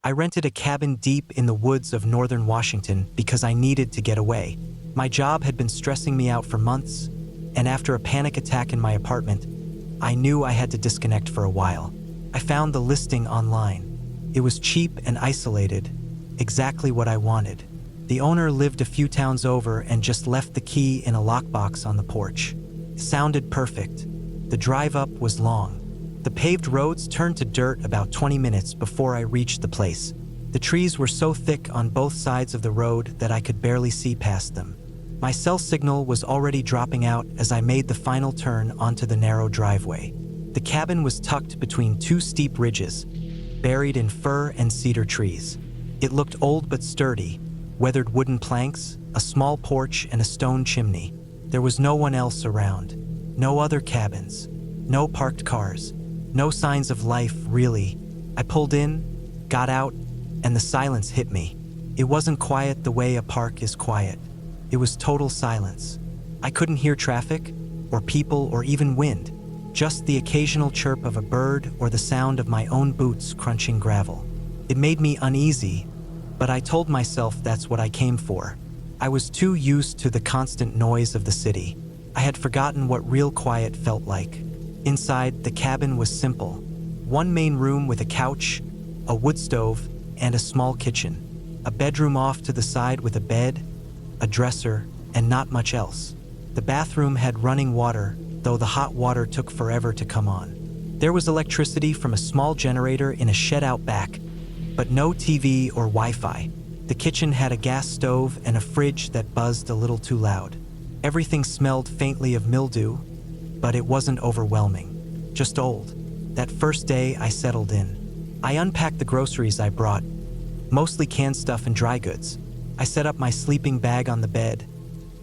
I rented a cabin deep in the woods of northern Washington because I needed to get away. My job had been stressing me out for months, and after a panic attack in my apartment, I knew I had to disconnect for a while. I found the listing online. It was cheap and isolated, exactly what I wanted. The owner lived a few towns over and just left the key in a lockbox on the porch. It sounded perfect. The drive up was long. The paved roads turned to dirt about 20 minutes before I reached the place. The trees were so thick on both sides of the road that I could barely see past them. My cell signal was already dropping out as I made the final turn onto the narrow driveway. The cabin was tucked between two steep ridges, buried in fir and cedar trees. It looked old but sturdy, weathered wooden planks, a small porch, and a stone chimney. There was no one else around. No other cabins. No parked cars. No signs of life, really. I pulled in, got out, and the silence hit me. It wasn't quiet the way a park is quiet. It was total silence. I couldn't hear traffic, or people, or even wind. Just the occasional chirp of a bird or the sound of my own boots crunching gravel. It made me uneasy, but I told myself that's what I came for. I was too used to the constant noise of the city. I had forgotten what real quiet felt like. Inside, the cabin was simple. One main room with a couch, a wood stove, and a small kitchen. A bedroom off to the side with a bed, a dresser, and not much else. The bathroom had running water, though the hot water took forever to come on. There was electricity from a small generator in a shed out back, but no TV or Wi-Fi. The kitchen had a gas stove and a fridge that buzzed a little too loud. Everything smelled faintly of mildew, but it wasn't overwhelming, just old. That first day, I settled in. I unpacked the groceries I brought, mostly canned stuff and dry goods. I set up my sleeping bag on the bed,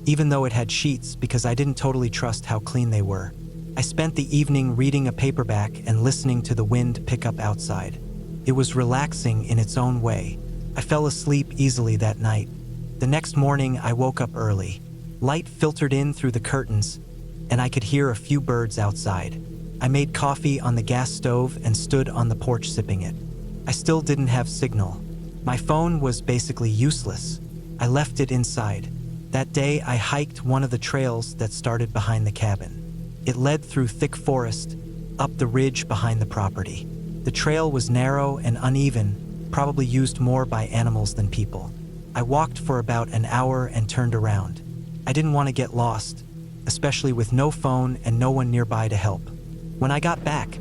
even though it had sheets because I didn't totally trust how clean they were. I spent the evening reading a paperback and listening to the wind pick up outside. It was relaxing in its own way. I fell asleep easily that night. The next morning, I woke up early. Light filtered in through the curtains, and I could hear a few birds outside. I made coffee on the gas stove and stood on the porch sipping it. I still didn't have signal. My phone was basically useless. I left it inside. That day, I hiked one of the trails that started behind the cabin. It led through thick forest, up the ridge behind the property. The trail was narrow and uneven, probably used more by animals than people. I walked for about an hour and turned around. I didn't want to get lost, especially with no phone and no one nearby to help. When I got back,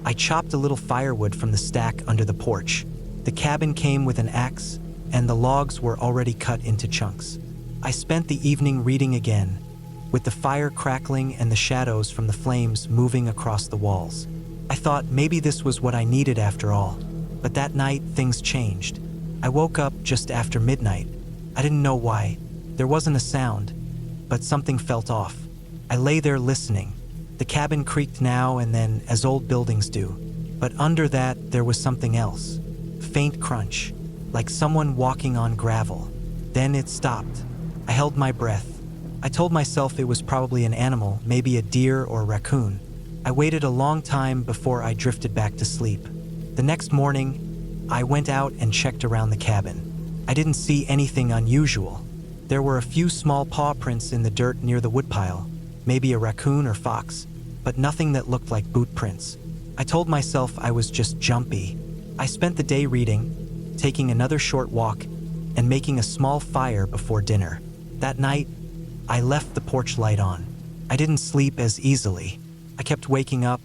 I chopped a little firewood from the stack under the porch. The cabin came with an axe, and the logs were already cut into chunks. I spent the evening reading again, with the fire crackling and the shadows from the flames moving across the walls. I thought maybe this was what I needed after all. But that night, things changed. I woke up just after midnight. I didn't know why. There wasn't a sound, but something felt off. I lay there listening. The cabin creaked now and then, as old buildings do. But under that, there was something else. Faint crunch, like someone walking on gravel. Then it stopped. I held my breath. I told myself it was probably an animal, maybe a deer or a raccoon. I waited a long time before I drifted back to sleep. The next morning, I went out and checked around the cabin. I didn't see anything unusual. There were a few small paw prints in the dirt near the woodpile, maybe a raccoon or fox, but nothing that looked like boot prints. I told myself I was just jumpy. I spent the day reading, taking another short walk, and making a small fire before dinner. That night, I left the porch light on. I didn't sleep as easily. I kept waking up,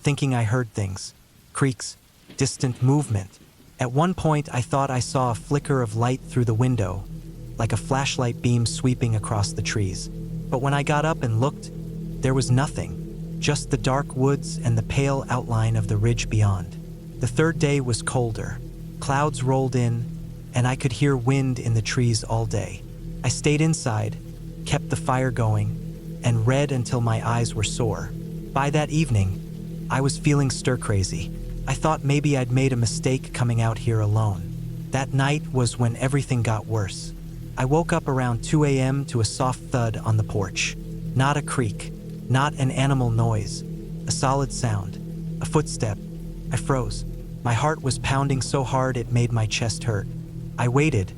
thinking I heard things, creaks, distant movement. At one point, I thought I saw a flicker of light through the window, like a flashlight beam sweeping across the trees. But when I got up and looked, there was nothing, just the dark woods and the pale outline of the ridge beyond. The third day was colder. Clouds rolled in, and I could hear wind in the trees all day. I stayed inside, kept the fire going, and read until my eyes were sore. By that evening, I was feeling stir-crazy. I thought maybe I'd made a mistake coming out here alone. That night was when everything got worse. I woke up around 2 a.m. to a soft thud on the porch. Not a creak, not an animal noise, a solid sound, a footstep. I froze. My heart was pounding so hard it made my chest hurt. I waited,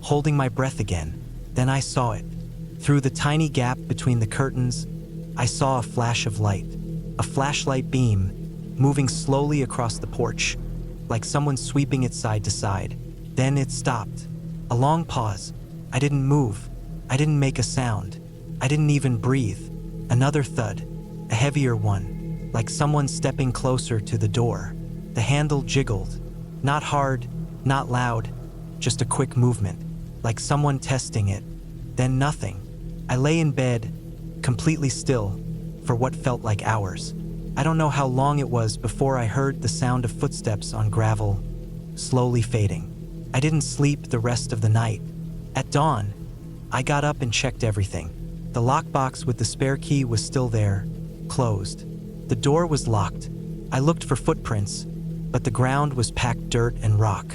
holding my breath again. Then I saw it. Through the tiny gap between the curtains, I saw a flash of light. A flashlight beam, moving slowly across the porch, like someone sweeping it side to side. Then it stopped. A long pause. I didn't move. I didn't make a sound. I didn't even breathe. Another thud, a heavier one, like someone stepping closer to the door. The handle jiggled. Not hard, not loud, just a quick movement, like someone testing it. Then nothing. I lay in bed, completely still, for what felt like hours. I don't know how long it was before I heard the sound of footsteps on gravel, slowly fading. I didn't sleep the rest of the night. At dawn, I got up and checked everything. The lockbox with the spare key was still there, closed. The door was locked. I looked for footprints, but the ground was packed dirt and rock.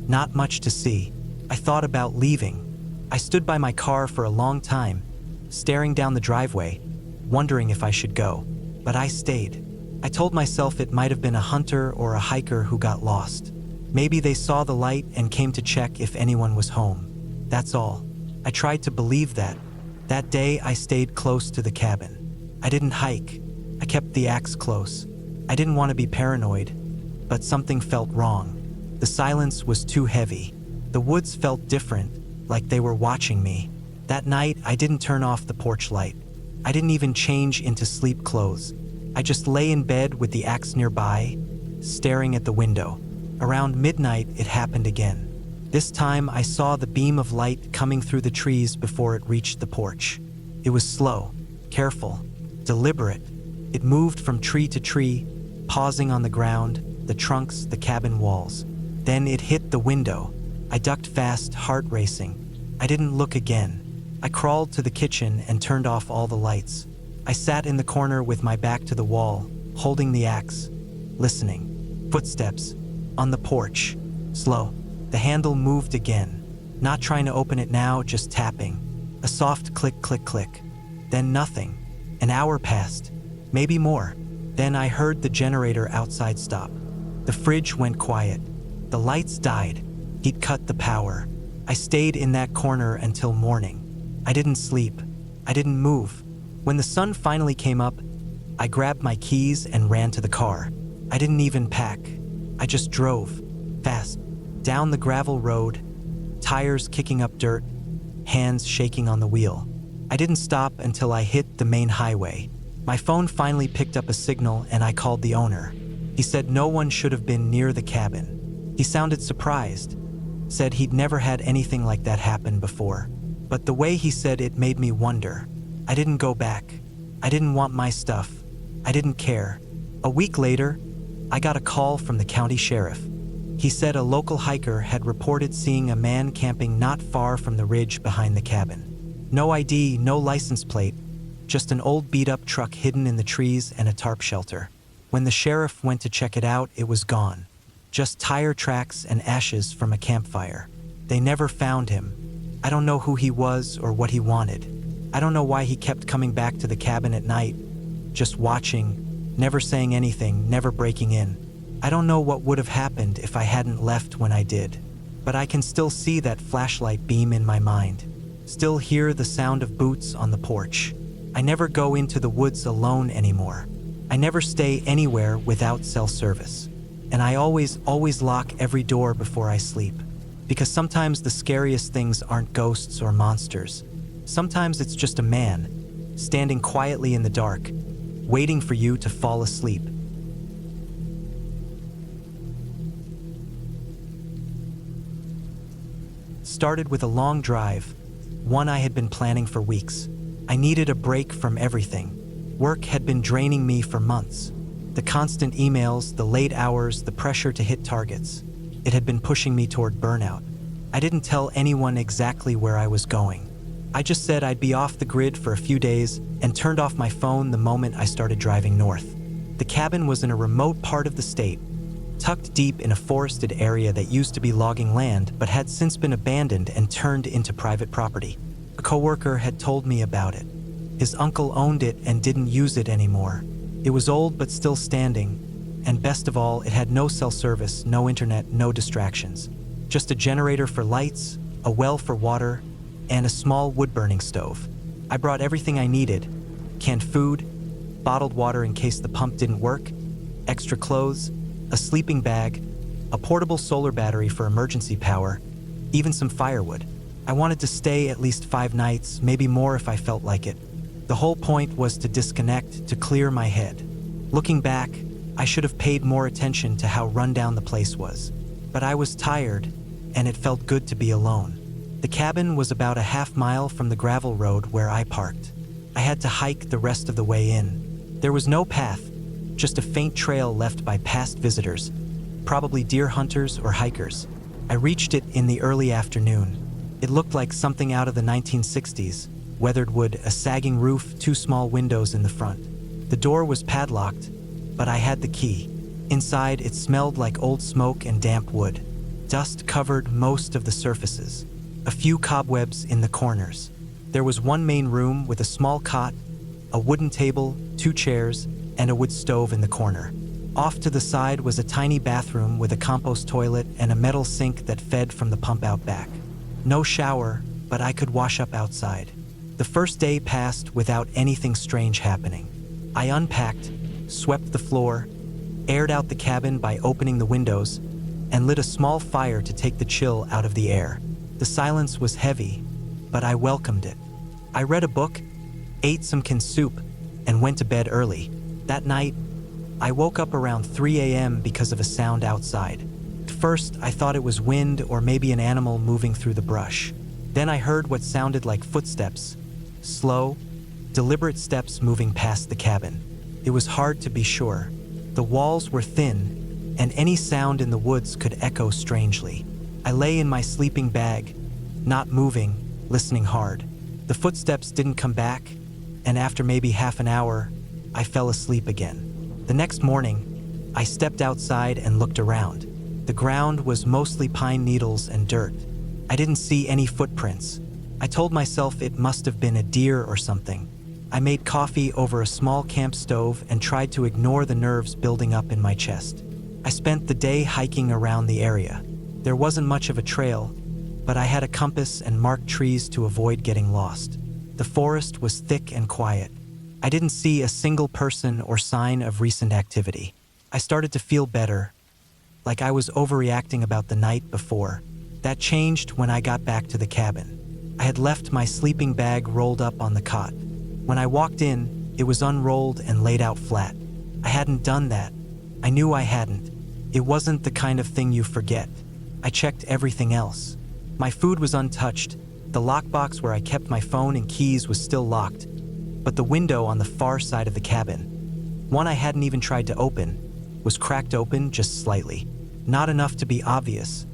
Not much to see. I thought about leaving. I stood by my car for a long time, staring down the driveway, wondering if I should go. But I stayed. I told myself it might have been a hunter or a hiker who got lost. Maybe they saw the light and came to check if anyone was home. That's all. I tried to believe that. That day, I stayed close to the cabin. I didn't hike. I kept the axe close. I didn't want to be paranoid, but something felt wrong. The silence was too heavy. The woods felt different, like they were watching me. That night, I didn't turn off the porch light. I didn't even change into sleep clothes. I just lay in bed with the axe nearby, staring at the window. Around midnight, it happened again. This time, I saw the beam of light coming through the trees before it reached the porch. It was slow, careful, deliberate. It moved from tree to tree, pausing on the ground, the trunks, the cabin walls. Then it hit the window. I ducked fast, heart racing. I didn't look again. I crawled to the kitchen and turned off all the lights. I sat in the corner with my back to the wall, holding the axe, listening. Footsteps on the porch, slow. The handle moved again, not trying to open it now, just tapping. A soft click, click, click. Then nothing. An hour passed, maybe more. Then I heard the generator outside stop. The fridge went quiet. The lights died. He'd cut the power. I stayed in that corner until morning. I didn't sleep. I didn't move. When the sun finally came up, I grabbed my keys and ran to the car. I didn't even pack. I just drove, fast, down the gravel road, tires kicking up dirt, hands shaking on the wheel. I didn't stop until I hit the main highway. My phone finally picked up a signal and I called the owner. He said no one should have been near the cabin. He sounded surprised, said he'd never had anything like that happen before. But the way he said it made me wonder. I didn't go back. I didn't want my stuff. I didn't care. A week later, I got a call from the county sheriff. He said a local hiker had reported seeing a man camping not far from the ridge behind the cabin. No ID, no license plate, just an old beat-up truck hidden in the trees and a tarp shelter. When the sheriff went to check it out, it was gone. Just tire tracks and ashes from a campfire. They never found him. I don't know who he was or what he wanted. I don't know why he kept coming back to the cabin at night, just watching, never saying anything, never breaking in. I don't know what would have happened if I hadn't left when I did, but I can still see that flashlight beam in my mind, still hear the sound of boots on the porch. I never go into the woods alone anymore. I never stay anywhere without cell service. And I always lock every door before I sleep. Because sometimes the scariest things aren't ghosts or monsters. Sometimes it's just a man, standing quietly in the dark, waiting for you to fall asleep. Started with a long drive, one I had been planning for weeks. I needed a break from everything. Work had been draining me for months. The constant emails, the late hours, the pressure to hit targets. It had been pushing me toward burnout. I didn't tell anyone exactly where I was going. I just said I'd be off the grid for a few days and turned off my phone the moment I started driving north. The cabin was in a remote part of the state, tucked deep in a forested area that used to be logging land but had since been abandoned and turned into private property. A coworker had told me about it. His uncle owned it and didn't use it anymore. It was old but still standing, and best of all, it had no cell service, no internet, no distractions. Just a generator for lights, a well for water, and a small wood-burning stove. I brought everything I needed: canned food, bottled water in case the pump didn't work, extra clothes, a sleeping bag, a portable solar battery for emergency power, even some firewood. I wanted to stay at least 5 nights, maybe more if I felt like it. The whole point was to disconnect, to clear my head. Looking back, I should have paid more attention to how rundown the place was. But I was tired, and it felt good to be alone. The cabin was about a half-mile from the gravel road where I parked. I had to hike the rest of the way in. There was no path, just a faint trail left by past visitors, probably deer hunters or hikers. I reached it in the early afternoon. It looked like something out of the 1960s. Weathered wood, a sagging roof, 2 small windows in the front. The door was padlocked, but I had the key. Inside, it smelled like old smoke and damp wood. Dust covered most of the surfaces. A few cobwebs in the corners. There was one main room with a small cot, a wooden table, 2 chairs, and a wood stove in the corner. Off to the side was a tiny bathroom with a compost toilet and a metal sink that fed from the pump out back. No shower, but I could wash up outside. The first day passed without anything strange happening. I unpacked, swept the floor, aired out the cabin by opening the windows, and lit a small fire to take the chill out of the air. The silence was heavy, but I welcomed it. I read a book, ate some canned soup, and went to bed early. That night, I woke up around 3 a.m. because of a sound outside. At first, I thought it was wind or maybe an animal moving through the brush. Then I heard what sounded like footsteps, slow, deliberate steps moving past the cabin. It was hard to be sure. The walls were thin, and any sound in the woods could echo strangely. I lay in my sleeping bag, not moving, listening hard. The footsteps didn't come back, and after maybe half an hour, I fell asleep again. The next morning, I stepped outside and looked around. The ground was mostly pine needles and dirt. I didn't see any footprints. I told myself it must have been a deer or something. I made coffee over a small camp stove and tried to ignore the nerves building up in my chest. I spent the day hiking around the area. There wasn't much of a trail, but I had a compass and marked trees to avoid getting lost. The forest was thick and quiet. I didn't see a single person or sign of recent activity. I started to feel better, like I was overreacting about the night before. That changed when I got back to the cabin. I had left my sleeping bag rolled up on the cot. When I walked in, it was unrolled and laid out flat. I hadn't done that. I knew I hadn't. It wasn't the kind of thing you forget. I checked everything else. My food was untouched. The lockbox where I kept my phone and keys was still locked, but the window on the far side of the cabin, one I hadn't even tried to open, was cracked open just slightly. Not enough to be obvious,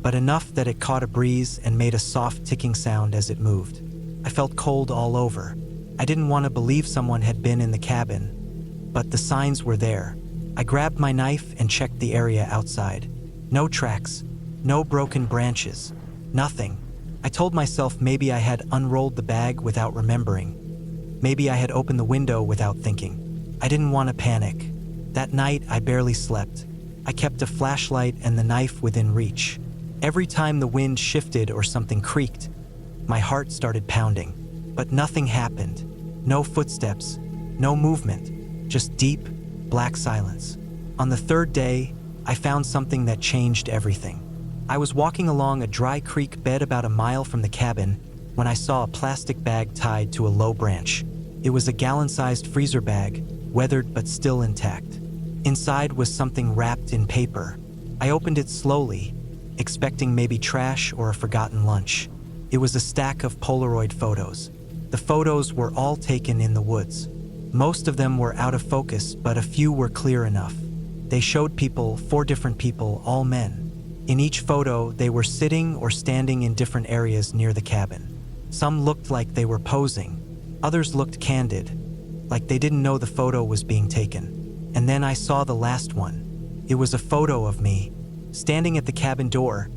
but enough that it caught a breeze and made a soft ticking sound as it moved. I felt cold all over. I didn't want to believe someone had been in the cabin, but the signs were there. I grabbed my knife and checked the area outside. No tracks, no broken branches, nothing. I told myself maybe I had unrolled the bag without remembering. Maybe I had opened the window without thinking. I didn't want to panic. That night, I barely slept. I kept a flashlight and the knife within reach. Every time the wind shifted or something creaked, my heart started pounding. But nothing happened. No footsteps, no movement, just deep, black silence. On the 3rd day, I found something that changed everything. I was walking along a dry creek bed about a mile from the cabin when I saw a plastic bag tied to a low branch. It was a gallon-sized freezer bag, weathered but still intact. Inside was something wrapped in paper. I opened it slowly, expecting maybe trash or a forgotten lunch. It was a stack of Polaroid photos. The photos were all taken in the woods. Most of them were out of focus, but a few were clear enough. They showed people, 4 different people, all men. In each photo, they were sitting or standing in different areas near the cabin. Some looked like they were posing. Others looked candid, like they didn't know the photo was being taken. And then I saw the last one. It was a photo of me, standing at the cabin door,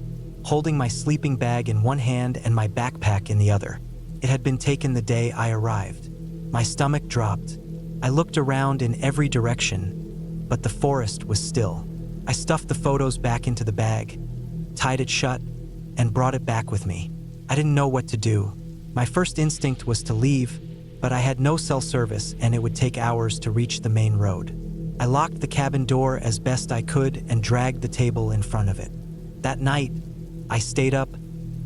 holding my sleeping bag in one hand and my backpack in the other. It had been taken the day I arrived. My stomach dropped. I looked around in every direction, but the forest was still. I stuffed the photos back into the bag, tied it shut, and brought it back with me. I didn't know what to do. My first instinct was to leave, but I had no cell service and it would take hours to reach the main road. I locked the cabin door as best I could and dragged the table in front of it. That night, I stayed up,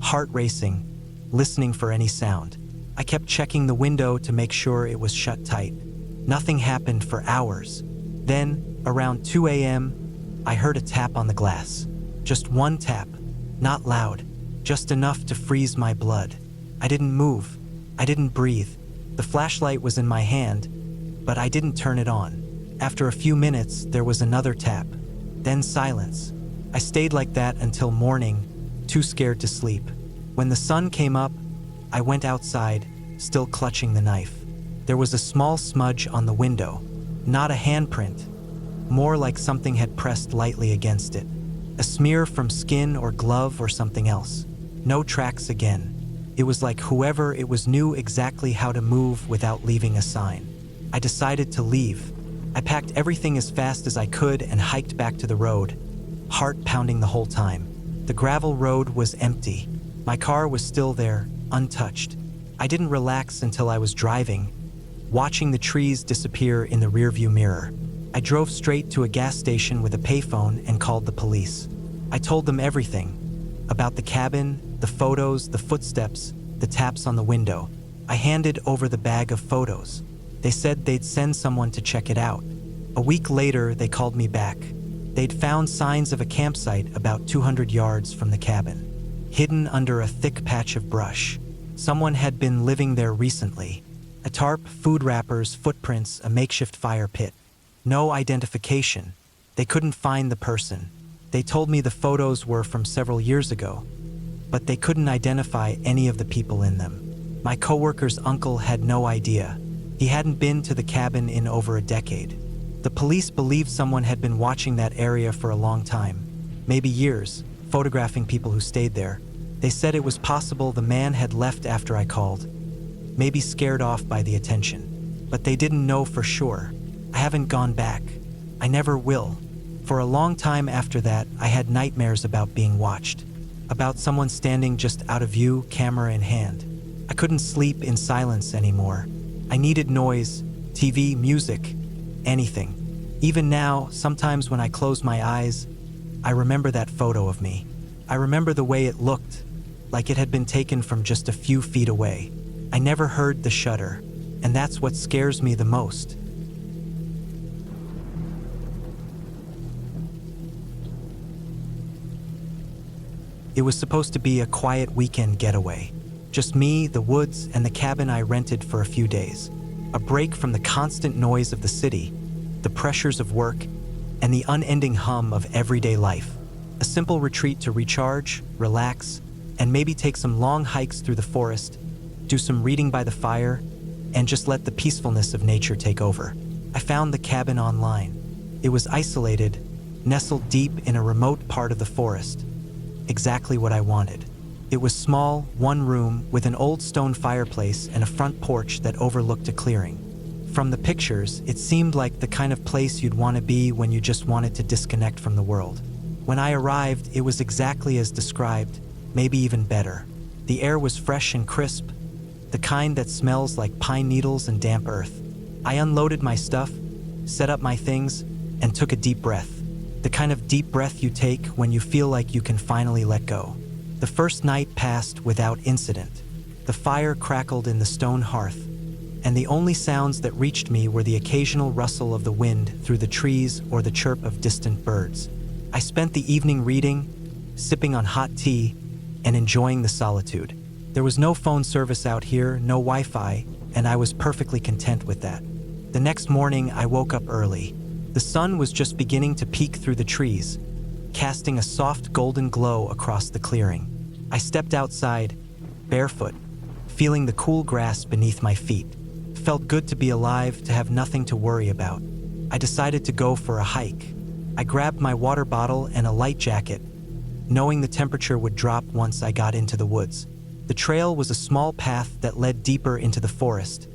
heart racing, listening for any sound. I kept checking the window to make sure it was shut tight. Nothing happened for hours. Then, around 2 a.m., I heard a tap on the glass. Just one tap, not loud, just enough to freeze my blood. I didn't move. I didn't breathe. The flashlight was in my hand, but I didn't turn it on. After a few minutes, there was another tap. Then silence. I stayed like that until morning, too scared to sleep. When the sun came up, I went outside, still clutching the knife. There was a small smudge on the window, not a handprint, more like something had pressed lightly against it. A smear from skin or glove or something else. No tracks again. It was like whoever it was knew exactly how to move without leaving a sign. I decided to leave. I packed everything as fast as I could and hiked back to the road, heart pounding the whole time. The gravel road was empty. My car was still there, untouched. I didn't relax until I was driving, watching the trees disappear in the rearview mirror. I drove straight to a gas station with a payphone and called the police. I told them everything, about the cabin, the photos, the footsteps, the taps on the window. I handed over the bag of photos. They said they'd send someone to check it out. A week later, they called me back. They'd found signs of a campsite about 200 yards from the cabin, hidden under a thick patch of brush. Someone had been living there recently. A tarp, food wrappers, footprints, a makeshift fire pit. No identification. They couldn't find the person. They told me the photos were from several years ago, but they couldn't identify any of the people in them. My coworker's uncle had no idea. He hadn't been to the cabin in over a decade. The police believed someone had been watching that area for a long time, maybe years, photographing people who stayed there. They said it was possible the man had left after I called, maybe scared off by the attention. But they didn't know for sure. I haven't gone back. I never will. For a long time after that, I had nightmares about being watched, about someone standing just out of view, camera in hand. I couldn't sleep in silence anymore. I needed noise, TV, music, anything. Even now, sometimes when I close my eyes, I remember that photo of me. I remember the way it looked, like it had been taken from just a few feet away. I never heard the shudder, and that's what scares me the most. It was supposed to be a quiet weekend getaway. Just me, the woods, and the cabin I rented for a few days. A break from the constant noise of the city, the pressures of work, and the unending hum of everyday life. A simple retreat to recharge, relax, and maybe take some long hikes through the forest, do some reading by the fire, and just let the peacefulness of nature take over. I found the cabin online. It was isolated, nestled deep in a remote part of the forest. Exactly what I wanted. It was small, one room, with an old stone fireplace and a front porch that overlooked a clearing. From the pictures, it seemed like the kind of place you'd want to be when you just wanted to disconnect from the world. When I arrived, it was exactly as described, maybe even better. The air was fresh and crisp, the kind that smells like pine needles and damp earth. I unloaded my stuff, set up my things, and took a deep breath. The kind of deep breath you take when you feel like you can finally let go. The first night passed without incident. The fire crackled in the stone hearth, and the only sounds that reached me were the occasional rustle of the wind through the trees or the chirp of distant birds. I spent the evening reading, sipping on hot tea, and enjoying the solitude. There was no phone service out here, no Wi-Fi, and I was perfectly content with that. The next morning, I woke up early. The sun was just beginning to peek through the trees, casting a soft golden glow across the clearing. I stepped outside, barefoot, feeling the cool grass beneath my feet. It felt good to be alive, to have nothing to worry about. I decided to go for a hike. I grabbed my water bottle and a light jacket, knowing the temperature would drop once I got into the woods. The trail was a small path that led deeper into the forest,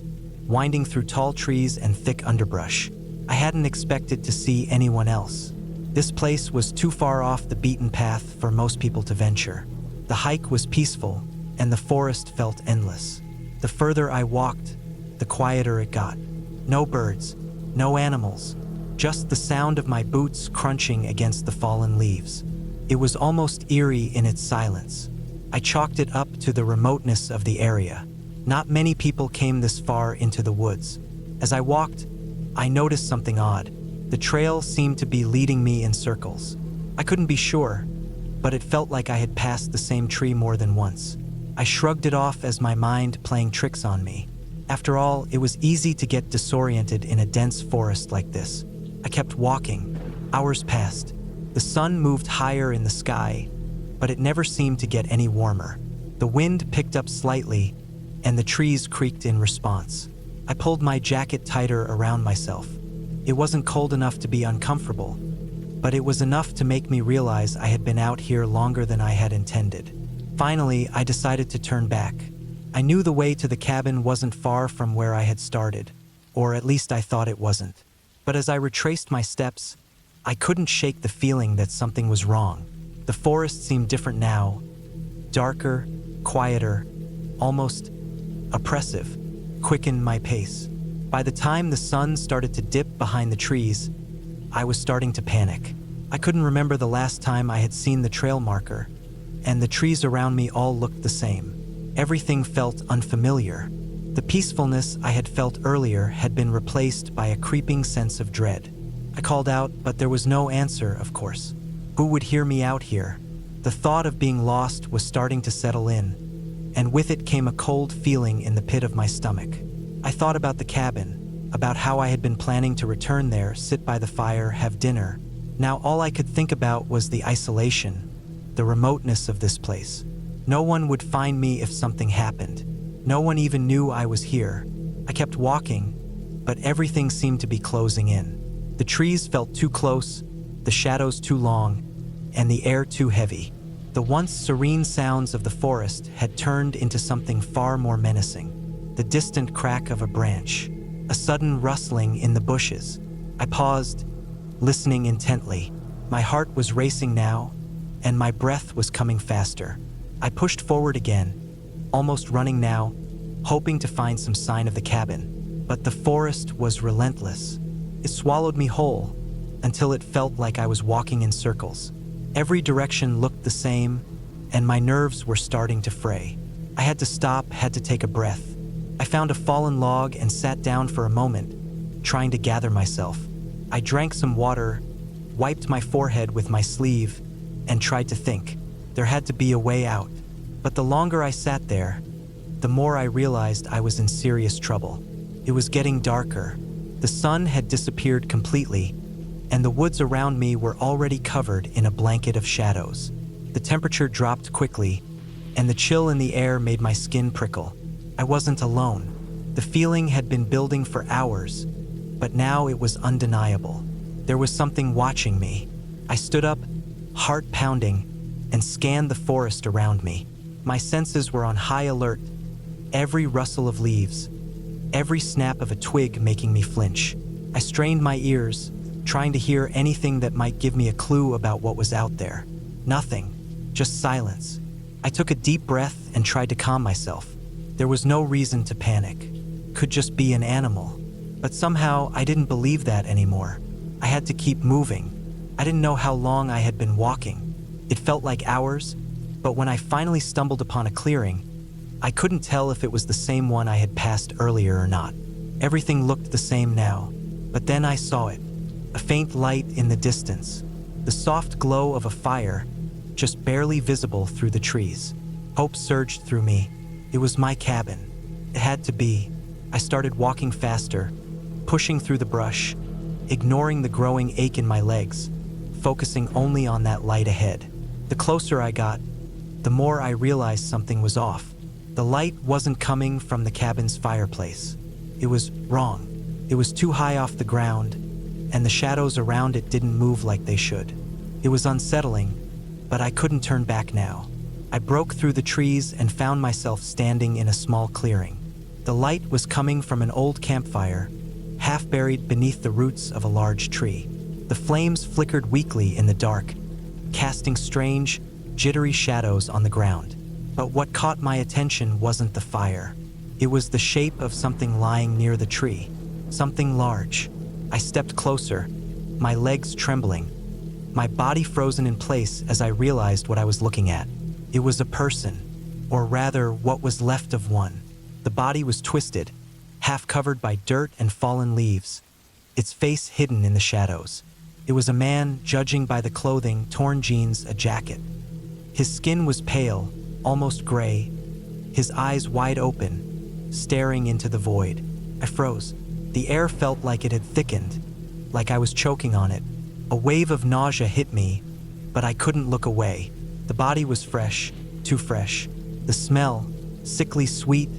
winding through tall trees and thick underbrush. I hadn't expected to see anyone else. This place was too far off the beaten path for most people to venture. The hike was peaceful, and the forest felt endless. The further I walked, the quieter it got. No birds, no animals, just the sound of my boots crunching against the fallen leaves. It was almost eerie in its silence. I chalked it up to the remoteness of the area. Not many people came this far into the woods. As I walked, I noticed something odd. The trail seemed to be leading me in circles. I couldn't be sure, but it felt like I had passed the same tree more than once. I shrugged it off as my mind playing tricks on me. After all, it was easy to get disoriented in a dense forest like this. I kept walking. Hours passed. The sun moved higher in the sky, but it never seemed to get any warmer. The wind picked up slightly, and the trees creaked in response. I pulled my jacket tighter around myself. It wasn't cold enough to be uncomfortable, but it was enough to make me realize I had been out here longer than I had intended. Finally, I decided to turn back. I knew the way to the cabin wasn't far from where I had started, or at least I thought it wasn't. But as I retraced my steps, I couldn't shake the feeling that something was wrong. The forest seemed different now, darker, quieter, almost oppressive, quickened my pace. By the time the sun started to dip behind the trees, I was starting to panic. I couldn't remember the last time I had seen the trail marker, and the trees around me all looked the same. Everything felt unfamiliar. The peacefulness I had felt earlier had been replaced by a creeping sense of dread. I called out, but there was no answer, of course. Who would hear me out here? The thought of being lost was starting to settle in, and with it came a cold feeling in the pit of my stomach. I thought about the cabin, about how I had been planning to return there, sit by the fire, have dinner. Now all I could think about was the isolation, the remoteness of this place. No one would find me if something happened. No one even knew I was here. I kept walking, but everything seemed to be closing in. The trees felt too close, the shadows too long, and the air too heavy. The once serene sounds of the forest had turned into something far more menacing. The distant crack of a branch, a sudden rustling in the bushes. I paused, listening intently. My heart was racing now, and my breath was coming faster. I pushed forward again, almost running now, hoping to find some sign of the cabin. But the forest was relentless. It swallowed me whole, until it felt like I was walking in circles. Every direction looked the same, and my nerves were starting to fray. I had to stop, had to take a breath. I found a fallen log and sat down for a moment, trying to gather myself. I drank some water, wiped my forehead with my sleeve, and tried to think. There had to be a way out. But the longer I sat there, the more I realized I was in serious trouble. It was getting darker. The sun had disappeared completely, and the woods around me were already covered in a blanket of shadows. The temperature dropped quickly, and the chill in the air made my skin prickle. I wasn't alone. The feeling had been building for hours, but now it was undeniable. There was something watching me. I stood up, heart pounding, and scanned the forest around me. My senses were on high alert, every rustle of leaves, every snap of a twig making me flinch. I strained my ears, trying to hear anything that might give me a clue about what was out there. Nothing, just silence. I took a deep breath and tried to calm myself. There was no reason to panic. Could just be an animal. But somehow I didn't believe that anymore. I had to keep moving. I didn't know how long I had been walking. It felt like hours, but when I finally stumbled upon a clearing, I couldn't tell if it was the same one I had passed earlier or not. Everything looked the same now, but then I saw it. A faint light in the distance. The soft glow of a fire, just barely visible through the trees. Hope surged through me. It was my cabin. It had to be. I started walking faster, pushing through the brush, ignoring the growing ache in my legs, focusing only on that light ahead. The closer I got, the more I realized something was off. The light wasn't coming from the cabin's fireplace. It was wrong. It was too high off the ground, and the shadows around it didn't move like they should. It was unsettling, but I couldn't turn back now. I broke through the trees and found myself standing in a small clearing. The light was coming from an old campfire, half buried beneath the roots of a large tree. The flames flickered weakly in the dark, casting strange, jittery shadows on the ground. But what caught my attention wasn't the fire. It was the shape of something lying near the tree, something large. I stepped closer, my legs trembling, my body frozen in place as I realized what I was looking at. It was a person, or rather, what was left of one. The body was twisted, half covered by dirt and fallen leaves, its face hidden in the shadows. It was a man, judging by the clothing, torn jeans, a jacket. His skin was pale, almost gray, his eyes wide open, staring into the void. I froze. The air felt like it had thickened, like I was choking on it. A wave of nausea hit me, but I couldn't look away. The body was fresh, too fresh. The smell, sickly sweet,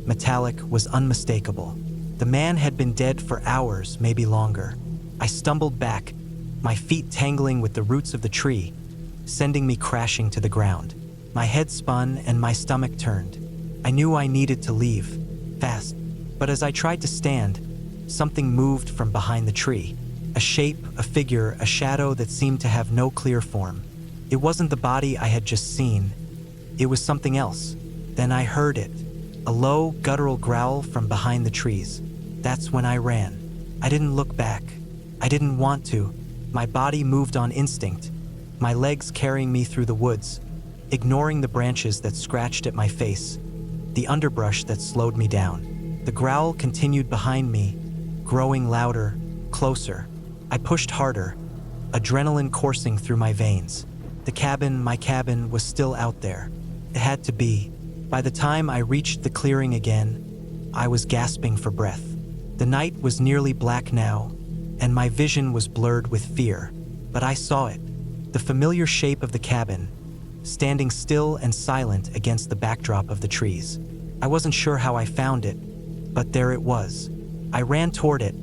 metallic, was unmistakable. The man had been dead for hours, maybe longer. I stumbled back, my feet tangling with the roots of the tree, sending me crashing to the ground. My head spun and my stomach turned. I knew I needed to leave, fast. But as I tried to stand, something moved from behind the tree. A shape, a figure, a shadow that seemed to have no clear form. It wasn't the body I had just seen. It was something else. Then I heard it. A low, guttural growl from behind the trees. That's when I ran. I didn't look back. I didn't want to. My body moved on instinct, my legs carrying me through the woods, ignoring the branches that scratched at my face, the underbrush that slowed me down. The growl continued behind me, growing louder, closer. I pushed harder, adrenaline coursing through my veins. The cabin, my cabin, was still out there. It had to be. By the time I reached the clearing again, I was gasping for breath. The night was nearly black now, and my vision was blurred with fear. But I saw it, the familiar shape of the cabin, standing still and silent against the backdrop of the trees. I wasn't sure how I found it, but there it was. I ran toward it,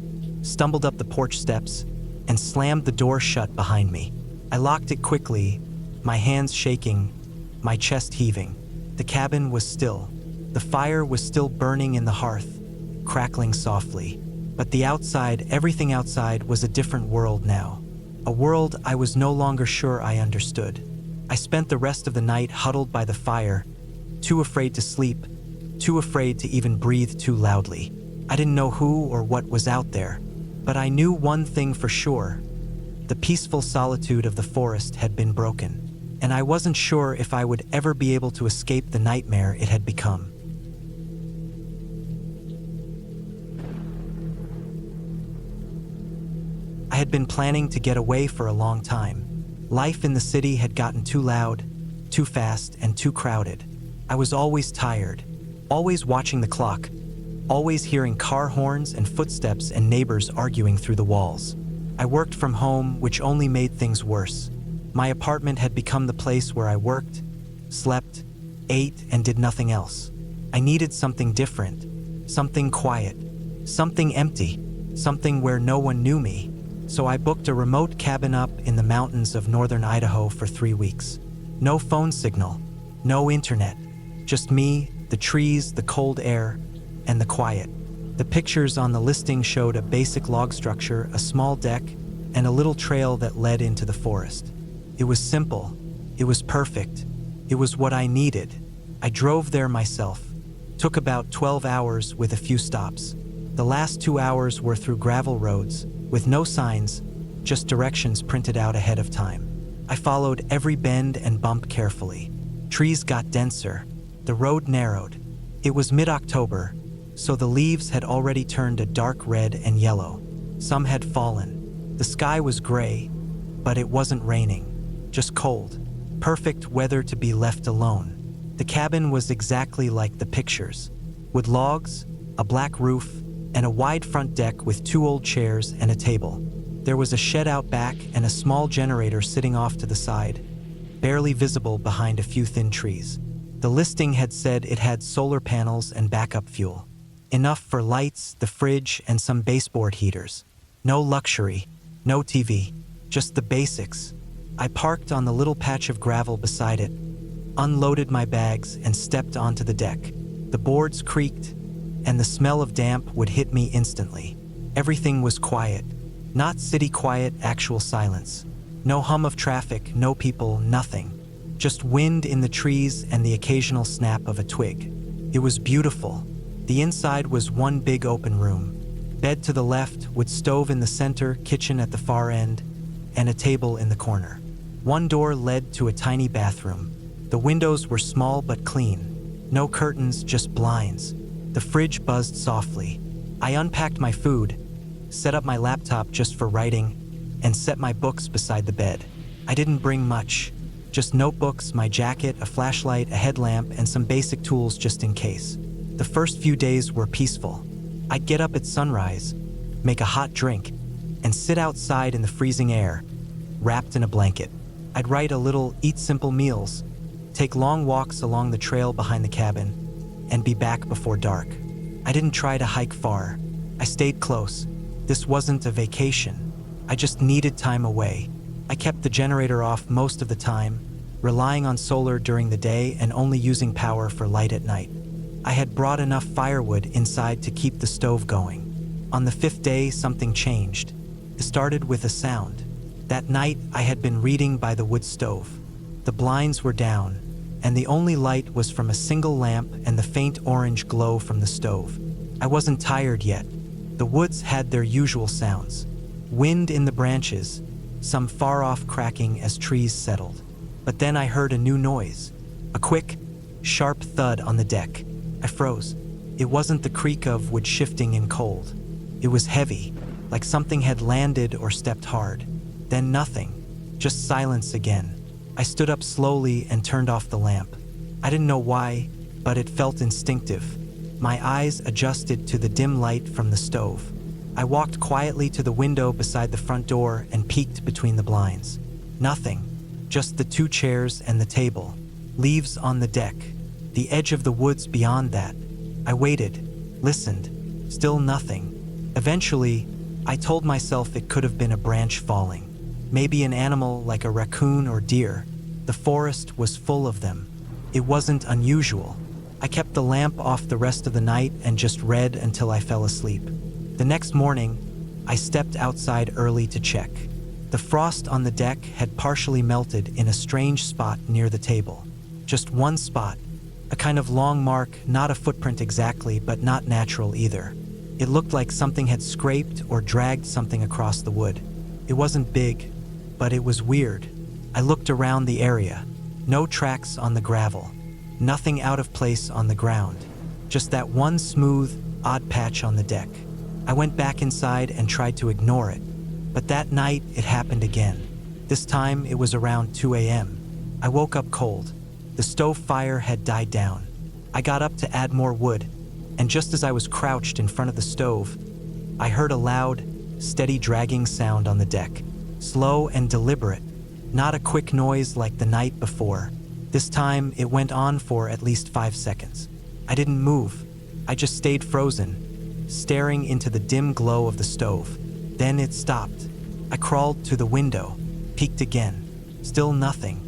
stumbled up the porch steps, and slammed the door shut behind me. I locked it quickly, my hands shaking, my chest heaving. The cabin was still. The fire was still burning in the hearth, crackling softly. But the outside, everything outside, was a different world now. A world I was no longer sure I understood. I spent the rest of the night huddled by the fire, too afraid to sleep, too afraid to even breathe too loudly. I didn't know who or what was out there, but I knew one thing for sure. The peaceful solitude of the forest had been broken, and I wasn't sure if I would ever be able to escape the nightmare it had become. I had been planning to get away for a long time. Life in the city had gotten too loud, too fast, and too crowded. I was always tired, always watching the clock, always hearing car horns and footsteps and neighbors arguing through the walls. I worked from home, which only made things worse. My apartment had become the place where I worked, slept, ate, and did nothing else. I needed something different, something quiet, something empty, something where no one knew me. So I booked a remote cabin up in the mountains of northern Idaho for 3 weeks. No phone signal, no internet, just me, the trees, the cold air, and the quiet. The pictures on the listing showed a basic log structure, a small deck, and a little trail that led into the forest. It was simple. It was perfect. It was what I needed. I drove there myself. Took about 12 hours with a few stops. The last 2 hours were through gravel roads, with no signs, just directions printed out ahead of time. I followed every bend and bump carefully. Trees got denser. The road narrowed. It was mid-October, so the leaves had already turned a dark red and yellow. Some had fallen. The sky was gray, but it wasn't raining, just cold. Perfect weather to be left alone. The cabin was exactly like the pictures, with logs, a black roof, and a wide front deck with 2 old chairs and a table. There was a shed out back and a small generator sitting off to the side, barely visible behind a few thin trees. The listing had said it had solar panels and backup fuel. Enough for lights, the fridge, and some baseboard heaters. No luxury, no TV, just the basics. I parked on the little patch of gravel beside it, unloaded my bags, and stepped onto the deck. The boards creaked, and the smell of damp would hit me instantly. Everything was quiet. Not city quiet, actual silence. No hum of traffic, no people, nothing. Just wind in the trees and the occasional snap of a twig. It was beautiful. The inside was one big open room. Bed to the left, wood stove in the center, kitchen at the far end, and a table in the corner. One door led to a tiny bathroom. The windows were small but clean. No curtains, just blinds. The fridge buzzed softly. I unpacked my food, set up my laptop just for writing, and set my books beside the bed. I didn't bring much. Just notebooks, my jacket, a flashlight, a headlamp, and some basic tools just in case. The first few days were peaceful. I'd get up at sunrise, make a hot drink, and sit outside in the freezing air, wrapped in a blanket. I'd write a little, eat simple meals, take long walks along the trail behind the cabin, and be back before dark. I didn't try to hike far. I stayed close. This wasn't a vacation. I just needed time away. I kept the generator off most of the time, relying on solar during the day and only using power for light at night. I had brought enough firewood inside to keep the stove going. On the 5th day, something changed. It started with a sound. That night, I had been reading by the wood stove. The blinds were down, and the only light was from a single lamp and the faint orange glow from the stove. I wasn't tired yet. The woods had their usual sounds. Wind in the branches, some far-off cracking as trees settled. But then I heard a new noise, a quick, sharp thud on the deck. I froze. It wasn't the creak of wood shifting in cold. It was heavy, like something had landed or stepped hard. Then nothing, just silence again. I stood up slowly and turned off the lamp. I didn't know why, but it felt instinctive. My eyes adjusted to the dim light from the stove. I walked quietly to the window beside the front door and peeked between the blinds. Nothing, just the 2 chairs and the table. Leaves on the deck. The edge of the woods beyond that. I waited, listened, still nothing. Eventually, I told myself it could have been a branch falling. Maybe an animal like a raccoon or deer. The forest was full of them. It wasn't unusual. I kept the lamp off the rest of the night and just read until I fell asleep. The next morning, I stepped outside early to check. The frost on the deck had partially melted in a strange spot near the table. Just one spot, a kind of long mark, not a footprint exactly, but not natural either. It looked like something had scraped or dragged something across the wood. It wasn't big, but it was weird. I looked around the area. No tracks on the gravel. Nothing out of place on the ground. Just that one smooth, odd patch on the deck. I went back inside and tried to ignore it. But that night, it happened again. This time, it was around 2 a.m. I woke up cold. The stove fire had died down. I got up to add more wood, and just as I was crouched in front of the stove, I heard a loud, steady dragging sound on the deck. Slow and deliberate, not a quick noise like the night before. This time, it went on for at least 5 seconds. I didn't move. I just stayed frozen, staring into the dim glow of the stove. Then it stopped. I crawled to the window, peeked again. Still nothing.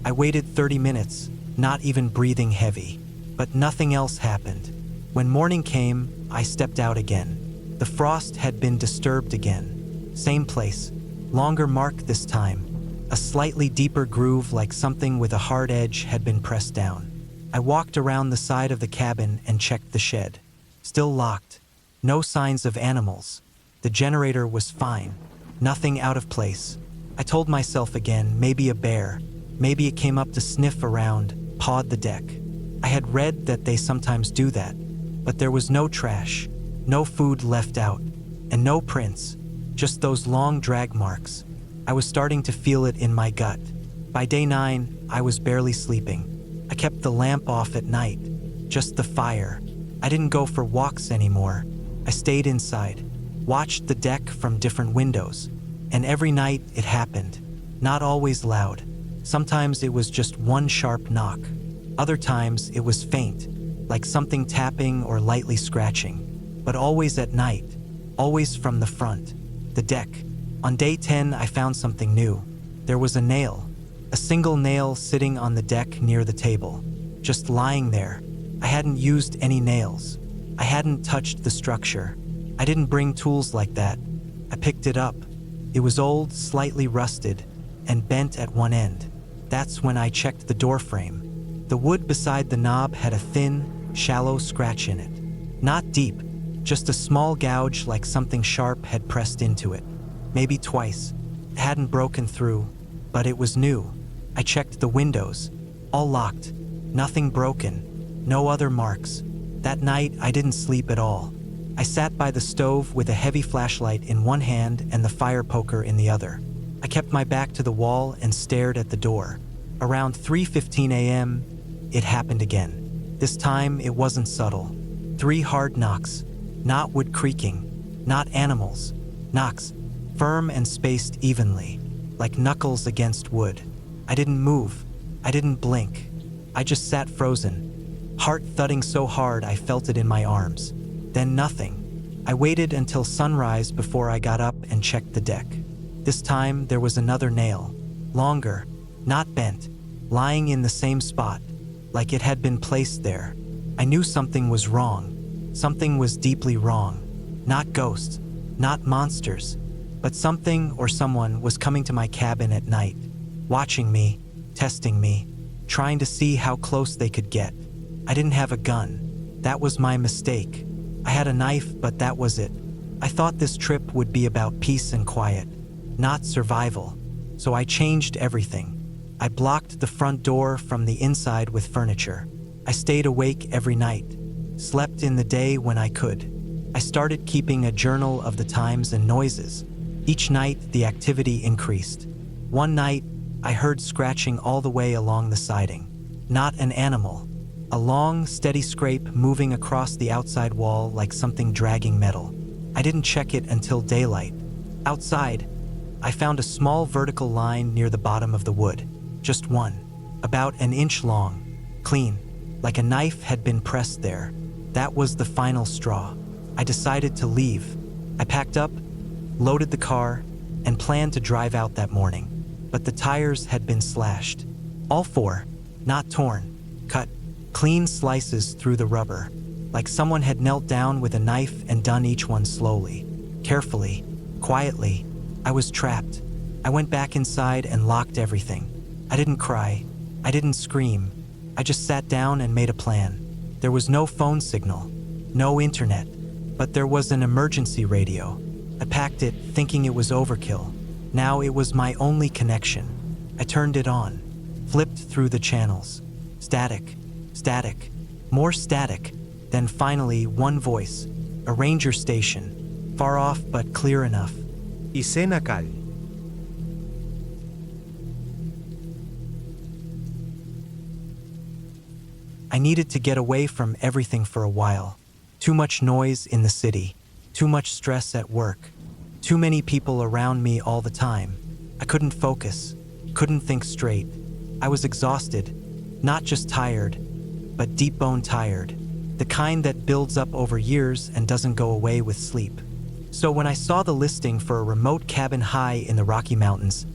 I waited 30 minutes, not even breathing heavy. But nothing else happened. When morning came, I stepped out again. The frost had been disturbed again. Same place. Longer mark this time. A slightly deeper groove like something with a hard edge had been pressed down. I walked around the side of the cabin and checked the shed. Still locked. No signs of animals. The generator was fine. Nothing out of place. I told myself again, maybe a bear. Maybe it came up to sniff around, pawed the deck. I had read that they sometimes do that. But there was no trash, no food left out, and no prints. Just those long drag marks. I was starting to feel it in my gut. By day 9, I was barely sleeping. I kept the lamp off at night, just the fire. I didn't go for walks anymore. I stayed inside, watched the deck from different windows. And every night it happened. Not always loud. Sometimes it was just one sharp knock. Other times it was faint, like something tapping or lightly scratching. But always at night, always from the front, the deck. On day 10, I found something new. There was a nail, a single nail sitting on the deck near the table, just lying there. I hadn't used any nails. I hadn't touched the structure. I didn't bring tools like that. I picked it up. It was old, slightly rusted, and bent at one end. That's when I checked the door frame. The wood beside the knob had a thin, shallow scratch in it. Not deep, just a small gouge like something sharp had pressed into it. Maybe twice. It hadn't broken through, but it was new. I checked the windows. All locked. Nothing broken. No other marks. That night, I didn't sleep at all. I sat by the stove with a heavy flashlight in one hand and the fire poker in the other. I kept my back to the wall and stared at the door. Around 3:15 a.m., it happened again. This time, it wasn't subtle. 3 hard knocks. Not wood creaking. Not animals. Knocks. Firm and spaced evenly. Like knuckles against wood. I didn't move. I didn't blink. I just sat frozen. Heart thudding so hard I felt it in my arms. Then nothing. I waited until sunrise before I got up and checked the deck. This time there was another nail. Longer. Not bent. Lying in the same spot. Like it had been placed there. I knew something was wrong. Something was deeply wrong. Not ghosts. Not monsters. But something or someone was coming to my cabin at night. Watching me. Testing me. Trying to see how close they could get. I didn't have a gun. That was my mistake. I had a knife, but that was it. I thought this trip would be about peace and quiet, not survival. So I changed everything. I blocked the front door from the inside with furniture. I stayed awake every night, slept in the day when I could. I started keeping a journal of the times and noises. Each night, the activity increased. One night, I heard scratching all the way along the siding. Not an animal. A long, steady scrape moving across the outside wall like something dragging metal. I didn't check it until daylight. Outside, I found a small vertical line near the bottom of the wood. Just one. About an inch long. Clean. Like a knife had been pressed there. That was the final straw. I decided to leave. I packed up, loaded the car, and planned to drive out that morning. But the tires had been slashed. All 4. Not torn. Cut. Clean slices through the rubber, like someone had knelt down with a knife and done each one slowly, carefully, quietly. I was trapped. I went back inside and locked everything. I didn't cry. I didn't scream. I just sat down and made a plan. There was no phone signal, no internet, but there was an emergency radio. I packed it thinking it was overkill. Now it was my only connection. I turned it on, flipped through the channels. Static. Static, more static, then finally one voice, a ranger station, far off but clear enough. Isenakal. I needed to get away from everything for a while. Too much noise in the city, too much stress at work, too many people around me all the time. I couldn't focus, couldn't think straight. I was exhausted, not just tired, but deep-bone tired, the kind that builds up over years and doesn't go away with sleep. So when I saw the listing for a remote cabin high in the Rocky Mountains,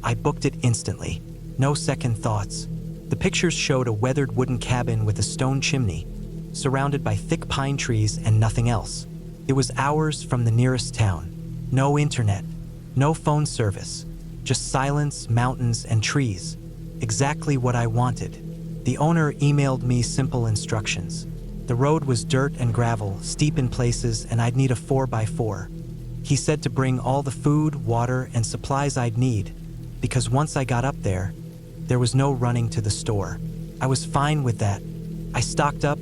I booked it instantly. No second thoughts. The pictures showed a weathered wooden cabin with a stone chimney, surrounded by thick pine trees and nothing else. It was hours from the nearest town. No internet, no phone service, just silence, mountains, and trees. Exactly what I wanted. The owner emailed me simple instructions. The road was dirt and gravel, steep in places, and I'd need a 4x4. He said to bring all the food, water, and supplies I'd need, because once I got up there was no running to the store. I was fine with that. I stocked up,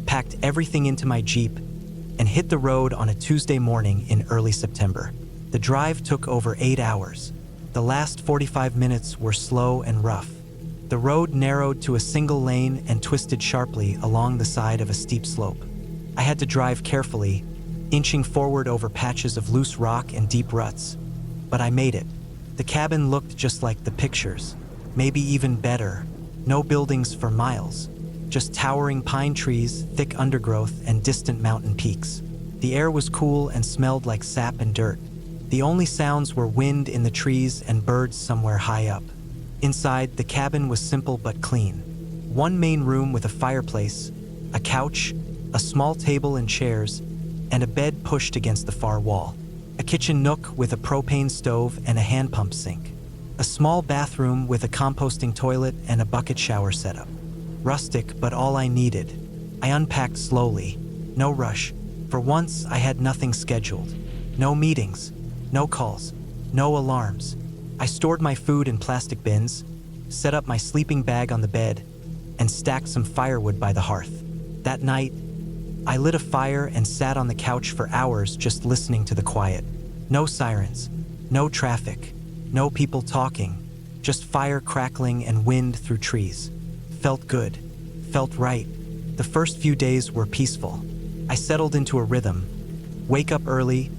packed everything into my Jeep, and hit the road on a Tuesday morning in early September. The drive took over 8 hours. The last 45 minutes were slow and rough. The road narrowed to a single lane and twisted sharply along the side of a steep slope. I had to drive carefully, inching forward over patches of loose rock and deep ruts. But I made it. The cabin looked just like the pictures, maybe even better. No buildings for miles, just towering pine trees, thick undergrowth, and distant mountain peaks. The air was cool and smelled like sap and dirt. The only sounds were wind in the trees and birds somewhere high up. Inside, the cabin was simple but clean. One main room with a fireplace, a couch, a small table and chairs, and a bed pushed against the far wall. A kitchen nook with a propane stove and a hand pump sink. A small bathroom with a composting toilet and a bucket shower setup. Rustic, but all I needed. I unpacked slowly. No rush. For once, I had nothing scheduled. No meetings. No calls. No alarms. I stored my food in plastic bins, set up my sleeping bag on the bed, and stacked some firewood by the hearth. That night, I lit a fire and sat on the couch for hours just listening to the quiet. No sirens, no traffic, no people talking, just fire crackling and wind through trees. Felt good, felt right. The first few days were peaceful. I settled into a rhythm. Wake up early,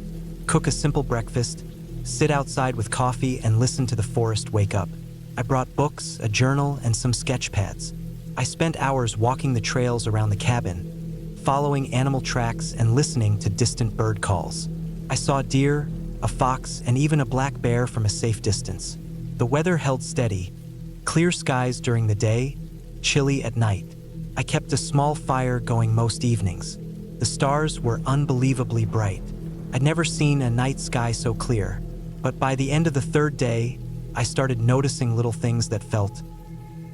cook a simple breakfast, sit outside with coffee and listen to the forest wake up. I brought books, a journal, and some sketch pads. I spent hours walking the trails around the cabin, following animal tracks and listening to distant bird calls. I saw deer, a fox, and even a black bear from a safe distance. The weather held steady, clear skies during the day, chilly at night. I kept a small fire going most evenings. The stars were unbelievably bright. I'd never seen a night sky so clear, but by the end of the third day, I started noticing little things that felt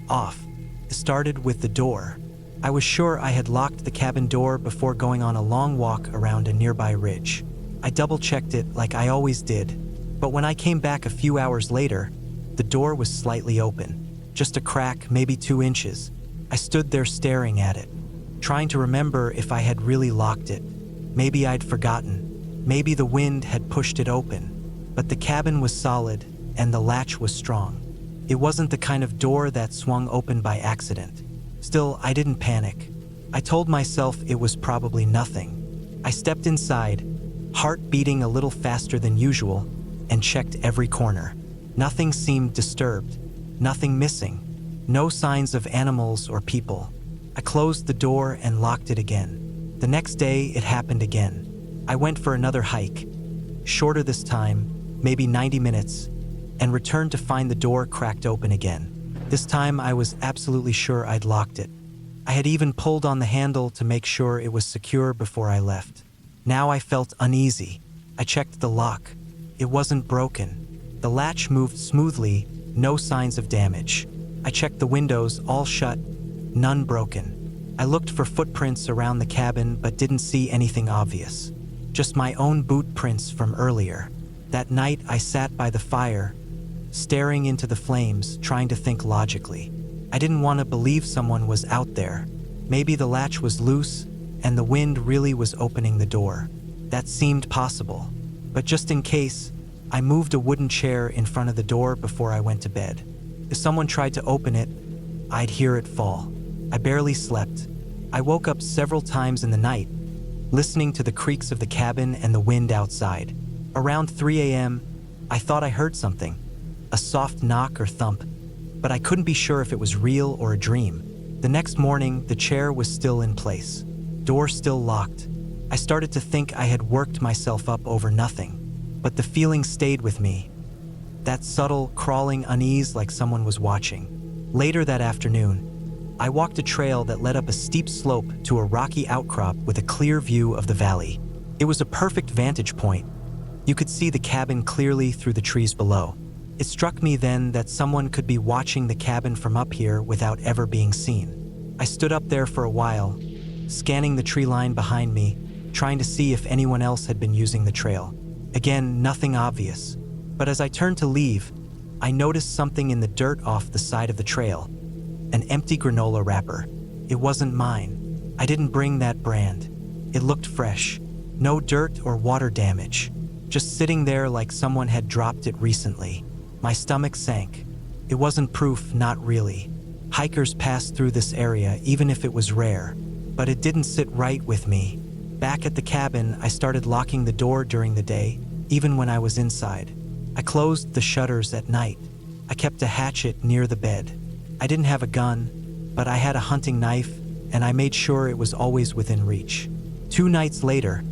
off. It started with the door. I was sure I had locked the cabin door before going on a long walk around a nearby ridge. I double-checked it like I always did, but when I came back a few hours later, the door was slightly open, just a crack, maybe 2 inches. I stood there staring at it, trying to remember if I had really locked it. Maybe I'd forgotten. Maybe the wind had pushed it open. But the cabin was solid, and the latch was strong. It wasn't the kind of door that swung open by accident. Still, I didn't panic. I told myself it was probably nothing. I stepped inside, heart beating a little faster than usual, and checked every corner. Nothing seemed disturbed, nothing missing, no signs of animals or people. I closed the door and locked it again. The next day, it happened again. I went for another hike, shorter this time, maybe 90 minutes, and returned to find the door cracked open again. This time, I was absolutely sure I'd locked it. I had even pulled on the handle to make sure it was secure before I left. Now I felt uneasy. I checked the lock. It wasn't broken. The latch moved smoothly, no signs of damage. I checked the windows, all shut, none broken. I looked for footprints around the cabin but didn't see anything obvious. Just my own boot prints from earlier. That night I sat by the fire, staring into the flames, trying to think logically. I didn't want to believe someone was out there. Maybe the latch was loose and the wind really was opening the door. That seemed possible. But just in case, I moved a wooden chair in front of the door before I went to bed. If someone tried to open it, I'd hear it fall. I barely slept. I woke up several times in the night, listening to the creaks of the cabin and the wind outside. Around 3 a.m., I thought I heard something, a soft knock or thump, but I couldn't be sure if it was real or a dream. The next morning, the chair was still in place, door still locked. I started to think I had worked myself up over nothing, but the feeling stayed with me. That subtle, crawling unease like someone was watching. Later that afternoon, I walked a trail that led up a steep slope to a rocky outcrop with a clear view of the valley. It was a perfect vantage point. You could see the cabin clearly through the trees below. It struck me then that someone could be watching the cabin from up here without ever being seen. I stood up there for a while, scanning the tree line behind me, trying to see if anyone else had been using the trail. Again, nothing obvious. But as I turned to leave, I noticed something in the dirt off the side of the trail. An empty granola wrapper. It wasn't mine. I didn't bring that brand. It looked fresh. No dirt or water damage. Just sitting there like someone had dropped it recently. My stomach sank. It wasn't proof, not really. Hikers passed through this area even if it was rare. But it didn't sit right with me. Back at the cabin, I started locking the door during the day, even when I was inside. I closed the shutters at night. I kept a hatchet near the bed. I didn't have a gun, but I had a hunting knife, and I made sure it was always within reach. 2 nights later,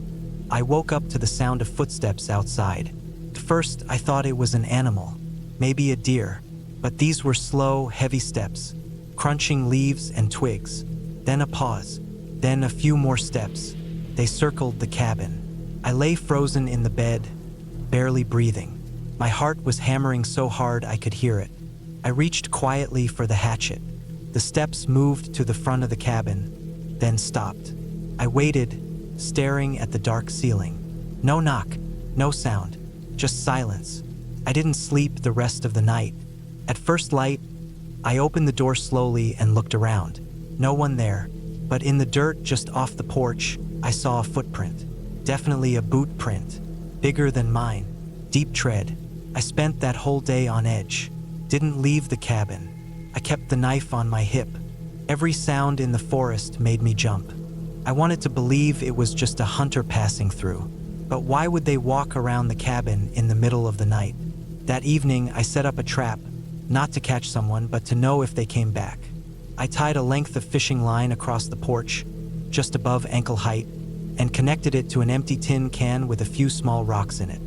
I woke up to the sound of footsteps outside. At first, I thought it was an animal, maybe a deer, but these were slow, heavy steps, crunching leaves and twigs. Then a pause, then a few more steps. They circled the cabin. I lay frozen in the bed, barely breathing. My heart was hammering so hard I could hear it. I reached quietly for the hatchet. The steps moved to the front of the cabin, then stopped. I waited, staring at the dark ceiling. No knock, no sound, just silence. I didn't sleep the rest of the night. At first light, I opened the door slowly and looked around. No one there, but in the dirt just off the porch, I saw a footprint. Definitely a boot print, bigger than mine, deep tread. I spent that whole day on edge. Didn't leave the cabin. I kept the knife on my hip. Every sound in the forest made me jump. I wanted to believe it was just a hunter passing through. But why would they walk around the cabin in the middle of the night? That evening, I set up a trap, not to catch someone, but to know if they came back. I tied a length of fishing line across the porch, just above ankle height, and connected it to an empty tin can with a few small rocks in it.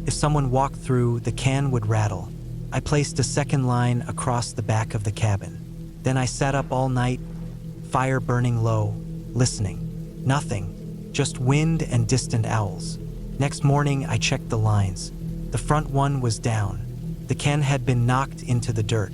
If someone walked through, the can would rattle. I placed a second line across the back of the cabin. Then I sat up all night, fire burning low, listening. Nothing, just wind and distant owls. Next morning, I checked the lines. The front one was down. The can had been knocked into the dirt,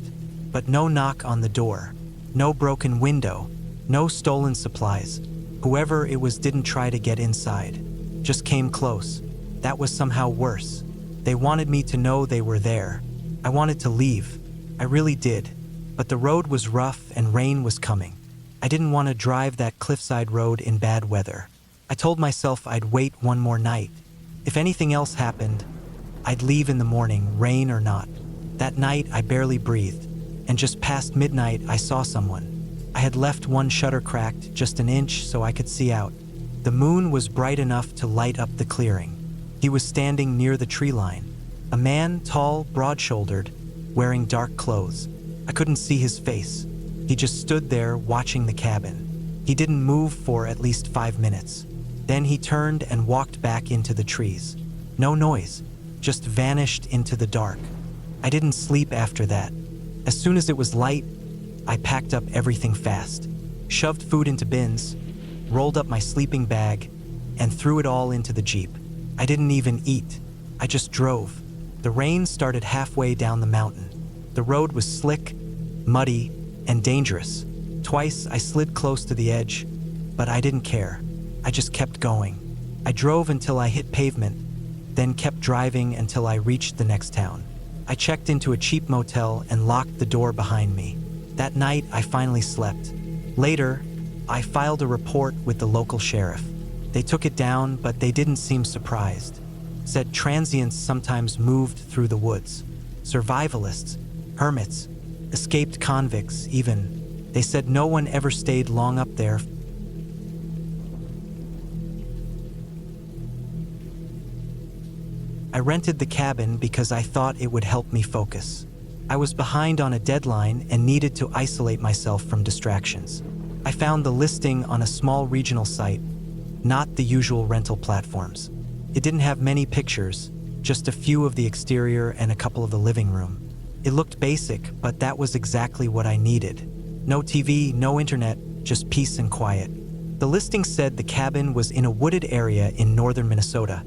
but no knock on the door, no broken window, no stolen supplies. Whoever it was didn't try to get inside, just came close. That was somehow worse. They wanted me to know they were there. I wanted to leave. I really did. But the road was rough and rain was coming. I didn't want to drive that cliffside road in bad weather. I told myself I'd wait one more night. If anything else happened, I'd leave in the morning, rain or not. That night, I barely breathed, and just past midnight, I saw someone. I had left one shutter cracked just an inch so I could see out. The moon was bright enough to light up the clearing. He was standing near the tree line. A man, tall, broad-shouldered, wearing dark clothes. I couldn't see his face. He just stood there watching the cabin. He didn't move for at least 5 minutes. Then he turned and walked back into the trees. No noise, just vanished into the dark. I didn't sleep after that. As soon as it was light, I packed up everything fast, shoved food into bins, rolled up my sleeping bag, and threw it all into the Jeep. I didn't even eat. I just drove. The rain started halfway down the mountain. The road was slick, muddy, and dangerous. Twice I slid close to the edge, but I didn't care. I just kept going. I drove until I hit pavement, then kept driving until I reached the next town. I checked into a cheap motel and locked the door behind me. That night, I finally slept. Later, I filed a report with the local sheriff. They took it down, but they didn't seem surprised. Said transients sometimes moved through the woods. Survivalists, hermits, escaped convicts even. They said no one ever stayed long up there. I rented the cabin because I thought it would help me focus. I was behind on a deadline and needed to isolate myself from distractions. I found the listing on a small regional site, not the usual rental platforms. It didn't have many pictures, just a few of the exterior and a couple of the living room. It looked basic, but that was exactly what I needed. No TV, no internet, just peace and quiet. The listing said the cabin was in a wooded area in northern Minnesota,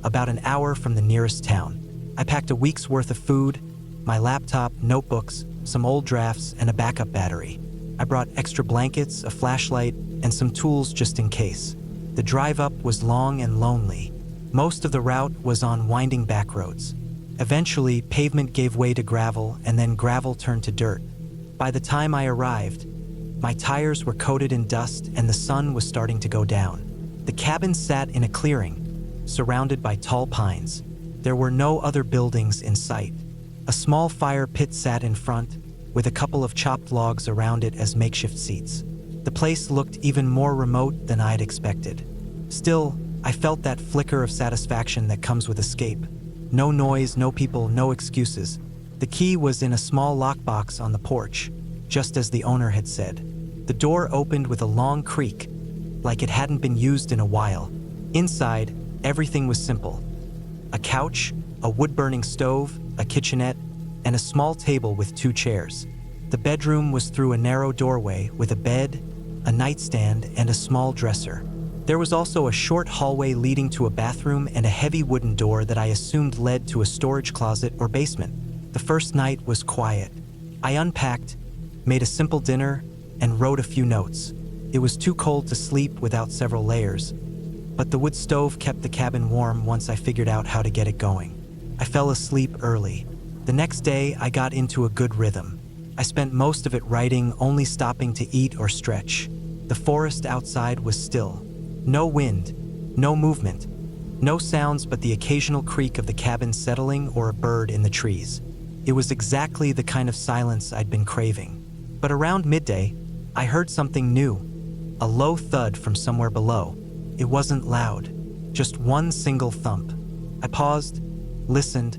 about an hour from the nearest town. I packed a week's worth of food, my laptop, notebooks, some old drafts, and a backup battery. I brought extra blankets, a flashlight, and some tools just in case. The drive up was long and lonely. Most of the route was on winding back roads. Eventually, pavement gave way to gravel, and then gravel turned to dirt. By the time I arrived, my tires were coated in dust and the sun was starting to go down. The cabin sat in a clearing, surrounded by tall pines. There were no other buildings in sight. A small fire pit sat in front, with a couple of chopped logs around it as makeshift seats. The place looked even more remote than I'd expected. Still, I felt that flicker of satisfaction that comes with escape. No noise, no people, no excuses. The key was in a small lockbox on the porch, just as the owner had said. The door opened with a long creak, like it hadn't been used in a while. Inside, everything was simple. A couch, a wood-burning stove, a kitchenette, and a small table with 2 chairs. The bedroom was through a narrow doorway with a bed, a nightstand, and a small dresser. There was also a short hallway leading to a bathroom and a heavy wooden door that I assumed led to a storage closet or basement. The first night was quiet. I unpacked, made a simple dinner, and wrote a few notes. It was too cold to sleep without several layers, but the wood stove kept the cabin warm once I figured out how to get it going. I fell asleep early. The next day, I got into a good rhythm. I spent most of it writing, only stopping to eat or stretch. The forest outside was still. No wind, no movement, no sounds but the occasional creak of the cabin settling or a bird in the trees. It was exactly the kind of silence I'd been craving. But around midday, I heard something new, a low thud from somewhere below. It wasn't loud, just one single thump. I paused, listened,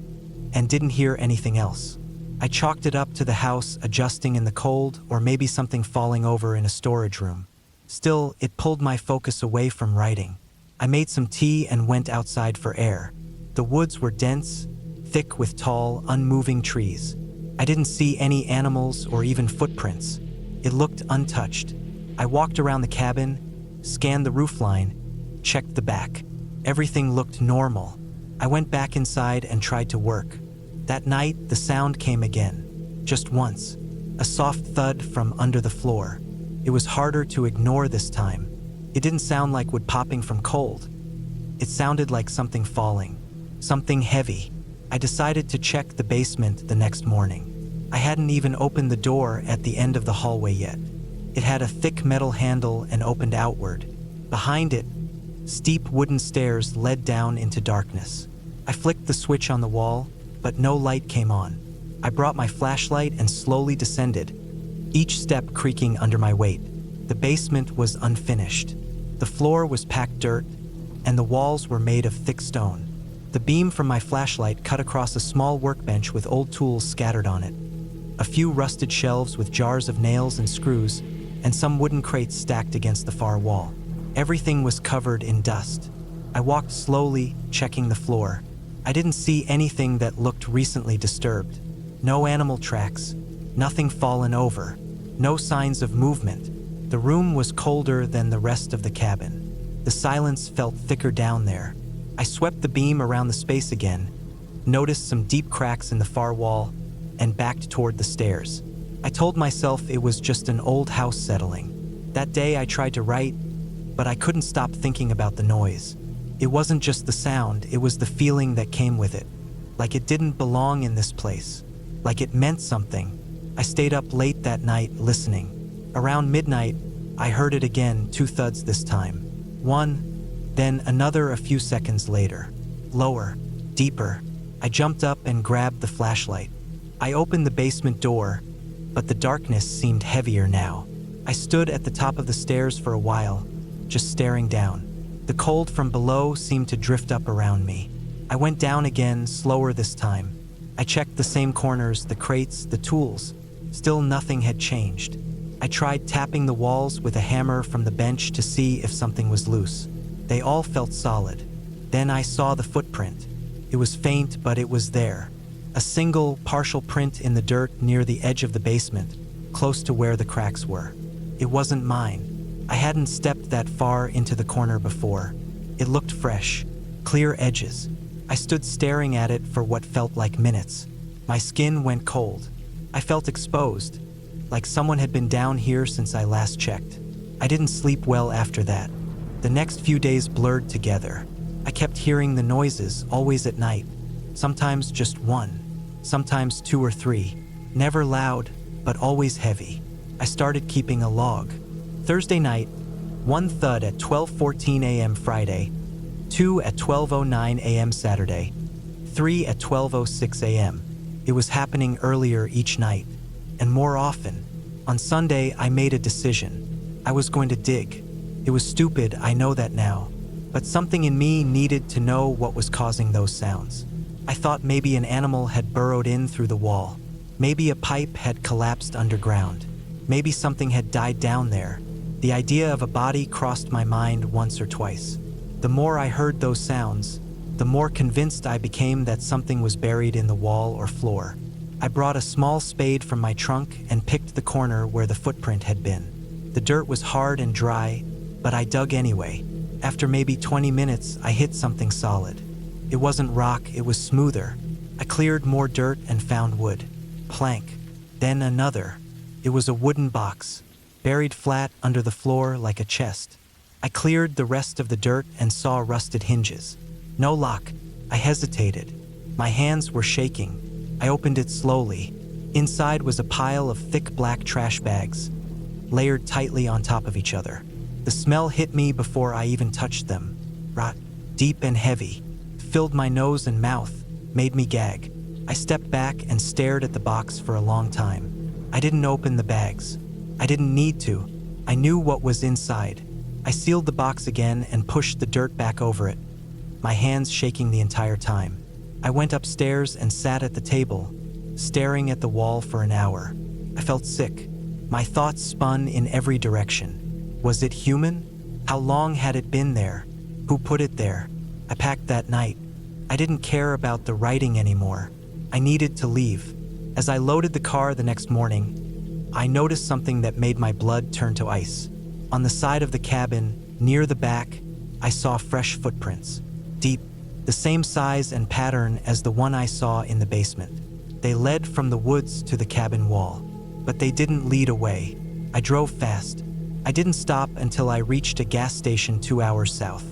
and didn't hear anything else. I chalked it up to the house adjusting in the cold, or maybe something falling over in a storage room. Still, it pulled my focus away from writing. I made some tea and went outside for air. The woods were dense, thick with tall, unmoving trees. I didn't see any animals or even footprints. It looked untouched. I walked around the cabin, scanned the roofline, checked the back. Everything looked normal. I went back inside and tried to work. That night, the sound came again. Just once. A soft thud from under the floor. It was harder to ignore this time. It didn't sound like wood popping from cold. It sounded like something falling. Something heavy. I decided to check the basement the next morning. I hadn't even opened the door at the end of the hallway yet. It had a thick metal handle and opened outward. Behind it, steep wooden stairs led down into darkness. I flicked the switch on the wall, but no light came on. I brought my flashlight and slowly descended, each step creaking under my weight. The basement was unfinished. The floor was packed dirt, and the walls were made of thick stone. The beam from my flashlight cut across a small workbench with old tools scattered on it. A few rusted shelves with jars of nails and screws, and some wooden crates stacked against the far wall. Everything was covered in dust. I walked slowly, checking the floor. I didn't see anything that looked recently disturbed. No animal tracks, nothing fallen over, no signs of movement. The room was colder than the rest of the cabin. The silence felt thicker down there. I swept the beam around the space again, noticed some deep cracks in the far wall, and backed toward the stairs. I told myself it was just an old house settling. That day I tried to write, but I couldn't stop thinking about the noise. It wasn't just the sound, it was the feeling that came with it. Like it didn't belong in this place. Like it meant something. I stayed up late that night listening. Around midnight, I heard it again, 2 thuds this time. One, then another a few seconds later. Lower, deeper. I jumped up and grabbed the flashlight. I opened the basement door, but the darkness seemed heavier now. I stood at the top of the stairs for a while, just staring down. The cold from below seemed to drift up around me. I went down again, slower this time. I checked the same corners, the crates, the tools. Still nothing had changed. I tried tapping the walls with a hammer from the bench to see if something was loose. They all felt solid. Then I saw the footprint. It was faint, but it was there. A single, partial print in the dirt near the edge of the basement, close to where the cracks were. It wasn't mine. I hadn't stepped that far into the corner before. It looked fresh, clear edges. I stood staring at it for what felt like minutes. My skin went cold. I felt exposed, like someone had been down here since I last checked. I didn't sleep well after that. The next few days blurred together. I kept hearing the noises, always at night. Sometimes just one, sometimes 2 or 3. Never loud, but always heavy. I started keeping a log. Thursday night, 1 thud at 12:14 a.m. Friday, 2 at 12:09 a.m. Saturday, 3 at 12:06 a.m. It was happening earlier each night, and more often. On Sunday, I made a decision. I was going to dig. It was stupid, I know that now, but something in me needed to know what was causing those sounds. I thought maybe an animal had burrowed in through the wall. Maybe a pipe had collapsed underground. Maybe something had died down there. The idea of a body crossed my mind once or twice. The more I heard those sounds, the more convinced I became that something was buried in the wall or floor. I brought a small spade from my trunk and picked the corner where the footprint had been. The dirt was hard and dry, but I dug anyway. After maybe 20 minutes, I hit something solid. It wasn't rock, it was smoother. I cleared more dirt and found wood. Plank. Then another. It was a wooden box, buried flat under the floor like a chest. I cleared the rest of the dirt and saw rusted hinges. No lock. I hesitated. My hands were shaking. I opened it slowly. Inside was a pile of thick black trash bags, layered tightly on top of each other. The smell hit me before I even touched them. Rot, deep and heavy, filled my nose and mouth, made me gag. I stepped back and stared at the box for a long time. I didn't open the bags. I didn't need to. I knew what was inside. I sealed the box again and pushed the dirt back over it, my hands shaking the entire time. I went upstairs and sat at the table, staring at the wall for an hour. I felt sick. My thoughts spun in every direction. Was it human? How long had it been there? Who put it there? I packed that night. I didn't care about the writing anymore. I needed to leave. As I loaded the car the next morning, I noticed something that made my blood turn to ice. On the side of the cabin, near the back, I saw fresh footprints. Deep, the same size and pattern as the one I saw in the basement. They led from the woods to the cabin wall, but they didn't lead away. I drove fast. I didn't stop until I reached a gas station 2 hours south.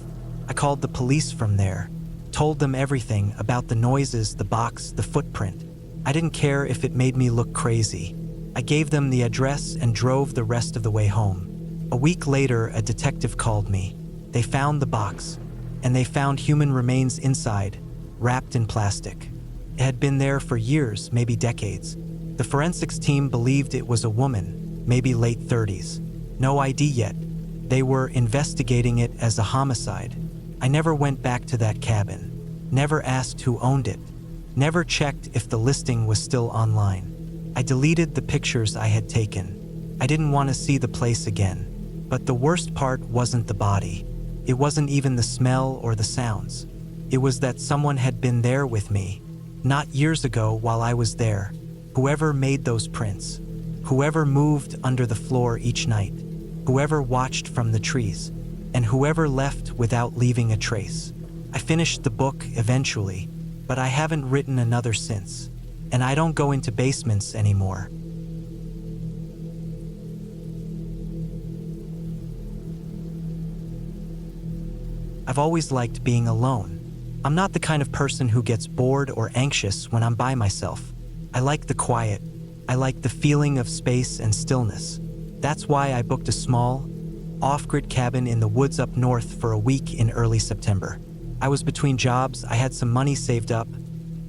I called the police from there, told them everything about the noises, the box, the footprint. I didn't care if it made me look crazy. I gave them the address and drove the rest of the way home. A week later, a detective called me. They found the box, and they found human remains inside, wrapped in plastic. It had been there for years, maybe decades. The forensics team believed it was a woman, maybe late 30s. No ID yet. They were investigating it as a homicide. I never went back to that cabin, never asked who owned it, never checked if the listing was still online. I deleted the pictures I had taken. I didn't want to see the place again. But the worst part wasn't the body. It wasn't even the smell or the sounds. It was that someone had been there with me, not years ago while I was there. Whoever made those prints, whoever moved under the floor each night, whoever watched from the trees, and whoever left without leaving a trace. I finished the book eventually, but I haven't written another since, and I don't go into basements anymore. I've always liked being alone. I'm not the kind of person who gets bored or anxious when I'm by myself. I like the quiet. I like the feeling of space and stillness. That's why I booked a small, off-grid cabin in the woods up north for a week in early September. I was between jobs, I had some money saved up,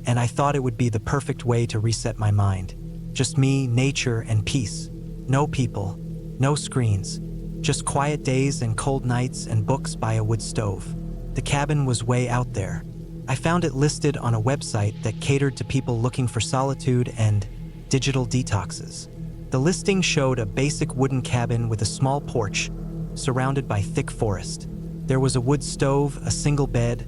and I thought it would be the perfect way to reset my mind. Just me, nature, and peace. No people, no screens. Just quiet days and cold nights and books by a wood stove. The cabin was way out there. I found it listed on a website that catered to people looking for solitude and digital detoxes. The listing showed a basic wooden cabin with a small porch surrounded by thick forest. There was a wood stove, a single bed,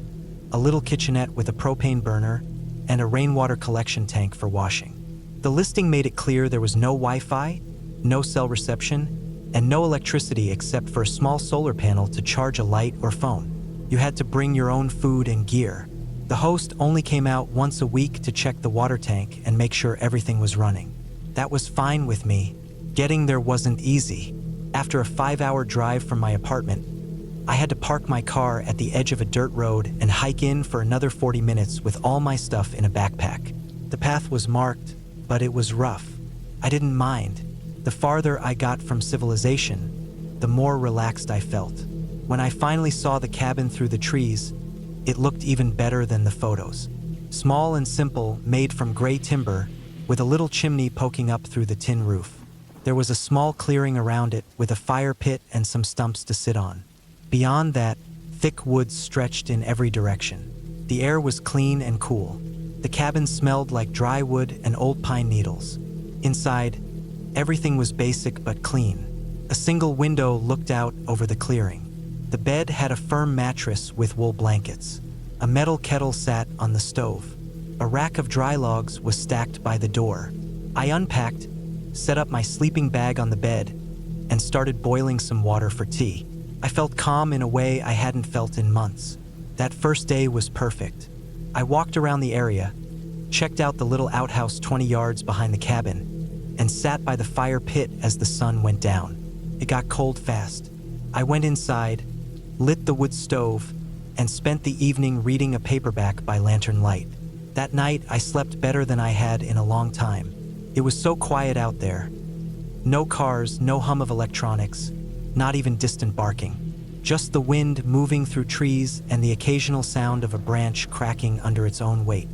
a little kitchenette with a propane burner, and a rainwater collection tank for washing. The listing made it clear there was no Wi-Fi, no cell reception, and no electricity except for a small solar panel to charge a light or phone. You had to bring your own food and gear. The host only came out once a week to check the water tank and make sure everything was running. That was fine with me. Getting there wasn't easy. After a 5-hour drive from my apartment, I had to park my car at the edge of a dirt road and hike in for another 40 minutes with all my stuff in a backpack. The path was marked, but it was rough. I didn't mind. The farther I got from civilization, the more relaxed I felt. When I finally saw the cabin through the trees, it looked even better than the photos. Small and simple, made from gray timber, with a little chimney poking up through the tin roof. There was a small clearing around it with a fire pit and some stumps to sit on. Beyond that, thick woods stretched in every direction. The air was clean and cool. The cabin smelled like dry wood and old pine needles. Inside, everything was basic but clean. A single window looked out over the clearing. The bed had a firm mattress with wool blankets. A metal kettle sat on the stove. A rack of dry logs was stacked by the door. I unpacked, set up my sleeping bag on the bed, and started boiling some water for tea. I felt calm in a way I hadn't felt in months. That first day was perfect. I walked around the area, checked out the little outhouse 20 yards behind the cabin, and sat by the fire pit as the sun went down. It got cold fast. I went inside, lit the wood stove, and spent the evening reading a paperback by lantern light. That night, I slept better than I had in a long time. It was so quiet out there. No cars, no hum of electronics, not even distant barking. Just the wind moving through trees and the occasional sound of a branch cracking under its own weight.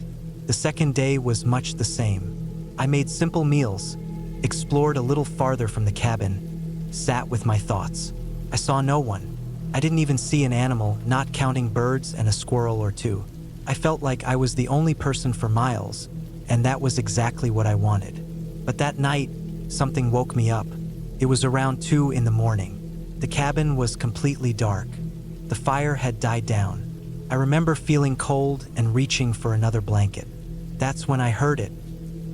The second day was much the same. I made simple meals, explored a little farther from the cabin, sat with my thoughts. I saw no one. I didn't even see an animal, not counting birds and a squirrel or two. I felt like I was the only person for miles, and that was exactly what I wanted. But that night, something woke me up. It was around 2 in the morning. The cabin was completely dark. The fire had died down. I remember feeling cold and reaching for another blanket. That's when I heard it.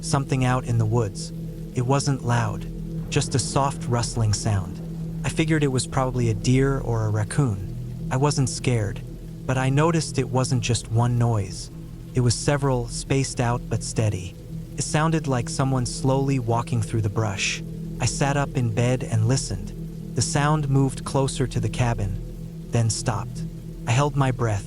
Something out in the woods. It wasn't loud, just a soft rustling sound. I figured it was probably a deer or a raccoon. I wasn't scared, but I noticed it wasn't just one noise. It was several, spaced out but steady. It sounded like someone slowly walking through the brush. I sat up in bed and listened. The sound moved closer to the cabin, then stopped. I held my breath.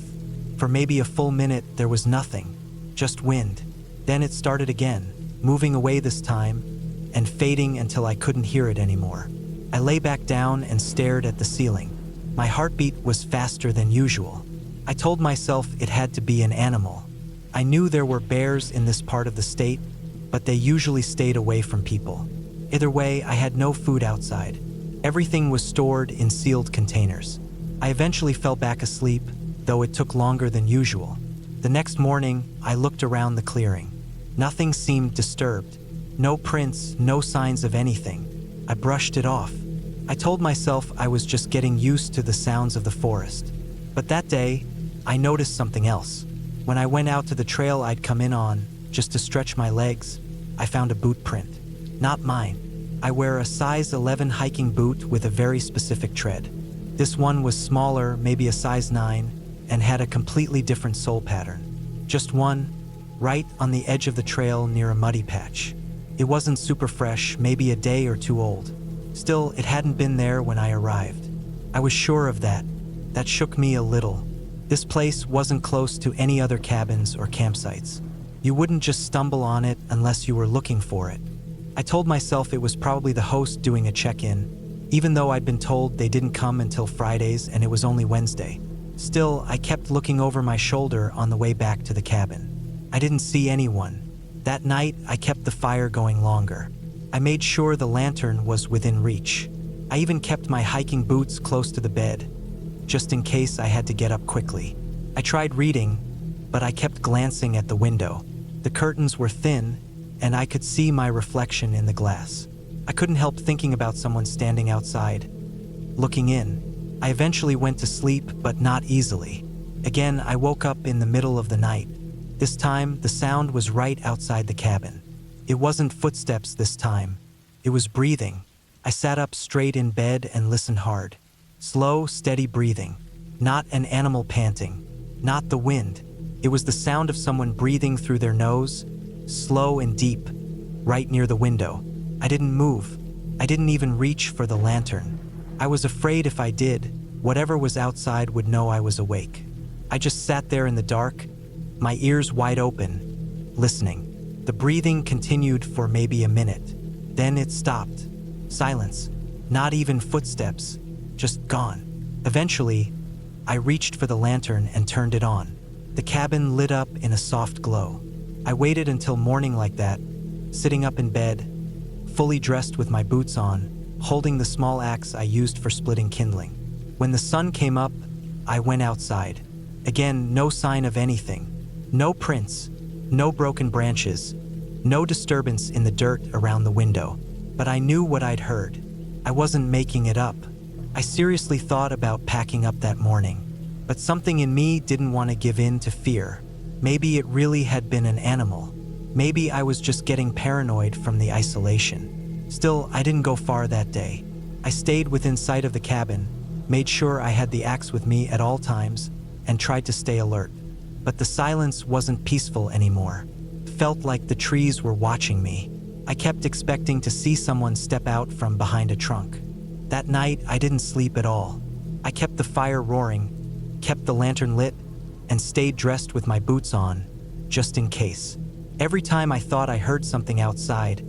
For maybe a full minute, there was nothing, just wind. Then it started again, moving away this time, and fading until I couldn't hear it anymore. I lay back down and stared at the ceiling. My heartbeat was faster than usual. I told myself it had to be an animal. I knew there were bears in this part of the state, but they usually stayed away from people. Either way, I had no food outside. Everything was stored in sealed containers. I eventually fell back asleep, though it took longer than usual. The next morning, I looked around the clearing. Nothing seemed disturbed. No prints, no signs of anything. I brushed it off. I told myself I was just getting used to the sounds of the forest. But that day, I noticed something else. When I went out to the trail I'd come in on, just to stretch my legs, I found a boot print. Not mine. I wear a size 11 hiking boot with a very specific tread. This one was smaller, maybe a size 9, and had a completely different sole pattern. Just one, right on the edge of the trail near a muddy patch. It wasn't super fresh, maybe a day or two old. Still, it hadn't been there when I arrived. I was sure of that. That shook me a little. This place wasn't close to any other cabins or campsites. You wouldn't just stumble on it unless you were looking for it. I told myself it was probably the host doing a check-in, even though I'd been told they didn't come until Fridays and it was only Wednesday. Still, I kept looking over my shoulder on the way back to the cabin. I didn't see anyone. That night, I kept the fire going longer. I made sure the lantern was within reach. I even kept my hiking boots close to the bed, just in case I had to get up quickly. I tried reading, but I kept glancing at the window. The curtains were thin, and I could see my reflection in the glass. I couldn't help thinking about someone standing outside, looking in. I eventually went to sleep, but not easily. Again, I woke up in the middle of the night. This time, the sound was right outside the cabin. It wasn't footsteps this time. It was breathing. I sat up straight in bed and listened hard. Slow, steady breathing. Not an animal panting. Not the wind. It was the sound of someone breathing through their nose, slow and deep, right near the window. I didn't move. I didn't even reach for the lantern. I was afraid if I did, whatever was outside would know I was awake. I just sat there in the dark, my ears wide open, listening. The breathing continued for maybe a minute. Then it stopped. Silence. Not even footsteps. Just gone. Eventually, I reached for the lantern and turned it on. The cabin lit up in a soft glow. I waited until morning like that, sitting up in bed, fully dressed with my boots on, holding the small axe I used for splitting kindling. When the sun came up, I went outside. Again, no sign of anything. No prints, no broken branches, no disturbance in the dirt around the window. But I knew what I'd heard. I wasn't making it up. I seriously thought about packing up that morning. But something in me didn't want to give in to fear. Maybe it really had been an animal. Maybe I was just getting paranoid from the isolation. Still, I didn't go far that day. I stayed within sight of the cabin, made sure I had the axe with me at all times, and tried to stay alert. But the silence wasn't peaceful anymore. It felt like the trees were watching me. I kept expecting to see someone step out from behind a trunk. That night, I didn't sleep at all. I kept the fire roaring, kept the lantern lit, and stayed dressed with my boots on, just in case. Every time I thought I heard something outside,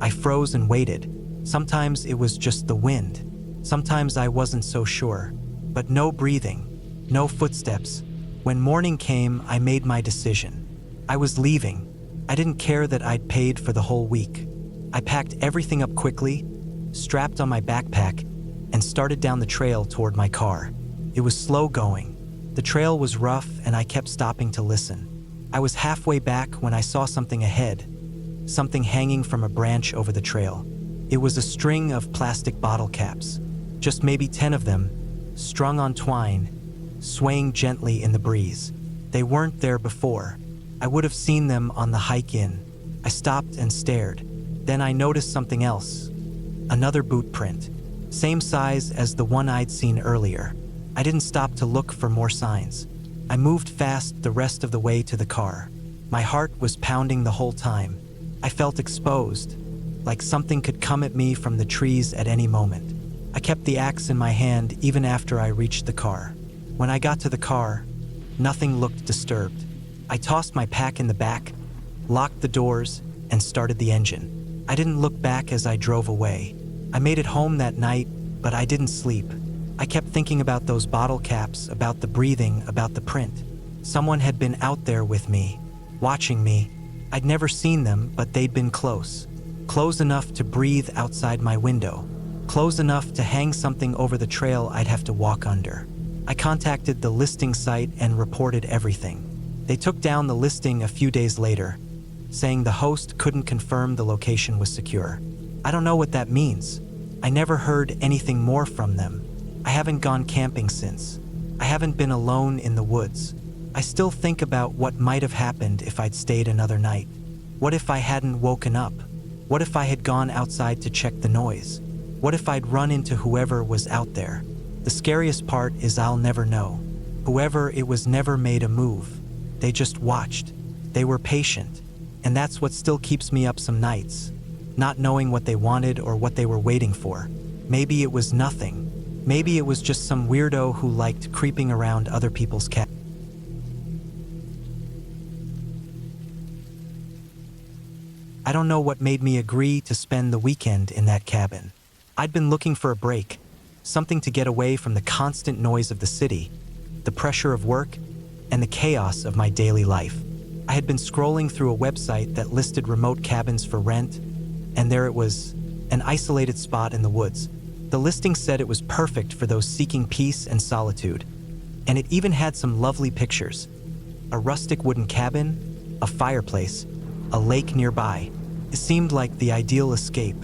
I froze and waited. Sometimes it was just the wind. Sometimes I wasn't so sure. But no breathing, no footsteps. When morning came, I made my decision. I was leaving. I didn't care that I'd paid for the whole week. I packed everything up quickly, strapped on my backpack, and started down the trail toward my car. It was slow going. The trail was rough and I kept stopping to listen. I was halfway back when I saw something ahead, something hanging from a branch over the trail. It was a string of plastic bottle caps, just maybe 10 of them, strung on twine, swaying gently in the breeze. They weren't there before. I would have seen them on the hike in. I stopped and stared. Then I noticed something else. Another boot print, same size as the one I'd seen earlier. I didn't stop to look for more signs. I moved fast the rest of the way to the car. My heart was pounding the whole time. I felt exposed, like something could come at me from the trees at any moment. I kept the axe in my hand even after I reached the car. When I got to the car, nothing looked disturbed. I tossed my pack in the back, locked the doors, and started the engine. I didn't look back as I drove away. I made it home that night, but I didn't sleep. I kept thinking about those bottle caps, about the breathing, about the print. Someone had been out there with me, watching me. I'd never seen them, but they'd been close. Close enough to breathe outside my window. Close enough to hang something over the trail I'd have to walk under. I contacted the listing site and reported everything. They took down the listing a few days later, saying the host couldn't confirm the location was secure. I don't know what that means. I never heard anything more from them. I haven't gone camping since. I haven't been alone in the woods. I still think about what might have happened if I'd stayed another night. What if I hadn't woken up? What if I had gone outside to check the noise? What if I'd run into whoever was out there? The scariest part is I'll never know. Whoever it was never made a move. They just watched. They were patient. And that's what still keeps me up some nights. Not knowing what they wanted or what they were waiting for. Maybe it was nothing. Maybe it was just some weirdo who liked creeping around other people's cabins. I don't know what made me agree to spend the weekend in that cabin. I'd been looking for a break, something to get away from the constant noise of the city, the pressure of work, and the chaos of my daily life. I had been scrolling through a website that listed remote cabins for rent, and there it was, an isolated spot in the woods. The listing said it was perfect for those seeking peace and solitude, and it even had some lovely pictures. A rustic wooden cabin, a fireplace, a lake nearby. It seemed like the ideal escape.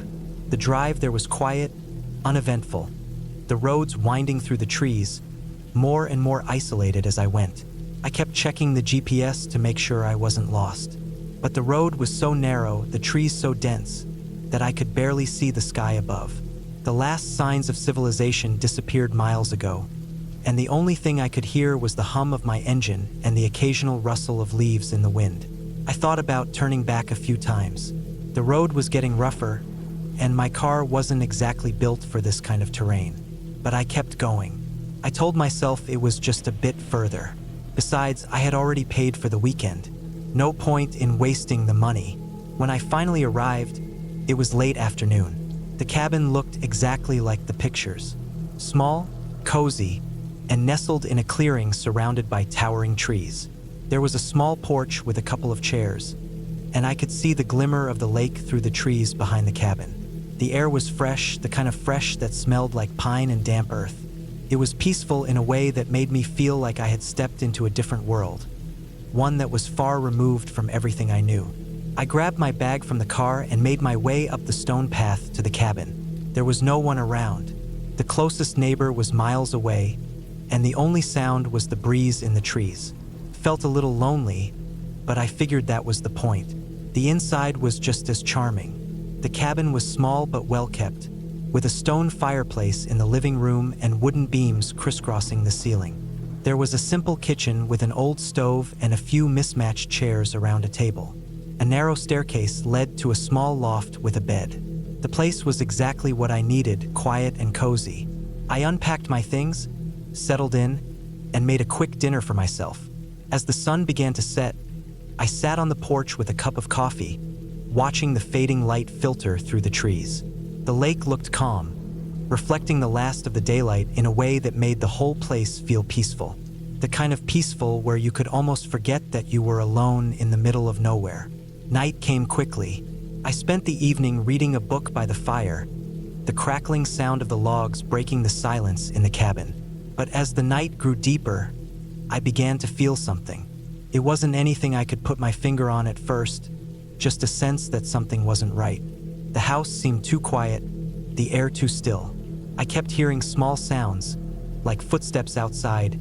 The drive there was quiet, uneventful. The roads winding through the trees, more and more isolated as I went. I kept checking the GPS to make sure I wasn't lost. But the road was so narrow, the trees so dense, that I could barely see the sky above. The last signs of civilization disappeared miles ago, and the only thing I could hear was the hum of my engine and the occasional rustle of leaves in the wind. I thought about turning back a few times. The road was getting rougher, and my car wasn't exactly built for this kind of terrain. But I kept going. I told myself it was just a bit further. Besides, I had already paid for the weekend. No point in wasting the money. When I finally arrived, it was late afternoon. The cabin looked exactly like the pictures. Small, cozy, and nestled in a clearing surrounded by towering trees. There was a small porch with a couple of chairs, and I could see the glimmer of the lake through the trees behind the cabin. The air was fresh, the kind of fresh that smelled like pine and damp earth. It was peaceful in a way that made me feel like I had stepped into a different world, one that was far removed from everything I knew. I grabbed my bag from the car and made my way up the stone path to the cabin. There was no one around. The closest neighbor was miles away, and the only sound was the breeze in the trees. Felt a little lonely, but I figured that was the point. The inside was just as charming. The cabin was small but well kept, with a stone fireplace in the living room and wooden beams crisscrossing the ceiling. There was a simple kitchen with an old stove and a few mismatched chairs around a table. A narrow staircase led to a small loft with a bed. The place was exactly what I needed, quiet and cozy. I unpacked my things, settled in, and made a quick dinner for myself. As the sun began to set, I sat on the porch with a cup of coffee, watching the fading light filter through the trees. The lake looked calm, reflecting the last of the daylight in a way that made the whole place feel peaceful. The kind of peaceful where you could almost forget that you were alone in the middle of nowhere. Night came quickly. I spent the evening reading a book by the fire, the crackling sound of the logs breaking the silence in the cabin. But as the night grew deeper, I began to feel something. It wasn't anything I could put my finger on at first, just a sense that something wasn't right. The house seemed too quiet, the air too still. I kept hearing small sounds, like footsteps outside,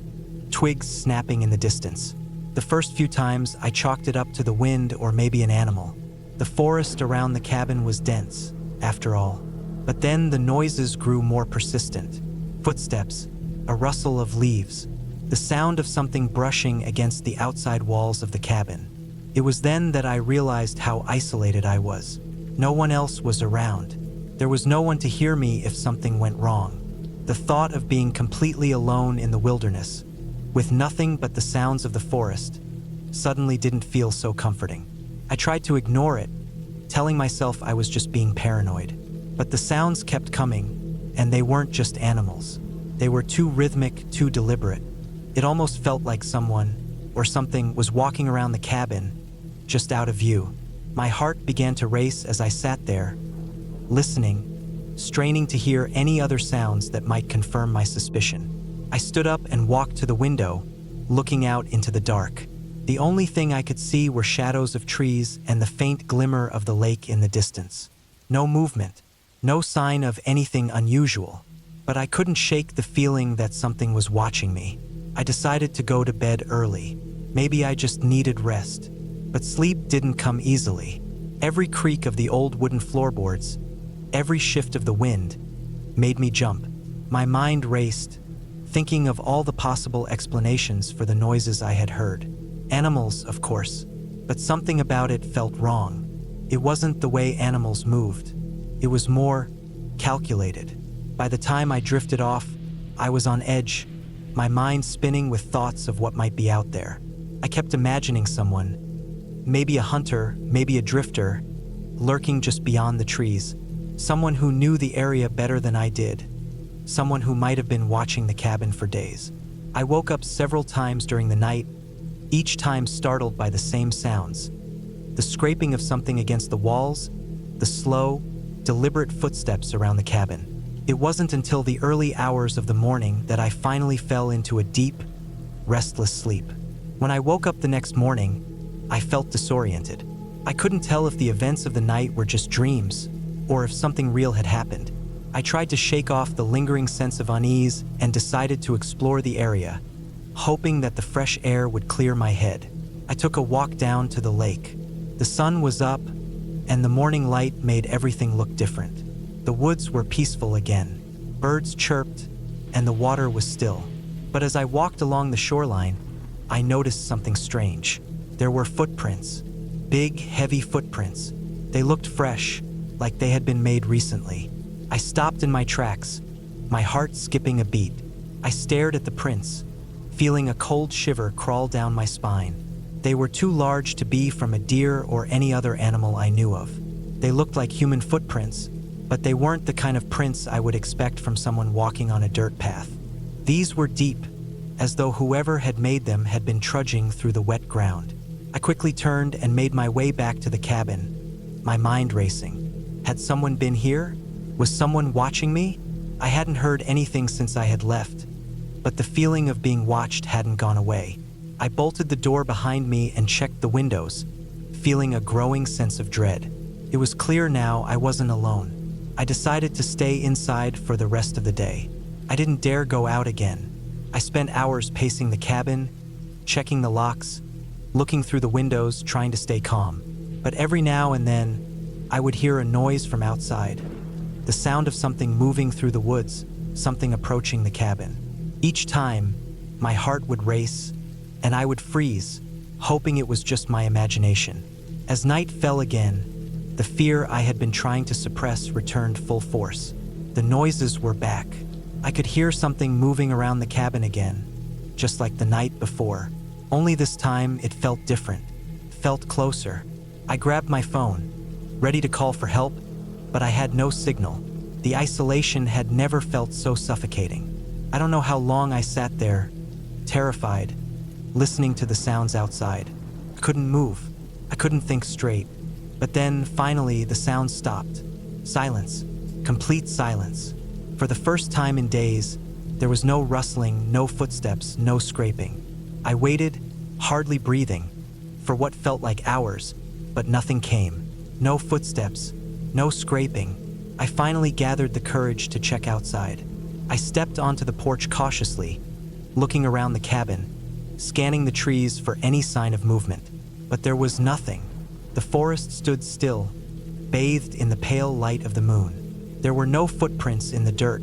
twigs snapping in the distance. The first few times, I chalked it up to the wind or maybe an animal. The forest around the cabin was dense, after all. But then the noises grew more persistent. Footsteps, a rustle of leaves, the sound of something brushing against the outside walls of the cabin. It was then that I realized how isolated I was. No one else was around. There was no one to hear me if something went wrong. The thought of being completely alone in the wilderness, with nothing but the sounds of the forest, suddenly didn't feel so comforting. I tried to ignore it, telling myself I was just being paranoid. But the sounds kept coming, and they weren't just animals. They were too rhythmic, too deliberate. It almost felt like someone, or something, was walking around the cabin, just out of view. My heart began to race as I sat there, listening, straining to hear any other sounds that might confirm my suspicion. I stood up and walked to the window, looking out into the dark. The only thing I could see were shadows of trees and the faint glimmer of the lake in the distance. No movement, no sign of anything unusual, but I couldn't shake the feeling that something was watching me. I decided to go to bed early. Maybe I just needed rest. But sleep didn't come easily. Every creak of the old wooden floorboards, every shift of the wind, made me jump. My mind raced, thinking of all the possible explanations for the noises I had heard. Animals, of course, but something about it felt wrong. It wasn't the way animals moved. It was more calculated. By the time I drifted off, I was on edge, my mind spinning with thoughts of what might be out there. I kept imagining someone, maybe a hunter, maybe a drifter, lurking just beyond the trees. Someone who knew the area better than I did. Someone who might have been watching the cabin for days. I woke up several times during the night, each time startled by the same sounds. The scraping of something against the walls, the slow, deliberate footsteps around the cabin. It wasn't until the early hours of the morning that I finally fell into a deep, restless sleep. When I woke up the next morning, I felt disoriented. I couldn't tell if the events of the night were just dreams, or if something real had happened. I tried to shake off the lingering sense of unease and decided to explore the area, hoping that the fresh air would clear my head. I took a walk down to the lake. The sun was up, and the morning light made everything look different. The woods were peaceful again. Birds chirped, and the water was still. But as I walked along the shoreline, I noticed something strange. There were footprints, big, heavy footprints. They looked fresh, like they had been made recently. I stopped in my tracks, my heart skipping a beat. I stared at the prints, feeling a cold shiver crawl down my spine. They were too large to be from a deer or any other animal I knew of. They looked like human footprints, but they weren't the kind of prints I would expect from someone walking on a dirt path. These were deep, as though whoever had made them had been trudging through the wet ground. I quickly turned and made my way back to the cabin, my mind racing. Had someone been here? Was someone watching me? I hadn't heard anything since I had left, but the feeling of being watched hadn't gone away. I bolted the door behind me and checked the windows, feeling a growing sense of dread. It was clear now I wasn't alone. I decided to stay inside for the rest of the day. I didn't dare go out again. I spent hours pacing the cabin, checking the locks, looking through the windows, trying to stay calm. But every now and then, I would hear a noise from outside. the sound of something moving through the woods, something approaching the cabin. Each time, my heart would race, and I would freeze, hoping it was just my imagination. As night fell again, the fear I had been trying to suppress returned full force. The noises were back. I could hear something moving around the cabin again, just like the night before. Only this time it felt different, felt closer. I grabbed my phone, ready to call for help, but I had no signal. The isolation had never felt so suffocating. I don't know how long I sat there, terrified, listening to the sounds outside. I couldn't move. I couldn't think straight. But then, finally, the sounds stopped. Silence. Complete silence. For the first time in days, there was no rustling, no footsteps, no scraping. I waited, hardly breathing, for what felt like hours, but nothing came. No footsteps, no scraping. I finally gathered the courage to check outside. I stepped onto the porch cautiously, looking around the cabin, scanning the trees for any sign of movement. But there was nothing. The forest stood still, bathed in the pale light of the moon. There were no footprints in the dirt,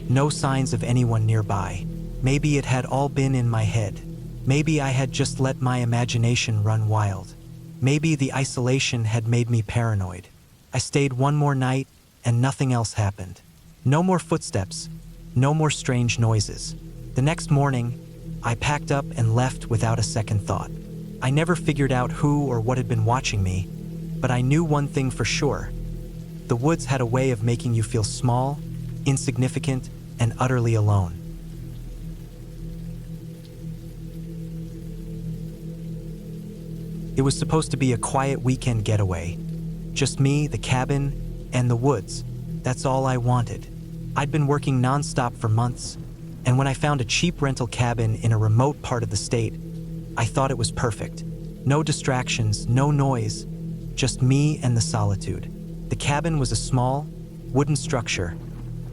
no signs of anyone nearby. Maybe it had all been in my head. Maybe I had just let my imagination run wild. Maybe the isolation had made me paranoid. I stayed one more night, and nothing else happened. No more footsteps, no more strange noises. The next morning, I packed up and left without a second thought. I never figured out who or what had been watching me, but I knew one thing for sure. The woods had a way of making you feel small, insignificant, and utterly alone. It was supposed to be a quiet weekend getaway. Just me, the cabin, and the woods. That's all I wanted. I'd been working nonstop for months, and when I found a cheap rental cabin in a remote part of the state, I thought it was perfect. No distractions, no noise, just me and the solitude. The cabin was a small, wooden structure,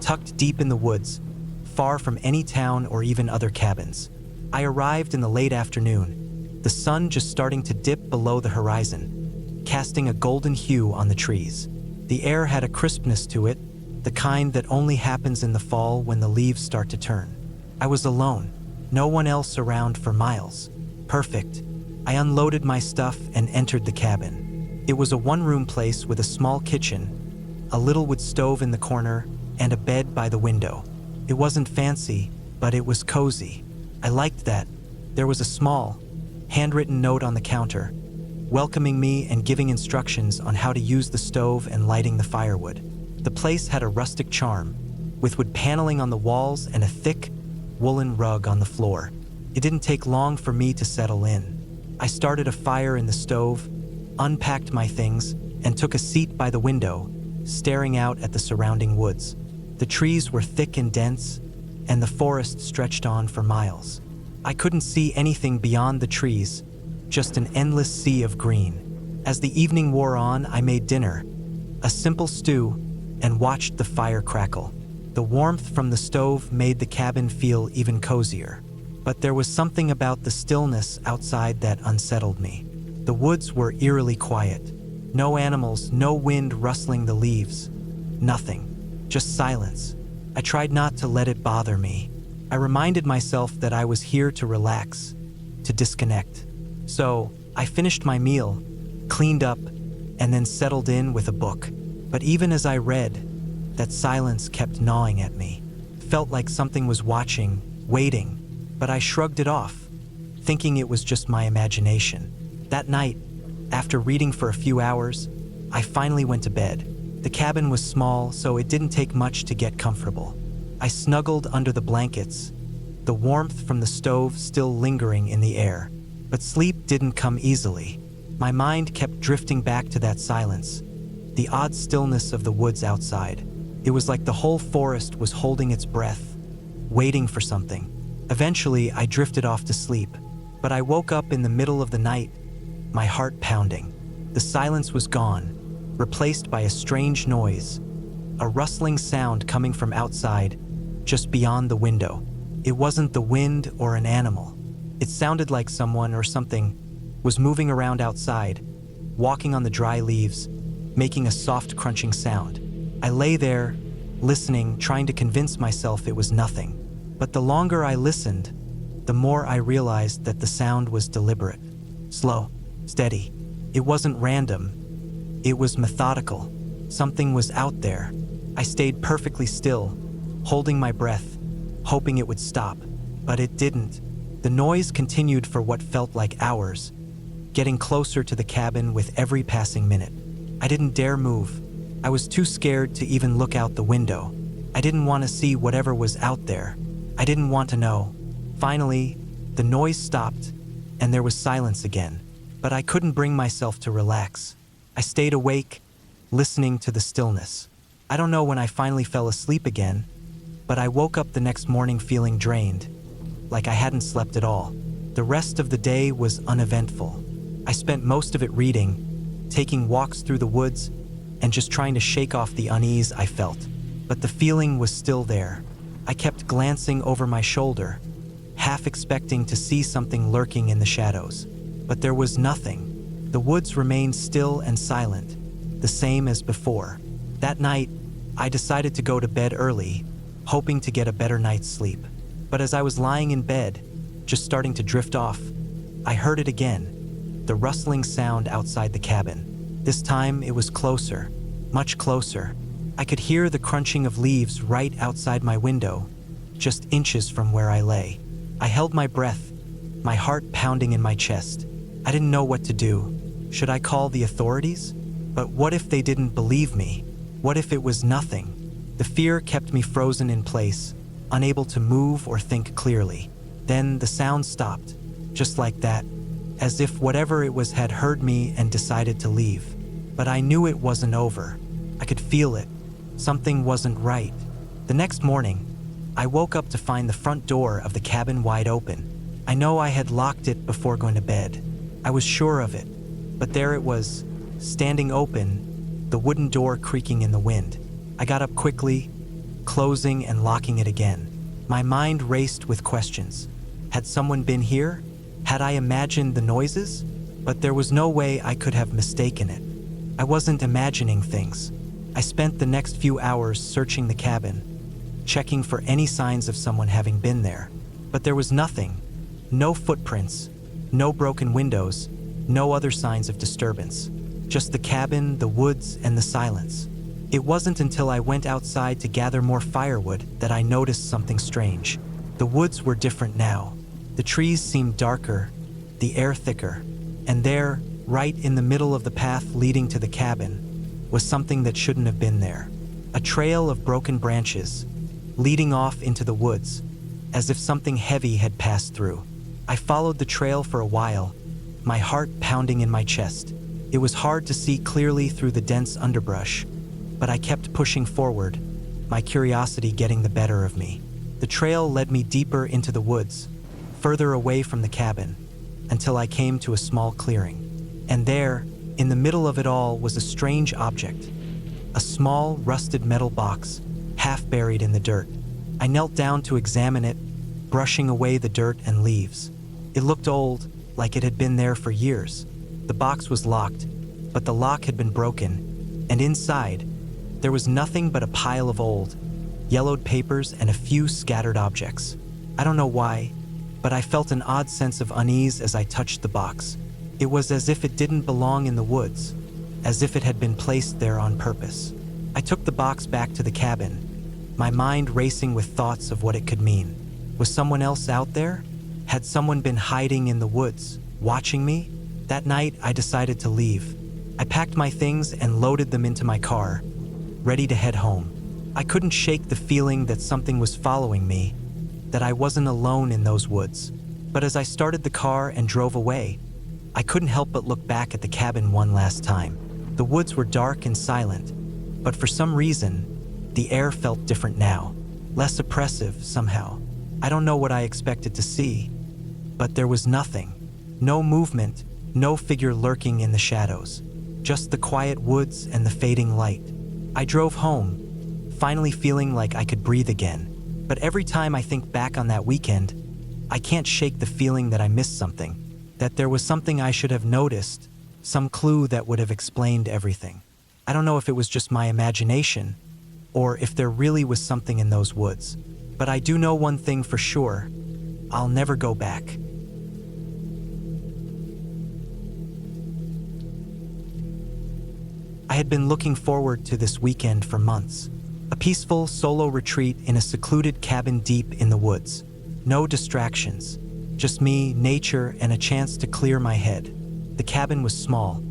tucked deep in the woods, far from any town or even other cabins. I arrived in the late afternoon, the sun just starting to dip below the horizon, casting a golden hue on the trees. The air had a crispness to it, the kind that only happens in the fall when the leaves start to turn. I was alone, no one else around for miles. Perfect. I unloaded my stuff and entered the cabin. It was a one-room place with a small kitchen, a little wood stove in the corner, and a bed by the window. It wasn't fancy, but it was cozy. I liked that. There was a small, handwritten note on the counter, welcoming me and giving instructions on how to use the stove and lighting the firewood. The place had a rustic charm, with wood paneling on the walls and a thick, woolen rug on the floor. It didn't take long for me to settle in. I started a fire in the stove, unpacked my things, and took a seat by the window, staring out at the surrounding woods. The trees were thick and dense, and the forest stretched on for miles. I couldn't see anything beyond the trees, just an endless sea of green. As the evening wore on, I made dinner, a simple stew, and watched the fire crackle. The warmth from the stove made the cabin feel even cozier. But there was something about the stillness outside that unsettled me. The woods were eerily quiet. No animals, no wind rustling the leaves. Nothing. Just silence. I tried not to let it bother me. I reminded myself that I was here to relax, to disconnect. So, I finished my meal, cleaned up, and then settled in with a book. But even as I read, that silence kept gnawing at me. Felt like something was watching, waiting, but I shrugged it off, thinking it was just my imagination. That night, after reading for a few hours, I finally went to bed. The cabin was small, so it didn't take much to get comfortable. I snuggled under the blankets, the warmth from the stove still lingering in the air. But sleep didn't come easily. My mind kept drifting back to that silence, the odd stillness of the woods outside. It was like the whole forest was holding its breath, waiting for something. Eventually, I drifted off to sleep, but I woke up in the middle of the night, my heart pounding. The silence was gone, replaced by a strange noise, a rustling sound coming from outside, just beyond the window. It wasn't the wind or an animal. It sounded like someone or something was moving around outside, walking on the dry leaves, making a soft crunching sound. I lay there, listening, trying to convince myself it was nothing. But the longer I listened, the more I realized that the sound was deliberate, slow, steady. It wasn't random. It was methodical. Something was out there. I stayed perfectly still, holding my breath, hoping it would stop. But it didn't. The noise continued for what felt like hours, getting closer to the cabin with every passing minute. I didn't dare move. I was too scared to even look out the window. I didn't want to see whatever was out there. I didn't want to know. Finally, the noise stopped, and there was silence again. But I couldn't bring myself to relax. I stayed awake, listening to the stillness. I don't know when I finally fell asleep again, but I woke up the next morning feeling drained, like I hadn't slept at all. The rest of the day was uneventful. I spent most of it reading, taking walks through the woods, and just trying to shake off the unease I felt. But the feeling was still there. I kept glancing over my shoulder, half expecting to see something lurking in the shadows. But there was nothing. The woods remained still and silent, the same as before. That night, I decided to go to bed early, hoping to get a better night's sleep. But as I was lying in bed, just starting to drift off, I heard it again, the rustling sound outside the cabin. This time it was closer, much closer. I could hear the crunching of leaves right outside my window, just inches from where I lay. I held my breath, my heart pounding in my chest. I didn't know what to do. Should I call the authorities? But what if they didn't believe me? What if it was nothing? The fear kept me frozen in place, unable to move or think clearly. Then the sound stopped, just like that, as if whatever it was had heard me and decided to leave. But I knew it wasn't over. I could feel it. Something wasn't right. The next morning, I woke up to find the front door of the cabin wide open. I know I had locked it before going to bed. I was sure of it. But there it was, standing open, the wooden door creaking in the wind. I got up quickly, closing and locking it again. My mind raced with questions. Had someone been here? Had I imagined the noises? But there was no way I could have mistaken it. I wasn't imagining things. I spent the next few hours searching the cabin, checking for any signs of someone having been there. But there was nothing. No footprints, no broken windows, no other signs of disturbance. Just the cabin, the woods, and the silence. It wasn't until I went outside to gather more firewood that I noticed something strange. The woods were different now. The trees seemed darker, the air thicker, and there, right in the middle of the path leading to the cabin, was something that shouldn't have been there. A trail of broken branches, leading off into the woods, as if something heavy had passed through. I followed the trail for a while, my heart pounding in my chest. It was hard to see clearly through the dense underbrush, but I kept pushing forward, my curiosity getting the better of me. The trail led me deeper into the woods, further away from the cabin, until I came to a small clearing. And there, in the middle of it all, was a strange object. A small, rusted metal box, half buried in the dirt. I knelt down to examine it, brushing away the dirt and leaves. It looked old, like it had been there for years. The box was locked, but the lock had been broken, and inside, there was nothing but a pile of old, yellowed papers and a few scattered objects. I don't know why, but I felt an odd sense of unease as I touched the box. It was as if it didn't belong in the woods, as if it had been placed there on purpose. I took the box back to the cabin, my mind racing with thoughts of what it could mean. Was someone else out there? Had someone been hiding in the woods, watching me? That night, I decided to leave. I packed my things and loaded them into my car, ready to head home. I couldn't shake the feeling that something was following me, that I wasn't alone in those woods. But as I started the car and drove away, I couldn't help but look back at the cabin one last time. The woods were dark and silent, but for some reason, the air felt different now, less oppressive somehow. I don't know what I expected to see, but there was nothing. No movement, no figure lurking in the shadows. Just the quiet woods and the fading light. I drove home, finally feeling like I could breathe again. But every time I think back on that weekend, I can't shake the feeling that I missed something. That there was something I should have noticed, some clue that would have explained everything. I don't know if it was just my imagination, or if there really was something in those woods. But I do know one thing for sure: I'll never go back. I had been looking forward to this weekend for months. A peaceful solo retreat in a secluded cabin deep in the woods. No distractions, just me, nature, and a chance to clear my head. The cabin was small,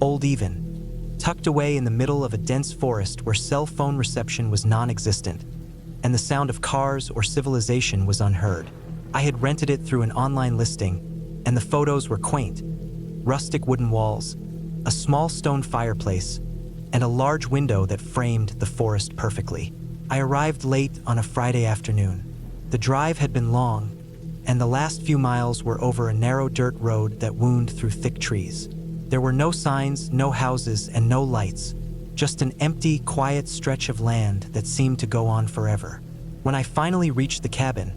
old even, tucked away in the middle of a dense forest where cell phone reception was non-existent, and the sound of cars or civilization was unheard. I had rented it through an online listing, and the photos were quaint. Rustic wooden walls, a small stone fireplace, and a large window that framed the forest perfectly. I arrived late on a Friday afternoon. The drive had been long, and the last few miles were over a narrow dirt road that wound through thick trees. There were no signs, no houses, and no lights, just an empty, quiet stretch of land that seemed to go on forever. When I finally reached the cabin,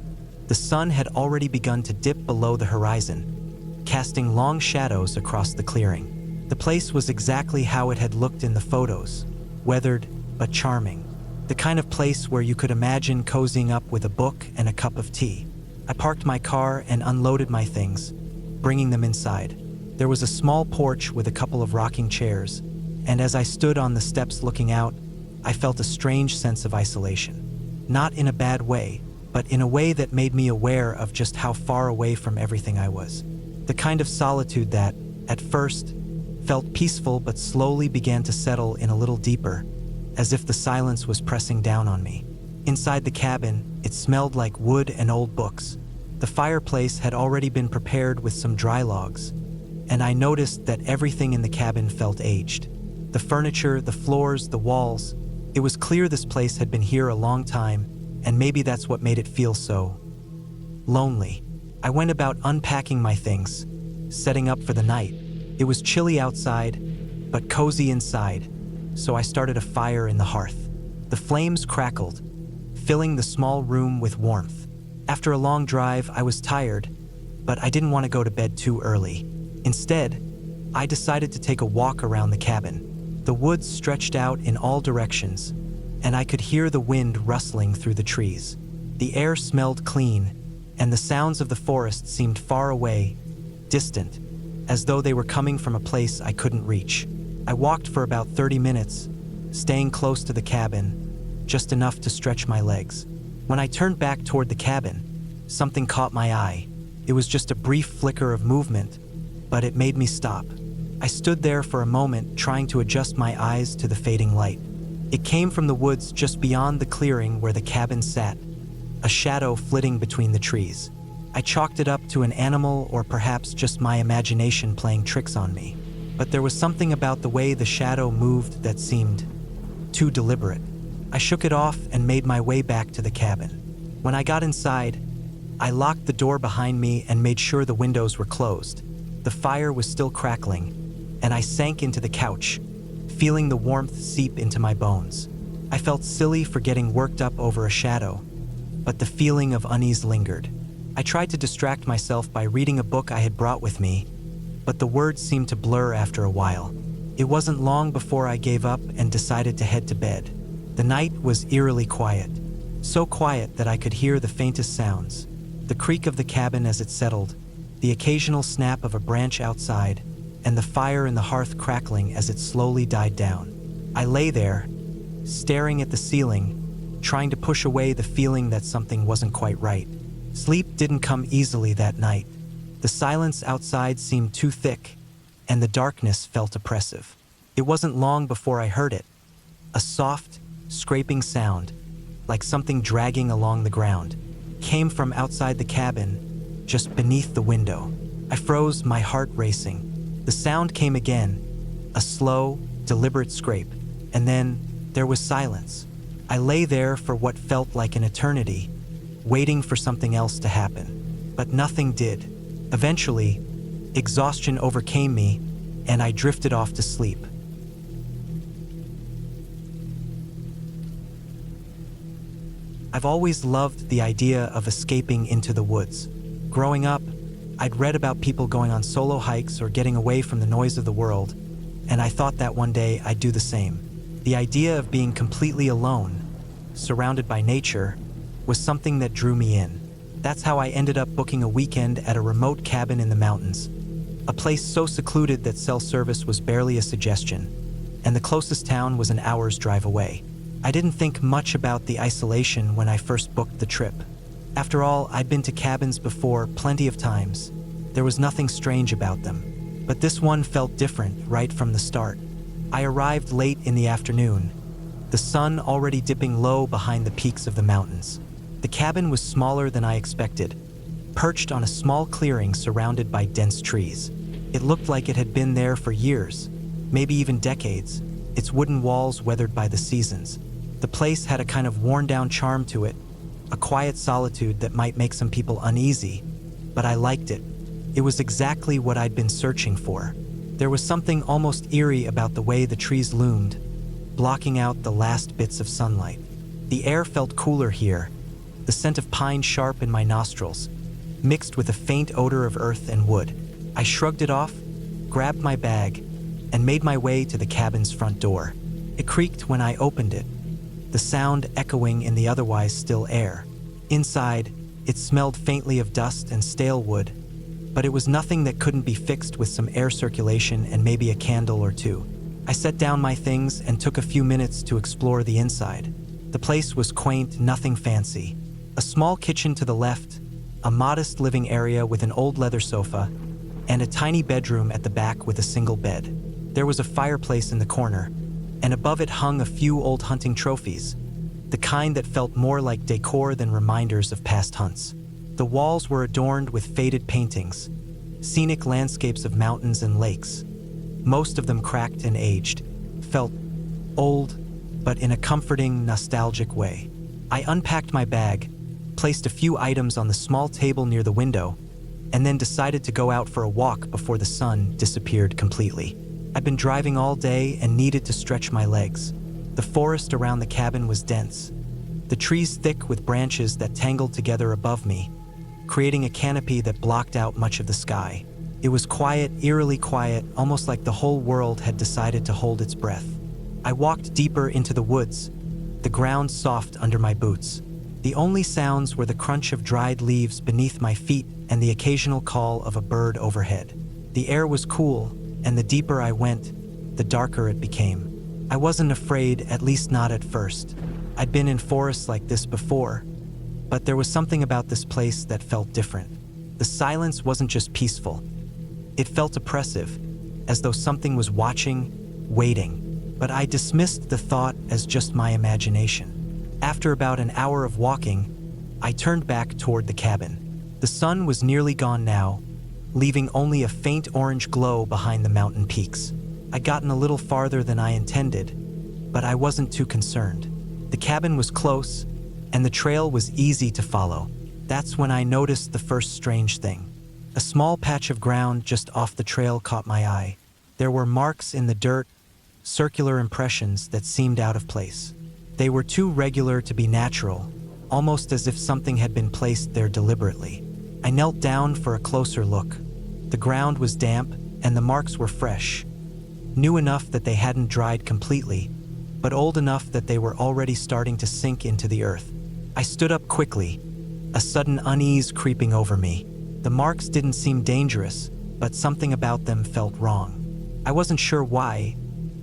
the sun had already begun to dip below the horizon, casting long shadows across the clearing. The place was exactly how it had looked in the photos, weathered but charming. The kind of place where you could imagine cozying up with a book and a cup of tea. I parked my car and unloaded my things, bringing them inside. There was a small porch with a couple of rocking chairs, and as I stood on the steps looking out, I felt a strange sense of isolation. Not in a bad way, but in a way that made me aware of just how far away from everything I was. The kind of solitude that, at first, felt peaceful but slowly began to settle in a little deeper, as if the silence was pressing down on me. Inside the cabin, it smelled like wood and old books. The fireplace had already been prepared with some dry logs, and I noticed that everything in the cabin felt aged. The furniture, the floors, the walls. It was clear this place had been here a long time, and maybe that's what made it feel so lonely. I went about unpacking my things, setting up for the night. It was chilly outside, but cozy inside, so I started a fire in the hearth. The flames crackled, filling the small room with warmth. After a long drive, I was tired, but I didn't want to go to bed too early. Instead, I decided to take a walk around the cabin. The woods stretched out in all directions, and I could hear the wind rustling through the trees. The air smelled clean, and the sounds of the forest seemed far away, distant, as though they were coming from a place I couldn't reach. I walked for about 30 minutes, staying close to the cabin, just enough to stretch my legs. When I turned back toward the cabin, something caught my eye. It was just a brief flicker of movement, but it made me stop. I stood there for a moment, trying to adjust my eyes to the fading light. It came from the woods just beyond the clearing where the cabin sat, a shadow flitting between the trees. I chalked it up to an animal or perhaps just my imagination playing tricks on me. But there was something about the way the shadow moved that seemed too deliberate. I shook it off and made my way back to the cabin. When I got inside, I locked the door behind me and made sure the windows were closed. The fire was still crackling, and I sank into the couch, feeling the warmth seep into my bones. I felt silly for getting worked up over a shadow, but the feeling of unease lingered. I tried to distract myself by reading a book I had brought with me, but the words seemed to blur after a while. It wasn't long before I gave up and decided to head to bed. The night was eerily quiet, so quiet that I could hear the faintest sounds, the creak of the cabin as it settled, the occasional snap of a branch outside, and the fire in the hearth crackling as it slowly died down. I lay there, staring at the ceiling, trying to push away the feeling that something wasn't quite right. Sleep didn't come easily that night. The silence outside seemed too thick, and the darkness felt oppressive. It wasn't long before I heard it, a soft, scraping sound, like something dragging along the ground, came from outside the cabin, just beneath the window. I froze, my heart racing. The sound came again, a slow, deliberate scrape, and then there was silence. I lay there for what felt like an eternity, waiting for something else to happen. But nothing did. Eventually, exhaustion overcame me, and I drifted off to sleep. I've always loved the idea of escaping into the woods. Growing up, I'd read about people going on solo hikes or getting away from the noise of the world, and I thought that one day I'd do the same. The idea of being completely alone, surrounded by nature, was something that drew me in. That's how I ended up booking a weekend at a remote cabin in the mountains, a place so secluded that cell service was barely a suggestion, and the closest town was an hour's drive away. I didn't think much about the isolation when I first booked the trip. After all, I'd been to cabins before plenty of times. There was nothing strange about them. But this one felt different right from the start. I arrived late in the afternoon, the sun already dipping low behind the peaks of the mountains. The cabin was smaller than I expected, perched on a small clearing surrounded by dense trees. It looked like it had been there for years, maybe even decades, its wooden walls weathered by the seasons. The place had a kind of worn-down charm to it, a quiet solitude that might make some people uneasy, but I liked it. It was exactly what I'd been searching for. There was something almost eerie about the way the trees loomed, blocking out the last bits of sunlight. The air felt cooler here, the scent of pine sharp in my nostrils, mixed with a faint odor of earth and wood. I shrugged it off, grabbed my bag, and made my way to the cabin's front door. It creaked when I opened it, the sound echoing in the otherwise still air. Inside, it smelled faintly of dust and stale wood, but it was nothing that couldn't be fixed with some air circulation and maybe a candle or two. I set down my things and took a few minutes to explore the inside. The place was quaint, nothing fancy. A small kitchen to the left, a modest living area with an old leather sofa, and a tiny bedroom at the back with a single bed. There was a fireplace in the corner, and above it hung a few old hunting trophies, the kind that felt more like decor than reminders of past hunts. The walls were adorned with faded paintings, scenic landscapes of mountains and lakes. Most of them cracked and aged, felt old, but in a comforting, nostalgic way. I unpacked my bag, placed a few items on the small table near the window, and then decided to go out for a walk before the sun disappeared completely. I'd been driving all day and needed to stretch my legs. The forest around the cabin was dense, the trees thick with branches that tangled together above me, creating a canopy that blocked out much of the sky. It was quiet, eerily quiet, almost like the whole world had decided to hold its breath. I walked deeper into the woods, the ground soft under my boots. The only sounds were the crunch of dried leaves beneath my feet and the occasional call of a bird overhead. The air was cool, and the deeper I went, the darker it became. I wasn't afraid, at least not at first. I'd been in forests like this before, but there was something about this place that felt different. The silence wasn't just peaceful. It felt oppressive, as though something was watching, waiting. But I dismissed the thought as just my imagination. After about an hour of walking, I turned back toward the cabin. The sun was nearly gone now, leaving only a faint orange glow behind the mountain peaks. I'd gotten a little farther than I intended, but I wasn't too concerned. The cabin was close, and the trail was easy to follow. That's when I noticed the first strange thing. A small patch of ground just off the trail caught my eye. There were marks in the dirt, circular impressions that seemed out of place. They were too regular to be natural, almost as if something had been placed there deliberately. I knelt down for a closer look. The ground was damp, and the marks were fresh, new enough that they hadn't dried completely, but old enough that they were already starting to sink into the earth. I stood up quickly, a sudden unease creeping over me. The marks didn't seem dangerous, but something about them felt wrong. I wasn't sure why,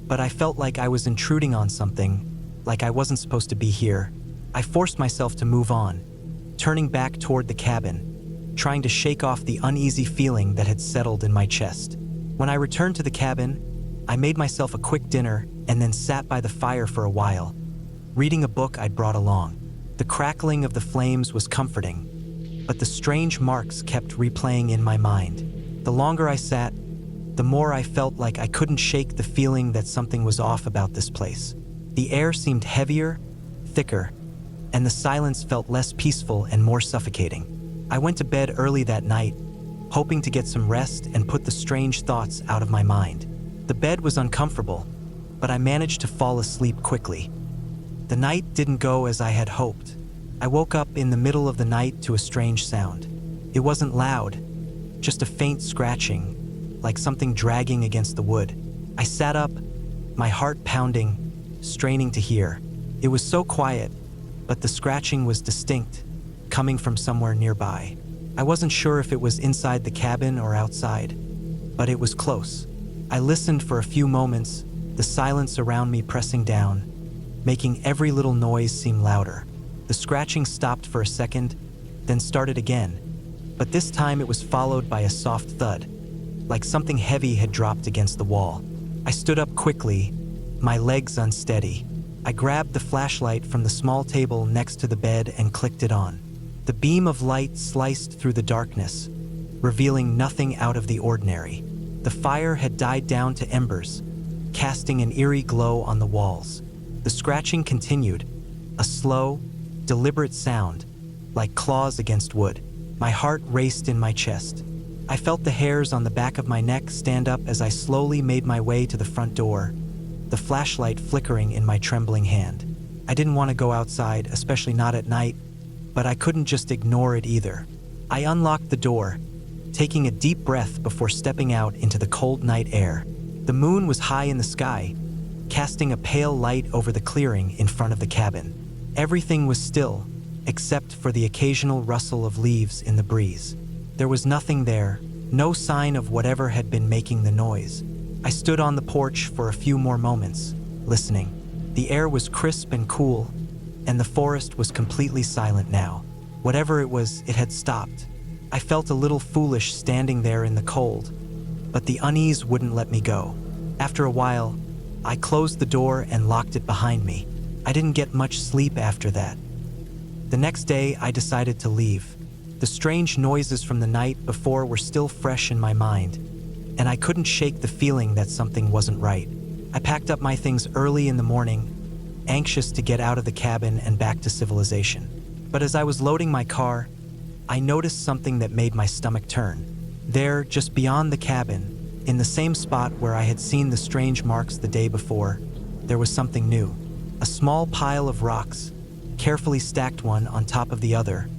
but I felt like I was intruding on something, like I wasn't supposed to be here. I forced myself to move on, turning back toward the cabin, trying to shake off the uneasy feeling that had settled in my chest. When I returned to the cabin, I made myself a quick dinner and then sat by the fire for a while, reading a book I'd brought along. The crackling of the flames was comforting, but the strange marks kept replaying in my mind. The longer I sat, the more I felt like I couldn't shake the feeling that something was off about this place. The air seemed heavier, thicker, and the silence felt less peaceful and more suffocating. I went to bed early that night, hoping to get some rest and put the strange thoughts out of my mind. The bed was uncomfortable, but I managed to fall asleep quickly. The night didn't go as I had hoped. I woke up in the middle of the night to a strange sound. It wasn't loud, just a faint scratching, like something dragging against the wood. I sat up, my heart pounding, straining to hear. It was so quiet, but the scratching was distinct, coming from somewhere nearby. I wasn't sure if it was inside the cabin or outside, but it was close. I listened for a few moments, the silence around me pressing down, making every little noise seem louder. The scratching stopped for a second, then started again, but this time it was followed by a soft thud, like something heavy had dropped against the wall. I stood up quickly, my legs unsteady. I grabbed the flashlight from the small table next to the bed and clicked it on. The beam of light sliced through the darkness, revealing nothing out of the ordinary. The fire had died down to embers, casting an eerie glow on the walls. The scratching continued, a slow, deliberate sound, like claws against wood. My heart raced in my chest. I felt the hairs on the back of my neck stand up as I slowly made my way to the front door, the flashlight flickering in my trembling hand. I didn't want to go outside, especially not at night, but I couldn't just ignore it either. I unlocked the door, taking a deep breath before stepping out into the cold night air. The moon was high in the sky, casting a pale light over the clearing in front of the cabin. Everything was still, except for the occasional rustle of leaves in the breeze. There was nothing there, no sign of whatever had been making the noise. I stood on the porch for a few more moments, listening. The air was crisp and cool, and the forest was completely silent now. Whatever it was, it had stopped. I felt a little foolish standing there in the cold, but the unease wouldn't let me go. After a while, I closed the door and locked it behind me. I didn't get much sleep after that. The next day, I decided to leave. The strange noises from the night before were still fresh in my mind, and I couldn't shake the feeling that something wasn't right. I packed up my things early in the morning, anxious to get out of the cabin and back to civilization. But as I was loading my car, I noticed something that made my stomach turn. There, just beyond the cabin, in the same spot where I had seen the strange marks the day before, there was something new. A small pile of rocks, carefully stacked one on top of the other,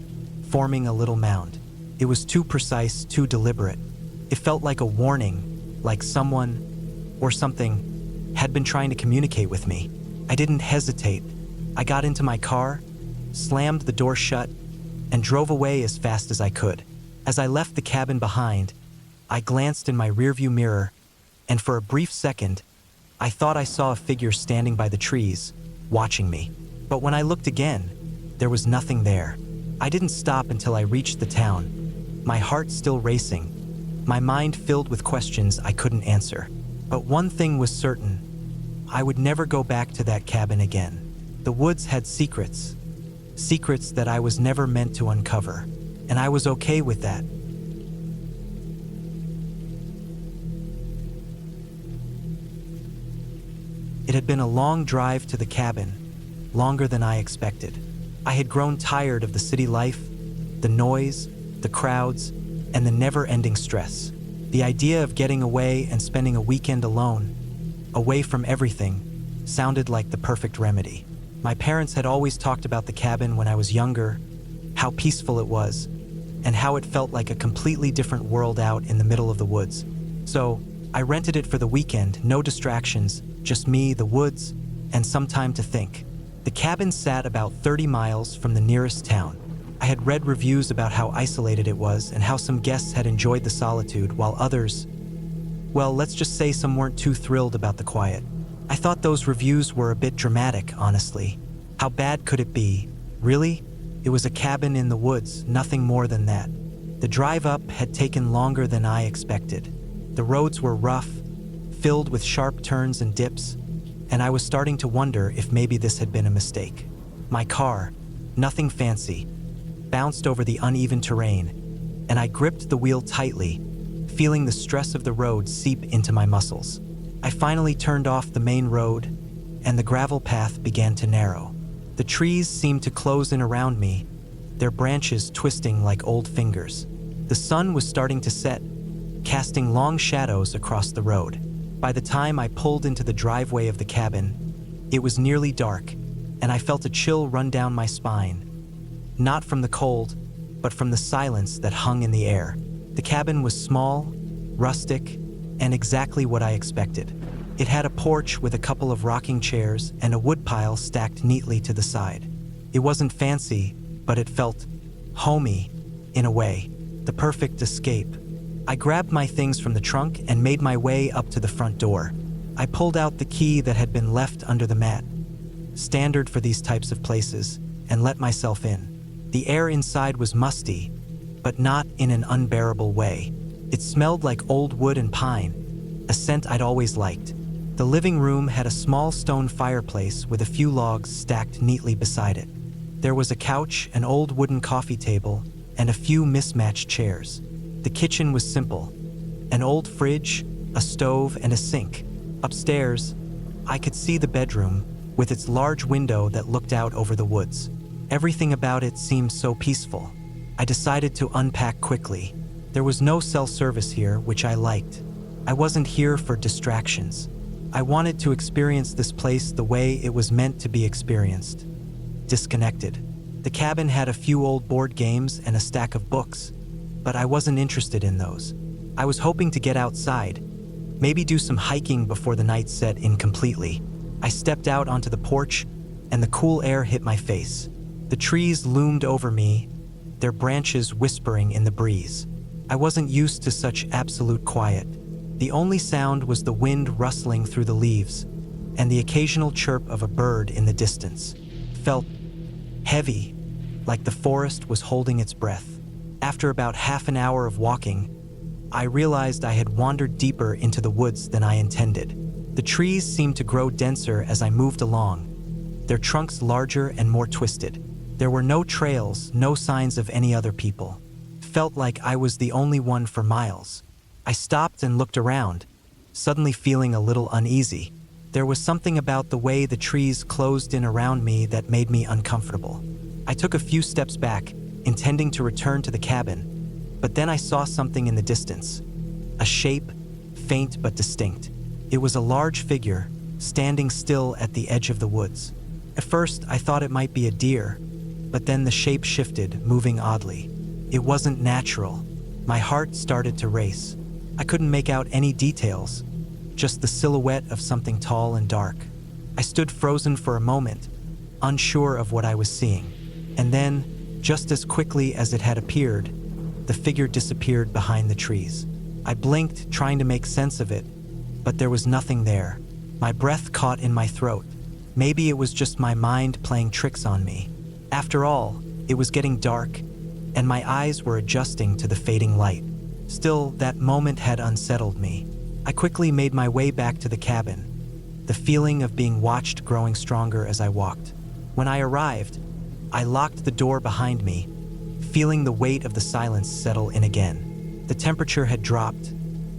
forming a little mound. It was too precise, too deliberate. It felt like a warning, like someone, or something, had been trying to communicate with me. I didn't hesitate. I got into my car, slammed the door shut, and drove away as fast as I could. As I left the cabin behind, I glanced in my rearview mirror, and for a brief second, I thought I saw a figure standing by the trees, watching me. But when I looked again, there was nothing there. I didn't stop until I reached the town, my heart still racing, my mind filled with questions I couldn't answer. But one thing was certain, I would never go back to that cabin again. The woods had secrets, secrets that I was never meant to uncover, and I was okay with that. It had been a long drive to the cabin, longer than I expected. I had grown tired of the city life, the noise, the crowds, and the never-ending stress. The idea of getting away and spending a weekend alone, away from everything, sounded like the perfect remedy. My parents had always talked about the cabin when I was younger, how peaceful it was, and how it felt like a completely different world out in the middle of the woods. So, I rented it for the weekend, no distractions, just me, the woods, and some time to think. The cabin sat about 30 miles from the nearest town. I had read reviews about how isolated it was and how some guests had enjoyed the solitude while others, well, let's just say some weren't too thrilled about the quiet. I thought those reviews were a bit dramatic, honestly. How bad could it be? Really? It was a cabin in the woods, nothing more than that. The drive up had taken longer than I expected. The roads were rough, filled with sharp turns and dips, and I was starting to wonder if maybe this had been a mistake. My car, nothing fancy, bounced over the uneven terrain, and I gripped the wheel tightly, feeling the stress of the road seep into my muscles. I finally turned off the main road, and the gravel path began to narrow. The trees seemed to close in around me, their branches twisting like old fingers. The sun was starting to set, casting long shadows across the road. By the time I pulled into the driveway of the cabin, it was nearly dark, and I felt a chill run down my spine. Not from the cold, but from the silence that hung in the air. The cabin was small, rustic, and exactly what I expected. It had a porch with a couple of rocking chairs and a woodpile stacked neatly to the side. It wasn't fancy, but it felt homey, in a way, the perfect escape. I grabbed my things from the trunk and made my way up to the front door. I pulled out the key that had been left under the mat, standard for these types of places, and let myself in. The air inside was musty, but not in an unbearable way. It smelled like old wood and pine, a scent I'd always liked. The living room had a small stone fireplace with a few logs stacked neatly beside it. There was a couch, an old wooden coffee table, and a few mismatched chairs. The kitchen was simple: an old fridge, a stove, and a sink. Upstairs, I could see the bedroom, with its large window that looked out over the woods. Everything about it seemed so peaceful. I decided to unpack quickly. There was no cell service here, which I liked. I wasn't here for distractions. I wanted to experience this place the way it was meant to be experienced. Disconnected. The cabin had a few old board games and a stack of books, but I wasn't interested in those. I was hoping to get outside, maybe do some hiking before the night set in completely. I stepped out onto the porch, and the cool air hit my face. The trees loomed over me, their branches whispering in the breeze. I wasn't used to such absolute quiet. The only sound was the wind rustling through the leaves, and the occasional chirp of a bird in the distance. Felt heavy, like the forest was holding its breath. After about half an hour of walking, I realized I had wandered deeper into the woods than I intended. The trees seemed to grow denser as I moved along, their trunks larger and more twisted. There were no trails, no signs of any other people. Felt like I was the only one for miles. I stopped and looked around, suddenly feeling a little uneasy. There was something about the way the trees closed in around me that made me uncomfortable. I took a few steps back, intending to return to the cabin, but then I saw something in the distance. A shape, faint but distinct. It was a large figure, standing still at the edge of the woods. At first, I thought it might be a deer, but then the shape shifted, moving oddly. It wasn't natural. My heart started to race. I couldn't make out any details, just the silhouette of something tall and dark. I stood frozen for a moment, unsure of what I was seeing. And then, just as quickly as it had appeared, the figure disappeared behind the trees. I blinked, trying to make sense of it, but there was nothing there. My breath caught in my throat. Maybe it was just my mind playing tricks on me. After all, it was getting dark, and my eyes were adjusting to the fading light. Still, that moment had unsettled me. I quickly made my way back to the cabin, the feeling of being watched growing stronger as I walked. When I arrived, I locked the door behind me, feeling the weight of the silence settle in again. The temperature had dropped,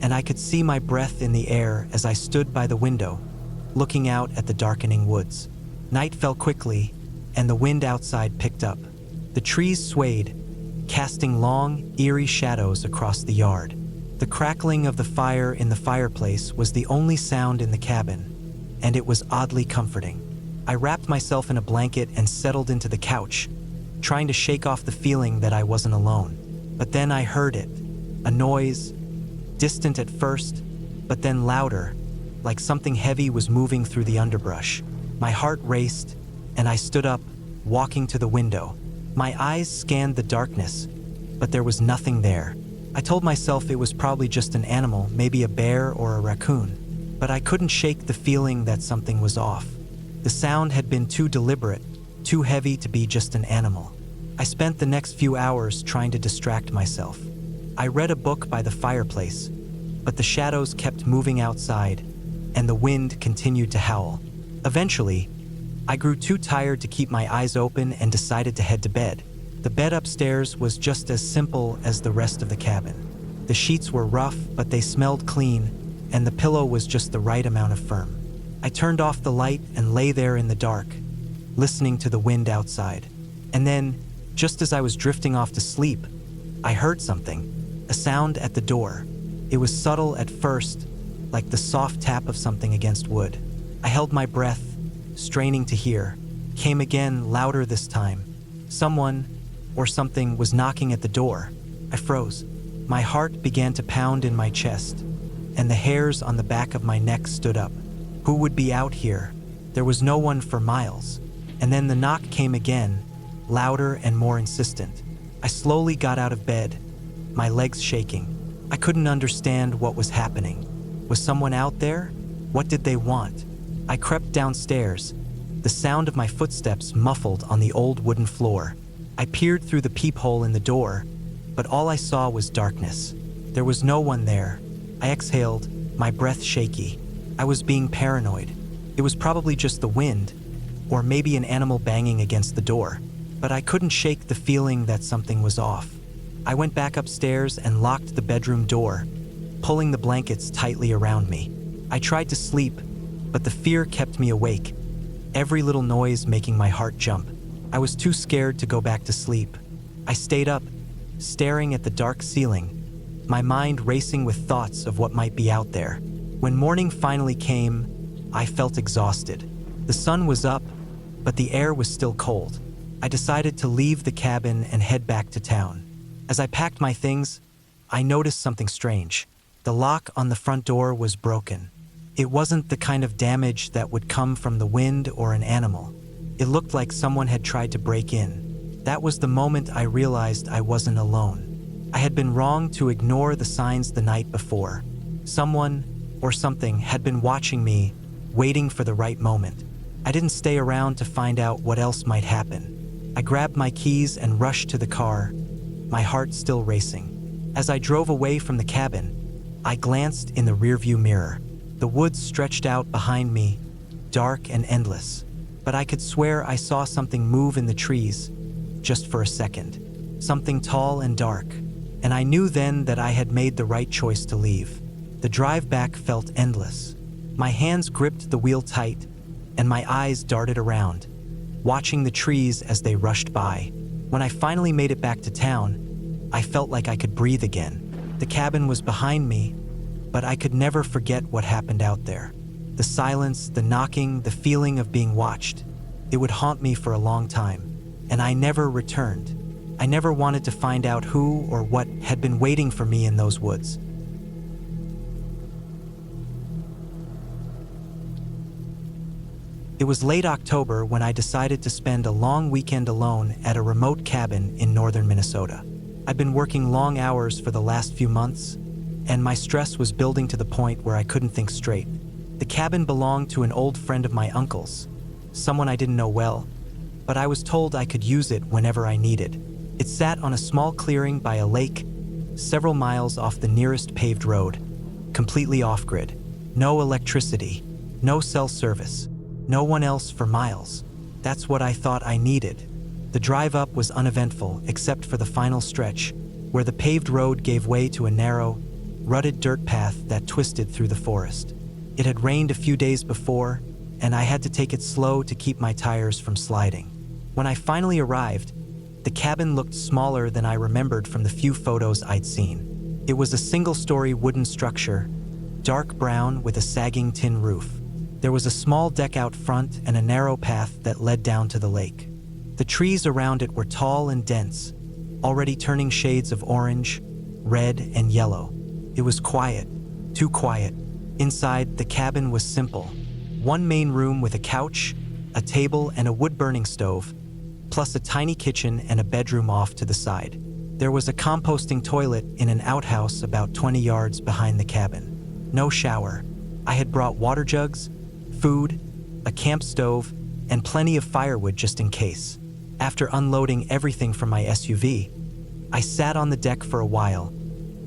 and I could see my breath in the air as I stood by the window, looking out at the darkening woods. Night fell quickly, and the wind outside picked up. The trees swayed, casting long, eerie shadows across the yard. The crackling of the fire in the fireplace was the only sound in the cabin, and it was oddly comforting. I wrapped myself in a blanket and settled into the couch, trying to shake off the feeling that I wasn't alone. But then I heard it, a noise, distant at first, but then louder, like something heavy was moving through the underbrush. My heart raced, and I stood up, walking to the window. My eyes scanned the darkness, but there was nothing there. I told myself it was probably just an animal, maybe a bear or a raccoon, but I couldn't shake the feeling that something was off. The sound had been too deliberate, too heavy to be just an animal. I spent the next few hours trying to distract myself. I read a book by the fireplace, but the shadows kept moving outside, and the wind continued to howl. Eventually, I grew too tired to keep my eyes open and decided to head to bed. The bed upstairs was just as simple as the rest of the cabin. The sheets were rough, but they smelled clean, and the pillow was just the right amount of firm. I turned off the light and lay there in the dark, listening to the wind outside. And then, just as I was drifting off to sleep, I heard something, a sound at the door. It was subtle at first, like the soft tap of something against wood. I held my breath, straining to hear. Came again, louder this time. Someone, or something, was knocking at the door. I froze. My heart began to pound in my chest, and the hairs on the back of my neck stood up. Who would be out here? There was no one for miles, And then the knock came again, louder and more insistent. I slowly got out of bed, my legs shaking. I couldn't understand what was happening. Was someone out there? What did they want? I crept downstairs, the sound of my footsteps muffled on the old wooden floor. I peered through the peephole in the door, but all I saw was darkness. There was no one there. I exhaled, my breath shaky. I was being paranoid. It was probably just the wind, or maybe an animal banging against the door, but I couldn't shake the feeling that something was off. I went back upstairs and locked the bedroom door, pulling the blankets tightly around me. I tried to sleep, but the fear kept me awake, every little noise making my heart jump. I was too scared to go back to sleep. I stayed up, staring at the dark ceiling, my mind racing with thoughts of what might be out there. When morning finally came, I felt exhausted. The sun was up, but the air was still cold. I decided to leave the cabin and head back to town. As I packed my things, I noticed something strange. The lock on the front door was broken. It wasn't the kind of damage that would come from the wind or an animal. It looked like someone had tried to break in. That was the moment I realized I wasn't alone. I had been wrong to ignore the signs the night before. Someone or something had been watching me, waiting for the right moment. I didn't stay around to find out what else might happen. I grabbed my keys and rushed to the car, my heart still racing. As I drove away from the cabin, I glanced in the rearview mirror. The woods stretched out behind me, dark and endless, but I could swear I saw something move in the trees, just for a second. Something tall and dark, and I knew then that I had made the right choice to leave. The drive back felt endless. My hands gripped the wheel tight, and my eyes darted around, watching the trees as they rushed by. When I finally made it back to town, I felt like I could breathe again. The cabin was behind me, but I could never forget what happened out there. The silence, the knocking, the feeling of being watched. It would haunt me for a long time, and I never returned. I never wanted to find out who or what had been waiting for me in those woods. It was late October when I decided to spend a long weekend alone at a remote cabin in northern Minnesota. I'd been working long hours for the last few months, and my stress was building to the point where I couldn't think straight. The cabin belonged to an old friend of my uncle's, someone I didn't know well, but I was told I could use it whenever I needed. It sat on a small clearing by a lake, several miles off the nearest paved road, completely off-grid. No electricity, no cell service, no one else for miles. That's what I thought I needed. The drive up was uneventful except for the final stretch, where the paved road gave way to a narrow, rutted dirt path that twisted through the forest. It had rained a few days before, and I had to take it slow to keep my tires from sliding. When I finally arrived, the cabin looked smaller than I remembered from the few photos I'd seen. It was a single-story wooden structure, dark brown with a sagging tin roof. There was a small deck out front and a narrow path that led down to the lake. The trees around it were tall and dense, already turning shades of orange, red, and yellow. It was quiet, too quiet. Inside, the cabin was simple. One main room with a couch, a table, and a wood-burning stove, plus a tiny kitchen and a bedroom off to the side. There was a composting toilet in an outhouse about 20 yards behind the cabin. No shower. I had brought water jugs, food, a camp stove, and plenty of firewood just in case. After unloading everything from my SUV, I sat on the deck for a while,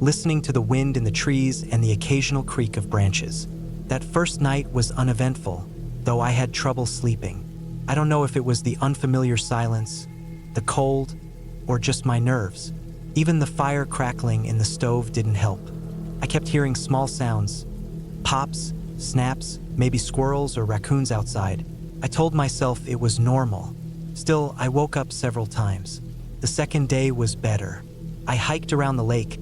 listening to the wind in the trees and the occasional creak of branches. That first night was uneventful, though I had trouble sleeping. I don't know if it was the unfamiliar silence, the cold, or just my nerves. Even the fire crackling in the stove didn't help. I kept hearing small sounds, pops, snaps, maybe squirrels or raccoons outside. I told myself it was normal. Still, I woke up several times. The second day was better. I hiked around the lake,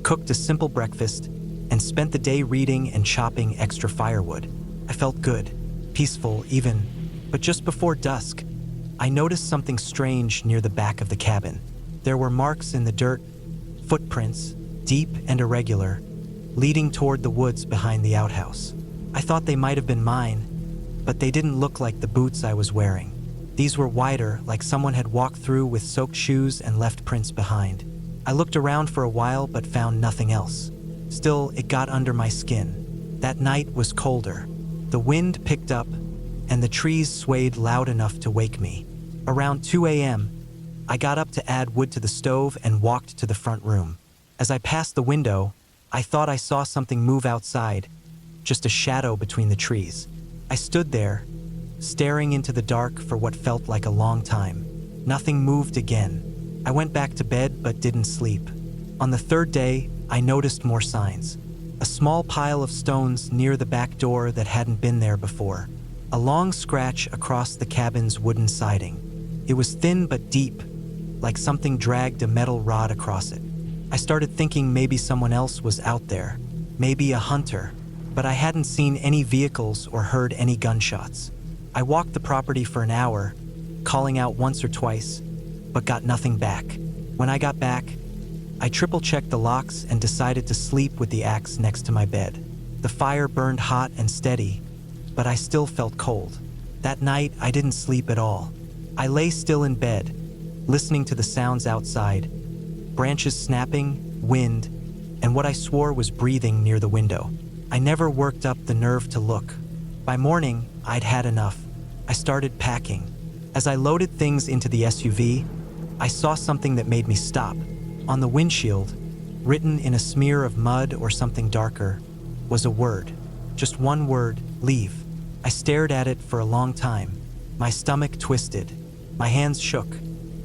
cooked a simple breakfast, and spent the day reading and chopping extra firewood. I felt good, peaceful even, but just before dusk, I noticed something strange near the back of the cabin. There were marks in the dirt, footprints, deep and irregular, leading toward the woods behind the outhouse. I thought they might have been mine, but they didn't look like the boots I was wearing. These were wider, like someone had walked through with soaked shoes and left prints behind. I looked around for a while but found nothing else. Still, it got under my skin. That night was colder. The wind picked up, and the trees swayed loud enough to wake me. Around 2 a.m., I got up to add wood to the stove and walked to the front room. As I passed the window, I thought I saw something move outside, just a shadow between the trees. I stood there, staring into the dark for what felt like a long time. Nothing moved again. I went back to bed but didn't sleep. On the third day, I noticed more signs. A small pile of stones near the back door that hadn't been there before. A long scratch across the cabin's wooden siding. It was thin but deep, like something dragged a metal rod across it. I started thinking maybe someone else was out there, maybe a hunter, but I hadn't seen any vehicles or heard any gunshots. I walked the property for an hour, calling out once or twice, but got nothing back. When I got back, I triple-checked the locks and decided to sleep with the axe next to my bed. The fire burned hot and steady, but I still felt cold. That night, I didn't sleep at all. I lay still in bed, listening to the sounds outside, branches snapping, wind, and what I swore was breathing near the window. I never worked up the nerve to look. By morning, I'd had enough. I started packing. As I loaded things into the SUV, I saw something that made me stop. On the windshield, written in a smear of mud or something darker, was a word. Just one word, leave. I stared at it for a long time. My stomach twisted. My hands shook.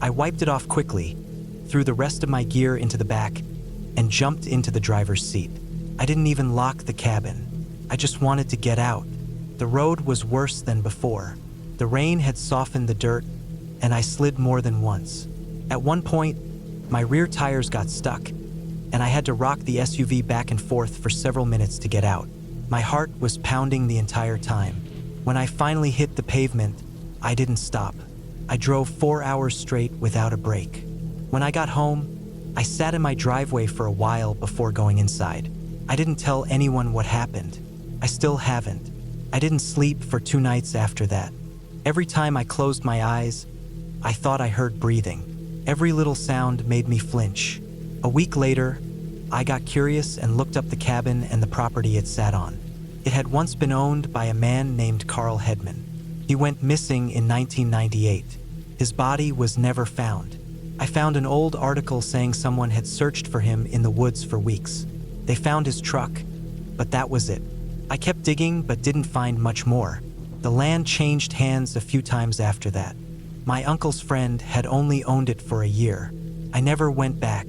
I wiped it off quickly, threw the rest of my gear into the back, and jumped into the driver's seat. I didn't even lock the cabin. I just wanted to get out. The road was worse than before. The rain had softened the dirt, and I slid more than once. At one point, my rear tires got stuck, and I had to rock the SUV back and forth for several minutes to get out. My heart was pounding the entire time. When I finally hit the pavement, I didn't stop. I drove 4 hours straight without a break. When I got home, I sat in my driveway for a while before going inside. I didn't tell anyone what happened. I still haven't. I didn't sleep for 2 nights after that. Every time I closed my eyes, I thought I heard breathing. Every little sound made me flinch. A week later, I got curious and looked up the cabin and the property it sat on. It had once been owned by a man named Carl Hedman. He went missing in 1998. His body was never found. I found an old article saying someone had searched for him in the woods for weeks. They found his truck, but that was it. I kept digging but didn't find much more. The land changed hands a few times after that. My uncle's friend had only owned it for a year. I never went back.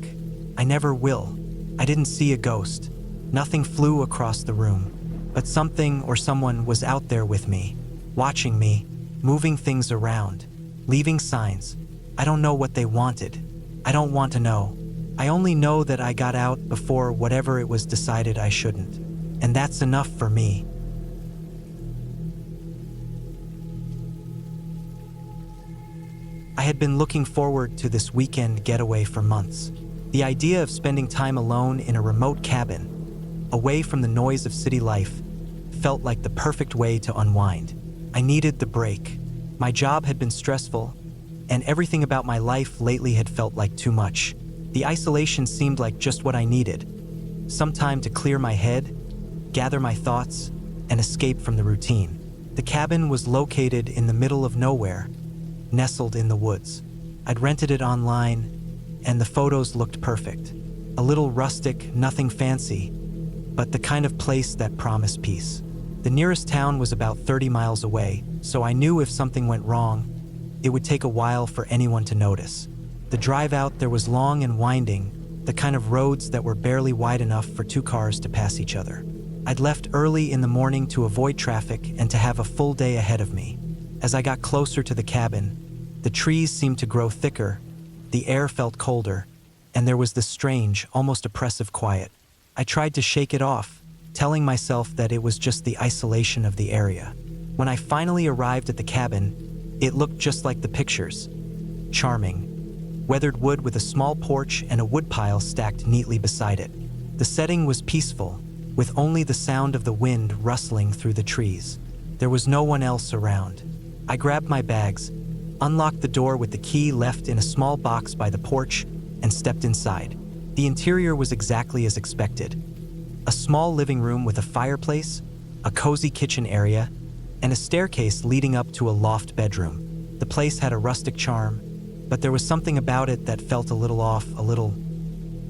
I never will. I didn't see a ghost. Nothing flew across the room. But something or someone was out there with me, watching me, moving things around, leaving signs. I don't know what they wanted. I don't want to know. I only know that I got out before whatever it was decided I shouldn't. And that's enough for me. I had been looking forward to this weekend getaway for months. The idea of spending time alone in a remote cabin, away from the noise of city life, felt like the perfect way to unwind. I needed the break. My job had been stressful, and everything about my life lately had felt like too much. The isolation seemed like just what I needed. Some time to clear my head, gather my thoughts, and escape from the routine. The cabin was located in the middle of nowhere, nestled in the woods. I'd rented it online, and the photos looked perfect. A little rustic, nothing fancy, but the kind of place that promised peace. The nearest town was about 30 miles away, so I knew if something went wrong, it would take a while for anyone to notice. The drive out there was long and winding, the kind of roads that were barely wide enough for 2 cars to pass each other. I'd left early in the morning to avoid traffic and to have a full day ahead of me. As I got closer to the cabin, the trees seemed to grow thicker, the air felt colder, and there was this strange, almost oppressive quiet. I tried to shake it off, telling myself that it was just the isolation of the area. When I finally arrived at the cabin, it looked just like the pictures. Charming. Weathered wood with a small porch and a woodpile stacked neatly beside it. The setting was peaceful, with only the sound of the wind rustling through the trees. There was no one else around. I grabbed my bags, unlocked the door with the key left in a small box by the porch, and stepped inside. The interior was exactly as expected. A small living room with a fireplace, a cozy kitchen area, and a staircase leading up to a loft bedroom. The place had a rustic charm, but there was something about it that felt a little off, a little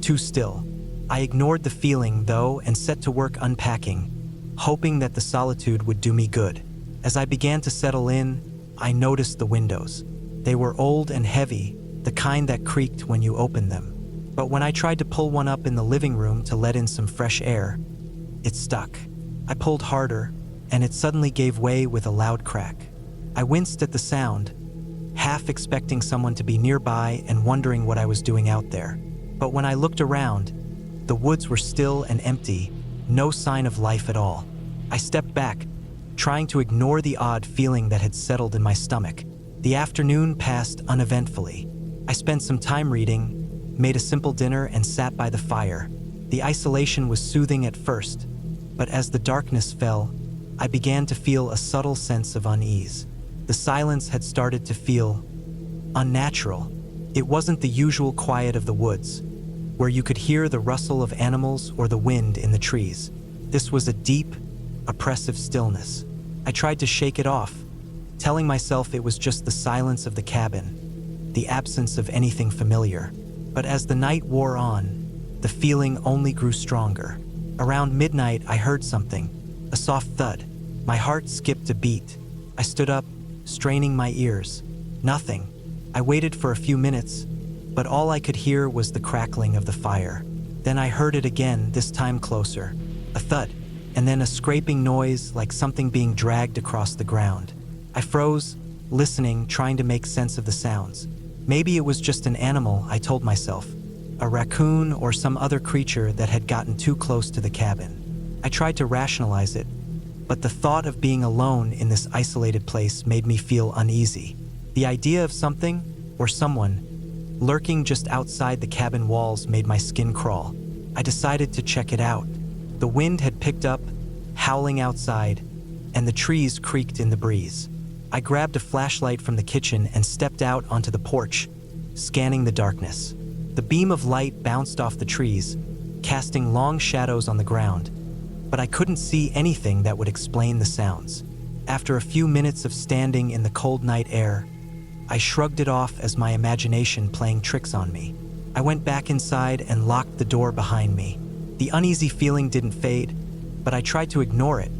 too still. I ignored the feeling, though, and set to work unpacking, hoping that the solitude would do me good. As I began to settle in, I noticed the windows. They were old and heavy, the kind that creaked when you opened them. But when I tried to pull one up in the living room to let in some fresh air, it stuck. I pulled harder, and it suddenly gave way with a loud crack. I winced at the sound, half expecting someone to be nearby and wondering what I was doing out there. But when I looked around, the woods were still and empty, no sign of life at all. I stepped back, trying to ignore the odd feeling that had settled in my stomach. The afternoon passed uneventfully. I spent some time reading, made a simple dinner, and sat by the fire. The isolation was soothing at first, but as the darkness fell, I began to feel a subtle sense of unease. The silence had started to feel unnatural. It wasn't the usual quiet of the woods, where you could hear the rustle of animals or the wind in the trees. This was a deep, oppressive stillness. I tried to shake it off, telling myself it was just the silence of the cabin, the absence of anything familiar. But as the night wore on, the feeling only grew stronger. Around midnight, I heard something, a soft thud. My heart skipped a beat. I stood up, straining my ears. Nothing. I waited for a few minutes, but all I could hear was the crackling of the fire. Then I heard it again, this time closer. A thud, and then a scraping noise like something being dragged across the ground. I froze, listening, trying to make sense of the sounds. Maybe it was just an animal, I told myself. A raccoon or some other creature that had gotten too close to the cabin. I tried to rationalize it, but the thought of being alone in this isolated place made me feel uneasy. The idea of something, or someone, lurking just outside the cabin walls made my skin crawl. I decided to check it out. The wind had picked up, howling outside, and the trees creaked in the breeze. I grabbed a flashlight from the kitchen and stepped out onto the porch, scanning the darkness. The beam of light bounced off the trees, casting long shadows on the ground, but I couldn't see anything that would explain the sounds. After a few minutes of standing in the cold night air, I shrugged it off as my imagination playing tricks on me. I went back inside and locked the door behind me. The uneasy feeling didn't fade, but I tried to ignore it,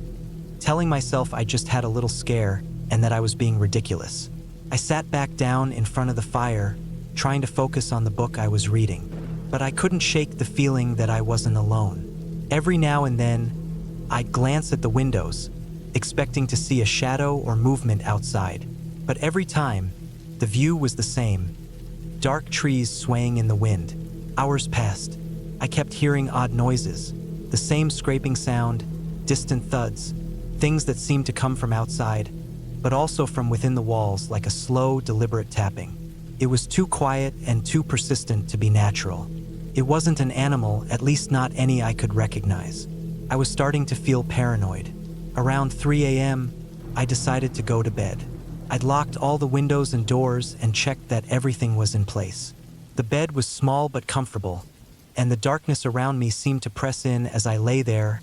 telling myself I just had a little scare and that I was being ridiculous. I sat back down in front of the fire, trying to focus on the book I was reading, but I couldn't shake the feeling that I wasn't alone. Every now and then, I'd glance at the windows, expecting to see a shadow or movement outside, but every time, the view was the same. Dark trees swaying in the wind. Hours passed. I kept hearing odd noises, the same scraping sound, distant thuds, things that seemed to come from outside, but also from within the walls, like a slow, deliberate tapping. It was too quiet and too persistent to be natural. It wasn't an animal, at least not any I could recognize. I was starting to feel paranoid. Around 3 a.m., I decided to go to bed. I'd locked all the windows and doors and checked that everything was in place. The bed was small but comfortable, and the darkness around me seemed to press in as I lay there,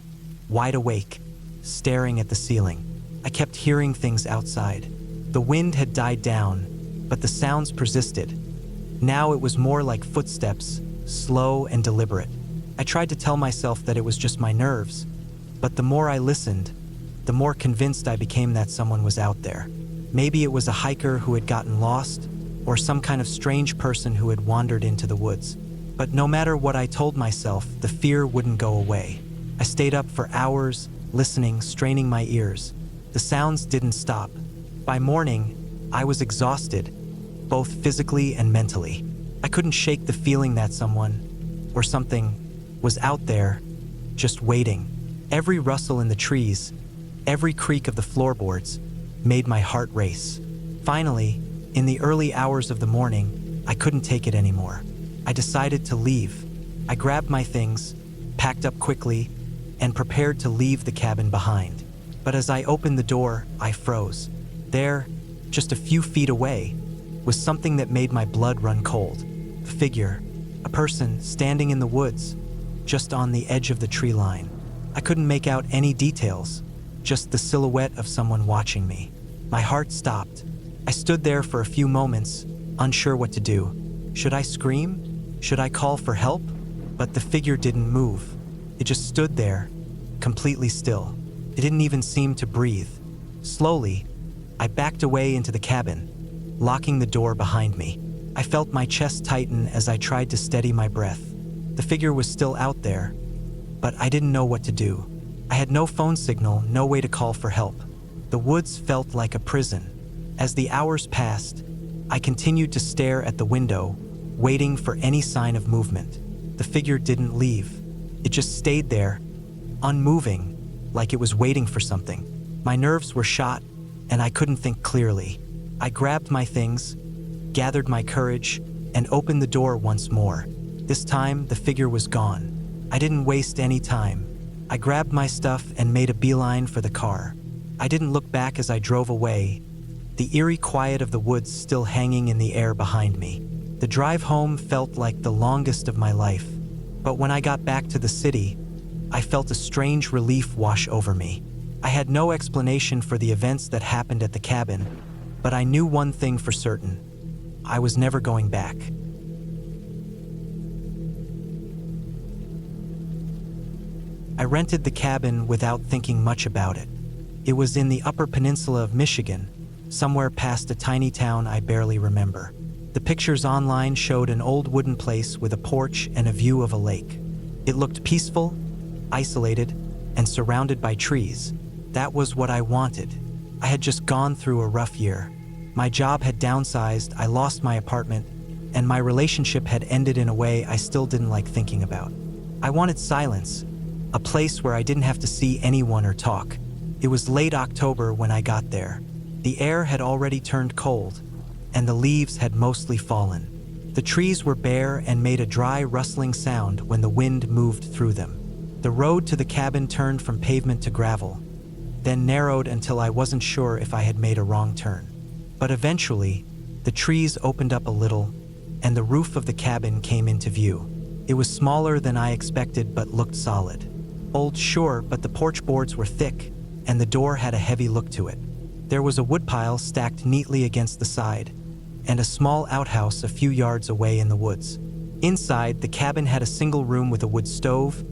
wide awake, staring at the ceiling. I kept hearing things outside. The wind had died down, but the sounds persisted. Now it was more like footsteps, slow and deliberate. I tried to tell myself that it was just my nerves, but the more I listened, the more convinced I became that someone was out there. Maybe it was a hiker who had gotten lost, or some kind of strange person who had wandered into the woods. But no matter what I told myself, the fear wouldn't go away. I stayed up for hours, listening, straining my ears. The sounds didn't stop. By morning, I was exhausted, both physically and mentally. I couldn't shake the feeling that someone, or something, was out there, just waiting. Every rustle in the trees, every creak of the floorboards, made my heart race. Finally, in the early hours of the morning, I couldn't take it anymore. I decided to leave. I grabbed my things, packed up quickly, and prepared to leave the cabin behind. But as I opened the door, I froze. There, just a few feet away, was something that made my blood run cold. A figure, a person standing in the woods, just on the edge of the tree line. I couldn't make out any details, just the silhouette of someone watching me. My heart stopped. I stood there for a few moments, unsure what to do. Should I scream? Should I call for help? But the figure didn't move. It just stood there, completely still. It didn't even seem to breathe. Slowly, I backed away into the cabin, locking the door behind me. I felt my chest tighten as I tried to steady my breath. The figure was still out there, but I didn't know what to do. I had no phone signal, no way to call for help. The woods felt like a prison. As the hours passed, I continued to stare at the window, waiting for any sign of movement. The figure didn't leave. It just stayed there, unmoving, like it was waiting for something. My nerves were shot, and I couldn't think clearly. I grabbed my things, gathered my courage, and opened the door once more. This time, the figure was gone. I didn't waste any time. I grabbed my stuff and made a beeline for the car. I didn't look back as I drove away, the eerie quiet of the woods still hanging in the air behind me. The drive home felt like the longest of my life. But when I got back to the city, I felt a strange relief wash over me. I had no explanation for the events that happened at the cabin, but I knew one thing for certain. I was never going back. I rented the cabin without thinking much about it. It was in the Upper Peninsula of Michigan, somewhere past a tiny town I barely remember. The pictures online showed an old wooden place with a porch and a view of a lake. It looked peaceful, isolated, and surrounded by trees. That was what I wanted. I had just gone through a rough year. My job had downsized, I lost my apartment, and my relationship had ended in a way I still didn't like thinking about. I wanted silence, a place where I didn't have to see anyone or talk. It was late October when I got there. The air had already turned cold, and the leaves had mostly fallen. The trees were bare and made a dry, rustling sound when the wind moved through them. The road to the cabin turned from pavement to gravel, then narrowed until I wasn't sure if I had made a wrong turn. But eventually, the trees opened up a little, and the roof of the cabin came into view. It was smaller than I expected but looked solid. Old, sure, but the porch boards were thick, and the door had a heavy look to it. There was a woodpile stacked neatly against the side, and a small outhouse a few yards away in the woods. Inside, the cabin had a single room with a wood stove,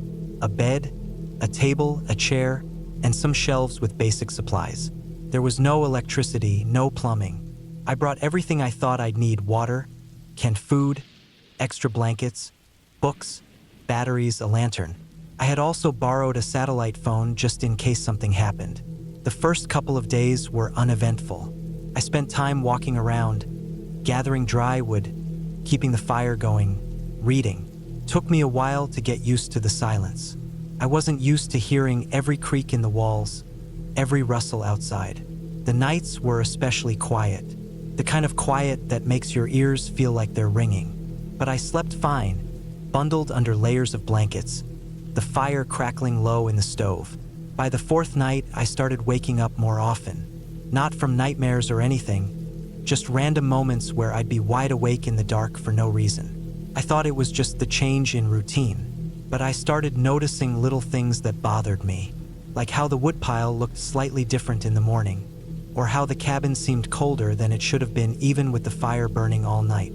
a bed, a table, a chair, and some shelves with basic supplies. There was no electricity, no plumbing. I brought everything I thought I'd need: water, canned food, extra blankets, books, batteries, a lantern. I had also borrowed a satellite phone just in case something happened. The first couple of days were uneventful. I spent time walking around, gathering dry wood, keeping the fire going, reading. It took me a while to get used to the silence. I wasn't used to hearing every creak in the walls, every rustle outside. The nights were especially quiet, the kind of quiet that makes your ears feel like they're ringing. But I slept fine, bundled under layers of blankets, the fire crackling low in the stove. By the fourth night, I started waking up more often. Not from nightmares or anything, just random moments where I'd be wide awake in the dark for no reason. I thought it was just the change in routine, but I started noticing little things that bothered me, like how the woodpile looked slightly different in the morning, or how the cabin seemed colder than it should have been even with the fire burning all night.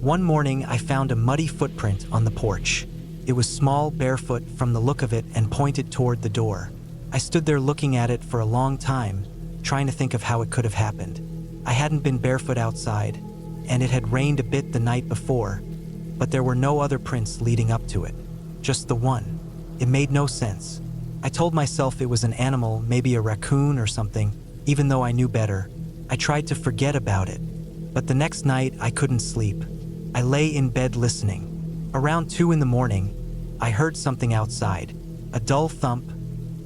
One morning, I found a muddy footprint on the porch. It was small, barefoot from the look of it, and pointed toward the door. I stood there looking at it for a long time, trying to think of how it could have happened. I hadn't been barefoot outside, and it had rained a bit the night before, but there were no other prints leading up to it. Just the one. It made no sense. I told myself it was an animal, maybe a raccoon or something, even though I knew better. I tried to forget about it, but the next night I couldn't sleep. I lay in bed listening. Around 2 in the morning, I heard something outside, a dull thump,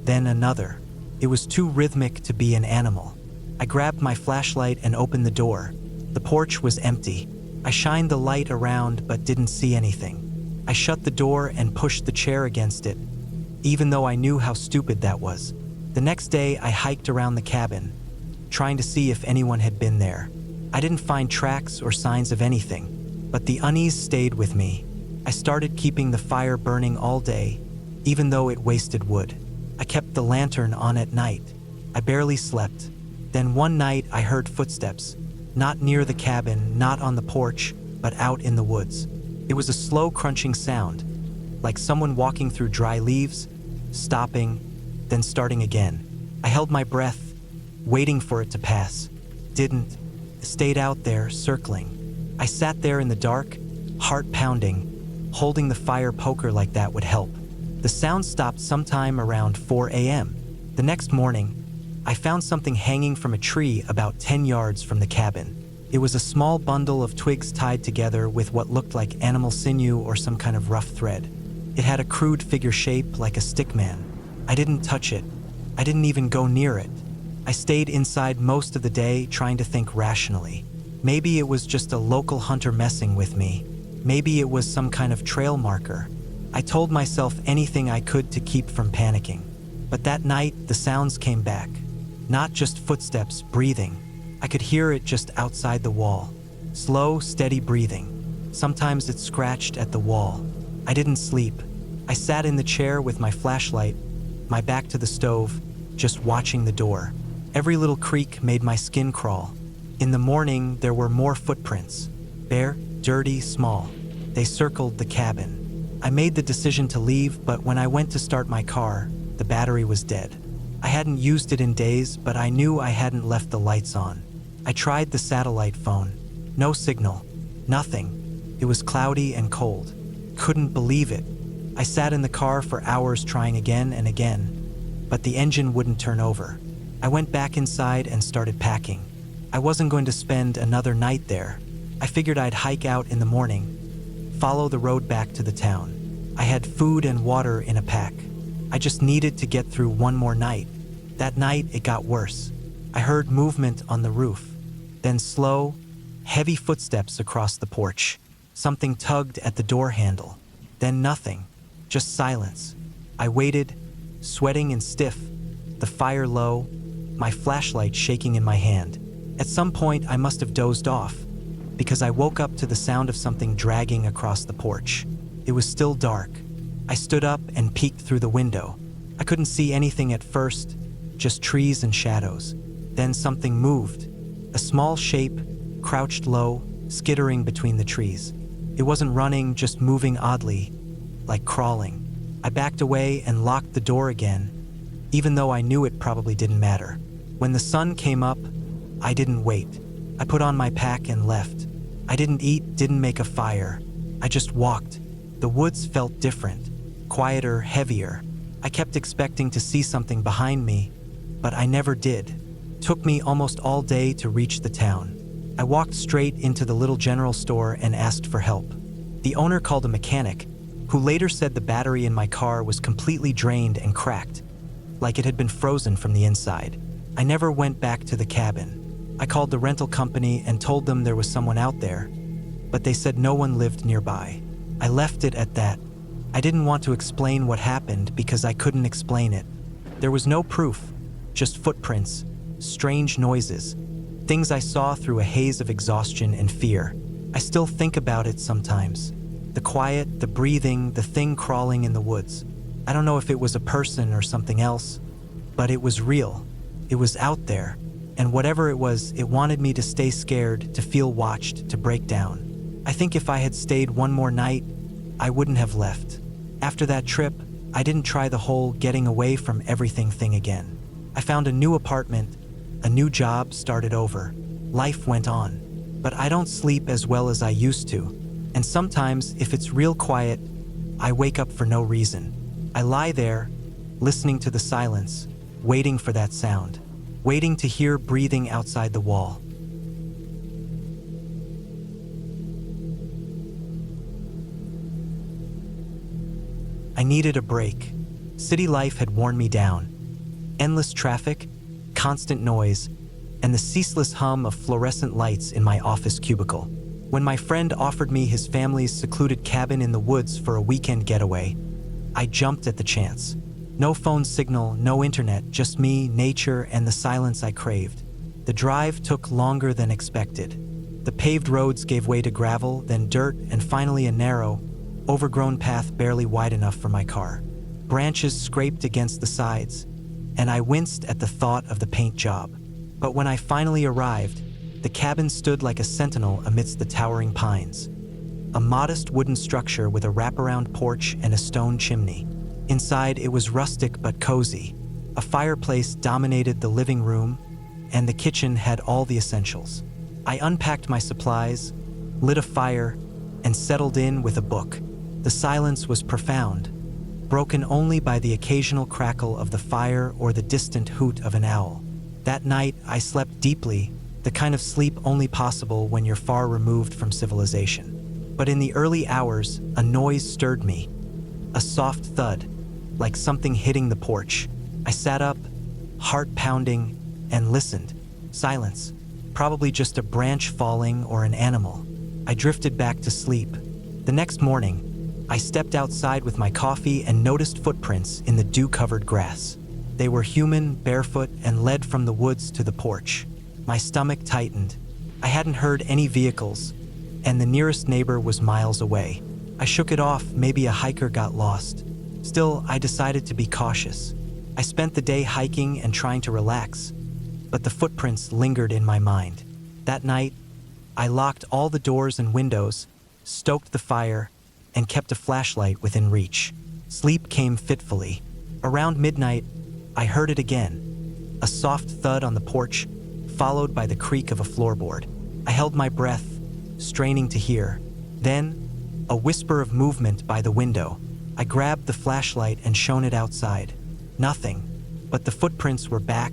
then another. It was too rhythmic to be an animal. I grabbed my flashlight and opened the door. The porch was empty. I shined the light around but didn't see anything. I shut the door and pushed the chair against it, even though I knew how stupid that was. The next day, I hiked around the cabin, trying to see if anyone had been there. I didn't find tracks or signs of anything, but the unease stayed with me. I started keeping the fire burning all day, even though it wasted wood. I kept the lantern on at night. I barely slept. Then one night I heard footsteps, not near the cabin, not on the porch, but out in the woods. It was a slow crunching sound, like someone walking through dry leaves, stopping, then starting again. I held my breath, waiting for it to pass. Didn't. Stayed out there, circling. I sat there in the dark, heart pounding, holding the fire poker like that would help. The sound stopped sometime around 4 a.m. The next morning, I found something hanging from a tree about 10 yards from the cabin. It was a small bundle of twigs tied together with what looked like animal sinew or some kind of rough thread. It had a crude figure shape like a stickman. I didn't touch it. I didn't even go near it. I stayed inside most of the day trying to think rationally. Maybe it was just a local hunter messing with me. Maybe it was some kind of trail marker. I told myself anything I could to keep from panicking. But that night, the sounds came back. Not just footsteps, breathing. I could hear it just outside the wall. Slow, steady breathing. Sometimes it scratched at the wall. I didn't sleep. I sat in the chair with my flashlight, my back to the stove, just watching the door. Every little creak made my skin crawl. In the morning, there were more footprints. Bare, dirty, small. They circled the cabin. I made the decision to leave, but when I went to start my car, the battery was dead. I hadn't used it in days, but I knew I hadn't left the lights on. I tried the satellite phone. No signal. Nothing. It was cloudy and cold. Couldn't believe it. I sat in the car for hours trying again and again, but the engine wouldn't turn over. I went back inside and started packing. I wasn't going to spend another night there. I figured I'd hike out in the morning, follow the road back to the town. I had food and water in a pack. I just needed to get through one more night. That night, it got worse. I heard movement on the roof, then slow, heavy footsteps across the porch. Something tugged at the door handle. Then nothing, just silence. I waited, sweating and stiff, the fire low, my flashlight shaking in my hand. At some point, I must have dozed off, because I woke up to the sound of something dragging across the porch. It was still dark. I stood up and peeked through the window. I couldn't see anything at first, just trees and shadows. Then something moved. A small shape, crouched low, skittering between the trees. It wasn't running, just moving oddly, like crawling. I backed away and locked the door again, even though I knew it probably didn't matter. When the sun came up, I didn't wait. I put on my pack and left. I didn't eat, didn't make a fire. I just walked. The woods felt different, quieter, heavier. I kept expecting to see something behind me, but I never did. It took me almost all day to reach the town. I walked straight into the little general store and asked for help. The owner called a mechanic, who later said the battery in my car was completely drained and cracked, like it had been frozen from the inside. I never went back to the cabin. I called the rental company and told them there was someone out there, but they said no one lived nearby. I left it at that. I didn't want to explain what happened because I couldn't explain it. There was no proof, just footprints, strange noises, things I saw through a haze of exhaustion and fear. I still think about it sometimes. The quiet, the breathing, the thing crawling in the woods. I don't know if it was a person or something else, but it was real. It was out there, and whatever it was, it wanted me to stay scared, to feel watched, to break down. I think if I had stayed one more night, I wouldn't have left. After that trip, I didn't try the whole getting away from everything thing again. I found a new apartment, a new job, started over. Life went on, but I don't sleep as well as I used to. And sometimes, if it's real quiet, I wake up for no reason. I lie there, listening to the silence, waiting for that sound, waiting to hear breathing outside the wall. I needed a break. City life had worn me down. Endless traffic, constant noise, and the ceaseless hum of fluorescent lights in my office cubicle. When my friend offered me his family's secluded cabin in the woods for a weekend getaway, I jumped at the chance. No phone signal, no internet, just me, nature, and the silence I craved. The drive took longer than expected. The paved roads gave way to gravel, then dirt, and finally a narrow, overgrown path barely wide enough for my car. Branches scraped against the sides, and I winced at the thought of the paint job. But when I finally arrived, the cabin stood like a sentinel amidst the towering pines. A modest wooden structure with a wraparound porch and a stone chimney. Inside, it was rustic but cozy. A fireplace dominated the living room, and the kitchen had all the essentials. I unpacked my supplies, lit a fire, and settled in with a book. The silence was profound, broken only by the occasional crackle of the fire or the distant hoot of an owl. That night, I slept deeply, the kind of sleep only possible when you're far removed from civilization. But in the early hours, a noise stirred me. A soft thud, like something hitting the porch. I sat up, heart pounding, and listened. Silence. Probably just a branch falling or an animal. I drifted back to sleep. The next morning, I stepped outside with my coffee and noticed footprints in the dew-covered grass. They were human, barefoot, and led from the woods to the porch. My stomach tightened. I hadn't heard any vehicles, and the nearest neighbor was miles away. I shook it off, maybe a hiker got lost. Still, I decided to be cautious. I spent the day hiking and trying to relax, but the footprints lingered in my mind. That night, I locked all the doors and windows, stoked the fire, and kept a flashlight within reach. Sleep came fitfully. Around midnight, I heard it again. A soft thud on the porch, followed by the creak of a floorboard. I held my breath, straining to hear. Then, a whisper of movement by the window. I grabbed the flashlight and shone it outside. Nothing, but the footprints were back,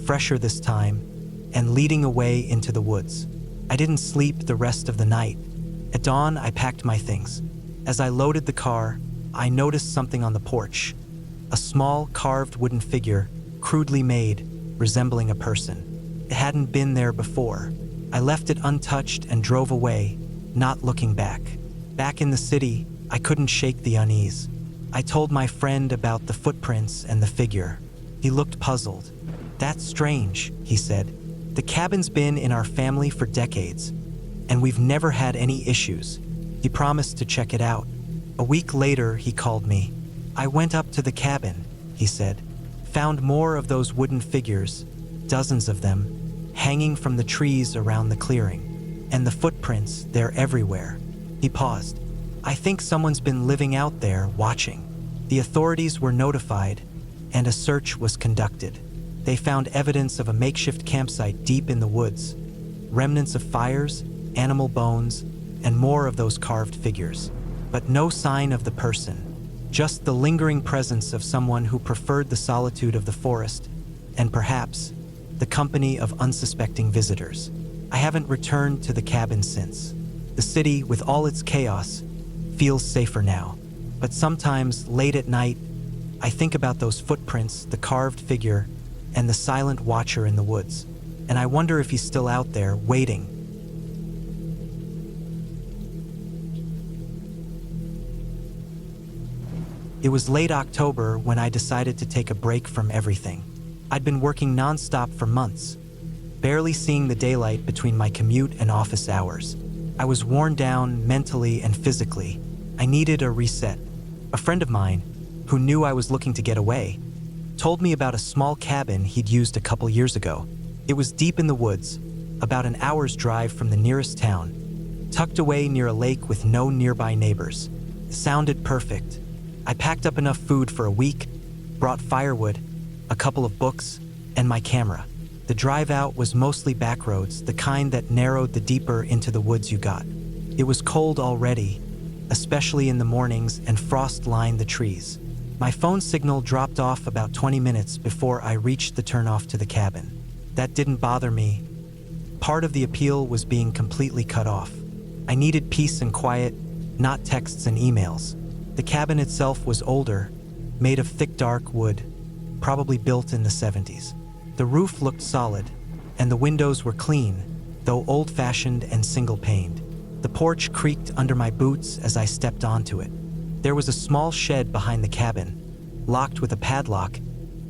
fresher this time, and leading away into the woods. I didn't sleep the rest of the night. At dawn, I packed my things. As I loaded the car, I noticed something on the porch. A small, carved wooden figure, crudely made, resembling a person. It hadn't been there before. I left it untouched and drove away, not looking back. Back in the city, I couldn't shake the unease. I told my friend about the footprints and the figure. He looked puzzled. "That's strange," he said. "The cabin's been in our family for decades, and we've never had any issues." He promised to check it out. A week later, he called me. "I went up to the cabin," he said. "Found more of those wooden figures, dozens of them, hanging from the trees around the clearing. And the footprints, they're everywhere." He paused. "I think someone's been living out there, watching." The authorities were notified, and a search was conducted. They found evidence of a makeshift campsite deep in the woods, remnants of fires, animal bones, and more of those carved figures. But no sign of the person, just the lingering presence of someone who preferred the solitude of the forest, and perhaps the company of unsuspecting visitors. I haven't returned to the cabin since. The city, with all its chaos, feels safer now. But sometimes, late at night, I think about those footprints, the carved figure, and the silent watcher in the woods. And I wonder if he's still out there, waiting. It was late October when I decided to take a break from everything. I'd been working nonstop for months, barely seeing the daylight between my commute and office hours. I was worn down mentally and physically. I needed a reset. A friend of mine, who knew I was looking to get away, told me about a small cabin he'd used a couple years ago. It was deep in the woods, about an hour's drive from the nearest town, tucked away near a lake with no nearby neighbors. It sounded perfect. I packed up enough food for a week, brought firewood, a couple of books, and my camera. The drive out was mostly back roads, the kind that narrowed the deeper into the woods you got. It was cold already, especially in the mornings, and frost lined the trees. My phone signal dropped off about 20 minutes before I reached the turnoff to the cabin. That didn't bother me. Part of the appeal was being completely cut off. I needed peace and quiet, not texts and emails. The cabin itself was older, made of thick dark wood, probably built in the 70s. The roof looked solid, and the windows were clean, though old-fashioned and single-paned. The porch creaked under my boots as I stepped onto it. There was a small shed behind the cabin, locked with a padlock,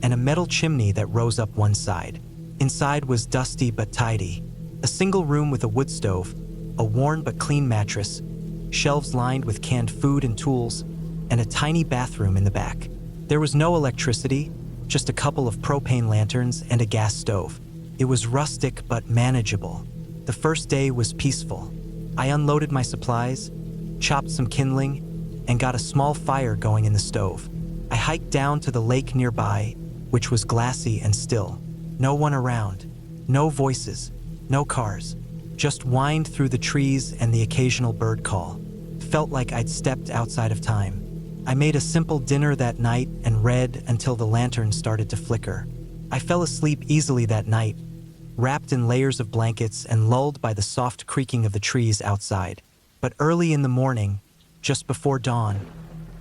and a metal chimney that rose up one side. Inside was dusty but tidy. A single room with a wood stove, a worn but clean mattress, shelves lined with canned food and tools, and a tiny bathroom in the back. There was no electricity, just a couple of propane lanterns and a gas stove. It was rustic but manageable. The first day was peaceful. I unloaded my supplies, chopped some kindling, and got a small fire going in the stove. I hiked down to the lake nearby, which was glassy and still. No one around, no voices, no cars. Just whined through the trees and the occasional bird call. Felt like I'd stepped outside of time. I made a simple dinner that night and read until the lantern started to flicker. I fell asleep easily that night, wrapped in layers of blankets and lulled by the soft creaking of the trees outside. But early in the morning, just before dawn,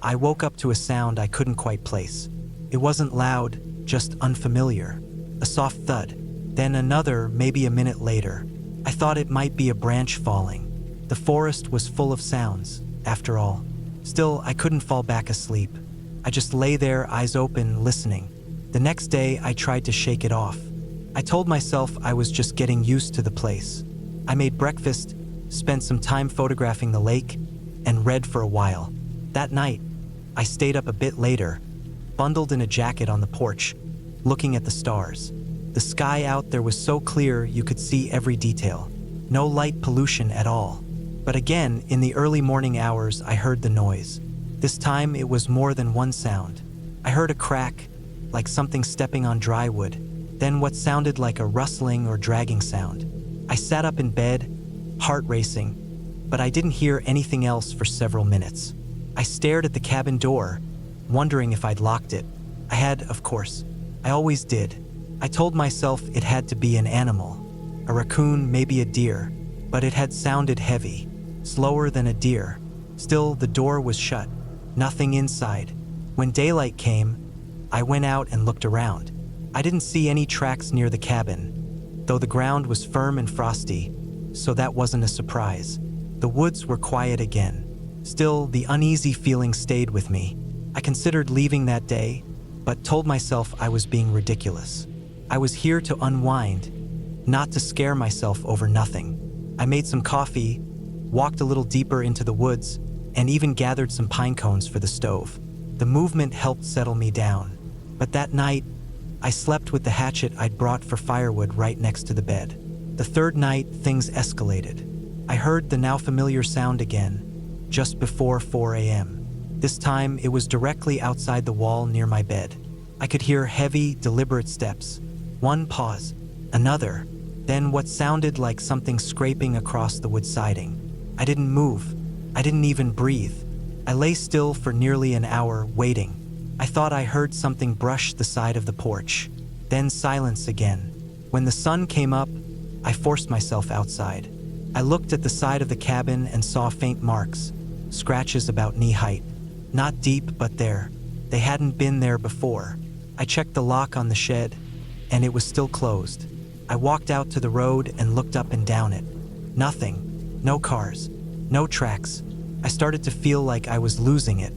I woke up to a sound I couldn't quite place. It wasn't loud, just unfamiliar. A soft thud, then another maybe a minute later. I thought it might be a branch falling. The forest was full of sounds, after all. Still, I couldn't fall back asleep. I just lay there, eyes open, listening. The next day, I tried to shake it off. I told myself I was just getting used to the place. I made breakfast, spent some time photographing the lake, and read for a while. That night, I stayed up a bit later, bundled in a jacket on the porch, looking at the stars. The sky out there was so clear you could see every detail. No light pollution at all. But again, in the early morning hours, I heard the noise. This time, it was more than one sound. I heard a crack, like something stepping on dry wood, then what sounded like a rustling or dragging sound. I sat up in bed, heart racing, but I didn't hear anything else for several minutes. I stared at the cabin door, wondering if I'd locked it. I had, of course. I always did. I told myself it had to be an animal, a raccoon, maybe a deer, but it had sounded heavy, slower than a deer. Still, the door was shut, nothing inside. When daylight came, I went out and looked around. I didn't see any tracks near the cabin, though the ground was firm and frosty, so that wasn't a surprise. The woods were quiet again. Still, the uneasy feeling stayed with me. I considered leaving that day, but told myself I was being ridiculous. I was here to unwind, not to scare myself over nothing. I made some coffee, walked a little deeper into the woods, and even gathered some pine cones for the stove. The movement helped settle me down. But that night, I slept with the hatchet I'd brought for firewood right next to the bed. The third night, things escalated. I heard the now familiar sound again, just before 4 a.m. This time, it was directly outside the wall near my bed. I could hear heavy, deliberate steps. One pause, another, then what sounded like something scraping across the wood siding. I didn't move. I didn't even breathe. I lay still for nearly an hour, waiting. I thought I heard something brush the side of the porch. Then silence again. When the sun came up, I forced myself outside. I looked at the side of the cabin and saw faint marks, scratches about knee height. Not deep, but there. They hadn't been there before. I checked the lock on the shed, and it was still closed. I walked out to the road and looked up and down it. Nothing. No cars. No tracks. I started to feel like I was losing it.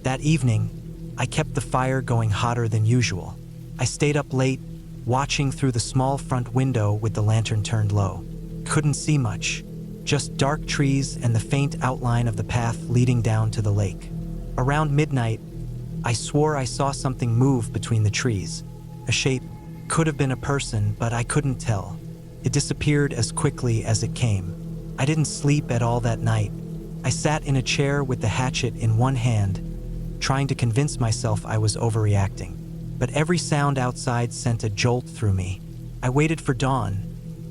That evening, I kept the fire going hotter than usual. I stayed up late, watching through the small front window with the lantern turned low. Couldn't see much. Just dark trees and the faint outline of the path leading down to the lake. Around midnight, I swore I saw something move between the trees. A shape. Could have been a person, but I couldn't tell. It disappeared as quickly as it came. I didn't sleep at all that night. I sat in a chair with the hatchet in one hand, trying to convince myself I was overreacting. But every sound outside sent a jolt through me. I waited for dawn,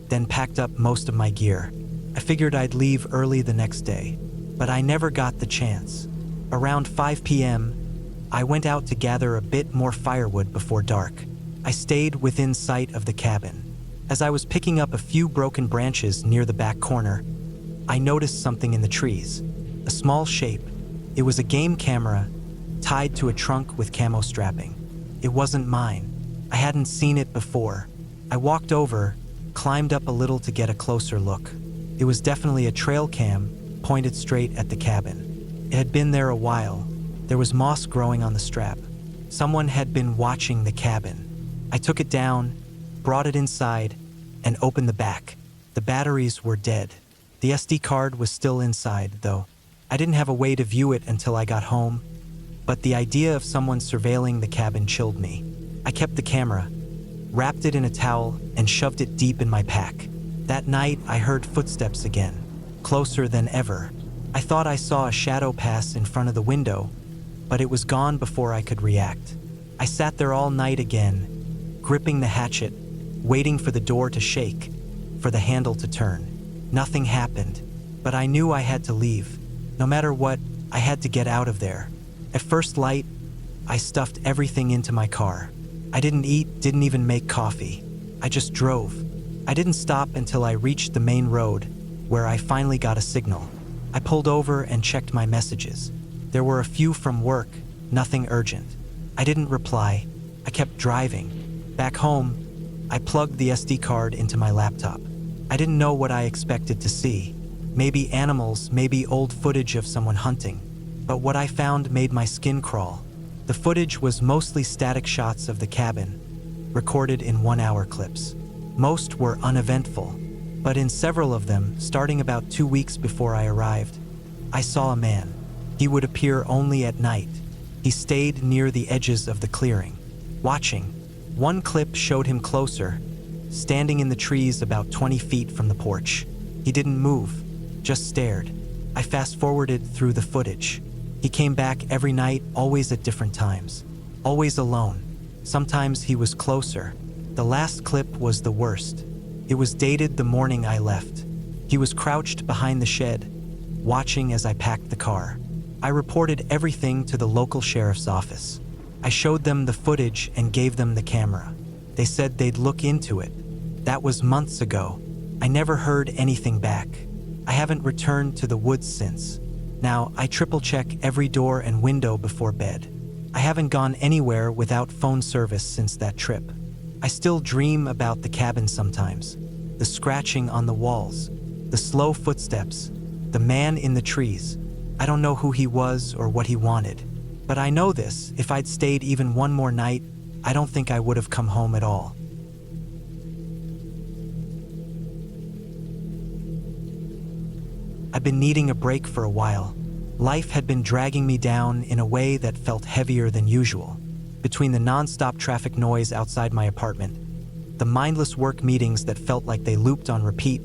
then packed up most of my gear. I figured I'd leave early the next day, but I never got the chance. Around 5 p.m., I went out to gather a bit more firewood before dark. I stayed within sight of the cabin. As I was picking up a few broken branches near the back corner, I noticed something in the trees. A small shape. It was a game camera tied to a trunk with camo strapping. It wasn't mine. I hadn't seen it before. I walked over, climbed up a little to get a closer look. It was definitely a trail cam, pointed straight at the cabin. It had been there a while. There was moss growing on the strap. Someone had been watching the cabin. I took it down, brought it inside, and opened the back. The batteries were dead. The SD card was still inside, though. I didn't have a way to view it until I got home, but the idea of someone surveilling the cabin chilled me. I kept the camera, wrapped it in a towel, and shoved it deep in my pack. That night, I heard footsteps again, closer than ever. I thought I saw a shadow pass in front of the window, but it was gone before I could react. I sat there all night again, gripping the hatchet, waiting for the door to shake, for the handle to turn. Nothing happened, but I knew I had to leave. No matter what, I had to get out of there. At first light, I stuffed everything into my car. I didn't eat, didn't even make coffee. I just drove. I didn't stop until I reached the main road, where I finally got a signal. I pulled over and checked my messages. There were a few from work, nothing urgent. I didn't reply. I kept driving. Back home, I plugged the SD card into my laptop. I didn't know what I expected to see. Maybe animals, maybe old footage of someone hunting. But what I found made my skin crawl. The footage was mostly static shots of the cabin, recorded in 1-hour clips. Most were uneventful, but in several of them, starting about 2 weeks before I arrived, I saw a man. He would appear only at night. He stayed near the edges of the clearing, watching. One clip showed him closer, standing in the trees about 20 feet from the porch. He didn't move, just stared. I fast-forwarded through the footage. He came back every night, always at different times. Always alone. Sometimes he was closer. The last clip was the worst. It was dated the morning I left. He was crouched behind the shed, watching as I packed the car. I reported everything to the local sheriff's office. I showed them the footage and gave them the camera. They said they'd look into it. That was months ago. I never heard anything back. I haven't returned to the woods since. Now, I triple-check every door and window before bed. I haven't gone anywhere without phone service since that trip. I still dream about the cabin sometimes. The scratching on the walls, the slow footsteps, the man in the trees. I don't know who he was or what he wanted. But I know this, if I'd stayed even one more night, I don't think I would have come home at all. I've been needing a break for a while. Life had been dragging me down in a way that felt heavier than usual. Between the non-stop traffic noise outside my apartment, the mindless work meetings that felt like they looped on repeat,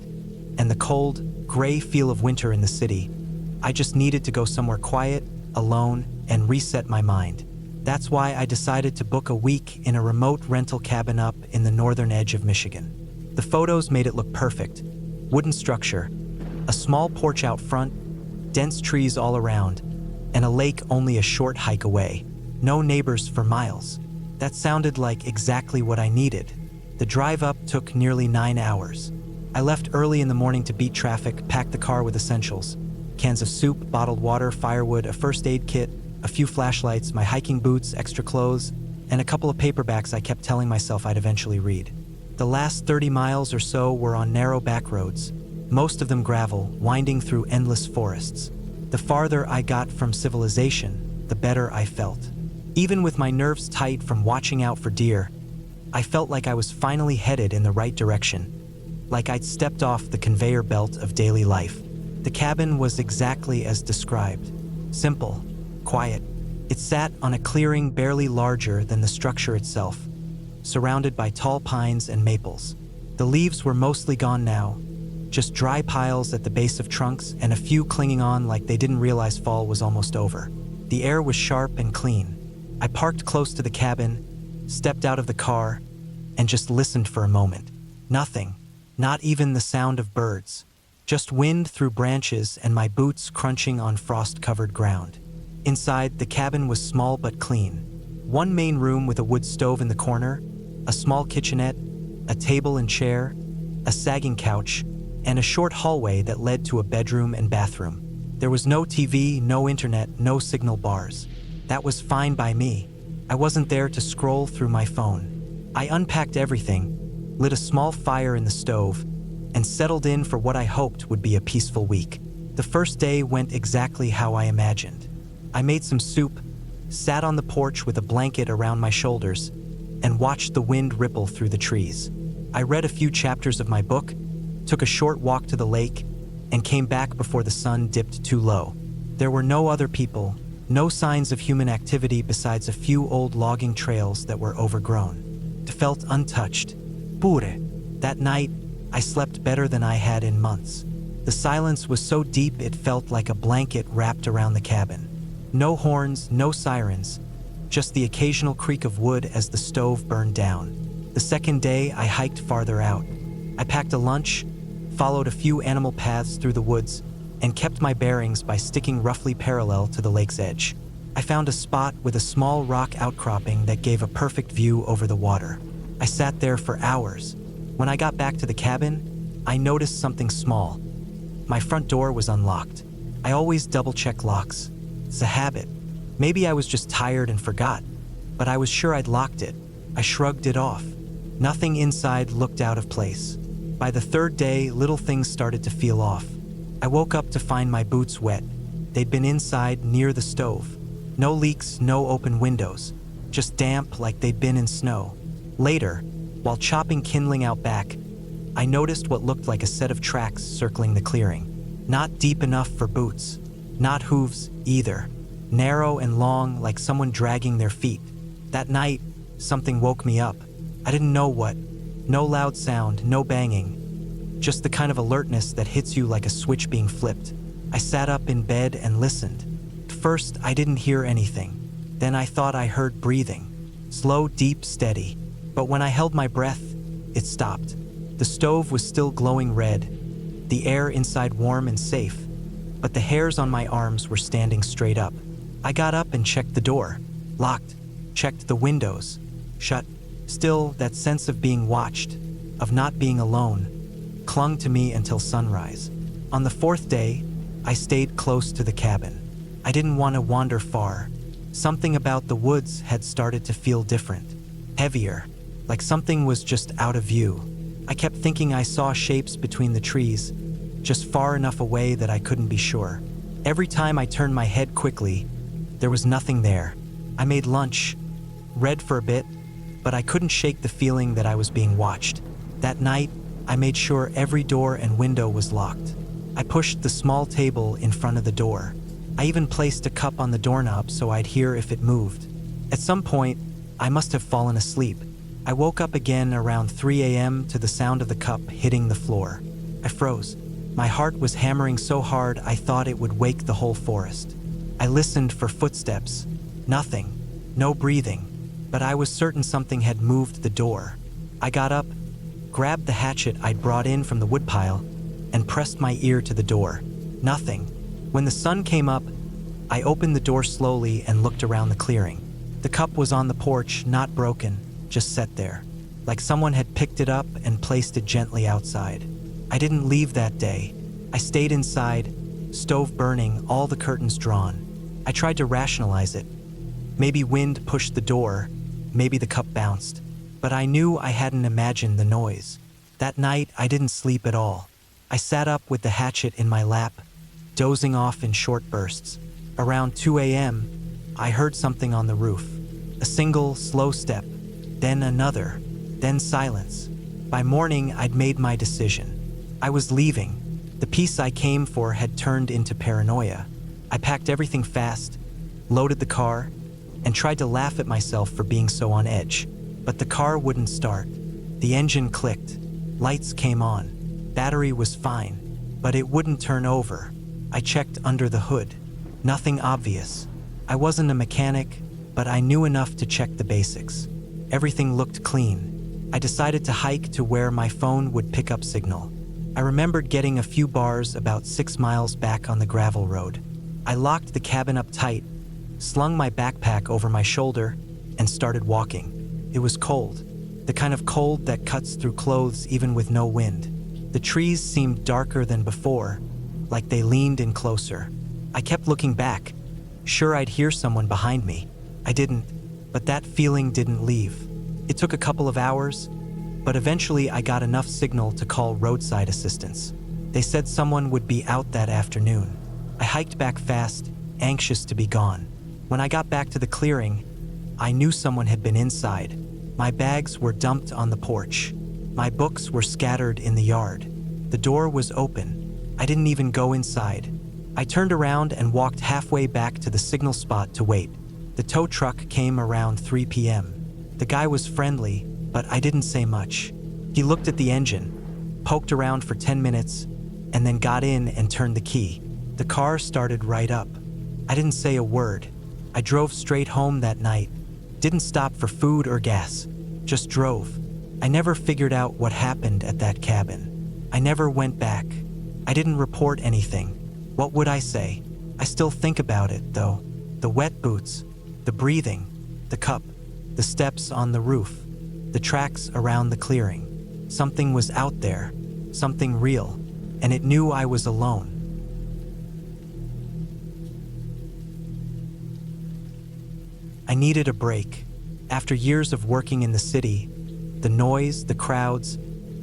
and the cold, gray feel of winter in the city, I just needed to go somewhere quiet, alone, and reset my mind. That's why I decided to book a week in a remote rental cabin up in the northern edge of Michigan. The photos made it look perfect. Wooden structure, a small porch out front, dense trees all around, and a lake only a short hike away. No neighbors for miles. That sounded like exactly what I needed. The drive up took nearly 9 hours. I left early in the morning to beat traffic, packed the car with essentials. Cans of soup, bottled water, firewood, a first aid kit, a few flashlights, my hiking boots, extra clothes, and a couple of paperbacks I kept telling myself I'd eventually read. The last 30 miles or so were on narrow back roads, most of them gravel, winding through endless forests. The farther I got from civilization, the better I felt. Even with my nerves tight from watching out for deer, I felt like I was finally headed in the right direction, like I'd stepped off the conveyor belt of daily life. The cabin was exactly as described. Simple, quiet. It sat on a clearing barely larger than the structure itself, surrounded by tall pines and maples. The leaves were mostly gone now, just dry piles at the base of trunks and a few clinging on like they didn't realize fall was almost over. The air was sharp and clean. I parked close to the cabin, stepped out of the car, and just listened for a moment. Nothing, not even the sound of birds. Just wind through branches and my boots crunching on frost-covered ground. Inside, the cabin was small but clean. One main room with a wood stove in the corner, a small kitchenette, a table and chair, a sagging couch, and a short hallway that led to a bedroom and bathroom. There was no TV, no internet, no signal bars. That was fine by me. I wasn't there to scroll through my phone. I unpacked everything, lit a small fire in the stove, and settled in for what I hoped would be a peaceful week. The first day went exactly how I imagined. I made some soup, sat on the porch with a blanket around my shoulders, and watched the wind ripple through the trees. I read a few chapters of my book, took a short walk to the lake, and came back before the sun dipped too low. There were no other people, no signs of human activity besides a few old logging trails that were overgrown. It felt untouched. Pure. That night, I slept better than I had in months. The silence was so deep it felt like a blanket wrapped around the cabin. No horns, no sirens, just the occasional creak of wood as the stove burned down. The second day, I hiked farther out. I packed a lunch, followed a few animal paths through the woods, and kept my bearings by sticking roughly parallel to the lake's edge. I found a spot with a small rock outcropping that gave a perfect view over the water. I sat there for hours. When I got back to the cabin, I noticed something small. My front door was unlocked. I always double-check locks. It's a habit. Maybe I was just tired and forgot, but I was sure I'd locked it. I shrugged it off. Nothing inside looked out of place. By the third day, little things started to feel off. I woke up to find my boots wet. They'd been inside near the stove. No leaks, no open windows, just damp like they'd been in snow. Later, while chopping kindling out back, I noticed what looked like a set of tracks circling the clearing. Not deep enough for boots, not hooves either. Narrow and long, like someone dragging their feet. That night, something woke me up. I didn't know what. No loud sound, no banging. Just the kind of alertness that hits you like a switch being flipped. I sat up in bed and listened. At first, I didn't hear anything. Then I thought I heard breathing. Slow, deep, steady. But when I held my breath, it stopped. The stove was still glowing red, the air inside warm and safe, but the hairs on my arms were standing straight up. I got up and checked the door. Locked. Checked the windows. Shut. Still, that sense of being watched, of not being alone, clung to me until sunrise. On the fourth day, I stayed close to the cabin. I didn't want to wander far. Something about the woods had started to feel different. Heavier, like something was just out of view. I kept thinking I saw shapes between the trees, just far enough away that I couldn't be sure. Every time I turned my head quickly, there was nothing there. I made lunch, read for a bit, but I couldn't shake the feeling that I was being watched. That night, I made sure every door and window was locked. I pushed the small table in front of the door. I even placed a cup on the doorknob so I'd hear if it moved. At some point, I must have fallen asleep. I woke up again around 3 a.m. to the sound of the cup hitting the floor. I froze. My heart was hammering so hard I thought it would wake the whole forest. I listened for footsteps. Nothing. No breathing. But I was certain something had moved the door. I got up, grabbed the hatchet I'd brought in from the woodpile, and pressed my ear to the door. Nothing. When the sun came up, I opened the door slowly and looked around the clearing. The cup was on the porch, not broken, just set there, like someone had picked it up and placed it gently outside. I didn't leave that day. I stayed inside, stove burning, all the curtains drawn. I tried to rationalize it. Maybe wind pushed the door, maybe the cup bounced, but I knew I hadn't imagined the noise. That night, I didn't sleep at all. I sat up with the hatchet in my lap, dozing off in short bursts. Around 2 a.m., I heard something on the roof. A single, slow step, then another, then silence. By morning, I'd made my decision. I was leaving. The peace I came for had turned into paranoia. I packed everything fast, loaded the car, and tried to laugh at myself for being so on edge. But the car wouldn't start. The engine clicked. Lights came on. Battery was fine, but it wouldn't turn over. I checked under the hood. Nothing obvious. I wasn't a mechanic, but I knew enough to check the basics. Everything looked clean. I decided to hike to where my phone would pick up signal. I remembered getting a few bars about 6 miles back on the gravel road. I locked the cabin up tight, slung my backpack over my shoulder, and started walking. It was cold, the kind of cold that cuts through clothes even with no wind. The trees seemed darker than before, like they leaned in closer. I kept looking back, sure I'd hear someone behind me. I didn't, but that feeling didn't leave. It took a couple of hours, but eventually I got enough signal to call roadside assistance. They said someone would be out that afternoon. I hiked back fast, anxious to be gone. When I got back to the clearing, I knew someone had been inside. My bags were dumped on the porch. My books were scattered in the yard. The door was open. I didn't even go inside. I turned around and walked halfway back to the signal spot to wait. The tow truck came around 3 p.m. The guy was friendly, but I didn't say much. He looked at the engine, poked around for 10 minutes, and then got in and turned the key. The car started right up. I didn't say a word. I drove straight home that night. Didn't stop for food or gas. Just drove. I never figured out what happened at that cabin. I never went back. I didn't report anything. What would I say? I still think about it, though. The wet boots, the breathing, the cup, the steps on the roof, the tracks around the clearing. Something was out there, something real, and it knew I was alone. I needed a break. After years of working in the city, the noise, the crowds,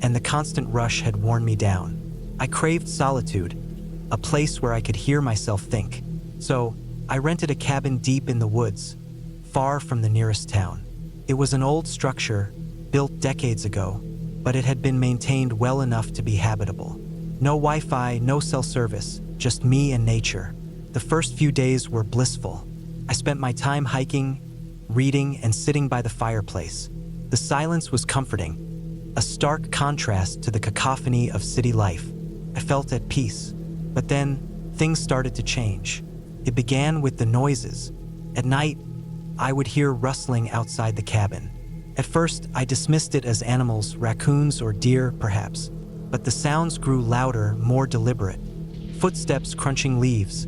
and the constant rush had worn me down. I craved solitude, a place where I could hear myself think. So, I rented a cabin deep in the woods, far from the nearest town. It was an old structure, built decades ago, but it had been maintained well enough to be habitable. No Wi-Fi, no cell service, just me and nature. The first few days were blissful. I spent my time hiking, reading, and sitting by the fireplace. The silence was comforting, a stark contrast to the cacophony of city life. I felt at peace. But then, things started to change. It began with the noises. At night, I would hear rustling outside the cabin. At first, I dismissed it as animals, raccoons or deer, perhaps. But the sounds grew louder, more deliberate. Footsteps crunching leaves,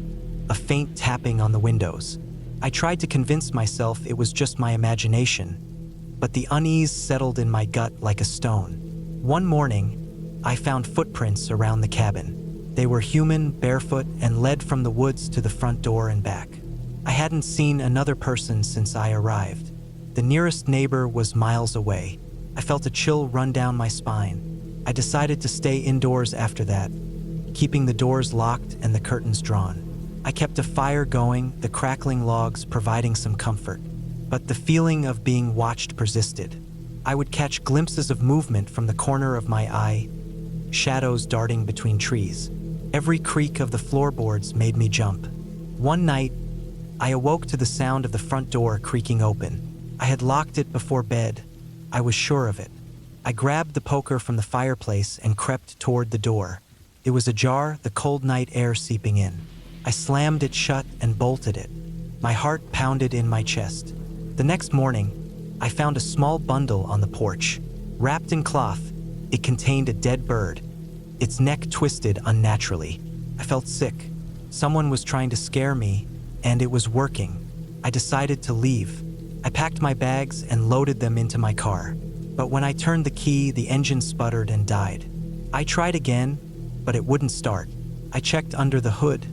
a faint tapping on the windows. I tried to convince myself it was just my imagination, but the unease settled in my gut like a stone. One morning, I found footprints around the cabin. They were human, barefoot, and led from the woods to the front door and back. I hadn't seen another person since I arrived. The nearest neighbor was miles away. I felt a chill run down my spine. I decided to stay indoors after that, keeping the doors locked and the curtains drawn. I kept a fire going, the crackling logs providing some comfort. But the feeling of being watched persisted. I would catch glimpses of movement from the corner of my eye, shadows darting between trees. Every creak of the floorboards made me jump. One night, I awoke to the sound of the front door creaking open. I had locked it before bed. I was sure of it. I grabbed the poker from the fireplace and crept toward the door. It was ajar, the cold night air seeping in. I slammed it shut and bolted it. My heart pounded in my chest. The next morning, I found a small bundle on the porch. Wrapped in cloth, it contained a dead bird, its neck twisted unnaturally. I felt sick. Someone was trying to scare me, and it was working. I decided to leave. I packed my bags and loaded them into my car. But when I turned the key, the engine sputtered and died. I tried again, but it wouldn't start. I checked under the hood,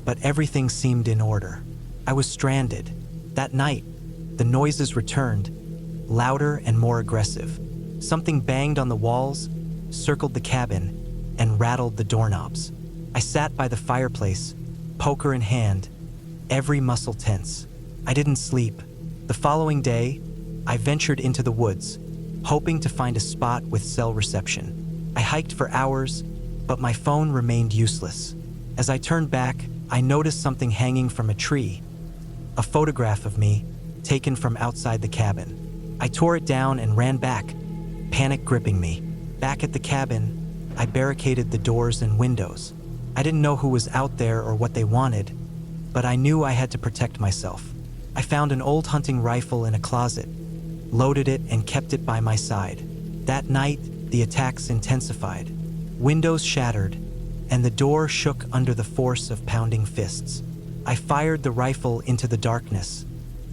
but everything seemed in order. I was stranded. That night, the noises returned, louder and more aggressive. Something banged on the walls, circled the cabin, and rattled the doorknobs. I sat by the fireplace, poker in hand, every muscle tense. I didn't sleep. The following day, I ventured into the woods, hoping to find a spot with cell reception. I hiked for hours, but my phone remained useless. As I turned back, I noticed something hanging from a tree, a photograph of me, taken from outside the cabin. I tore it down and ran back, panic gripping me. Back at the cabin, I barricaded the doors and windows. I didn't know who was out there or what they wanted, but I knew I had to protect myself. I found an old hunting rifle in a closet, loaded it and kept it by my side. That night, the attacks intensified. Windows shattered, and the door shook under the force of pounding fists. I fired the rifle into the darkness,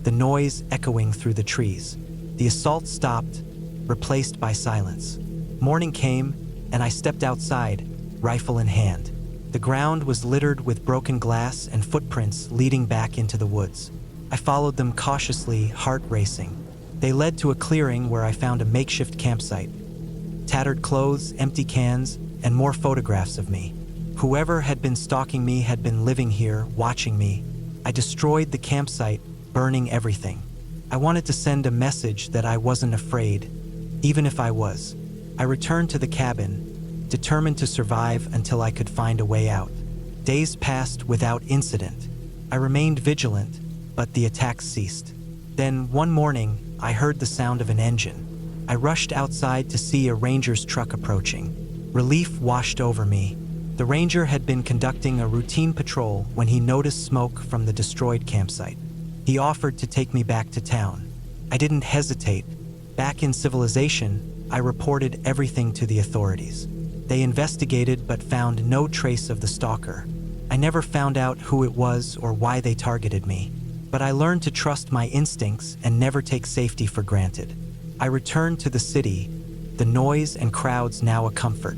the noise echoing through the trees. The assault stopped, replaced by silence. Morning came, and I stepped outside, rifle in hand. The ground was littered with broken glass and footprints leading back into the woods. I followed them cautiously, heart racing. They led to a clearing where I found a makeshift campsite. Tattered clothes, empty cans, and more photographs of me. Whoever had been stalking me had been living here, watching me. I destroyed the campsite, burning everything. I wanted to send a message that I wasn't afraid, even if I was. I returned to the cabin, determined to survive until I could find a way out. Days passed without incident. I remained vigilant, but the attacks ceased. Then, one morning, I heard the sound of an engine. I rushed outside to see a ranger's truck approaching. Relief washed over me. The ranger had been conducting a routine patrol when he noticed smoke from the destroyed campsite. He offered to take me back to town. I didn't hesitate. Back in civilization, I reported everything to the authorities. They investigated but found no trace of the stalker. I never found out who it was or why they targeted me. But I learned to trust my instincts and never take safety for granted. I returned to the city, the noise and crowds now a comfort.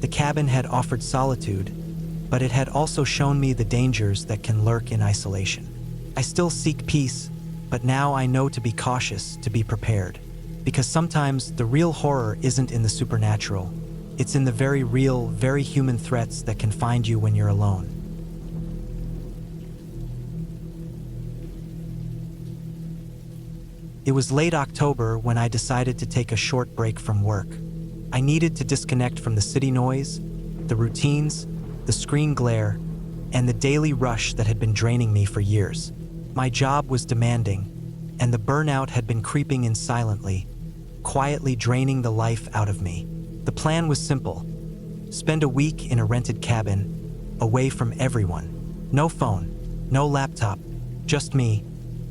The cabin had offered solitude, but it had also shown me the dangers that can lurk in isolation. I still seek peace, but now I know to be cautious, to be prepared. Because sometimes the real horror isn't in the supernatural. It's in the very real, very human threats that can find you when you're alone. It was late October when I decided to take a short break from work. I needed to disconnect from the city noise, the routines, the screen glare, and the daily rush that had been draining me for years. My job was demanding, and the burnout had been creeping in silently, quietly draining the life out of me. The plan was simple: spend a week in a rented cabin, away from everyone. No phone, no laptop, just me,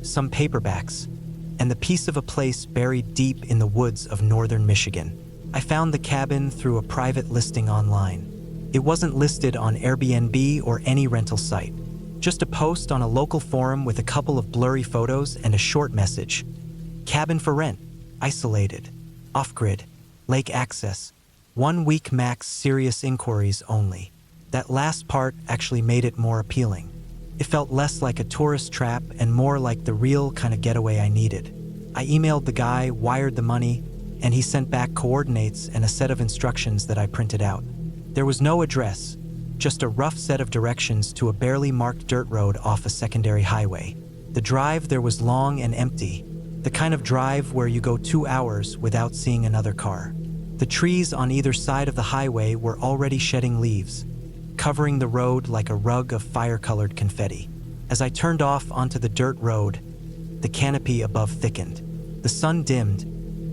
some paperbacks, and the piece of a place buried deep in the woods of northern Michigan. I found the cabin through a private listing online. It wasn't listed on Airbnb or any rental site. Just a post on a local forum with a couple of blurry photos and a short message. Cabin for rent, isolated, off-grid, lake access, 1 week max, serious inquiries only. That last part actually made it more appealing. It felt less like a tourist trap and more like the real kind of getaway I needed. I emailed the guy, wired the money, and he sent back coordinates and a set of instructions that I printed out. There was no address, just a rough set of directions to a barely marked dirt road off a secondary highway. The drive there was long and empty, the kind of drive where you go 2 hours without seeing another car. The trees on either side of the highway were already shedding leaves, covering the road like a rug of fire-colored confetti. As I turned off onto the dirt road, the canopy above thickened. The sun dimmed,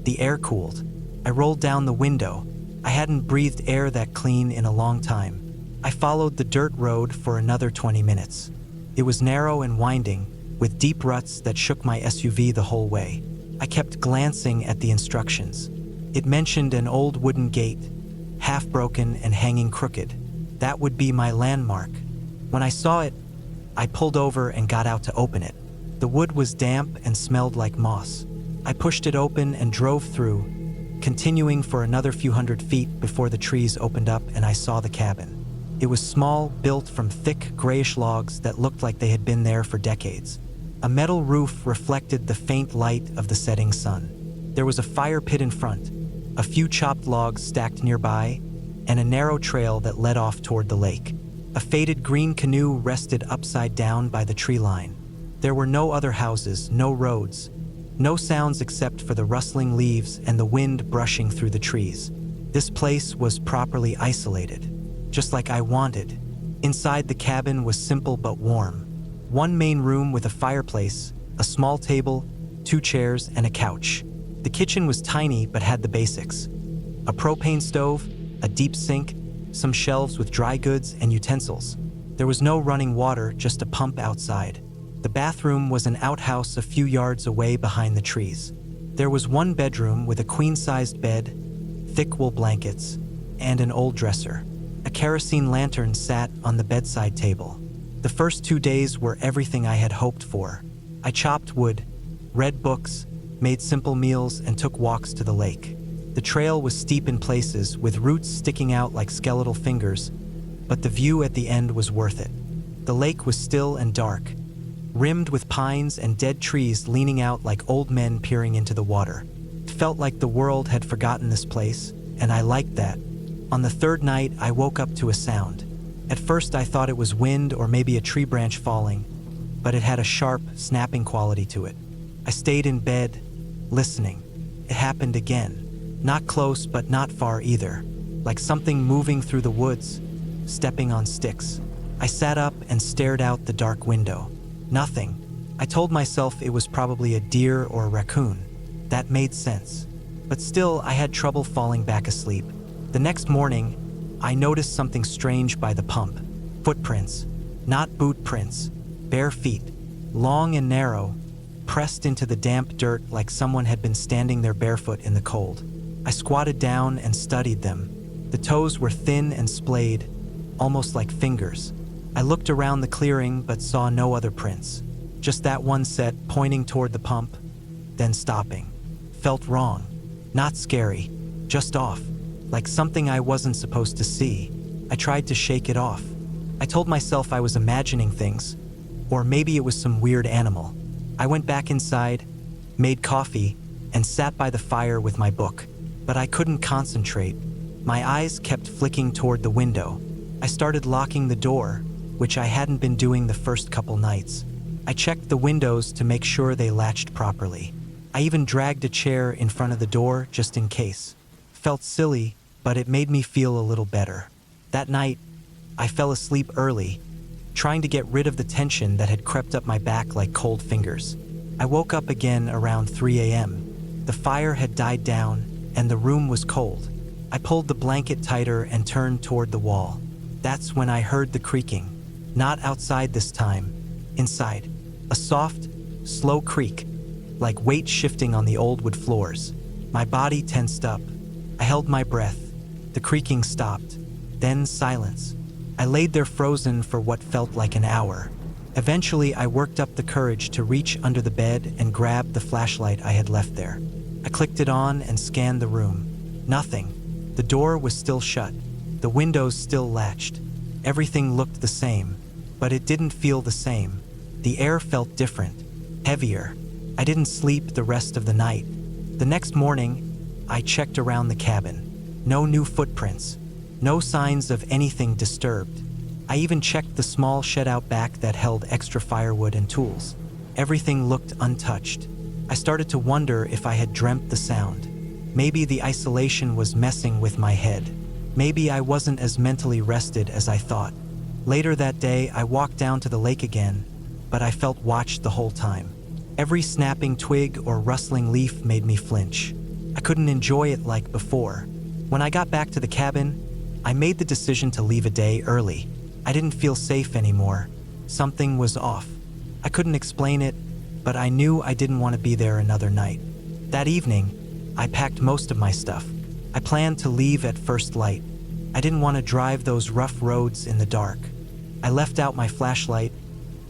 the air cooled. I rolled down the window. I hadn't breathed air that clean in a long time. I followed the dirt road for another 20 minutes. It was narrow and winding, with deep ruts that shook my SUV the whole way. I kept glancing at the instructions. It mentioned an old wooden gate, half broken and hanging crooked. That would be my landmark. When I saw it, I pulled over and got out to open it. The wood was damp and smelled like moss. I pushed it open and drove through, continuing for another few hundred feet before the trees opened up and I saw the cabin. It was small, built from thick, grayish logs that looked like they had been there for decades. A metal roof reflected the faint light of the setting sun. There was a fire pit in front, a few chopped logs stacked nearby, and a narrow trail that led off toward the lake. A faded green canoe rested upside down by the tree line. There were no other houses, no roads, no sounds except for the rustling leaves and the wind brushing through the trees. This place was properly isolated, just like I wanted. Inside the cabin was simple but warm. One main room with a fireplace, a small table, 2 chairs, and a couch. The kitchen was tiny but had the basics. A propane stove, a deep sink, some shelves with dry goods and utensils. There was no running water, just a pump outside. The bathroom was an outhouse a few yards away behind the trees. There was one bedroom with a queen-sized bed, thick wool blankets, and an old dresser. A kerosene lantern sat on the bedside table. The first 2 days were everything I had hoped for. I chopped wood, read books, made simple meals, and took walks to the lake. The trail was steep in places, with roots sticking out like skeletal fingers, but the view at the end was worth it. The lake was still and dark, rimmed with pines and dead trees leaning out like old men peering into the water. It felt like the world had forgotten this place, and I liked that. On the 3rd night, I woke up to a sound. At first, I thought it was wind or maybe a tree branch falling, but it had a sharp, snapping quality to it. I stayed in bed, listening. It happened again. Not close, but not far either. Like something moving through the woods, stepping on sticks. I sat up and stared out the dark window. Nothing. I told myself it was probably a deer or a raccoon. That made sense. But still, I had trouble falling back asleep. The next morning, I noticed something strange by the pump. Footprints. Not boot prints. Bare feet. Long and narrow, pressed into the damp dirt like someone had been standing there barefoot in the cold. I squatted down and studied them. The toes were thin and splayed, almost like fingers. I looked around the clearing but saw no other prints. Just that one set pointing toward the pump, then stopping. Felt wrong. Not scary, just off. Like something I wasn't supposed to see. I tried to shake it off. I told myself I was imagining things, or maybe it was some weird animal. I went back inside, made coffee, and sat by the fire with my book. But I couldn't concentrate. My eyes kept flicking toward the window. I started locking the door, which I hadn't been doing the first couple nights. I checked the windows to make sure they latched properly. I even dragged a chair in front of the door just in case. Felt silly, but it made me feel a little better. That night, I fell asleep early, trying to get rid of the tension that had crept up my back like cold fingers. I woke up again around 3 a.m. The fire had died down, and the room was cold. I pulled the blanket tighter and turned toward the wall. That's when I heard the creaking. Not outside this time. Inside. A soft, slow creak, like weight shifting on the old wood floors. My body tensed up. I held my breath. The creaking stopped. Then silence. I laid there frozen for what felt like an hour. Eventually, I worked up the courage to reach under the bed and grab the flashlight I had left there. I clicked it on and scanned the room. Nothing. The door was still shut. The windows still latched. Everything looked the same, but it didn't feel the same. The air felt different, heavier. I didn't sleep the rest of the night. The next morning, I checked around the cabin. No new footprints. No signs of anything disturbed. I even checked the small shed out back that held extra firewood and tools. Everything looked untouched. I started to wonder if I had dreamt the sound. Maybe the isolation was messing with my head. Maybe I wasn't as mentally rested as I thought. Later that day, I walked down to the lake again, but I felt watched the whole time. Every snapping twig or rustling leaf made me flinch. I couldn't enjoy it like before. When I got back to the cabin, I made the decision to leave a day early. I didn't feel safe anymore. Something was off. I couldn't explain it, but I knew I didn't want to be there another night. That evening, I packed most of my stuff. I planned to leave at first light. I didn't want to drive those rough roads in the dark. I left out my flashlight,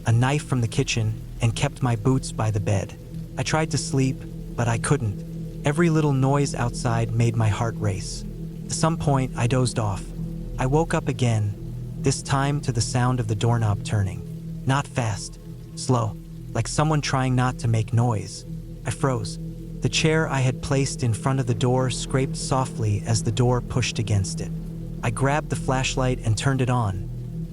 a knife from the kitchen, and kept my boots by the bed. I tried to sleep, but I couldn't. Every little noise outside made my heart race. At some point, I dozed off. I woke up again, this time to the sound of the doorknob turning. Not fast, slow, like someone trying not to make noise. I froze. The chair I had placed in front of the door scraped softly as the door pushed against it. I grabbed the flashlight and turned it on,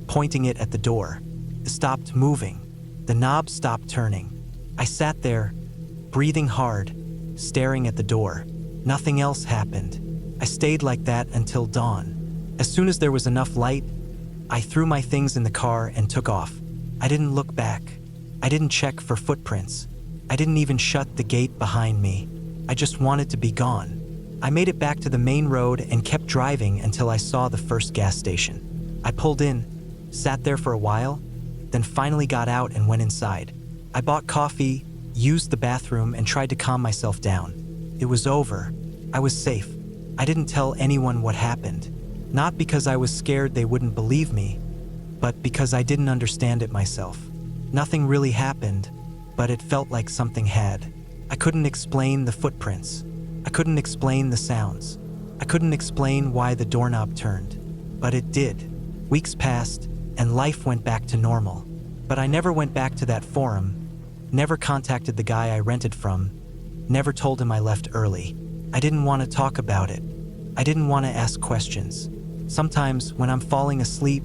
pointing it at the door. It stopped moving. The knob stopped turning. I sat there, breathing hard, staring at the door. Nothing else happened. I stayed like that until dawn. As soon as there was enough light, I threw my things in the car and took off. I didn't look back. I didn't check for footprints. I didn't even shut the gate behind me. I just wanted to be gone. I made it back to the main road and kept driving until I saw the first gas station. I pulled in, sat there for a while, then finally got out and went inside. I bought coffee, used the bathroom, and tried to calm myself down. It was over. I was safe. I didn't tell anyone what happened. Not because I was scared they wouldn't believe me, but because I didn't understand it myself. Nothing really happened, but it felt like something had. I couldn't explain the footprints. I couldn't explain the sounds. I couldn't explain why the doorknob turned, but it did. Weeks passed, and life went back to normal. But I never went back to that forum, never contacted the guy I rented from, never told him I left early. I didn't want to talk about it. I didn't want to ask questions. Sometimes, when I'm falling asleep,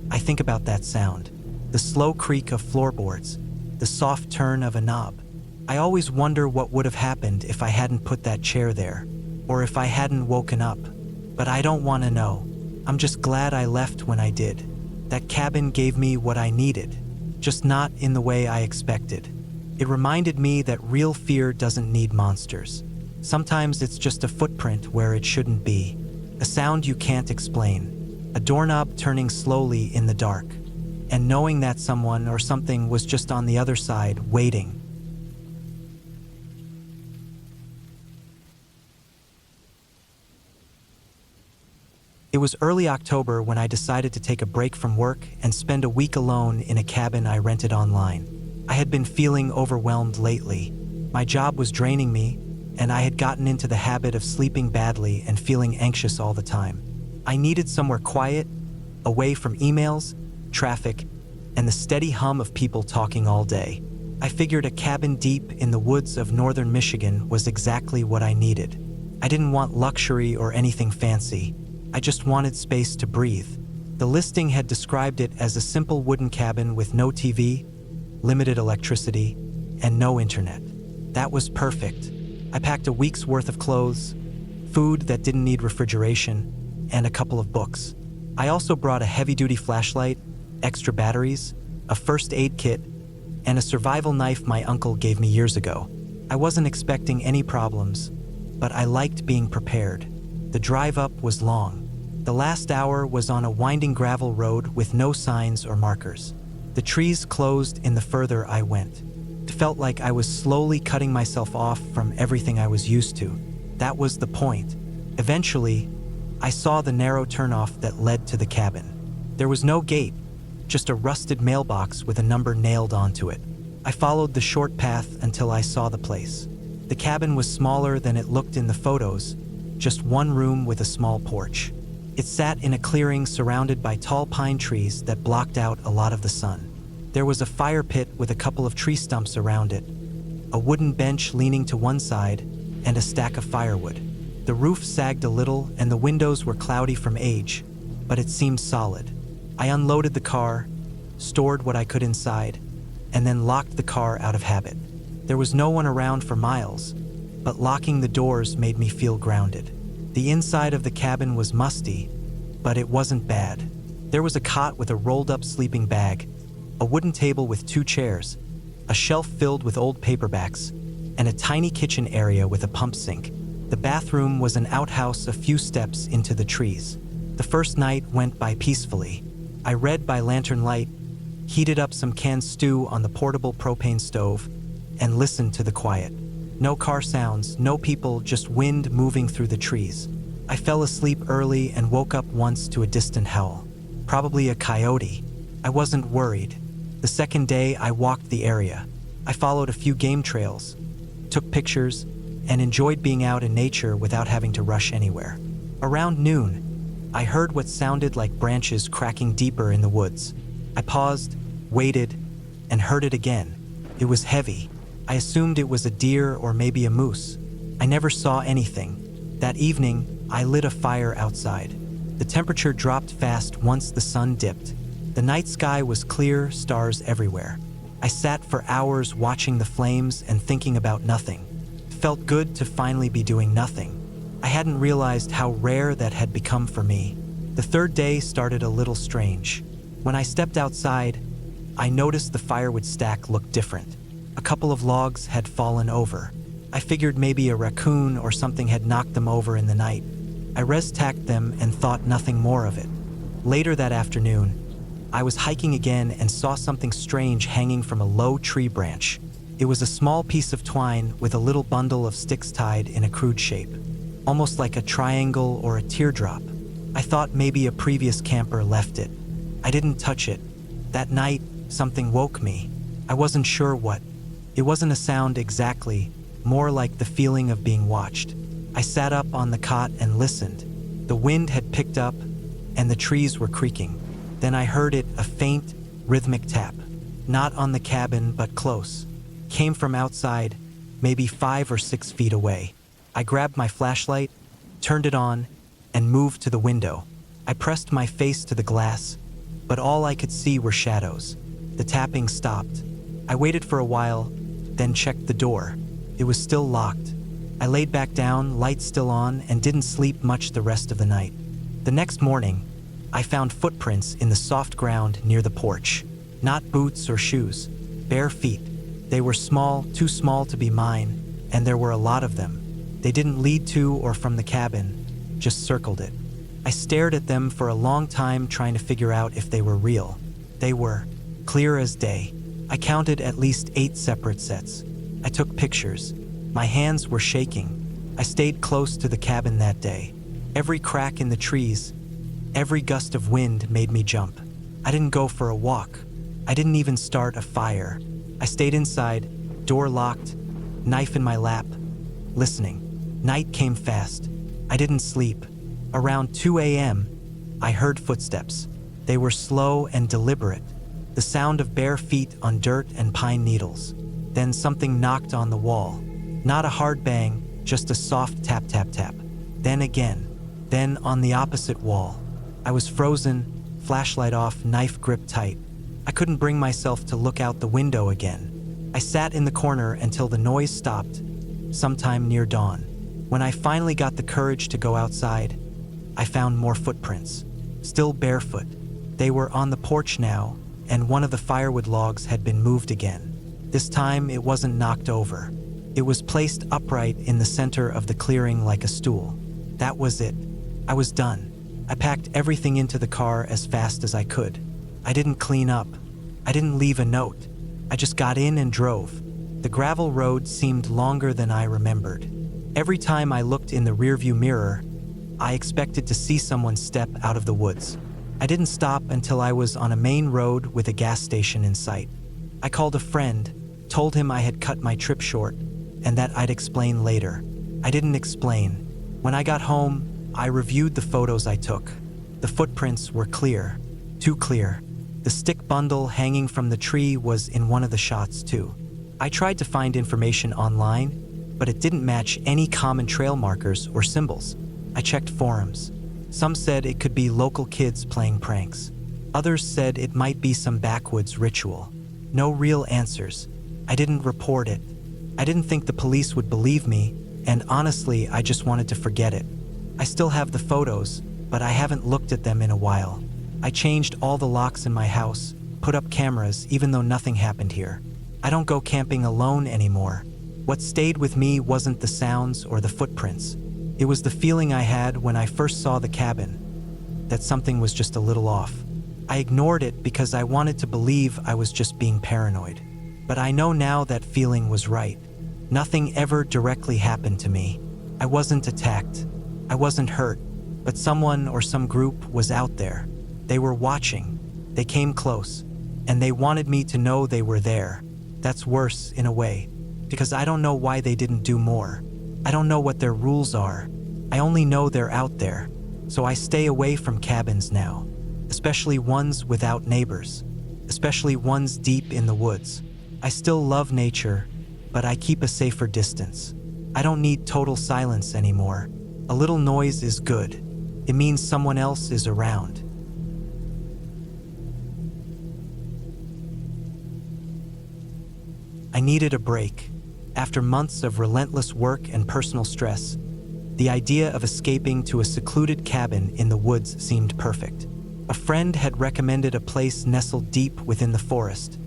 I think about that sound. The slow creak of floorboards, the soft turn of a knob. I always wonder what would have happened if I hadn't put that chair there. or if I hadn't woken up. But I don't want to know. I'm just glad I left when I did. That cabin gave me what I needed, just not in the way I expected. It reminded me that real fear doesn't need monsters. Sometimes it's just a footprint where it shouldn't be, a sound you can't explain, a doorknob turning slowly in the dark, and knowing that someone or something was just on the other side, waiting. It was early October when I decided to take a break from work and spend a week alone in a cabin I rented online. I had been feeling overwhelmed lately. My job was draining me, and I had gotten into the habit of sleeping badly and feeling anxious all the time. I needed somewhere quiet, away from emails, traffic, and the steady hum of people talking all day. I figured a cabin deep in the woods of northern Michigan was exactly what I needed. I didn't want luxury or anything fancy. I just wanted space to breathe. The listing had described it as a simple wooden cabin with no TV, limited electricity, and no internet. That was perfect. I packed a week's worth of clothes, food that didn't need refrigeration, and a couple of books. I also brought a heavy-duty flashlight, extra batteries, a first aid kit, and a survival knife my uncle gave me years ago. I wasn't expecting any problems, but I liked being prepared. The drive up was long. The last hour was on a winding gravel road with no signs or markers. The trees closed in the further I went. It felt like I was slowly cutting myself off from everything I was used to. That was the point. Eventually, I saw the narrow turnoff that led to the cabin. There was no gate, just a rusted mailbox with a number nailed onto it. I followed the short path until I saw the place. The cabin was smaller than it looked in the photos, just one room with a small porch. It sat in a clearing surrounded by tall pine trees that blocked out a lot of the sun. There was a fire pit with a couple of tree stumps around it, a wooden bench leaning to one side, and a stack of firewood. The roof sagged a little and the windows were cloudy from age, but it seemed solid. I unloaded the car, stored what I could inside, and then locked the car out of habit. There was no one around for miles, but locking the doors made me feel grounded. The inside of the cabin was musty, but it wasn't bad. There was a cot with a rolled-up sleeping bag, a wooden table with 2 chairs, a shelf filled with old paperbacks, and a tiny kitchen area with a pump sink. The bathroom was an outhouse a few steps into the trees. The first night went by peacefully. I read by lantern light, heated up some canned stew on the portable propane stove, and listened to the quiet. No car sounds, no people, just wind moving through the trees. I fell asleep early and woke up once to a distant howl. Probably a coyote. I wasn't worried. The second day, I walked the area. I followed a few game trails, took pictures, and enjoyed being out in nature without having to rush anywhere. Around noon, I heard what sounded like branches cracking deeper in the woods. I paused, waited, and heard it again. It was heavy. I assumed it was a deer or maybe a moose. I never saw anything. That evening, I lit a fire outside. The temperature dropped fast once the sun dipped. The night sky was clear, stars everywhere. I sat for hours watching the flames and thinking about nothing. It felt good to finally be doing nothing. I hadn't realized how rare that had become for me. The third day started a little strange. When I stepped outside, I noticed the firewood stack looked different. A couple of logs had fallen over. I figured maybe a raccoon or something had knocked them over in the night. I res-tacked them and thought nothing more of it. Later that afternoon, I was hiking again and saw something strange hanging from a low tree branch. It was a small piece of twine with a little bundle of sticks tied in a crude shape, almost like a triangle or a teardrop. I thought maybe a previous camper left it. I didn't touch it. That night, something woke me. I wasn't sure what. It wasn't a sound exactly, more like the feeling of being watched. I sat up on the cot and listened. The wind had picked up, and the trees were creaking. Then I heard it, a faint, rhythmic tap. Not on the cabin, but close. Came from outside, maybe 5 or 6 feet away. I grabbed my flashlight, turned it on, and moved to the window. I pressed my face to the glass, but all I could see were shadows. The tapping stopped. I waited for a while, then checked the door. It was still locked. I laid back down, lights still on, and didn't sleep much the rest of the night. The next morning, I found footprints in the soft ground near the porch. Not boots or shoes, bare feet. They were small, too small to be mine, and there were a lot of them. They didn't lead to or from the cabin, just circled it. I stared at them for a long time, trying to figure out if they were real. They were, clear as day. I counted at least 8 separate sets. I took pictures. My hands were shaking. I stayed close to the cabin that day. Every crack in the trees, every gust of wind made me jump. I didn't go for a walk. I didn't even start a fire. I stayed inside, door locked, knife in my lap, listening. Night came fast. I didn't sleep. Around 2 a.m., I heard footsteps. They were slow and deliberate, the sound of bare feet on dirt and pine needles. Then something knocked on the wall. Not a hard bang, just a soft tap, tap, tap. Then again. Then on the opposite wall. I was frozen, flashlight off, knife gripped tight. I couldn't bring myself to look out the window again. I sat in the corner until the noise stopped, sometime near dawn. When I finally got the courage to go outside, I found more footprints, still barefoot. They were on the porch now, and one of the firewood logs had been moved again. This time it wasn't knocked over. It was placed upright in the center of the clearing like a stool. That was it. I was done. I packed everything into the car as fast as I could. I didn't clean up. I didn't leave a note. I just got in and drove. The gravel road seemed longer than I remembered. Every time I looked in the rearview mirror, I expected to see someone step out of the woods. I didn't stop until I was on a main road with a gas station in sight. I called a friend, told him I had cut my trip short, and that I'd explain later. I didn't explain. When I got home, I reviewed the photos I took. The footprints were clear, too clear. The stick bundle hanging from the tree was in one of the shots too. I tried to find information online, but it didn't match any common trail markers or symbols. I checked forums. Some said it could be local kids playing pranks. Others said it might be some backwoods ritual. No real answers. I didn't report it. I didn't think the police would believe me, and honestly, I just wanted to forget it. I still have the photos, but I haven't looked at them in a while. I changed all the locks in my house, put up cameras even though nothing happened here. I don't go camping alone anymore. What stayed with me wasn't the sounds or the footprints. It was the feeling I had when I first saw the cabin, that something was just a little off. I ignored it because I wanted to believe I was just being paranoid. But I know now that feeling was right. Nothing ever directly happened to me. I wasn't attacked. I wasn't hurt. But someone or some group was out there. They were watching. They came close. And they wanted me to know they were there. That's worse in a way, because I don't know why they didn't do more. I don't know what their rules are. I only know they're out there. So I stay away from cabins now, especially ones without neighbors, especially ones deep in the woods. I still love nature, but I keep a safer distance. I don't need total silence anymore. A little noise is good. It means someone else is around. I needed a break. After months of relentless work and personal stress, the idea of escaping to a secluded cabin in the woods seemed perfect. A friend had recommended a place nestled deep within the forest,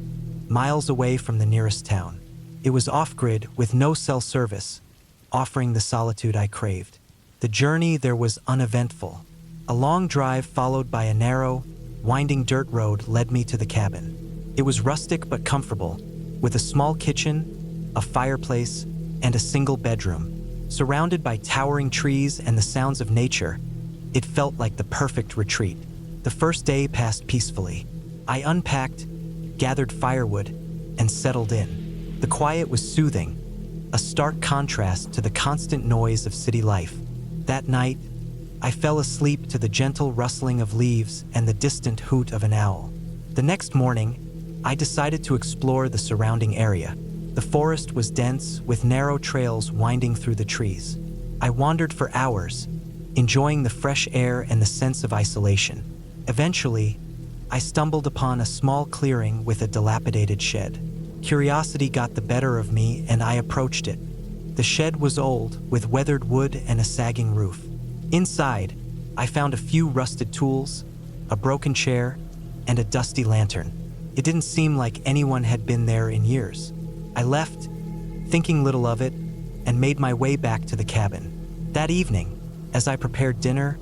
miles away from the nearest town. It was off-grid with no cell service, offering the solitude I craved. The journey there was uneventful. A long drive followed by a narrow, winding dirt road led me to the cabin. It was rustic but comfortable, with a small kitchen, a fireplace, and a single bedroom. Surrounded by towering trees and the sounds of nature, it felt like the perfect retreat. The first day passed peacefully. I unpacked, gathered firewood, and settled in. The quiet was soothing, a stark contrast to the constant noise of city life. That night, I fell asleep to the gentle rustling of leaves and the distant hoot of an owl. The next morning, I decided to explore the surrounding area. The forest was dense, with narrow trails winding through the trees. I wandered for hours, enjoying the fresh air and the sense of isolation. Eventually, I stumbled upon a small clearing with a dilapidated shed. Curiosity got the better of me, and I approached it. The shed was old, with weathered wood and a sagging roof. Inside, I found a few rusted tools, a broken chair, and a dusty lantern. It didn't seem like anyone had been there in years. I left, thinking little of it, and made my way back to the cabin. That evening, as I prepared dinner,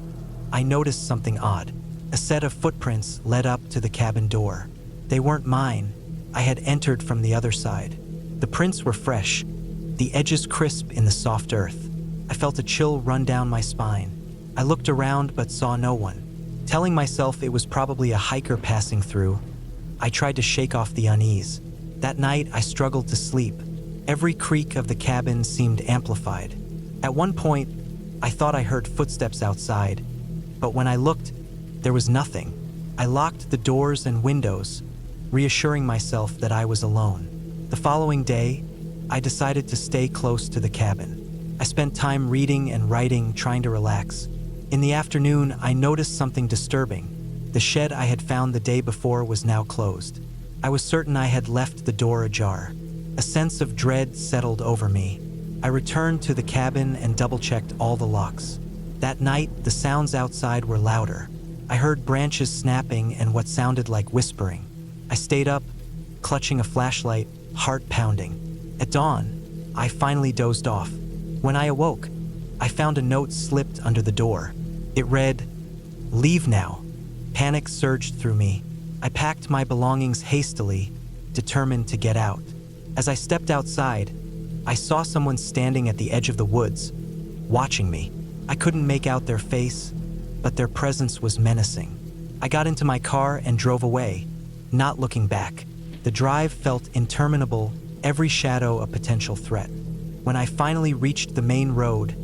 I noticed something odd. A set of footprints led up to the cabin door. They weren't mine. I had entered from the other side. The prints were fresh, the edges crisp in the soft earth. I felt a chill run down my spine. I looked around but saw no one. Telling myself it was probably a hiker passing through, I tried to shake off the unease. That night, I struggled to sleep. Every creak of the cabin seemed amplified. At one point, I thought I heard footsteps outside, but when I looked, there was nothing. I locked the doors and windows, reassuring myself that I was alone. The following day, I decided to stay close to the cabin. I spent time reading and writing, trying to relax. In the afternoon, I noticed something disturbing. The shed I had found the day before was now closed. I was certain I had left the door ajar. A sense of dread settled over me. I returned to the cabin and double-checked all the locks. That night, the sounds outside were louder. I heard branches snapping and what sounded like whispering. I stayed up, clutching a flashlight, heart pounding. At dawn, I finally dozed off. When I awoke, I found a note slipped under the door. It read, "Leave now." Panic surged through me. I packed my belongings hastily, determined to get out. As I stepped outside, I saw someone standing at the edge of the woods, watching me. I couldn't make out their face, but their presence was menacing. I got into my car and drove away, not looking back. The drive felt interminable, every shadow a potential threat. When I finally reached the main road,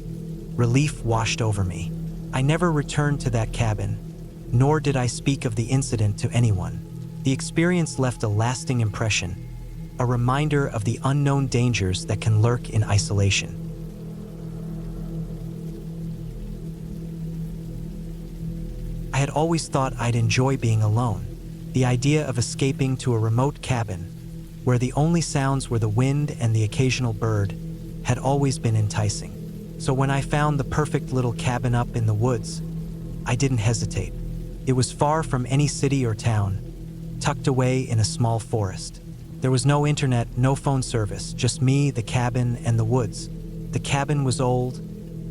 relief washed over me. I never returned to that cabin, nor did I speak of the incident to anyone. The experience left a lasting impression, a reminder of the unknown dangers that can lurk in isolation. I had always thought I'd enjoy being alone. The idea of escaping to a remote cabin, where the only sounds were the wind and the occasional bird, had always been enticing. So when I found the perfect little cabin up in the woods, I didn't hesitate. It was far from any city or town, tucked away in a small forest. There was no internet, no phone service, just me, the cabin, and the woods. The cabin was old,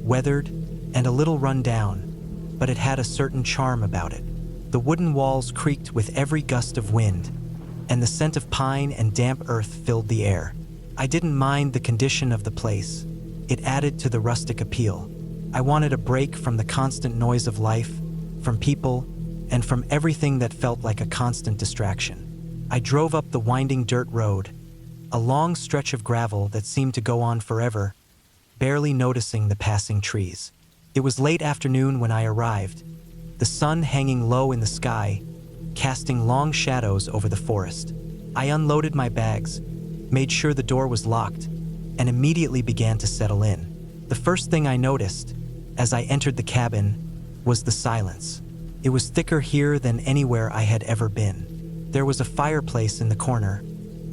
weathered, and a little run down, but it had a certain charm about it. The wooden walls creaked with every gust of wind, and the scent of pine and damp earth filled the air. I didn't mind the condition of the place. It added to the rustic appeal. I wanted a break from the constant noise of life, from people, and from everything that felt like a constant distraction. I drove up the winding dirt road, a long stretch of gravel that seemed to go on forever, barely noticing the passing trees. It was late afternoon when I arrived, the sun hanging low in the sky, casting long shadows over the forest. I unloaded my bags, made sure the door was locked, and immediately began to settle in. The first thing I noticed, as I entered the cabin, was the silence. It was thicker here than anywhere I had ever been. There was a fireplace in the corner,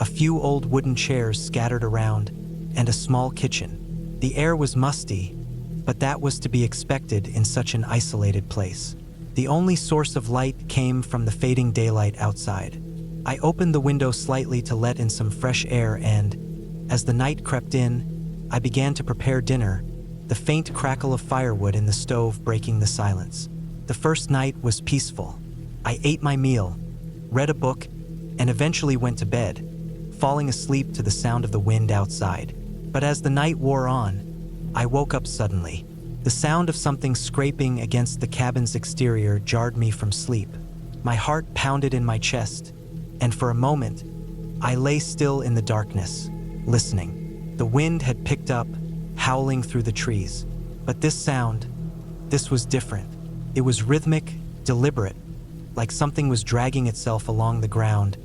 a few old wooden chairs scattered around, and a small kitchen. The air was musty, but that was to be expected in such an isolated place. The only source of light came from the fading daylight outside. I opened the window slightly to let in some fresh air and, as the night crept in, I began to prepare dinner, the faint crackle of firewood in the stove breaking the silence. The first night was peaceful. I ate my meal, read a book, and eventually went to bed, falling asleep to the sound of the wind outside. But as the night wore on, I woke up suddenly. The sound of something scraping against the cabin's exterior jarred me from sleep. My heart pounded in my chest, and for a moment, I lay still in the darkness, listening. The wind had picked up, howling through the trees. But this was different. It was rhythmic, deliberate, like something was dragging itself along the ground,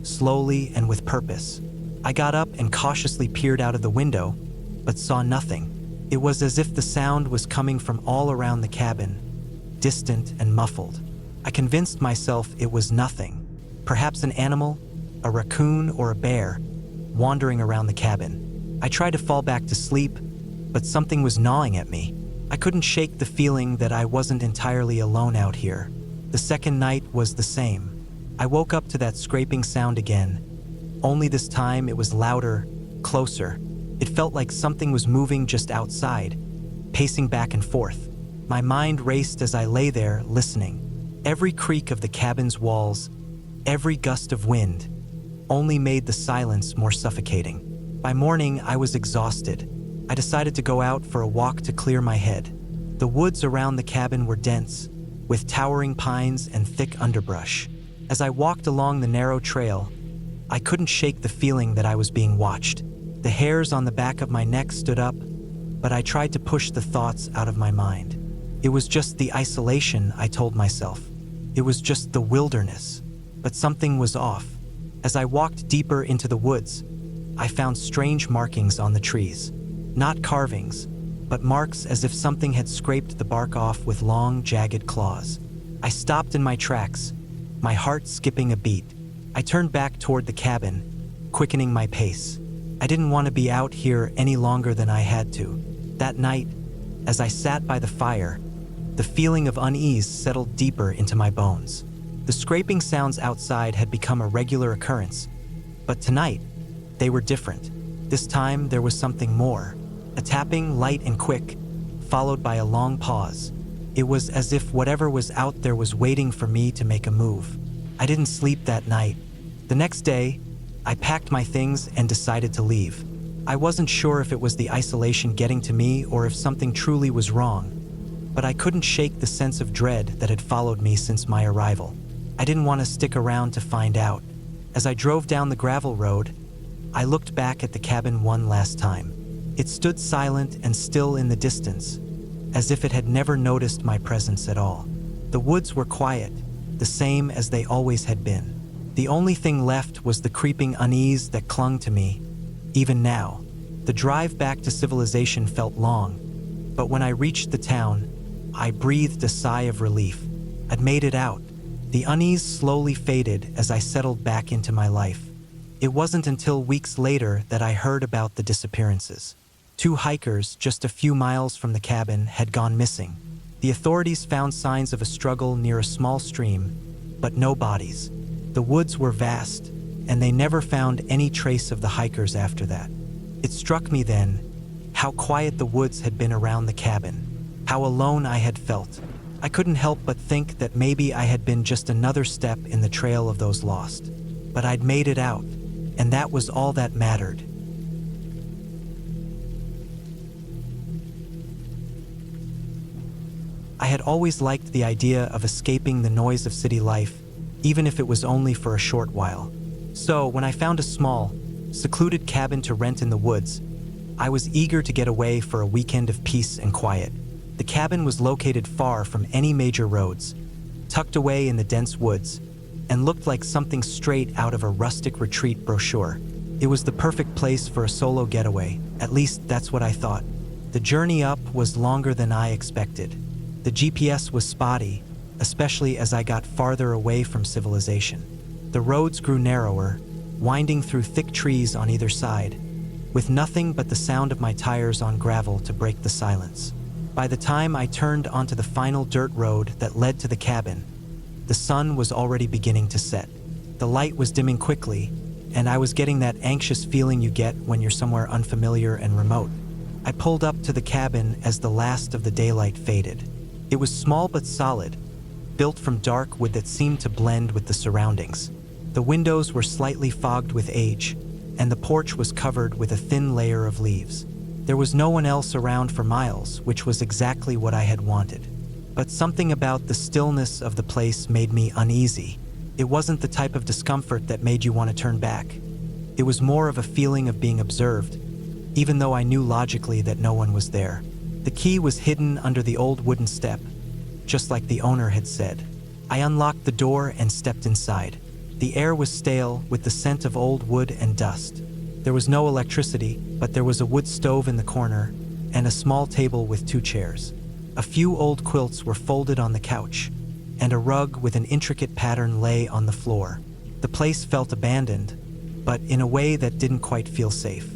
slowly and with purpose. I got up and cautiously peered out of the window, but saw nothing. It was as if the sound was coming from all around the cabin, distant and muffled. I convinced myself it was nothing. Perhaps an animal, a raccoon or a bear, wandering around the cabin. I tried to fall back to sleep, but something was gnawing at me. I couldn't shake the feeling that I wasn't entirely alone out here. The second night was the same. I woke up to that scraping sound again, only this time it was louder, closer. It felt like something was moving just outside, pacing back and forth. My mind raced as I lay there, listening. Every creak of the cabin's walls, every gust of wind, only made the silence more suffocating. By morning, I was exhausted. I decided to go out for a walk to clear my head. The woods around the cabin were dense, with towering pines and thick underbrush. As I walked along the narrow trail, I couldn't shake the feeling that I was being watched. The hairs on the back of my neck stood up, but I tried to push the thoughts out of my mind. It was just the isolation, I told myself. It was just the wilderness. But something was off. As I walked deeper into the woods, I found strange markings on the trees. Not carvings, but marks as if something had scraped the bark off with long, jagged claws. I stopped in my tracks, my heart skipping a beat. I turned back toward the cabin, quickening my pace. I didn't want to be out here any longer than I had to. That night, as I sat by the fire, the feeling of unease settled deeper into my bones. The scraping sounds outside had become a regular occurrence, but tonight, they were different. This time, there was something more. A tapping, light and quick, followed by a long pause. It was as if whatever was out there was waiting for me to make a move. I didn't sleep that night. The next day, I packed my things and decided to leave. I wasn't sure if it was the isolation getting to me or if something truly was wrong, but I couldn't shake the sense of dread that had followed me since my arrival. I didn't want to stick around to find out. As I drove down the gravel road, I looked back at the cabin one last time. It stood silent and still in the distance, as if it had never noticed my presence at all. The woods were quiet, the same as they always had been. The only thing left was the creeping unease that clung to me, even now. The drive back to civilization felt long, but when I reached the town, I breathed a sigh of relief. I'd made it out. The unease slowly faded as I settled back into my life. It wasn't until weeks later that I heard about the disappearances. 2 hikers, just a few miles from the cabin, had gone missing. The authorities found signs of a struggle near a small stream, but no bodies. The woods were vast, and they never found any trace of the hikers after that. It struck me then how quiet the woods had been around the cabin, how alone I had felt. I couldn't help but think that maybe I had been just another step in the trail of those lost. But I'd made it out, and that was all that mattered. I had always liked the idea of escaping the noise of city life, even if it was only for a short while. So, when I found a small, secluded cabin to rent in the woods, I was eager to get away for a weekend of peace and quiet. The cabin was located far from any major roads, tucked away in the dense woods, and looked like something straight out of a rustic retreat brochure. It was the perfect place for a solo getaway, at least that's what I thought. The journey up was longer than I expected. The GPS was spotty, especially as I got farther away from civilization. The roads grew narrower, winding through thick trees on either side, with nothing but the sound of my tires on gravel to break the silence. By the time I turned onto the final dirt road that led to the cabin, the sun was already beginning to set. The light was dimming quickly, and I was getting that anxious feeling you get when you're somewhere unfamiliar and remote. I pulled up to the cabin as the last of the daylight faded. It was small but solid, built from dark wood that seemed to blend with the surroundings. The windows were slightly fogged with age, and the porch was covered with a thin layer of leaves. There was no one else around for miles, which was exactly what I had wanted. But something about the stillness of the place made me uneasy. It wasn't the type of discomfort that made you want to turn back. It was more of a feeling of being observed, even though I knew logically that no one was there. The key was hidden under the old wooden step, just like the owner had said. I unlocked the door and stepped inside. The air was stale with the scent of old wood and dust. There was no electricity, but there was a wood stove in the corner and a small table with 2 chairs. A few old quilts were folded on the couch, and a rug with an intricate pattern lay on the floor. The place felt abandoned, but in a way that didn't quite feel safe.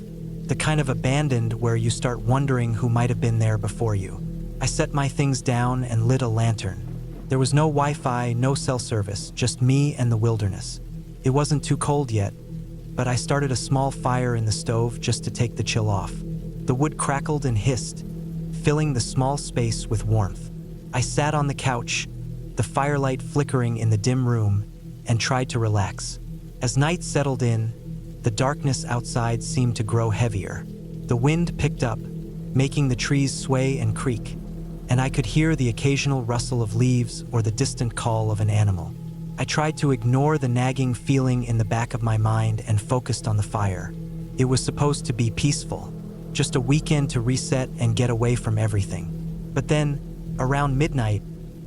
the kind of abandoned where you start wondering who might have been there before you. I set my things down and lit a lantern. There was no Wi-Fi, no cell service, just me and the wilderness. It wasn't too cold yet, but I started a small fire in the stove just to take the chill off. The wood crackled and hissed, filling the small space with warmth. I sat on the couch, the firelight flickering in the dim room, and tried to relax. As night settled in, the darkness outside seemed to grow heavier. The wind picked up, making the trees sway and creak, and I could hear the occasional rustle of leaves or the distant call of an animal. I tried to ignore the nagging feeling in the back of my mind and focused on the fire. It was supposed to be peaceful, just a weekend to reset and get away from everything. But then, around midnight,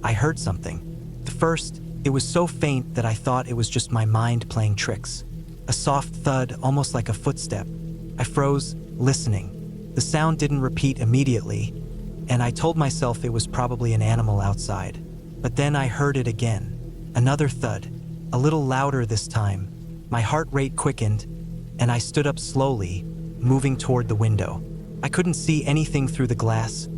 I heard something. At first, it was so faint that I thought it was just my mind playing tricks. A soft thud, almost like a footstep. I froze, listening. The sound didn't repeat immediately, and I told myself it was probably an animal outside. But then I heard it again. Another thud, a little louder this time. My heart rate quickened, and I stood up slowly, moving toward the window. I couldn't see anything through the glass,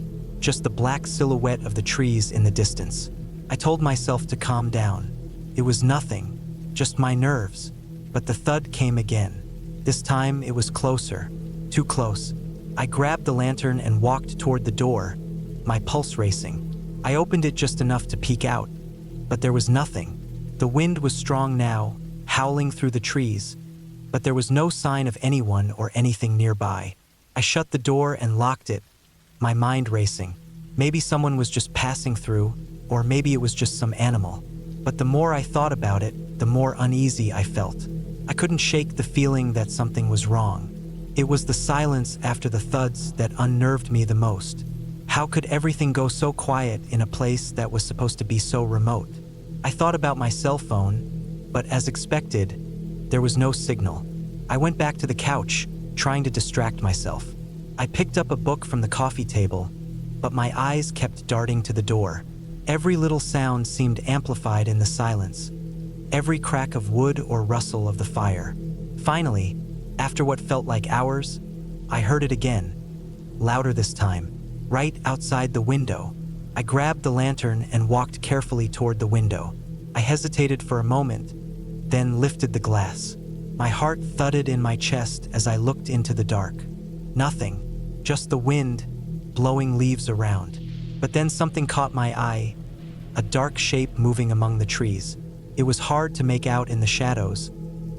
just the black silhouette of the trees in the distance. I told myself to calm down. It was nothing, just my nerves. But the thud came again. This time it was closer, too close. I grabbed the lantern and walked toward the door, my pulse racing. I opened it just enough to peek out, but there was nothing. The wind was strong now, howling through the trees, but there was no sign of anyone or anything nearby. I shut the door and locked it, my mind racing. Maybe someone was just passing through, or maybe it was just some animal. But the more I thought about it, the more uneasy I felt. I couldn't shake the feeling that something was wrong. It was the silence after the thuds that unnerved me the most. How could everything go so quiet in a place that was supposed to be so remote? I thought about my cell phone, but as expected, there was no signal. I went back to the couch, trying to distract myself. I picked up a book from the coffee table, but my eyes kept darting to the door. Every little sound seemed amplified in the silence. Every crack of wood or rustle of the fire. Finally, after what felt like hours, I heard it again, louder this time, right outside the window. I grabbed the lantern and walked carefully toward the window. I hesitated for a moment, then lifted the glass. My heart thudded in my chest as I looked into the dark. Nothing, just the wind blowing leaves around. But then something caught my eye, a dark shape moving among the trees. It was hard to make out in the shadows,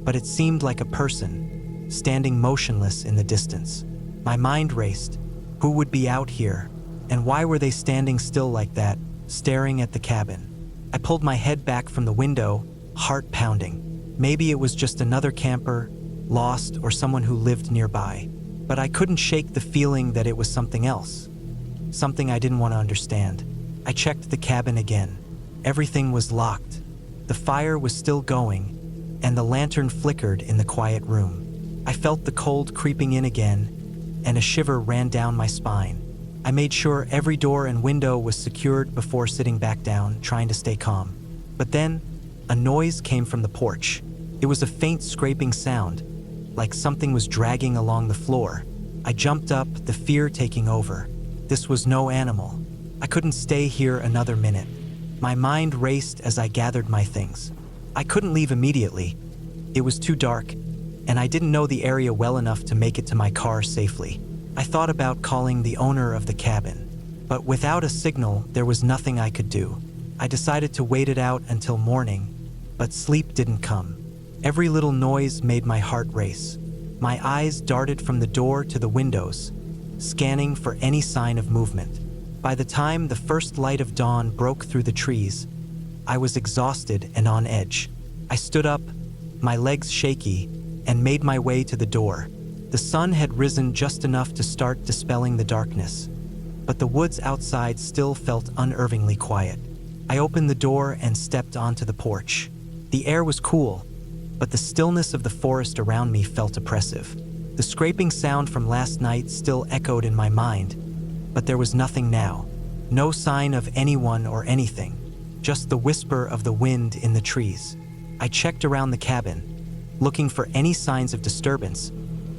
but it seemed like a person, standing motionless in the distance. My mind raced. Who would be out here? And why were they standing still like that, staring at the cabin? I pulled my head back from the window, heart pounding. Maybe it was just another camper, lost, or someone who lived nearby. But I couldn't shake the feeling that it was something else. Something I didn't want to understand. I checked the cabin again. Everything was locked. The fire was still going, and the lantern flickered in the quiet room. I felt the cold creeping in again, and a shiver ran down my spine. I made sure every door and window was secured before sitting back down, trying to stay calm. But then, a noise came from the porch. It was a faint scraping sound, like something was dragging along the floor. I jumped up, the fear taking over. This was no animal. I couldn't stay here another minute. My mind raced as I gathered my things. I couldn't leave immediately. It was too dark, and I didn't know the area well enough to make it to my car safely. I thought about calling the owner of the cabin, but without a signal, there was nothing I could do. I decided to wait it out until morning, but sleep didn't come. Every little noise made my heart race. My eyes darted from the door to the windows, scanning for any sign of movement. By the time the first light of dawn broke through the trees, I was exhausted and on edge. I stood up, my legs shaky, and made my way to the door. The sun had risen just enough to start dispelling the darkness, but the woods outside still felt unnervingly quiet. I opened the door and stepped onto the porch. The air was cool, but the stillness of the forest around me felt oppressive. The scraping sound from last night still echoed in my mind, but there was nothing now. No sign of anyone or anything, just the whisper of the wind in the trees. I checked around the cabin, looking for any signs of disturbance,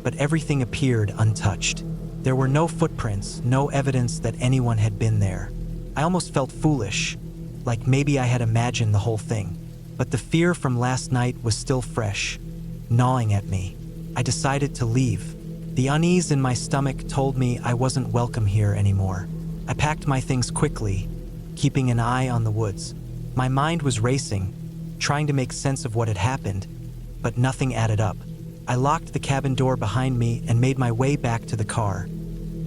but everything appeared untouched. There were no footprints, no evidence that anyone had been there. I almost felt foolish, like maybe I had imagined the whole thing. But the fear from last night was still fresh, gnawing at me. I decided to leave. The unease in my stomach told me I wasn't welcome here anymore. I packed my things quickly, keeping an eye on the woods. My mind was racing, trying to make sense of what had happened, but nothing added up. I locked the cabin door behind me and made my way back to the car,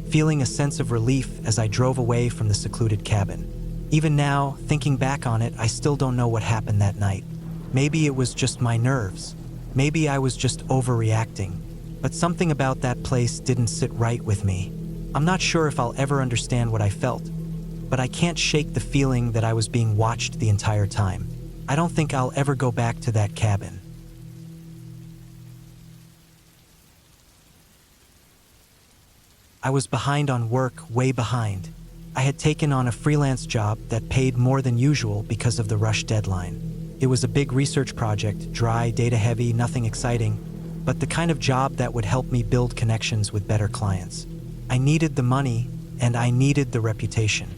feeling a sense of relief as I drove away from the secluded cabin. Even now, thinking back on it, I still don't know what happened that night. Maybe it was just my nerves. Maybe I was just overreacting. But something about that place didn't sit right with me. I'm not sure if I'll ever understand what I felt, but I can't shake the feeling that I was being watched the entire time. I don't think I'll ever go back to that cabin. I was behind on work, way behind. I had taken on a freelance job that paid more than usual because of the rush deadline. It was a big research project, dry, data-heavy, nothing exciting, but the kind of job that would help me build connections with better clients. I needed the money, and I needed the reputation.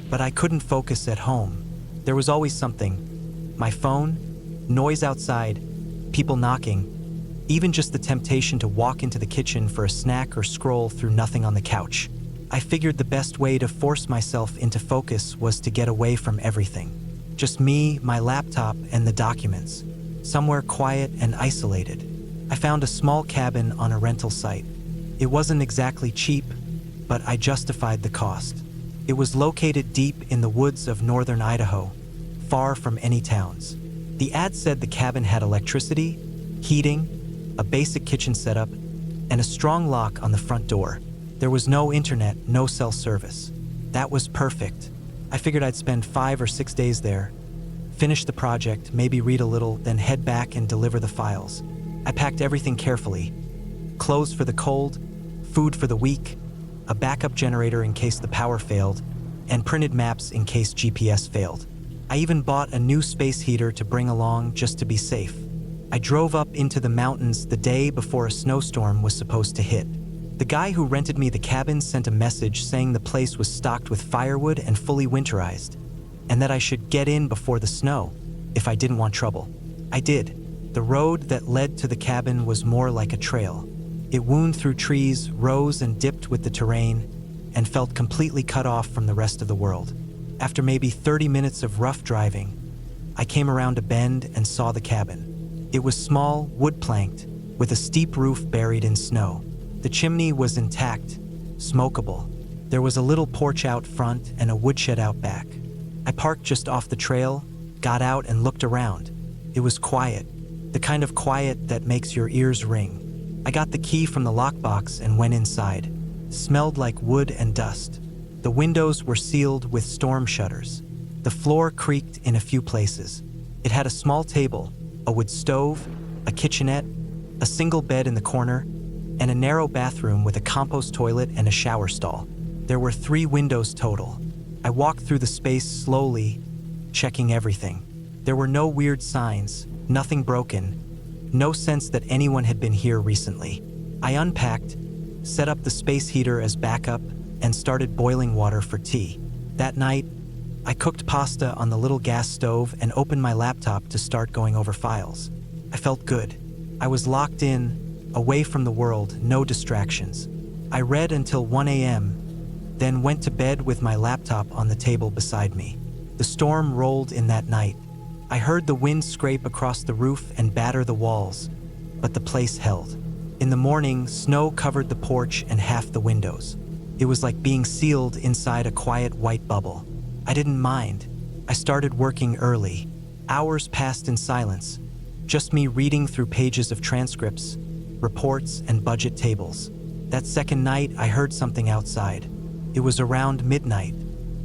But I couldn't focus at home. There was always something. My phone, noise outside, people knocking, even just the temptation to walk into the kitchen for a snack or scroll through nothing on the couch. I figured the best way to force myself into focus was to get away from everything. Just me, my laptop, and the documents. Somewhere quiet and isolated. I found a small cabin on a rental site. It wasn't exactly cheap, but I justified the cost. It was located deep in the woods of northern Idaho, far from any towns. The ad said the cabin had electricity, heating, a basic kitchen setup, and a strong lock on the front door. There was no internet, no cell service. That was perfect. I figured I'd spend 5 or 6 days there, finish the project, maybe read a little, then head back and deliver the files. I packed everything carefully. Clothes for the cold, food for the week, a backup generator in case the power failed, and printed maps in case GPS failed. I even bought a new space heater to bring along just to be safe. I drove up into the mountains the day before a snowstorm was supposed to hit. The guy who rented me the cabin sent a message saying the place was stocked with firewood and fully winterized, and that I should get in before the snow if I didn't want trouble. I did. The road that led to the cabin was more like a trail. It wound through trees, rose and dipped with the terrain, and felt completely cut off from the rest of the world. After maybe 30 minutes of rough driving, I came around a bend and saw the cabin. It was small, wood-planked, with a steep roof buried in snow. The chimney was intact, smokable. There was a little porch out front and a woodshed out back. I parked just off the trail, got out and looked around. It was quiet, the kind of quiet that makes your ears ring. I got the key from the lockbox and went inside. Smelled like wood and dust. The windows were sealed with storm shutters. The floor creaked in a few places. It had a small table, a wood stove, a kitchenette, a single bed in the corner, and a narrow bathroom with a compost toilet and a shower stall. There were 3 windows total. I walked through the space slowly, checking everything. There were no weird signs, nothing broken, no sense that anyone had been here recently. I unpacked, set up the space heater as backup, and started boiling water for tea. That night, I cooked pasta on the little gas stove and opened my laptop to start going over files. I felt good. I was locked in, away from the world, no distractions. I read until 1 a.m., then went to bed with my laptop on the table beside me. The storm rolled in that night. I heard the wind scrape across the roof and batter the walls, but the place held. In the morning, snow covered the porch and half the windows. It was like being sealed inside a quiet white bubble. I didn't mind. I started working early. Hours passed in silence, just me reading through pages of transcripts, reports, and budget tables. That second night, I heard something outside. It was around midnight.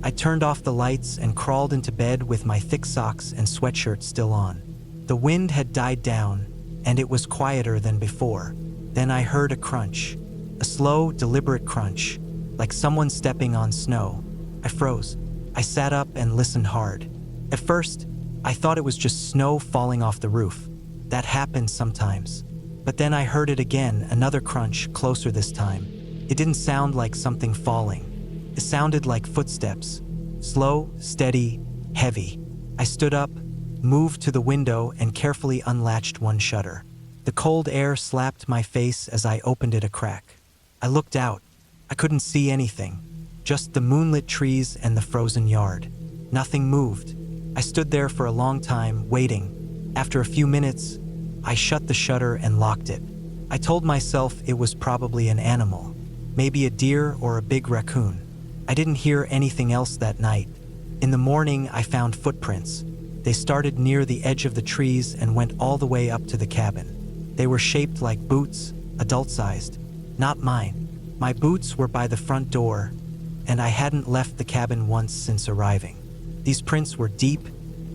I turned off the lights and crawled into bed with my thick socks and sweatshirt still on. The wind had died down, and it was quieter than before. Then I heard a crunch, a slow, deliberate crunch, like someone stepping on snow. I froze. I sat up and listened hard. At first, I thought it was just snow falling off the roof. That happens sometimes. But then I heard it again, another crunch, closer this time. It didn't sound like something falling. It sounded like footsteps. Slow, steady, heavy. I stood up, moved to the window, and carefully unlatched one shutter. The cold air slapped my face as I opened it a crack. I looked out. I couldn't see anything. Just the moonlit trees and the frozen yard. Nothing moved. I stood there for a long time, waiting. After a few minutes, I shut the shutter and locked it. I told myself it was probably an animal, maybe a deer or a big raccoon. I didn't hear anything else that night. In the morning, I found footprints. They started near the edge of the trees and went all the way up to the cabin. They were shaped like boots, adult-sized. Not mine. My boots were by the front door, and I hadn't left the cabin once since arriving. These prints were deep,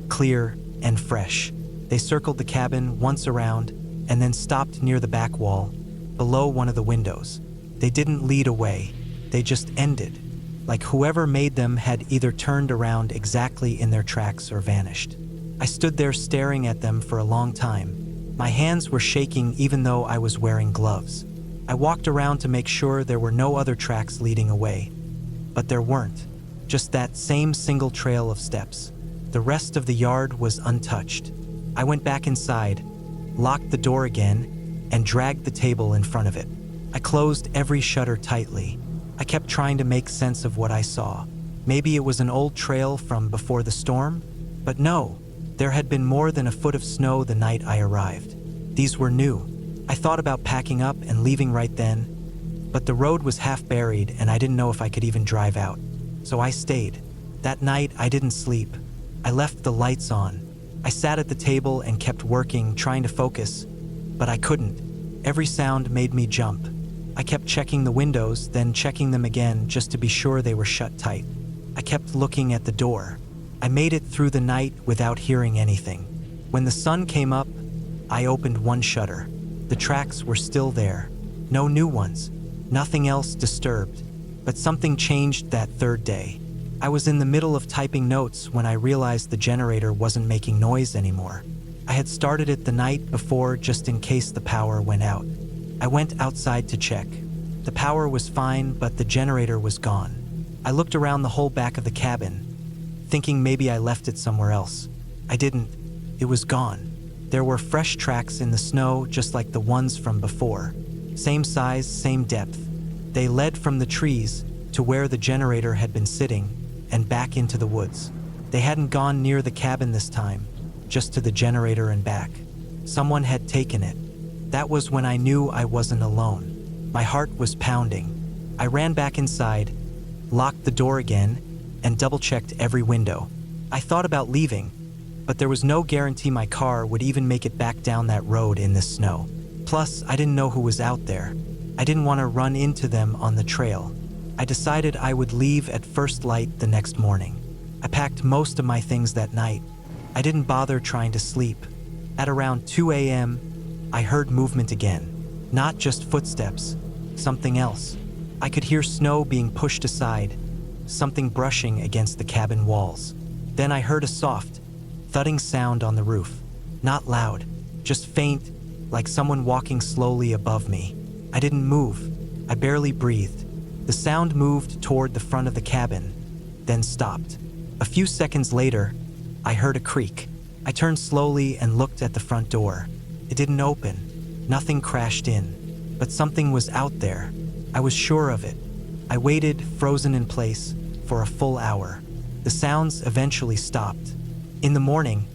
clear, and fresh. They circled the cabin once around and then stopped near the back wall, below one of the windows. They didn't lead away, they just ended, like whoever made them had either turned around exactly in their tracks or vanished. I stood there staring at them for a long time. My hands were shaking even though I was wearing gloves. I walked around to make sure there were no other tracks leading away, but there weren't. Just that same single trail of steps. The rest of the yard was untouched. I went back inside, locked the door again, and dragged the table in front of it. I closed every shutter tightly. I kept trying to make sense of what I saw. Maybe it was an old trail from before the storm? But no, there had been more than a foot of snow the night I arrived. These were new. I thought about packing up and leaving right then, but the road was half buried and I didn't know if I could even drive out. So I stayed. That night, I didn't sleep. I left the lights on. I sat at the table and kept working, trying to focus, but I couldn't. Every sound made me jump. I kept checking the windows, then checking them again just to be sure they were shut tight. I kept looking at the door. I made it through the night without hearing anything. When the sun came up, I opened one shutter. The tracks were still there. No new ones. Nothing else disturbed. But something changed that third day. I was in the middle of typing notes when I realized the generator wasn't making noise anymore. I had started it the night before just in case the power went out. I went outside to check. The power was fine, but the generator was gone. I looked around the whole back of the cabin, thinking maybe I left it somewhere else. I didn't. It was gone. There were fresh tracks in the snow just like the ones from before. Same size, same depth. They led from the trees to where the generator had been sitting and back into the woods. They hadn't gone near the cabin this time, just to the generator and back. Someone had taken it. That was when I knew I wasn't alone. My heart was pounding. I ran back inside, locked the door again, and double-checked every window. I thought about leaving, but there was no guarantee my car would even make it back down that road in this snow. Plus, I didn't know who was out there. I didn't want to run into them on the trail. I decided I would leave at first light the next morning. I packed most of my things that night. I didn't bother trying to sleep. At around 2 a.m., I heard movement again. Not just footsteps, something else. I could hear snow being pushed aside, something brushing against the cabin walls. Then I heard a soft, thudding sound on the roof. Not loud, just faint, like someone walking slowly above me. I didn't move. I barely breathed. The sound moved toward the front of the cabin, then stopped. A few seconds later, I heard a creak. I turned slowly and looked at the front door. It didn't open. Nothing crashed in, but something was out there. I was sure of it. I waited, frozen in place, for a full hour. The sounds eventually stopped. In the morning,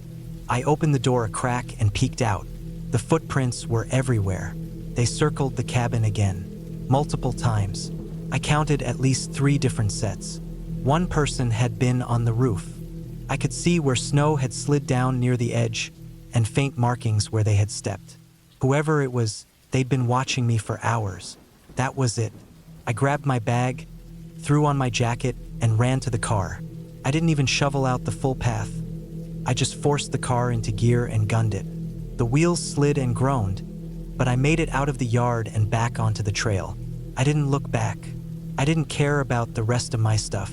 I opened the door a crack and peeked out. The footprints were everywhere. They circled the cabin again, multiple times. I counted at least 3 different sets. One person had been on the roof. I could see where snow had slid down near the edge and faint markings where they had stepped. Whoever it was, they'd been watching me for hours. That was it. I grabbed my bag, threw on my jacket, and ran to the car. I didn't even shovel out the full path. I just forced the car into gear and gunned it. The wheels slid and groaned, but I made it out of the yard and back onto the trail. I didn't look back. I didn't care about the rest of my stuff.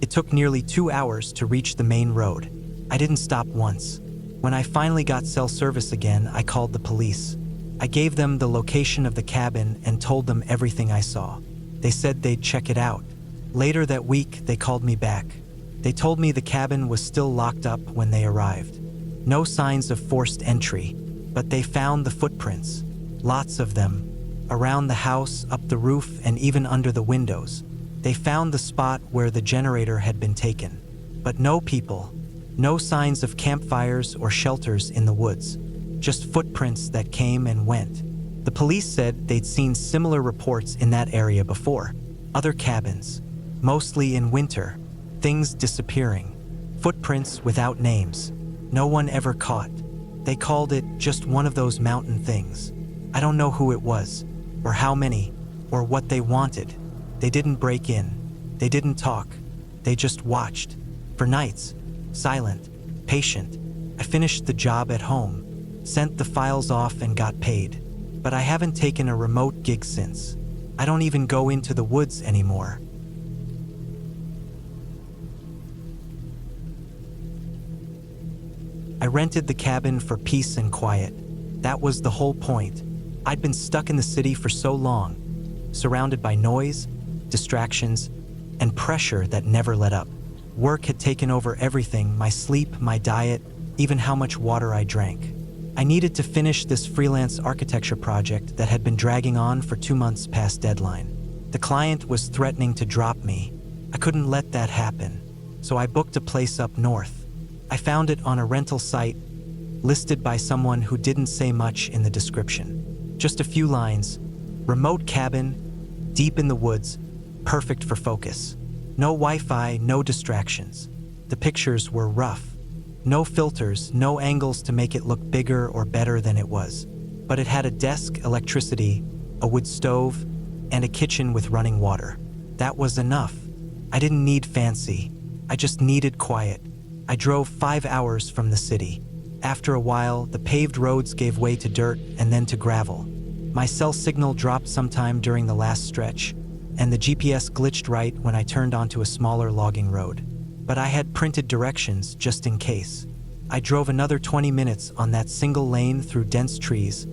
It took nearly 2 hours to reach the main road. I didn't stop once. When I finally got cell service again, I called the police. I gave them the location of the cabin and told them everything I saw. They said they'd check it out. Later that week, they called me back. They told me the cabin was still locked up when they arrived. No signs of forced entry, but they found the footprints, lots of them, around the house, up the roof, and even under the windows. They found the spot where the generator had been taken. But no people, no signs of campfires or shelters in the woods, just footprints that came and went. The police said they'd seen similar reports in that area before. Other cabins, mostly in winter, things disappearing, footprints without names, no one ever caught. They called it just one of those mountain things. I don't know who it was, or how many, or what they wanted. They didn't break in. They didn't talk. They just watched. For nights, silent, patient. I finished the job at home, sent the files off and got paid. But I haven't taken a remote gig since. I don't even go into the woods anymore. I rented the cabin for peace and quiet. That was the whole point. I'd been stuck in the city for so long, surrounded by noise, distractions, and pressure that never let up. Work had taken over everything, my sleep, my diet, even how much water I drank. I needed to finish this freelance architecture project that had been dragging on for 2 months past deadline. The client was threatening to drop me. I couldn't let that happen, so I booked a place up north. I found it on a rental site, listed by someone who didn't say much in the description. Just a few lines: remote cabin, deep in the woods, perfect for focus. No Wi-Fi, no distractions. The pictures were rough. No filters, no angles to make it look bigger or better than it was. But it had a desk, electricity, a wood stove, and a kitchen with running water. That was enough. I didn't need fancy. I just needed quiet. I drove 5 hours from the city. After a while, the paved roads gave way to dirt and then to gravel. My cell signal dropped sometime during the last stretch, and the GPS glitched right when I turned onto a smaller logging road. But I had printed directions just in case. I drove another 20 minutes on that single lane through dense trees,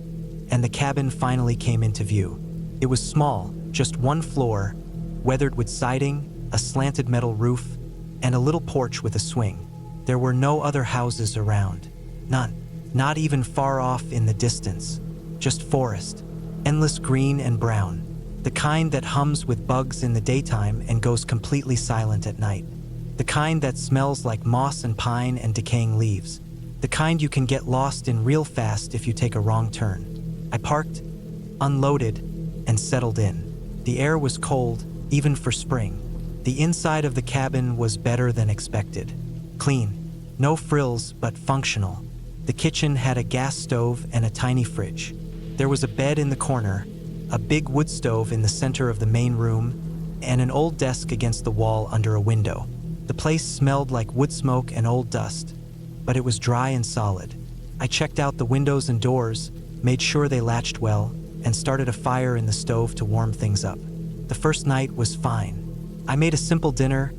and the cabin finally came into view. It was small, just one floor, weathered with siding, a slanted metal roof, and a little porch with a swing. There were no other houses around. None. Not even far off in the distance. Just forest. Endless green and brown. The kind that hums with bugs in the daytime and goes completely silent at night. The kind that smells like moss and pine and decaying leaves. The kind you can get lost in real fast if you take a wrong turn. I parked, unloaded, and settled in. The air was cold, even for spring. The inside of the cabin was better than expected. Clean. No frills, but functional. The kitchen had a gas stove and a tiny fridge. There was a bed in the corner, a big wood stove in the center of the main room, and an old desk against the wall under a window. The place smelled like wood smoke and old dust, but it was dry and solid. I checked out the windows and doors, made sure they latched well, and started a fire in the stove to warm things up. The first night was fine. I made a simple dinner,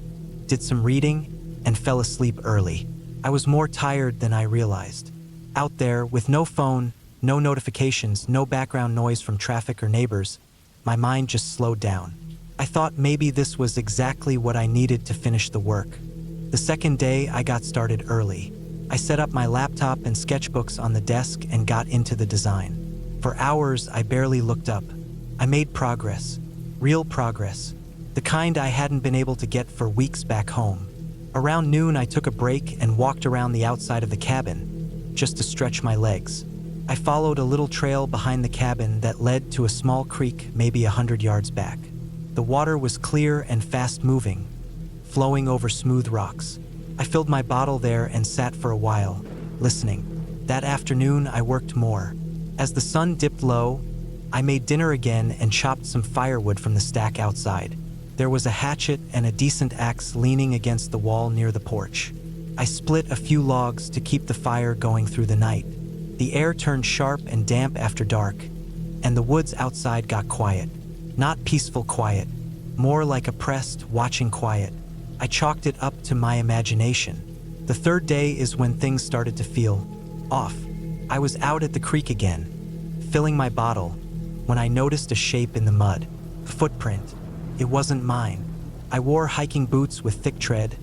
did some reading, and fell asleep early. I was more tired than I realized. Out there, with no phone, no notifications, no background noise from traffic or neighbors, my mind just slowed down. I thought maybe this was exactly what I needed to finish the work. The second day, I got started early. I set up my laptop and sketchbooks on the desk and got into the design. For hours, I barely looked up. I made progress. Real progress. The kind I hadn't been able to get for weeks back home. Around noon, I took a break and walked around the outside of the cabin, just to stretch my legs. I followed a little trail behind the cabin that led to a small creek maybe 100 yards back. The water was clear and fast-moving, flowing over smooth rocks. I filled my bottle there and sat for a while, listening. That afternoon, I worked more. As the sun dipped low, I made dinner again and chopped some firewood from the stack outside. There was a hatchet and a decent axe leaning against the wall near the porch. I split a few logs to keep the fire going through the night. The air turned sharp and damp after dark, and the woods outside got quiet. Not peaceful quiet, more like oppressed, watching quiet. I chalked it up to my imagination. The third day is when things started to feel off. I was out at the creek again, filling my bottle, when I noticed a shape in the mud. A footprint. It wasn't mine. I wore hiking boots with thick tread,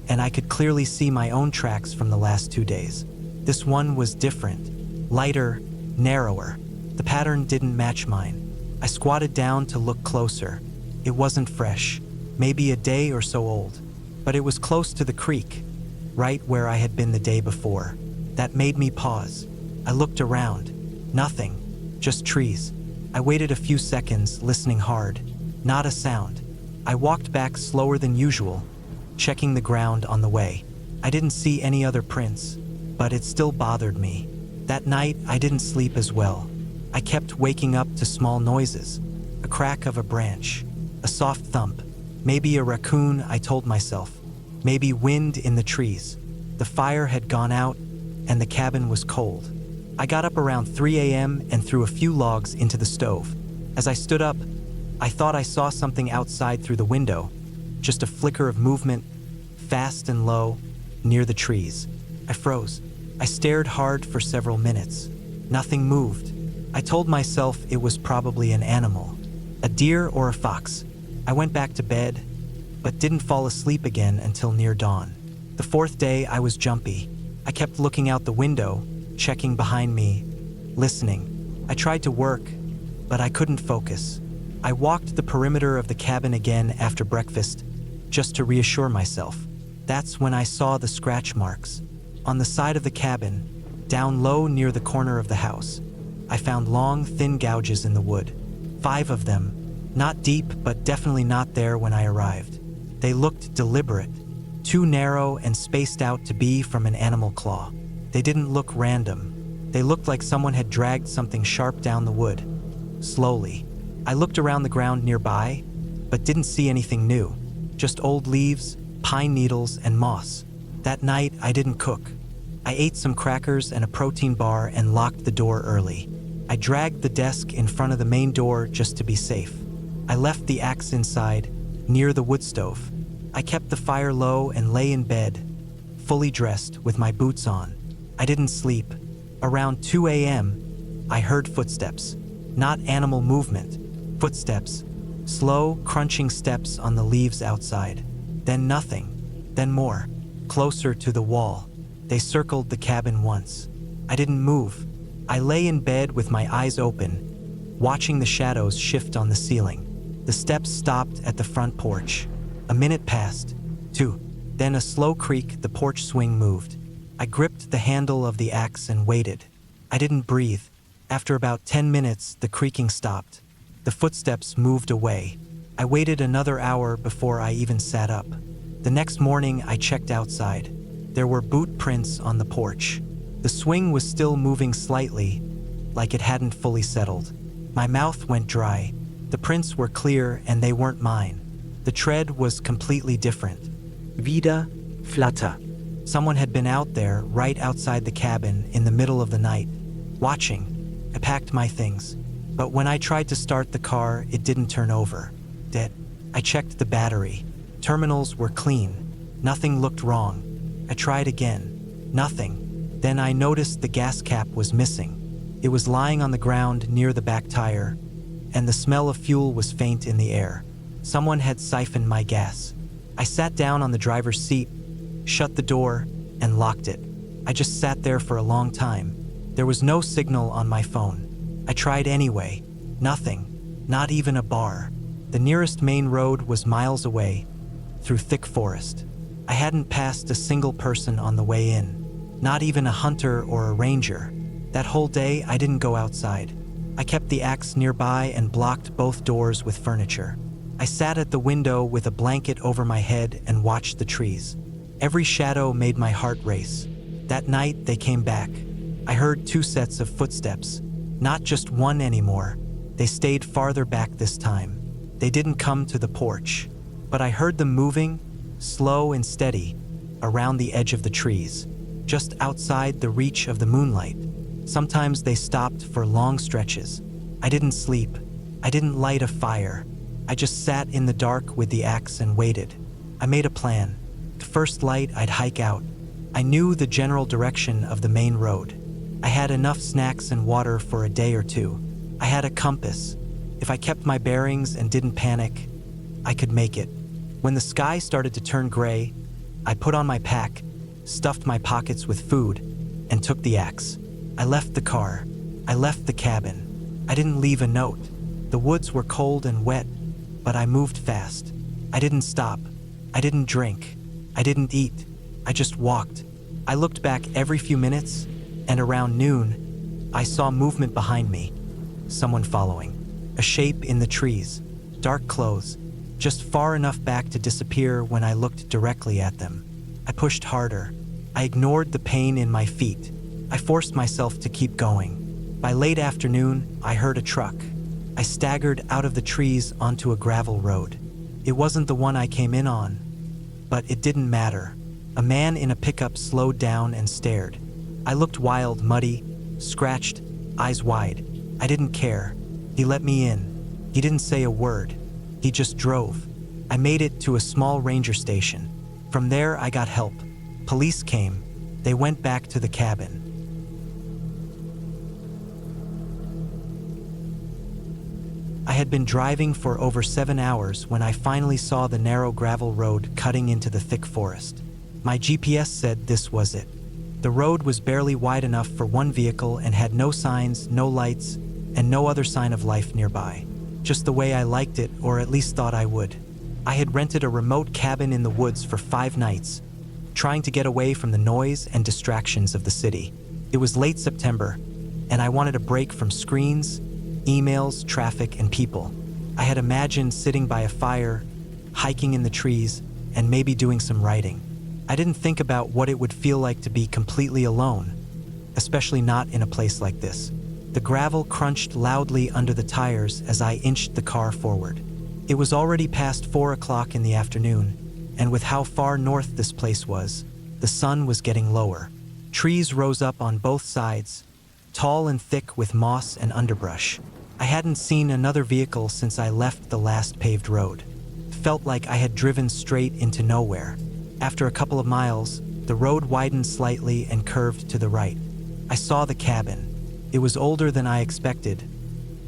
and I could clearly see my own tracks from the last 2 days. This one was different. Lighter, narrower. The pattern didn't match mine. I squatted down to look closer. It wasn't fresh, maybe a day or so old, but it was close to the creek, right where I had been the day before. That made me pause. I looked around. Nothing, just trees. I waited a few seconds, listening hard. Not a sound. I walked back slower than usual, checking the ground on the way. I didn't see any other prints, but it still bothered me. That night, I didn't sleep as well. I kept waking up to small noises. A crack of a branch, a soft thump. Maybe a raccoon, I told myself. Maybe wind in the trees. The fire had gone out, and the cabin was cold. I got up around 3 a.m. and threw a few logs into the stove. As I stood up, I thought I saw something outside through the window. Just a flicker of movement, fast and low, near the trees. I froze. I stared hard for several minutes. Nothing moved. I told myself it was probably an animal, a deer or a fox. I went back to bed, but didn't fall asleep again until near dawn. The fourth day, I was jumpy. I kept looking out the window, checking behind me, listening. I tried to work, but I couldn't focus. I walked the perimeter of the cabin again after breakfast, just to reassure myself. That's when I saw the scratch marks. On the side of the cabin, down low near the corner of the house, I found long, thin gouges in the wood. 5 of them, not deep, but definitely not there when I arrived. They looked deliberate, too narrow and spaced out to be from an animal claw. They didn't look random. They looked like someone had dragged something sharp down the wood. Slowly. I looked around the ground nearby, but didn't see anything new. Just old leaves, pine needles, and moss. That night, I didn't cook. I ate some crackers and a protein bar and locked the door early. I dragged the desk in front of the main door just to be safe. I left the axe inside, near the wood stove. I kept the fire low and lay in bed, fully dressed with my boots on. I didn't sleep. Around 2 a.m., I heard footsteps. Not animal movement. Footsteps. Slow, crunching steps on the leaves outside. Then nothing. Then more. Closer to the wall. They circled the cabin once. I didn't move. I lay in bed with my eyes open, watching the shadows shift on the ceiling. The steps stopped at the front porch. A minute passed. 2. Then a slow creak, the porch swing moved. I gripped the handle of the axe and waited. I didn't breathe. After about 10 minutes, the creaking stopped. The footsteps moved away. I waited another hour before I even sat up. The next morning, I checked outside. There were boot prints on the porch. The swing was still moving slightly, like it hadn't fully settled. My mouth went dry. The prints were clear and they weren't mine. The tread was completely different. Wieder, flatter. Someone had been out there, right outside the cabin, in the middle of the night, watching. I packed my things. But when I tried to start the car, it didn't turn over. Dead. I checked the battery. Terminals were clean. Nothing looked wrong. I tried again. Nothing. Then I noticed the gas cap was missing. It was lying on the ground near the back tire, and the smell of fuel was faint in the air. Someone had siphoned my gas. I sat down on the driver's seat, shut the door, and locked it. I just sat there for a long time. There was no signal on my phone. I tried anyway. Nothing. Not even a bar. The nearest main road was miles away, through thick forest. I hadn't passed a single person on the way in. Not even a hunter or a ranger. That whole day, I didn't go outside. I kept the axe nearby and blocked both doors with furniture. I sat at the window with a blanket over my head and watched the trees. Every shadow made my heart race. That night, they came back. I heard 2 sets of footsteps. Not just one anymore. They stayed farther back this time. They didn't come to the porch. But I heard them moving, slow and steady, around the edge of the trees, just outside the reach of the moonlight. Sometimes they stopped for long stretches. I didn't sleep. I didn't light a fire. I just sat in the dark with the axe and waited. I made a plan. At first light, I'd hike out. I knew the general direction of the main road. I had enough snacks and water for a day or two. I had a compass. If I kept my bearings and didn't panic, I could make it. When the sky started to turn gray, I put on my pack, stuffed my pockets with food, and took the axe. I left the car. I left the cabin. I didn't leave a note. The woods were cold and wet, but I moved fast. I didn't stop. I didn't drink. I didn't eat. I just walked. I looked back every few minutes, and around noon, I saw movement behind me. Someone following. A shape in the trees. Dark clothes. Just far enough back to disappear when I looked directly at them. I pushed harder. I ignored the pain in my feet. I forced myself to keep going. By late afternoon, I heard a truck. I staggered out of the trees onto a gravel road. It wasn't the one I came in on, but it didn't matter. A man in a pickup slowed down and stared. I looked wild, muddy, scratched, eyes wide. I didn't care. He let me in. He didn't say a word. He just drove. I made it to a small ranger station. From there, I got help. Police came. They went back to the cabin. I had been driving for over 7 hours when I finally saw the narrow gravel road cutting into the thick forest. My GPS said this was it. The road was barely wide enough for one vehicle and had no signs, no lights, and no other sign of life nearby. Just the way I liked it, or at least thought I would. I had rented a remote cabin in the woods for 5 nights, trying to get away from the noise and distractions of the city. It was late September, and I wanted a break from screens, emails, traffic, and people. I had imagined sitting by a fire, hiking in the trees, and maybe doing some writing. I didn't think about what it would feel like to be completely alone, especially not in a place like this. The gravel crunched loudly under the tires as I inched the car forward. It was already past 4 o'clock in the afternoon, and with how far north this place was, the sun was getting lower. Trees rose up on both sides, tall and thick with moss and underbrush. I hadn't seen another vehicle since I left the last paved road. It felt like I had driven straight into nowhere. After a couple of miles, the road widened slightly and curved to the right. I saw the cabin. It was older than I expected,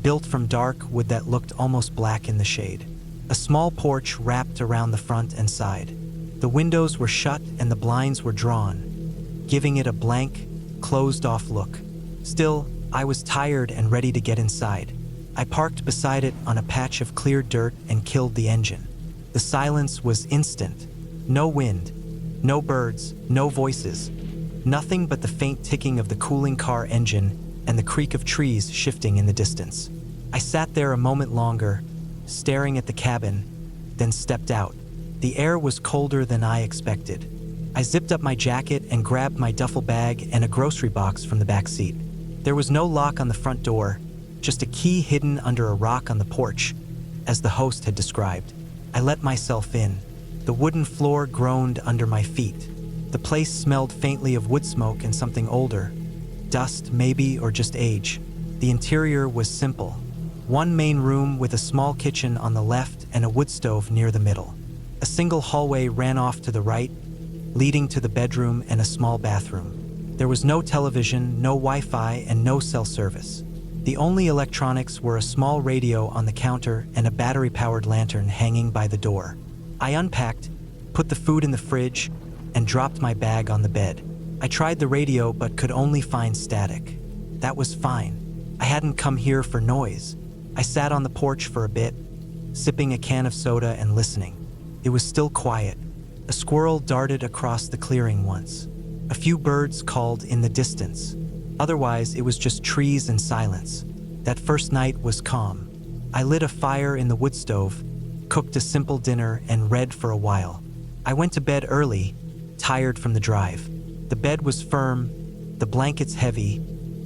built from dark wood that looked almost black in the shade. A small porch wrapped around the front and side. The windows were shut and the blinds were drawn, giving it a blank, closed-off look. Still, I was tired and ready to get inside. I parked beside it on a patch of clear dirt and killed the engine. The silence was instant. No wind, no birds, no voices. Nothing but the faint ticking of the cooling car engine and the creak of trees shifting in the distance. I sat there a moment longer, staring at the cabin, then stepped out. The air was colder than I expected. I zipped up my jacket and grabbed my duffel bag and a grocery box from the back seat. There was no lock on the front door, just a key hidden under a rock on the porch, as the host had described. I let myself in. The wooden floor groaned under my feet. The place smelled faintly of wood smoke and something older. Dust, maybe, or just age. The interior was simple. One main room with a small kitchen on the left and a wood stove near the middle. A single hallway ran off to the right, leading to the bedroom and a small bathroom. There was no television, no Wi-Fi, and no cell service. The only electronics were a small radio on the counter and a battery-powered lantern hanging by the door. I unpacked, put the food in the fridge, and dropped my bag on the bed. I tried the radio but could only find static. That was fine. I hadn't come here for noise. I sat on the porch for a bit, sipping a can of soda and listening. It was still quiet. A squirrel darted across the clearing once. A few birds called in the distance. Otherwise, it was just trees and silence. That first night was calm. I lit a fire in the wood stove, cooked a simple dinner, and read for a while. I went to bed early, tired from the drive. The bed was firm, the blankets heavy,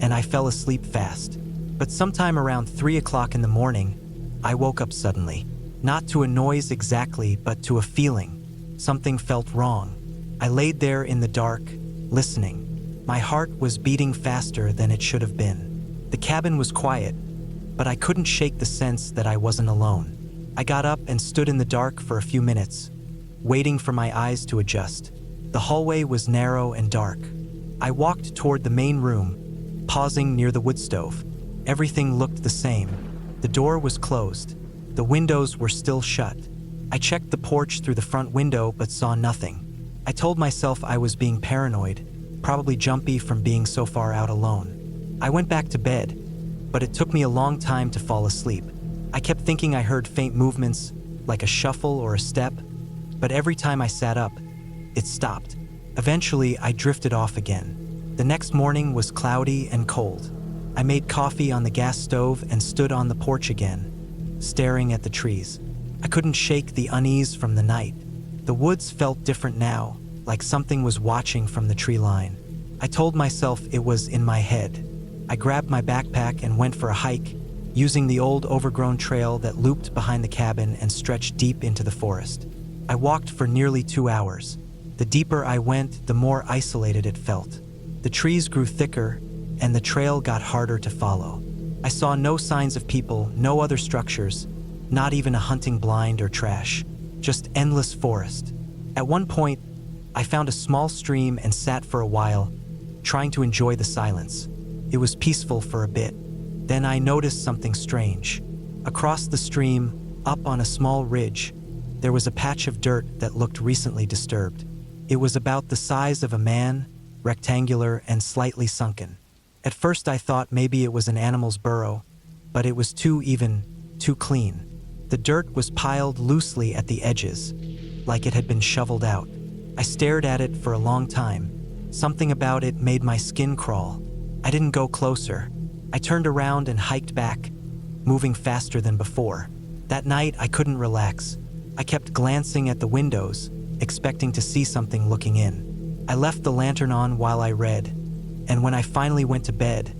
and I fell asleep fast. But sometime around 3 o'clock in the morning, I woke up suddenly. Not to a noise exactly, but to a feeling. Something felt wrong. I laid there in the dark, listening. My heart was beating faster than it should have been. The cabin was quiet, but I couldn't shake the sense that I wasn't alone. I got up and stood in the dark for a few minutes, waiting for my eyes to adjust. The hallway was narrow and dark. I walked toward the main room, pausing near the wood stove. Everything looked the same. The door was closed. The windows were still shut. I checked the porch through the front window but saw nothing. I told myself I was being paranoid, probably jumpy from being so far out alone. I went back to bed, but it took me a long time to fall asleep. I kept thinking I heard faint movements, like a shuffle or a step, but every time I sat up, it stopped. Eventually, I drifted off again. The next morning was cloudy and cold. I made coffee on the gas stove and stood on the porch again, staring at the trees. I couldn't shake the unease from the night. The woods felt different now, like something was watching from the tree line. I told myself it was in my head. I grabbed my backpack and went for a hike, using the old overgrown trail that looped behind the cabin and stretched deep into the forest. I walked for nearly 2 hours. The deeper I went, the more isolated it felt. The trees grew thicker, and the trail got harder to follow. I saw no signs of people, no other structures, not even a hunting blind or trash, just endless forest. At one point, I found a small stream and sat for a while, trying to enjoy the silence. It was peaceful for a bit. Then I noticed something strange. Across the stream, up on a small ridge, there was a patch of dirt that looked recently disturbed. It was about the size of a man, rectangular and slightly sunken. At first I thought maybe it was an animal's burrow, but it was too clean. The dirt was piled loosely at the edges, like it had been shoveled out. I stared at it for a long time. Something about it made my skin crawl. I didn't go closer. I turned around and hiked back, moving faster than before. That night I couldn't relax. I kept glancing at the windows, expecting to see something looking in. I left the lantern on while I read, and when I finally went to bed,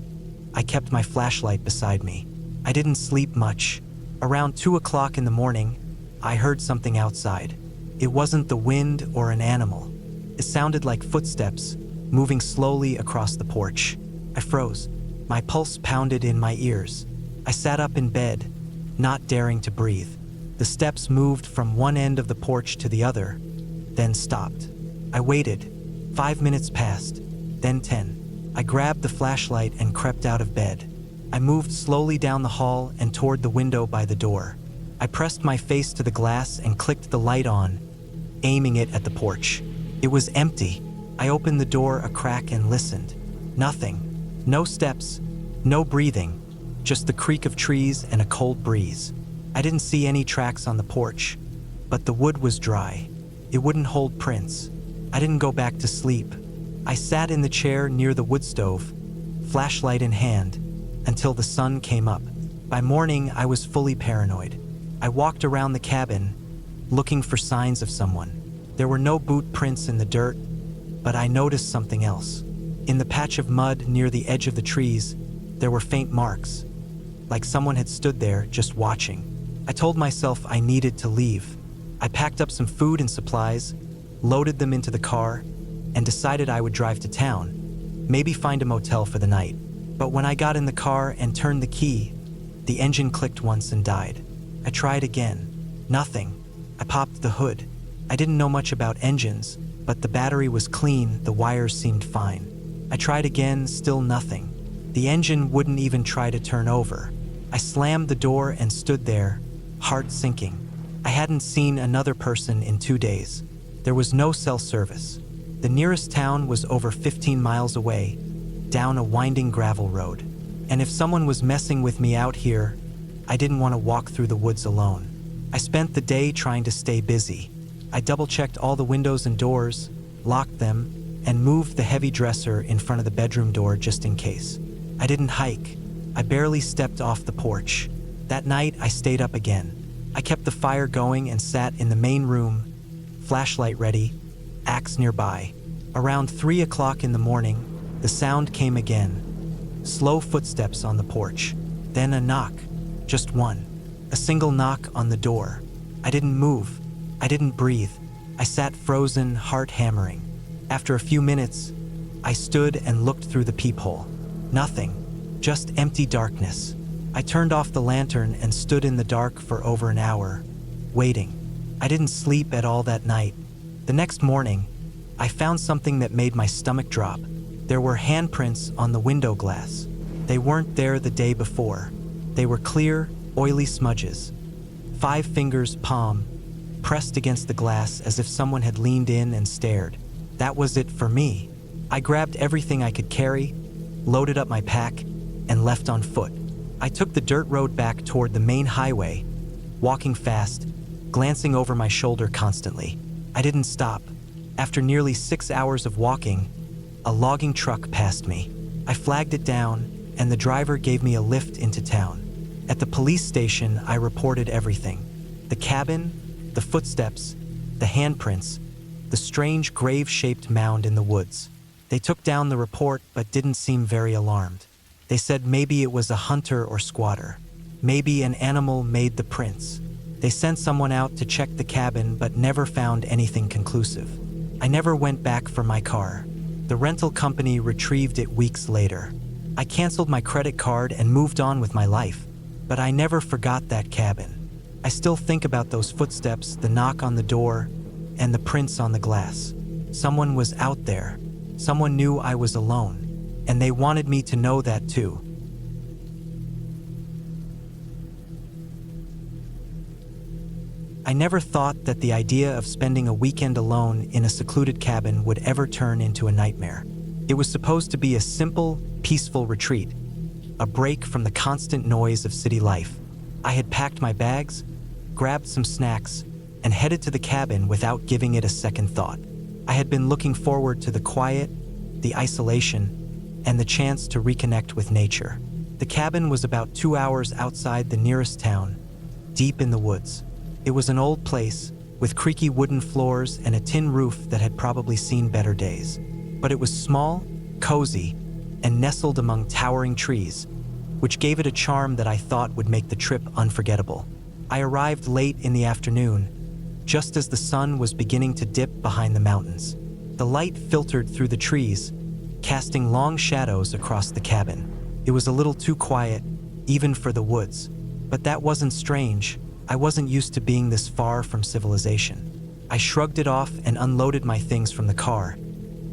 I kept my flashlight beside me. I didn't sleep much. Around 2 o'clock in the morning, I heard something outside. It wasn't the wind or an animal. It sounded like footsteps, moving slowly across the porch. I froze. My pulse pounded in my ears. I sat up in bed, not daring to breathe. The steps moved from one end of the porch to the other, then stopped. I waited. 5 minutes passed, then 10. I grabbed the flashlight and crept out of bed. I moved slowly down the hall and toward the window by the door. I pressed my face to the glass and clicked the light on, aiming it at the porch. It was empty. I opened the door a crack and listened. Nothing. No steps, no breathing, just the creak of trees and a cold breeze. I didn't see any tracks on the porch, but the wood was dry. It wouldn't hold prints. I didn't go back to sleep. I sat in the chair near the wood stove, flashlight in hand, until the sun came up. By morning, I was fully paranoid. I walked around the cabin, looking for signs of someone. There were no boot prints in the dirt, but I noticed something else. In the patch of mud near the edge of the trees, there were faint marks, like someone had stood there just watching. I told myself I needed to leave. I packed up some food and supplies, loaded them into the car, and decided I would drive to town, maybe find a motel for the night. But when I got in the car and turned the key, the engine clicked once and died. I tried again. Nothing. I popped the hood. I didn't know much about engines, but the battery was clean, the wires seemed fine. I tried again, still nothing. The engine wouldn't even try to turn over. I slammed the door and stood there, heart sinking. I hadn't seen another person in 2 days. There was no cell service. The nearest town was over 15 miles away, down a winding gravel road. And if someone was messing with me out here, I didn't want to walk through the woods alone. I spent the day trying to stay busy. I double-checked all the windows and doors, locked them, and moved the heavy dresser in front of the bedroom door just in case. I didn't hike. I barely stepped off the porch. That night, I stayed up again. I kept the fire going and sat in the main room, flashlight ready, axe nearby. Around 3 o'clock in the morning, the sound came again. Slow footsteps on the porch. Then a knock. Just one. A single knock on the door. I didn't move. I didn't breathe. I sat frozen, heart hammering. After a few minutes, I stood and looked through the peephole. Nothing. Just empty darkness. I turned off the lantern and stood in the dark for over an hour, waiting. I didn't sleep at all that night. The next morning, I found something that made my stomach drop. There were handprints on the window glass. They weren't there the day before. They were clear, oily smudges. 5 fingers, palm, pressed against the glass as if someone had leaned in and stared. That was it for me. I grabbed everything I could carry, loaded up my pack, and left on foot. I took the dirt road back toward the main highway, walking fast, glancing over my shoulder constantly. I didn't stop. After nearly 6 hours of walking, a logging truck passed me. I flagged it down, and the driver gave me a lift into town. At the police station, I reported everything. The cabin, the footsteps, the handprints, the strange grave-shaped mound in the woods. They took down the report but didn't seem very alarmed. They said maybe it was a hunter or squatter. Maybe an animal made the prints. They sent someone out to check the cabin but never found anything conclusive. I never went back for my car. The rental company retrieved it weeks later. I canceled my credit card and moved on with my life, but I never forgot that cabin. I still think about those footsteps, the knock on the door, and the prints on the glass. Someone was out there. Someone knew I was alone, and they wanted me to know that too. I never thought that the idea of spending a weekend alone in a secluded cabin would ever turn into a nightmare. It was supposed to be a simple, peaceful retreat, a break from the constant noise of city life. I had packed my bags, grabbed some snacks, and headed to the cabin without giving it a second thought. I had been looking forward to the quiet, the isolation, and the chance to reconnect with nature. The cabin was about 2 hours outside the nearest town, deep in the woods. It was an old place, with creaky wooden floors and a tin roof that had probably seen better days. But it was small, cozy, and nestled among towering trees, which gave it a charm that I thought would make the trip unforgettable. I arrived late in the afternoon, just as the sun was beginning to dip behind the mountains. The light filtered through the trees, casting long shadows across the cabin. It was a little too quiet, even for the woods. But that wasn't strange. I wasn't used to being this far from civilization. I shrugged it off and unloaded my things from the car,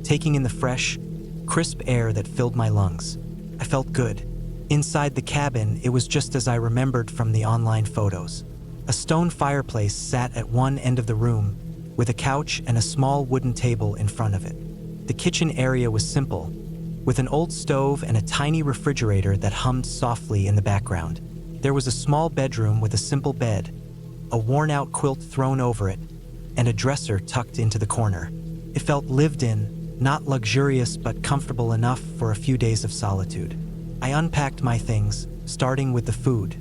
taking in the fresh, crisp air that filled my lungs. I felt good. Inside the cabin, it was just as I remembered from the online photos. A stone fireplace sat at one end of the room, with a couch and a small wooden table in front of it. The kitchen area was simple, with an old stove and a tiny refrigerator that hummed softly in the background. There was a small bedroom with a simple bed, a worn-out quilt thrown over it, and a dresser tucked into the corner. It felt lived in, not luxurious but comfortable enough for a few days of solitude. I unpacked my things, starting with the food.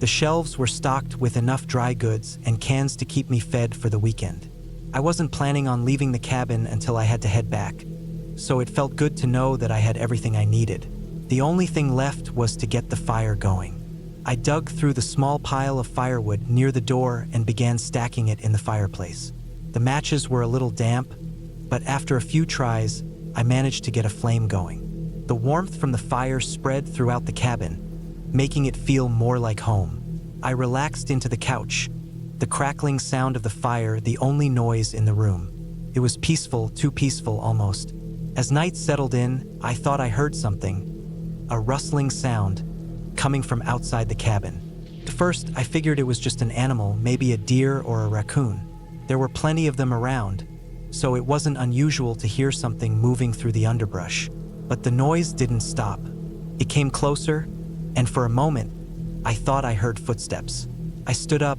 The shelves were stocked with enough dry goods and cans to keep me fed for the weekend. I wasn't planning on leaving the cabin until I had to head back, so it felt good to know that I had everything I needed. The only thing left was to get the fire going. I dug through the small pile of firewood near the door and began stacking it in the fireplace. The matches were a little damp, but after a few tries, I managed to get a flame going. The warmth from the fire spread throughout the cabin, making it feel more like home. I relaxed into the couch, the crackling sound of the fire the only noise in the room. It was peaceful, too peaceful almost. As night settled in, I thought I heard something, a rustling sound, coming from outside the cabin. At first, I figured it was just an animal, maybe a deer or a raccoon. There were plenty of them around, so it wasn't unusual to hear something moving through the underbrush. But the noise didn't stop. It came closer, and for a moment, I thought I heard footsteps. I stood up,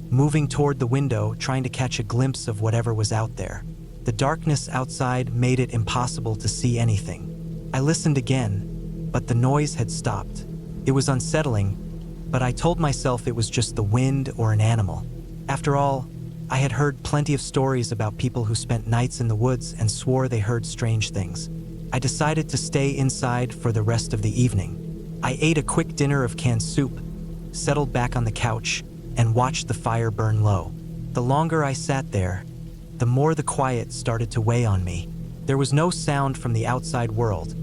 moving toward the window, trying to catch a glimpse of whatever was out there. The darkness outside made it impossible to see anything. I listened again, but the noise had stopped. It was unsettling, but I told myself it was just the wind or an animal. After all, I had heard plenty of stories about people who spent nights in the woods and swore they heard strange things. I decided to stay inside for the rest of the evening. I ate a quick dinner of canned soup, settled back on the couch, and watched the fire burn low. The longer I sat there, the more the quiet started to weigh on me. There was no sound from the outside world,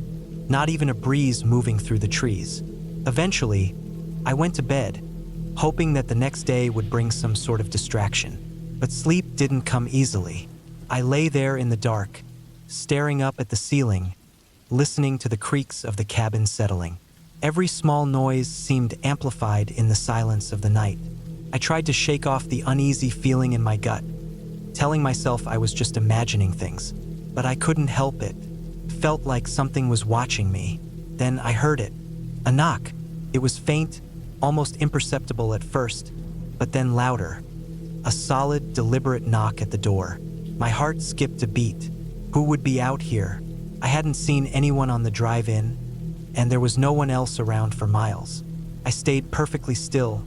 not even a breeze moving through the trees. Eventually, I went to bed, hoping that the next day would bring some sort of distraction. But sleep didn't come easily. I lay there in the dark, staring up at the ceiling, listening to the creaks of the cabin settling. Every small noise seemed amplified in the silence of the night. I tried to shake off the uneasy feeling in my gut, telling myself I was just imagining things, but I couldn't help it. Felt like something was watching me. Then I heard it. A knock. It was faint, almost imperceptible at first, but then louder. A solid, deliberate knock at the door. My heart skipped a beat. Who would be out here? I hadn't seen anyone on the drive-in, and there was no one else around for miles. I stayed perfectly still,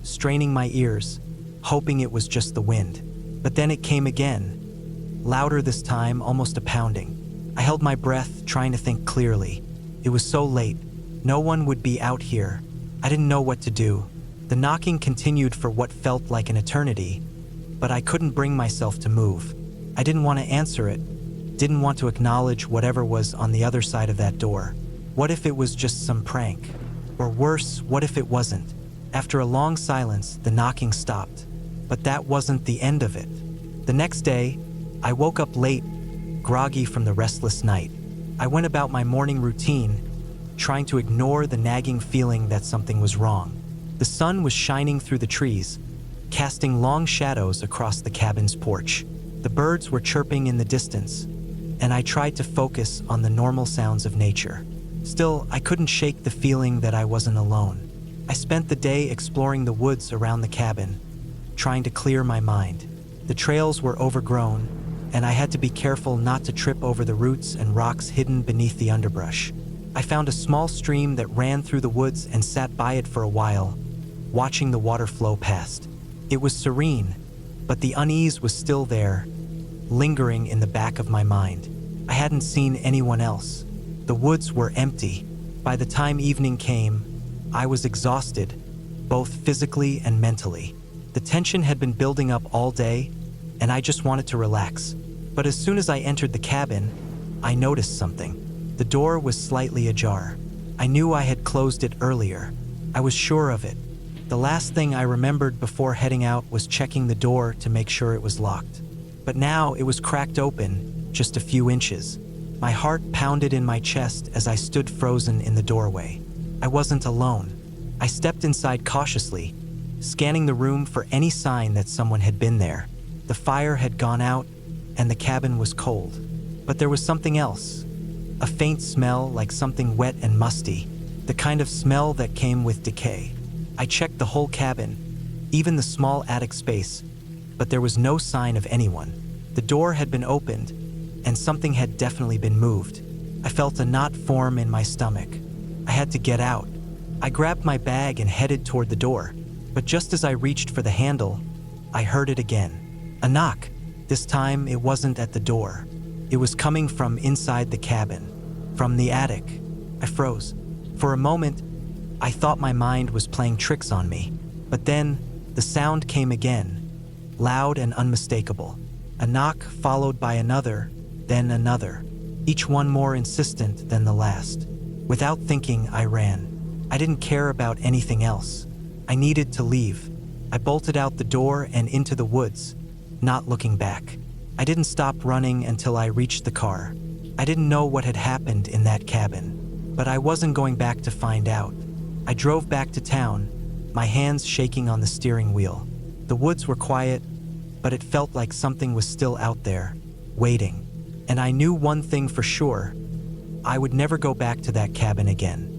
straining my ears, hoping it was just the wind. But then it came again, louder this time, almost a pounding. I held my breath, trying to think clearly. It was so late. No one would be out here. I didn't know what to do. The knocking continued for what felt like an eternity, but I couldn't bring myself to move. I didn't want to answer it, didn't want to acknowledge whatever was on the other side of that door. What if it was just some prank? Or worse, what if it wasn't? After a long silence, the knocking stopped. But that wasn't the end of it. The next day, I woke up late, groggy from the restless night. I went about my morning routine, trying to ignore the nagging feeling that something was wrong. The sun was shining through the trees, casting long shadows across the cabin's porch. The birds were chirping in the distance, and I tried to focus on the normal sounds of nature. Still, I couldn't shake the feeling that I wasn't alone. I spent the day exploring the woods around the cabin, trying to clear my mind. The trails were overgrown, and I had to be careful not to trip over the roots and rocks hidden beneath the underbrush. I found a small stream that ran through the woods and sat by it for a while, watching the water flow past. It was serene, but the unease was still there, lingering in the back of my mind. I hadn't seen anyone else. The woods were empty. By the time evening came, I was exhausted, both physically and mentally. The tension had been building up all day, and I just wanted to relax. But as soon as I entered the cabin, I noticed something. The door was slightly ajar. I knew I had closed it earlier. I was sure of it. The last thing I remembered before heading out was checking the door to make sure it was locked. But now it was cracked open, just a few inches. My heart pounded in my chest as I stood frozen in the doorway. I wasn't alone. I stepped inside cautiously, scanning the room for any sign that someone had been there. The fire had gone out, and the cabin was cold. But there was something else. A faint smell like something wet and musty, the kind of smell that came with decay. I checked the whole cabin, even the small attic space, but there was no sign of anyone. The door had been opened, and something had definitely been moved. I felt a knot form in my stomach. I had to get out. I grabbed my bag and headed toward the door, but just as I reached for the handle, I heard it again. A knock. This time it wasn't at the door. It was coming from inside the cabin, from the attic. I froze. For a moment, I thought my mind was playing tricks on me. But then, the sound came again, loud and unmistakable. A knock followed by another, then another, each one more insistent than the last. Without thinking, I ran. I didn't care about anything else. I needed to leave. I bolted out the door and into the woods, not looking back. I didn't stop running until I reached the car. I didn't know what had happened in that cabin, but I wasn't going back to find out. I drove back to town, my hands shaking on the steering wheel. The woods were quiet, but it felt like something was still out there, waiting. And I knew one thing for sure: I would never go back to that cabin again.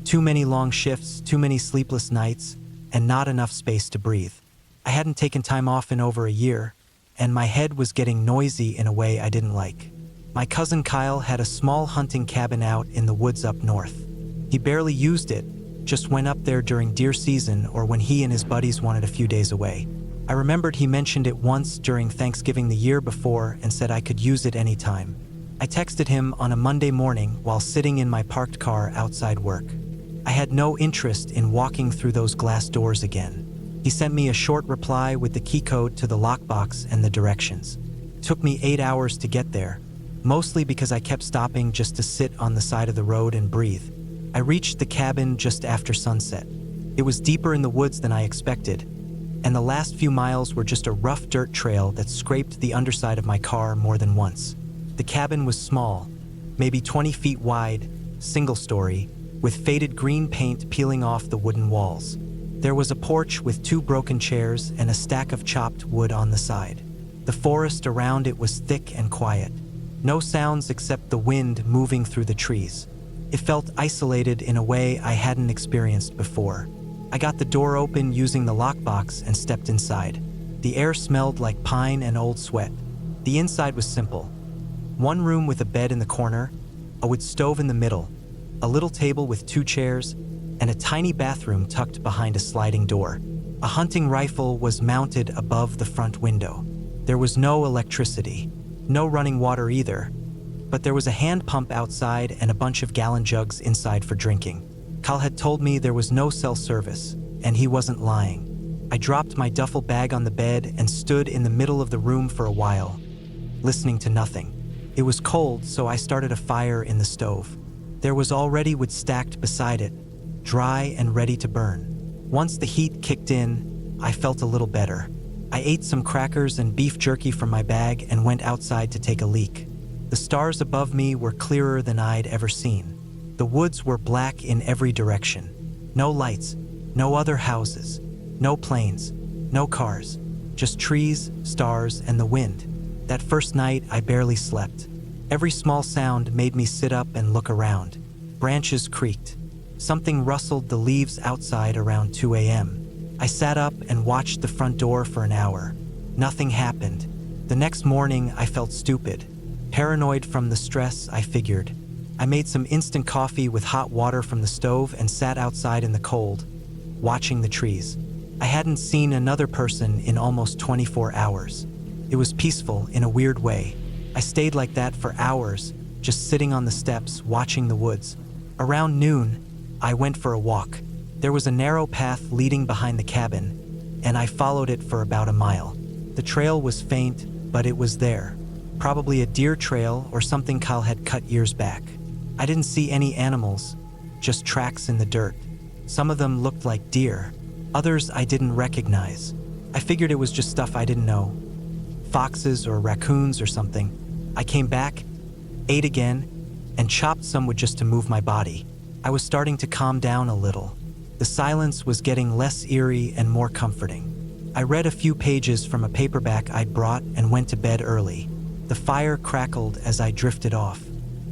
Too many long shifts, too many sleepless nights, and not enough space to breathe. I hadn't taken time off in over a year, and my head was getting noisy in a way I didn't like. My cousin Kyle had a small hunting cabin out in the woods up north. He barely used it, just went up there during deer season or when he and his buddies wanted a few days away. I remembered he mentioned it once during Thanksgiving the year before and said I could use it anytime. I texted him on a Monday morning while sitting in my parked car outside work. I had no interest in walking through those glass doors again. He sent me a short reply with the key code to the lockbox and the directions. It took me 8 hours to get there, mostly because I kept stopping just to sit on the side of the road and breathe. I reached the cabin just after sunset. It was deeper in the woods than I expected, and the last few miles were just a rough dirt trail that scraped the underside of my car more than once. The cabin was small, maybe 20 feet wide, single-story, with faded green paint peeling off the wooden walls. There was a porch with 2 broken chairs and a stack of chopped wood on the side. The forest around it was thick and quiet. No sounds except the wind moving through the trees. It felt isolated in a way I hadn't experienced before. I got the door open using the lockbox and stepped inside. The air smelled like pine and old sweat. The inside was simple. One room with a bed in the corner, a wood stove in the middle, a little table with 2 chairs, and a tiny bathroom tucked behind a sliding door. A hunting rifle was mounted above the front window. There was no electricity, no running water either, but there was a hand pump outside and a bunch of gallon jugs inside for drinking. Kyle had told me there was no cell service, and he wasn't lying. I dropped my duffel bag on the bed and stood in the middle of the room for a while, listening to nothing. It was cold, so I started a fire in the stove. There was already wood stacked beside it, dry and ready to burn. Once the heat kicked in, I felt a little better. I ate some crackers and beef jerky from my bag and went outside to take a leak. The stars above me were clearer than I'd ever seen. The woods were black in every direction. No lights, no other houses, no planes, no cars, just trees, stars, and the wind. That first night, I barely slept. Every small sound made me sit up and look around. Branches creaked. Something rustled the leaves outside around 2 a.m. I sat up and watched the front door for an hour. Nothing happened. The next morning, I felt stupid. Paranoid from the stress, I figured. I made some instant coffee with hot water from the stove and sat outside in the cold, watching the trees. I hadn't seen another person in almost 24 hours. It was peaceful in a weird way. I stayed like that for hours, just sitting on the steps, watching the woods. Around noon, I went for a walk. There was a narrow path leading behind the cabin, and I followed it for about a mile. The trail was faint, but it was there. Probably a deer trail or something Kyle had cut years back. I didn't see any animals, just tracks in the dirt. Some of them looked like deer, others I didn't recognize. I figured it was just stuff I didn't know. Foxes or raccoons or something. I came back, ate again, and chopped some wood just to move my body. I was starting to calm down a little. The silence was getting less eerie and more comforting. I read a few pages from a paperback I'd brought and went to bed early. The fire crackled as I drifted off.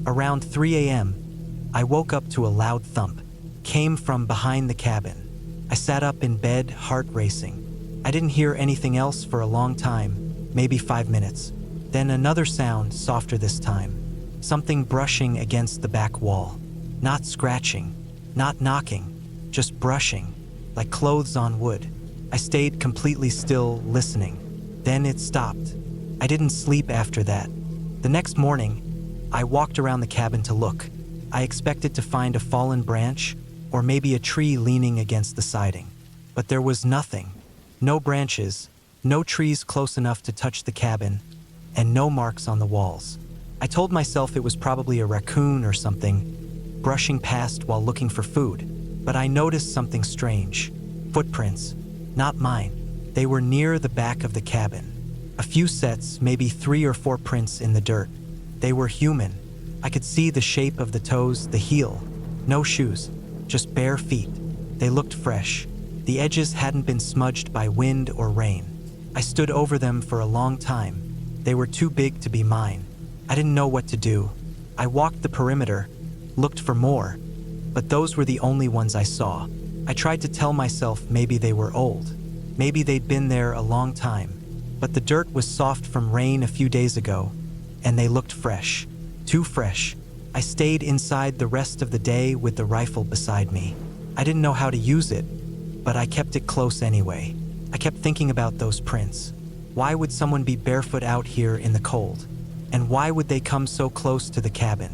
Around 3 a.m., I woke up to a loud thump. Came from behind the cabin. I sat up in bed, heart racing. I didn't hear anything else for a long time, maybe 5 minutes. Then another sound, softer this time. Something brushing against the back wall. Not scratching, not knocking, just brushing, like clothes on wood. I stayed completely still, listening. Then it stopped. I didn't sleep after that. The next morning, I walked around the cabin to look. I expected to find a fallen branch or maybe a tree leaning against the siding. But there was nothing. No branches, no trees close enough to touch the cabin, and no marks on the walls. I told myself it was probably a raccoon or something, brushing past while looking for food. But I noticed something strange. Footprints. Not mine. They were near the back of the cabin. A few sets, maybe 3 or 4 prints in the dirt. They were human. I could see the shape of the toes, the heel. No shoes, just bare feet. They looked fresh. The edges hadn't been smudged by wind or rain. I stood over them for a long time. They were too big to be mine. I didn't know what to do. I walked the perimeter, looked for more, but those were the only ones I saw. I tried to tell myself maybe they were old. Maybe they'd been there a long time. But the dirt was soft from rain a few days ago, and they looked fresh. Too fresh. I stayed inside the rest of the day with the rifle beside me. I didn't know how to use it, but I kept it close anyway. I kept thinking about those prints. Why would someone be barefoot out here in the cold? And why would they come so close to the cabin?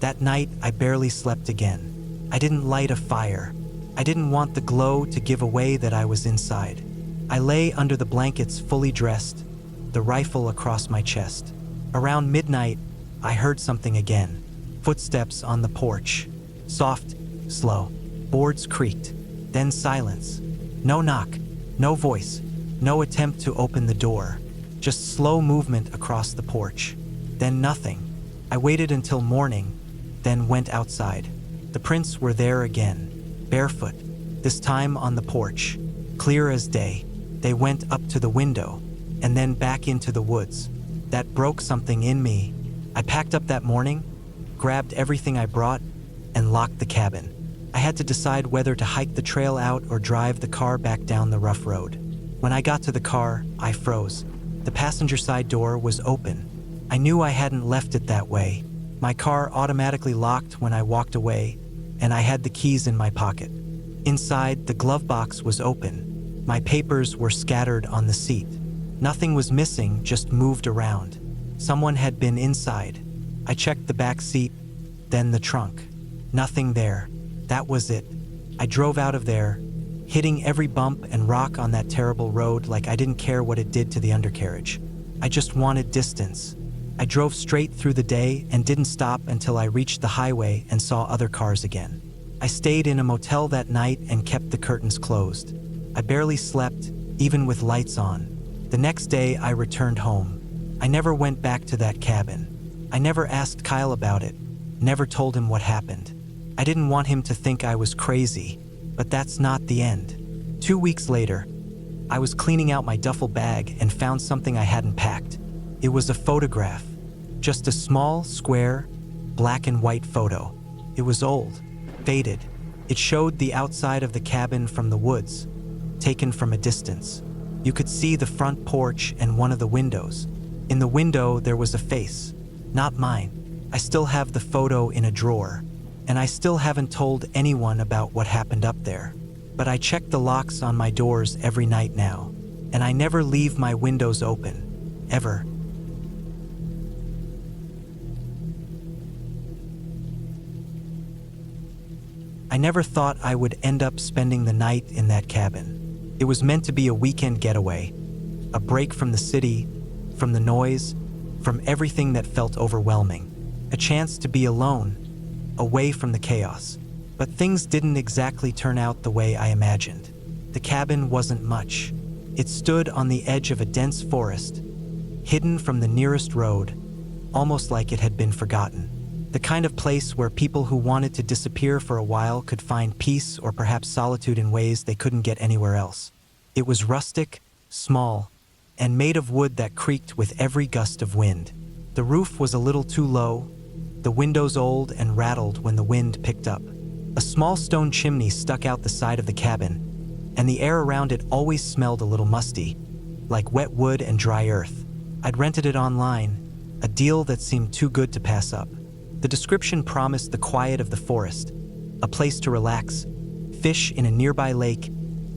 That night, I barely slept again. I didn't light a fire. I didn't want the glow to give away that I was inside. I lay under the blankets fully dressed, the rifle across my chest. Around midnight, I heard something again. Footsteps on the porch. Soft, slow. Boards creaked. Then silence. No knock, no voice, No attempt to open the door, just slow movement across the porch. Then nothing. I waited until morning, then went outside. The prints were there again, barefoot, this time on the porch, clear as day. They went up to the window, and then back into the woods. That broke something in me. I packed up that morning, grabbed everything I brought, and locked the cabin. I had to decide whether to hike the trail out or drive the car back down the rough road. When I got to the car, I froze. The passenger side door was open. I knew I hadn't left it that way. My car automatically locked when I walked away, and I had the keys in my pocket. Inside, the glove box was open. My papers were scattered on the seat. Nothing was missing, just moved around. Someone had been inside. I checked the back seat, then the trunk. Nothing there. That was it. I drove out of there, hitting every bump and rock on that terrible road like I didn't care what it did to the undercarriage. I just wanted distance. I drove straight through the day and didn't stop until I reached the highway and saw other cars again. I stayed in a motel that night and kept the curtains closed. I barely slept, even with lights on. The next day, I returned home. I never went back to that cabin. I never asked Kyle about it, never told him what happened. I didn't want him to think I was crazy, but that's not the end. 2 weeks later, I was cleaning out my duffel bag and found something I hadn't packed. It was a photograph, just a small, square, black and white photo. It was old, faded. It showed the outside of the cabin from the woods, taken from a distance. You could see the front porch and one of the windows. In the window, there was a face, not mine. I still have the photo in a drawer, and I still haven't told anyone about what happened up there. But I check the locks on my doors every night now, and I never leave my windows open, ever. I never thought I would end up spending the night in that cabin. It was meant to be a weekend getaway, a break from the city, from the noise, from everything that felt overwhelming, a chance to be alone, away from the chaos. But things didn't exactly turn out the way I imagined. The cabin wasn't much. It stood on the edge of a dense forest, hidden from the nearest road, almost like it had been forgotten. The kind of place where people who wanted to disappear for a while could find peace or perhaps solitude in ways they couldn't get anywhere else. It was rustic, small, and made of wood that creaked with every gust of wind. The roof was a little too low, the windows old and rattled when the wind picked up. A small stone chimney stuck out the side of the cabin, and the air around it always smelled a little musty, like wet wood and dry earth. I'd rented it online, a deal that seemed too good to pass up. The description promised the quiet of the forest, a place to relax, fish in a nearby lake,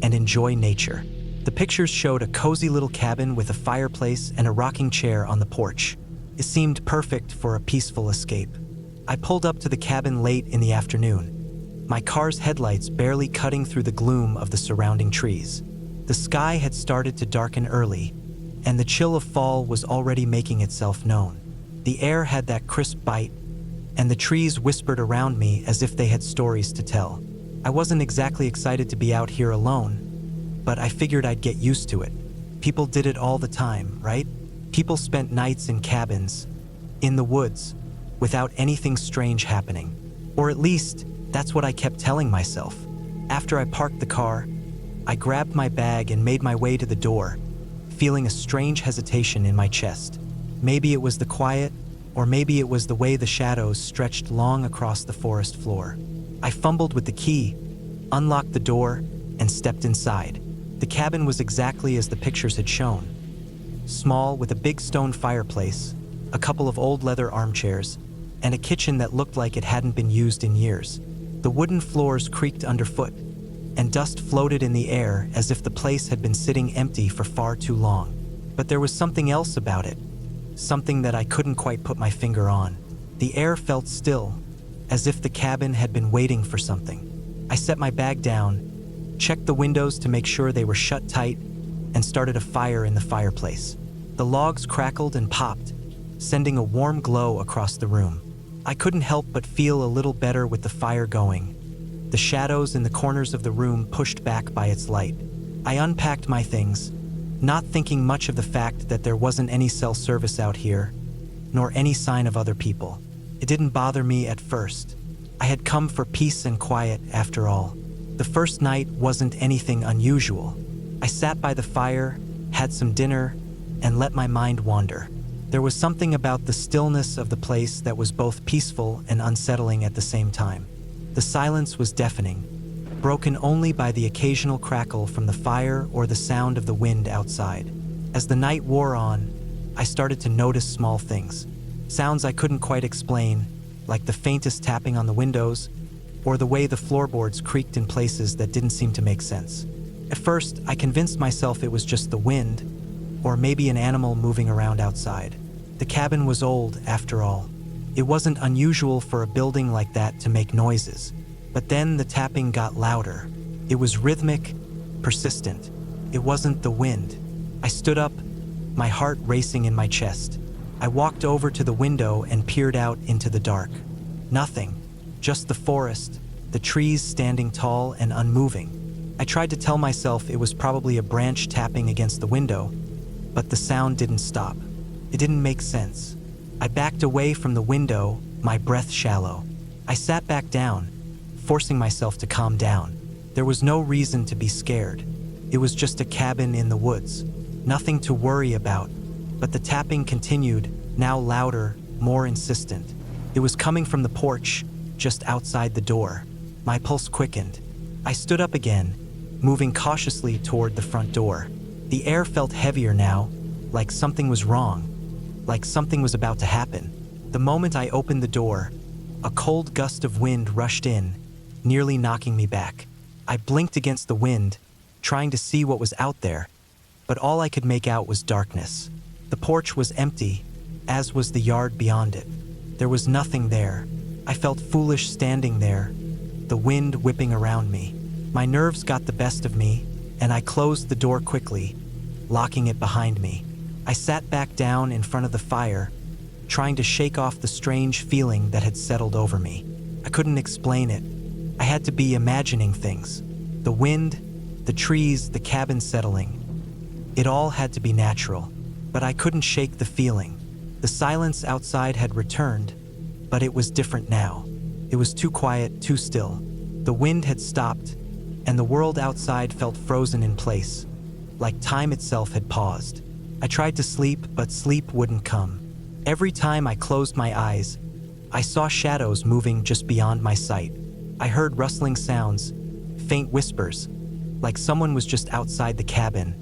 and enjoy nature. The pictures showed a cozy little cabin with a fireplace and a rocking chair on the porch. It seemed perfect for a peaceful escape. I pulled up to the cabin late in the afternoon, my car's headlights barely cutting through the gloom of the surrounding trees. The sky had started to darken early, and the chill of fall was already making itself known. The air had that crisp bite, and the trees whispered around me as if they had stories to tell. I wasn't exactly excited to be out here alone, but I figured I'd get used to it. People did it all the time, right? People spent nights in cabins, in the woods, without anything strange happening. Or at least, that's what I kept telling myself. After I parked the car, I grabbed my bag and made my way to the door, feeling a strange hesitation in my chest. Maybe it was the quiet, or maybe it was the way the shadows stretched long across the forest floor. I fumbled with the key, unlocked the door, and stepped inside. The cabin was exactly as the pictures had shown. Small, with a big stone fireplace, a couple of old leather armchairs, and a kitchen that looked like it hadn't been used in years. The wooden floors creaked underfoot, and dust floated in the air as if the place had been sitting empty for far too long. But there was something else about it. Something that I couldn't quite put my finger on. The air felt still, as if the cabin had been waiting for something. I set my bag down, checked the windows to make sure they were shut tight, and started a fire in the fireplace. The logs crackled and popped, sending a warm glow across the room. I couldn't help but feel a little better with the fire going, the shadows in the corners of the room pushed back by its light. I unpacked my things, not thinking much of the fact that there wasn't any cell service out here, nor any sign of other people. It didn't bother me at first. I had come for peace and quiet after all. The first night wasn't anything unusual. I sat by the fire, had some dinner, and let my mind wander. There was something about the stillness of the place that was both peaceful and unsettling at the same time. The silence was deafening, broken only by the occasional crackle from the fire or the sound of the wind outside. As the night wore on, I started to notice small things. Sounds I couldn't quite explain, like the faintest tapping on the windows, or the way the floorboards creaked in places that didn't seem to make sense. At first, I convinced myself it was just the wind, or maybe an animal moving around outside. The cabin was old, after all. It wasn't unusual for a building like that to make noises. But then the tapping got louder. It was rhythmic, persistent. It wasn't the wind. I stood up, my heart racing in my chest. I walked over to the window and peered out into the dark. Nothing, just the forest, the trees standing tall and unmoving. I tried to tell myself it was probably a branch tapping against the window, but the sound didn't stop. It didn't make sense. I backed away from the window, my breath shallow. I sat back down, forcing myself to calm down. There was no reason to be scared. It was just a cabin in the woods. Nothing to worry about. But the tapping continued, now louder, more insistent. It was coming from the porch, just outside the door. My pulse quickened. I stood up again, moving cautiously toward the front door. The air felt heavier now, like something was wrong, like something was about to happen. The moment I opened the door, a cold gust of wind rushed in, nearly knocking me back. I blinked against the wind, trying to see what was out there, but all I could make out was darkness. The porch was empty, as was the yard beyond it. There was nothing there. I felt foolish standing there, the wind whipping around me. My nerves got the best of me, and I closed the door quickly, locking it behind me. I sat back down in front of the fire, trying to shake off the strange feeling that had settled over me. I couldn't explain it. I had to be imagining things. The wind, the trees, the cabin settling. It all had to be natural, but I couldn't shake the feeling. The silence outside had returned, but it was different now. It was too quiet, too still. The wind had stopped, and the world outside felt frozen in place, like time itself had paused. I tried to sleep, but sleep wouldn't come. Every time I closed my eyes, I saw shadows moving just beyond my sight. I heard rustling sounds, faint whispers, like someone was just outside the cabin,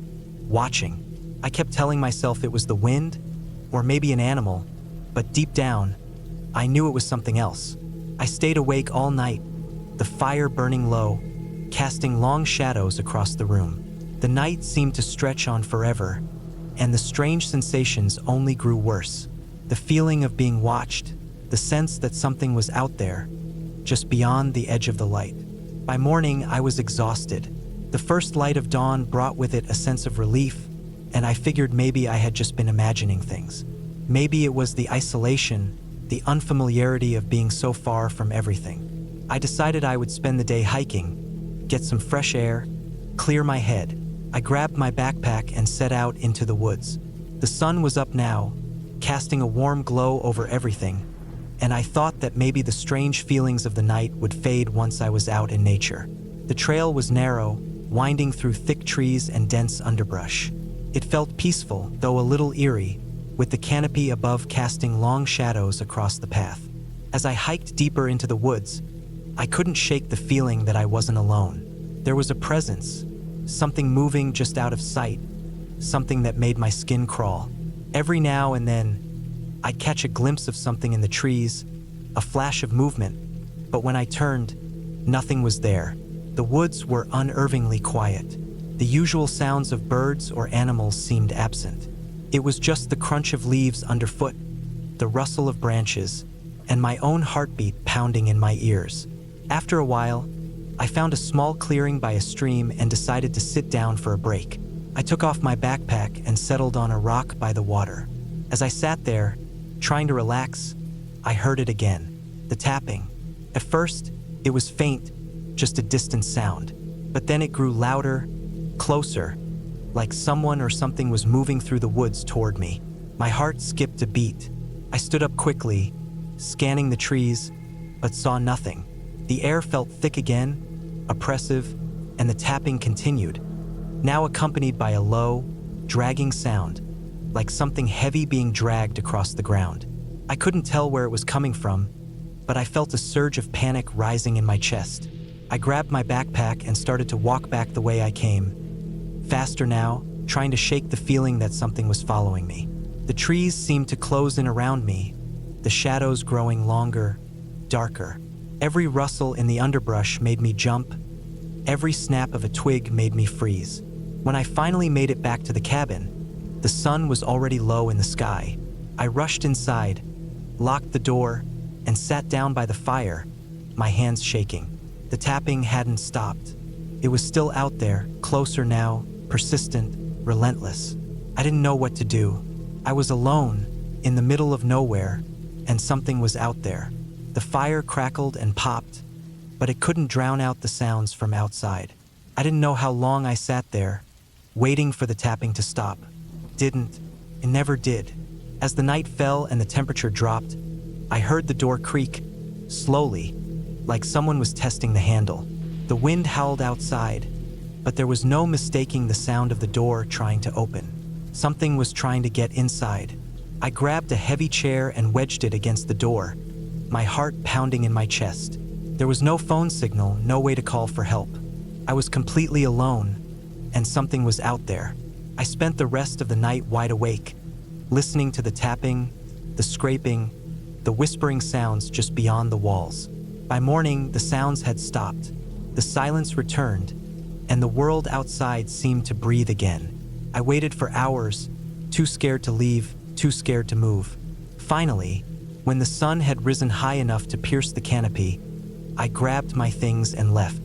watching. I kept telling myself it was the wind, or maybe an animal, but deep down, I knew it was something else. I stayed awake all night, the fire burning low, casting long shadows across the room. The night seemed to stretch on forever, and the strange sensations only grew worse. The feeling of being watched, the sense that something was out there, just beyond the edge of the light. By morning, I was exhausted. The first light of dawn brought with it a sense of relief, and I figured maybe I had just been imagining things. Maybe it was the isolation, the unfamiliarity of being so far from everything. I decided I would spend the day hiking, get some fresh air, clear my head. I grabbed my backpack and set out into the woods. The sun was up now, casting a warm glow over everything, and I thought that maybe the strange feelings of the night would fade once I was out in nature. The trail was narrow, winding through thick trees and dense underbrush. It felt peaceful, though a little eerie, with the canopy above casting long shadows across the path. As I hiked deeper into the woods, I couldn't shake the feeling that I wasn't alone. There was a presence, something moving just out of sight, something that made my skin crawl. Every now and then, I'd catch a glimpse of something in the trees, a flash of movement, but when I turned, nothing was there. The woods were unnervingly quiet. The usual sounds of birds or animals seemed absent. It was just the crunch of leaves underfoot, the rustle of branches, and my own heartbeat pounding in my ears. After a while, I found a small clearing by a stream and decided to sit down for a break. I took off my backpack and settled on a rock by the water. As I sat there, trying to relax, I heard it again, the tapping. At first, it was faint, just a distant sound, but then it grew louder, closer, like someone or something was moving through the woods toward me. My heart skipped a beat. I stood up quickly, scanning the trees, but saw nothing. The air felt thick again, oppressive, and the tapping continued, now accompanied by a low, dragging sound, like something heavy being dragged across the ground. I couldn't tell where it was coming from, but I felt a surge of panic rising in my chest. I grabbed my backpack and started to walk back the way I came, faster now, trying to shake the feeling that something was following me. The trees seemed to close in around me, the shadows growing longer, darker. Every rustle in the underbrush made me jump. Every snap of a twig made me freeze. When I finally made it back to the cabin, the sun was already low in the sky. I rushed inside, locked the door, and sat down by the fire, my hands shaking. The tapping hadn't stopped. It was still out there, closer now, persistent, relentless. I didn't know what to do. I was alone, in the middle of nowhere, and something was out there. The fire crackled and popped, but it couldn't drown out the sounds from outside. I didn't know how long I sat there, waiting for the tapping to stop. It never did. As the night fell and the temperature dropped, I heard the door creak, slowly, like someone was testing the handle. The wind howled outside, but there was no mistaking the sound of the door trying to open. Something was trying to get inside. I grabbed a heavy chair and wedged it against the door, my heart pounding in my chest. There was no phone signal, no way to call for help. I was completely alone, and something was out there. I spent the rest of the night wide awake, listening to the tapping, the scraping, the whispering sounds just beyond the walls. By morning, the sounds had stopped. The silence returned, and the world outside seemed to breathe again. I waited for hours, too scared to leave, too scared to move. Finally, when the sun had risen high enough to pierce the canopy, I grabbed my things and left.